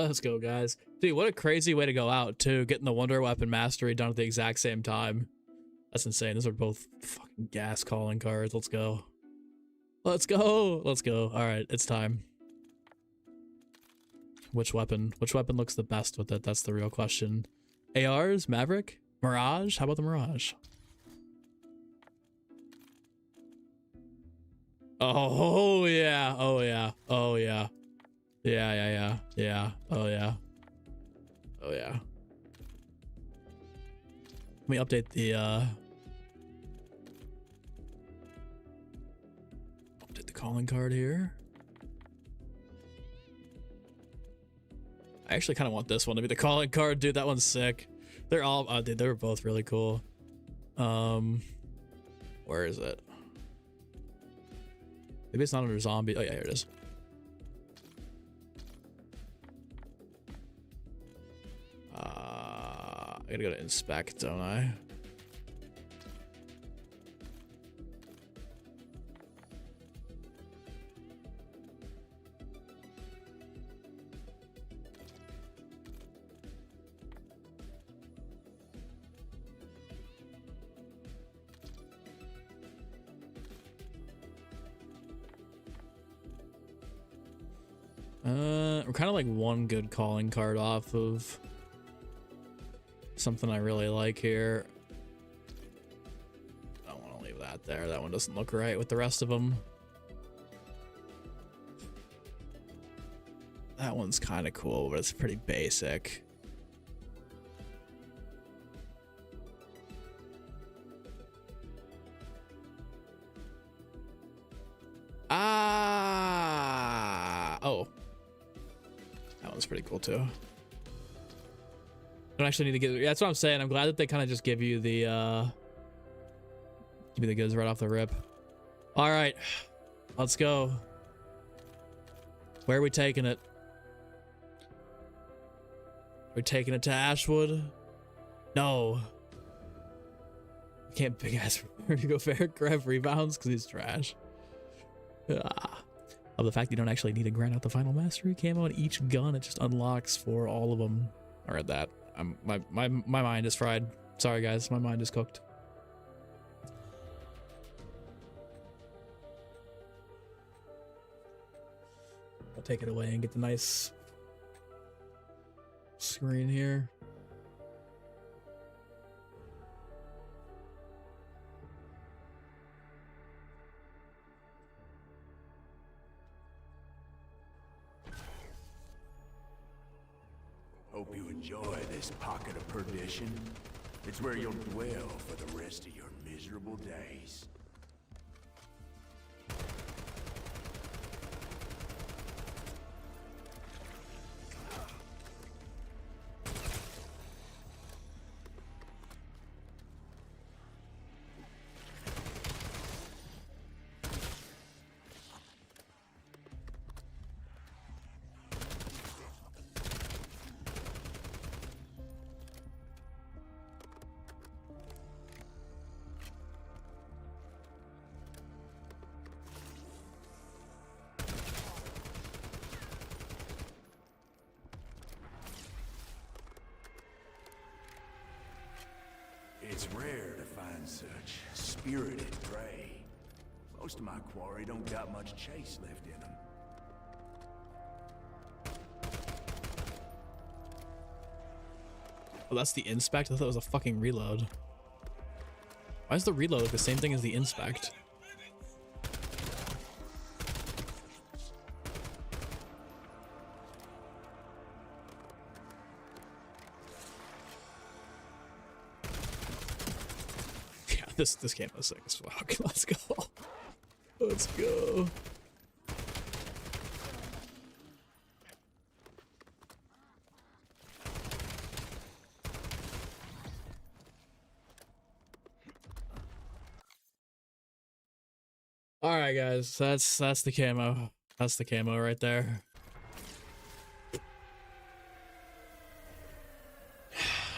Let's go, guys. Dude, what a crazy way to go out, too. Getting the Wonder Weapon Mastery done at the exact same time. That's insane. Those are both fucking gas calling cards. Let's go. Let's go. Let's go. All right, it's time. Which weapon looks the best with it? That's the real question. ARs? Maverick? Mirage? How about the Mirage? Oh, yeah. Oh, yeah. Oh, yeah. Yeah. Oh, yeah. Oh, yeah. Let me update the, update the calling card here. I actually kind of want this one to be the calling card, dude. That one's sick. They're all, dude, they were both really cool. Where is it? Maybe it's not under zombie. Oh yeah, here it is. I gotta go to inspect, don't I? We're kind of like one good calling card off of something I really like here. I don't want to leave that there. That one doesn't look right with the rest of them. That one's kind of cool, but it's pretty basic. Oh. That one's pretty cool too. Don't actually need to get, yeah, that's what I'm saying. I'm glad that they kind of just give you the goods right off the rip. All right, let's go. Where are we taking it? We're taking it to Ashwood? No. I can't big ass Vertigo Fair grab rebounds because he's trash. Of the fact you don't actually need to grind out the final mastery camo on each gun, it just unlocks for all of them. I read that. My mind is fried. Sorry guys, my mind is cooked. I'll take it away and get the nice screen here. Hope you enjoy this pocket of perdition. It's where you'll dwell for the rest of your miserable days. It's rare to find such spirited prey. Most of my quarry don't got much chase left in them. Oh, that's the inspect? I thought it was a fucking reload. Why is the reload the same thing as the inspect? This game is sick as fuck. Let's go. Let's go. All right, guys. That's the camo. That's the camo right there.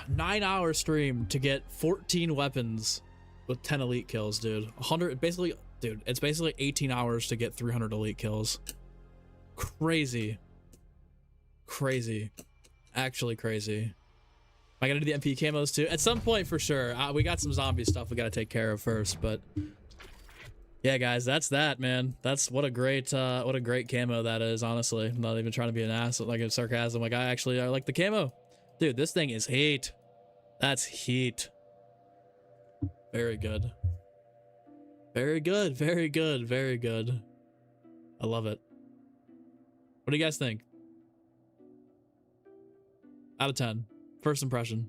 Nine-hour stream to get 14 weapons. With 10 elite kills, dude. 100, basically, dude, it's basically 18 hours to get 300 elite kills. Crazy. crazy. Actually crazy. I gotta do the MP camos too. At some point for sure. We got some zombie stuff we gotta take care of first, but yeah, guys, that's that, man. That's what a great camo that is, honestly. I'm not even trying to be an ass, like a sarcasm. Like, I like the camo. Dude, this thing is heat. That's heat. Very good. Very good, very good, very good. I love it. What do you guys think? Out of 10. First impression.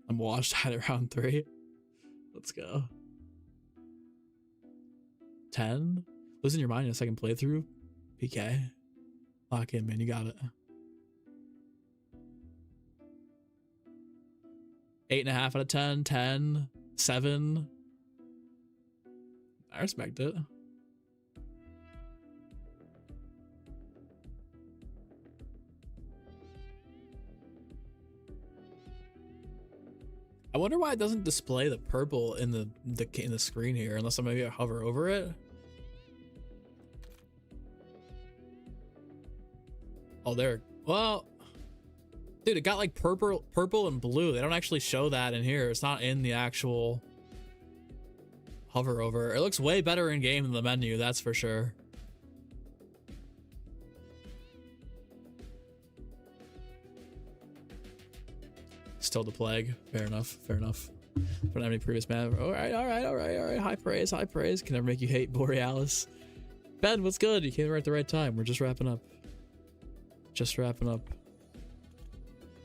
I'm washed at round 3. Let's go. 10? Losing your mind in a second playthrough? PK. Lock in, man. You got it. 8.5 out of 10. 10. 7. I respect it. I wonder why it doesn't display the purple in the screen here, unless I maybe hover over it. Oh, there. Well, dude, it got like purple and blue. They don't actually show that in here. It's not in the actual hover over. It looks way better in game than the menu, that's for sure. Still the plague. Fair enough. Fair enough. Don't have any previous man. All right. High praise. High praise. Can never make you hate Borealis. Ben, what's good? You came right at the right time. We're just wrapping up. Just wrapping up.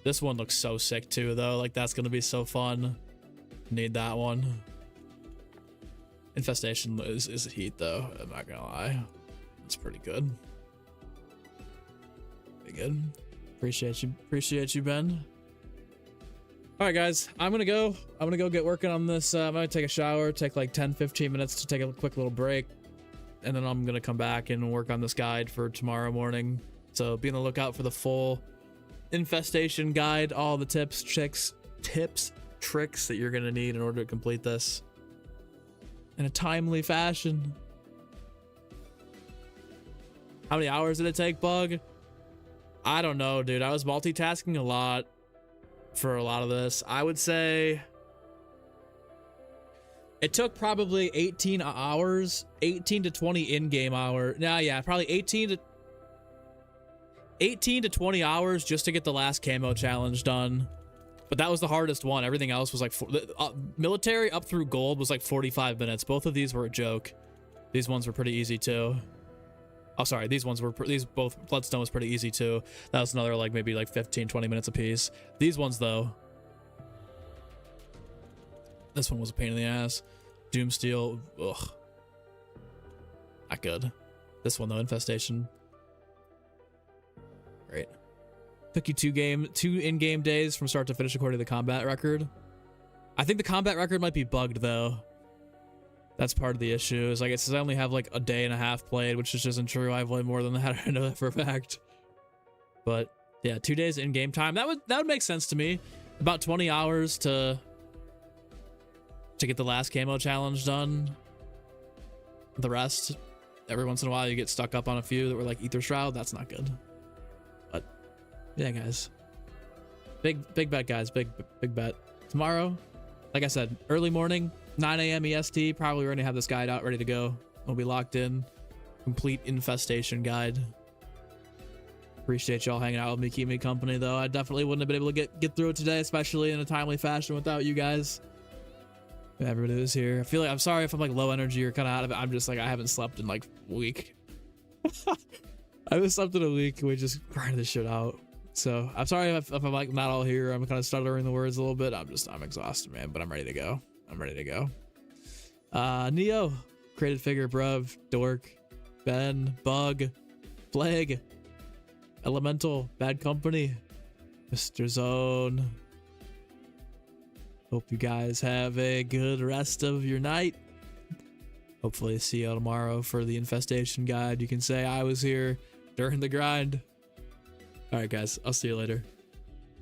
This one looks so sick too, though. Like, that's gonna be so fun. Need that one. Infestation is heat, though. I'm not gonna lie. It's pretty good. Pretty good. Appreciate you, Ben. All right, guys, I'm gonna go get working on this. I'm gonna take a shower, take like 10-15 minutes to take a quick little break, and then I'm gonna come back and work on this guide for tomorrow morning. So be on the lookout for the full infestation guide, all the tips, tricks that you're gonna need in order to complete this in a timely fashion. How many hours did it take, Bug? I don't know, dude. I was multitasking a lot for a lot of this. I would say it took probably 18 hours, 18 to 20 in-game hour. Nah, yeah, probably 18 to 20 hours just to get the last camo challenge done. But that was the hardest one. Everything else was like military up through gold was like 45 minutes. Both of these were a joke. These ones were pretty easy too. Oh, sorry. These both Bloodstone was pretty easy too. That was another like maybe like 15-20 minutes a piece. These ones though, this one was a pain in the ass. Doomsteel, ugh, not good. This one though, Infestation, great. Took you two in-game days from start to finish according to the combat record. I think the combat record might be bugged though. That's part of the issue. Is like it says I only have like a day and a half played, which just isn't true. I've played more than that. I know that for a fact. But yeah, 2 days in game time. That would make sense to me. About 20 hours to get the last camo challenge done. The rest, every once in a while you get stuck up on a few that were like Ether Shroud. That's not good. But yeah, guys, big bet, guys. Big bet. Tomorrow, like I said, early morning, 9 a.m. EST. Probably we're gonna have this guide out ready to go. We'll be locked in. Complete infestation guide. Appreciate y'all hanging out with me, keep me company though. I definitely wouldn't have been able to get through it today, especially in a timely fashion without you guys. Everybody who's here. I feel like I'm sorry if I'm like low energy or kind of out of it. I'm just like I haven't slept in like a week. I haven't slept in a week. We just grinded this shit out. So I'm sorry if I'm like not all here. I'm kind of stuttering the words a little bit. I'm exhausted, man, but I'm ready to go. Neo, created figure, bruv, Dork, Ben, Bug, Plague, Elemental, Bad Company, Mr. Zone. Hope you guys have a good rest of your night. Hopefully see you tomorrow for the infestation guide. You can say I was here during the grind. All right, guys, I'll see you later.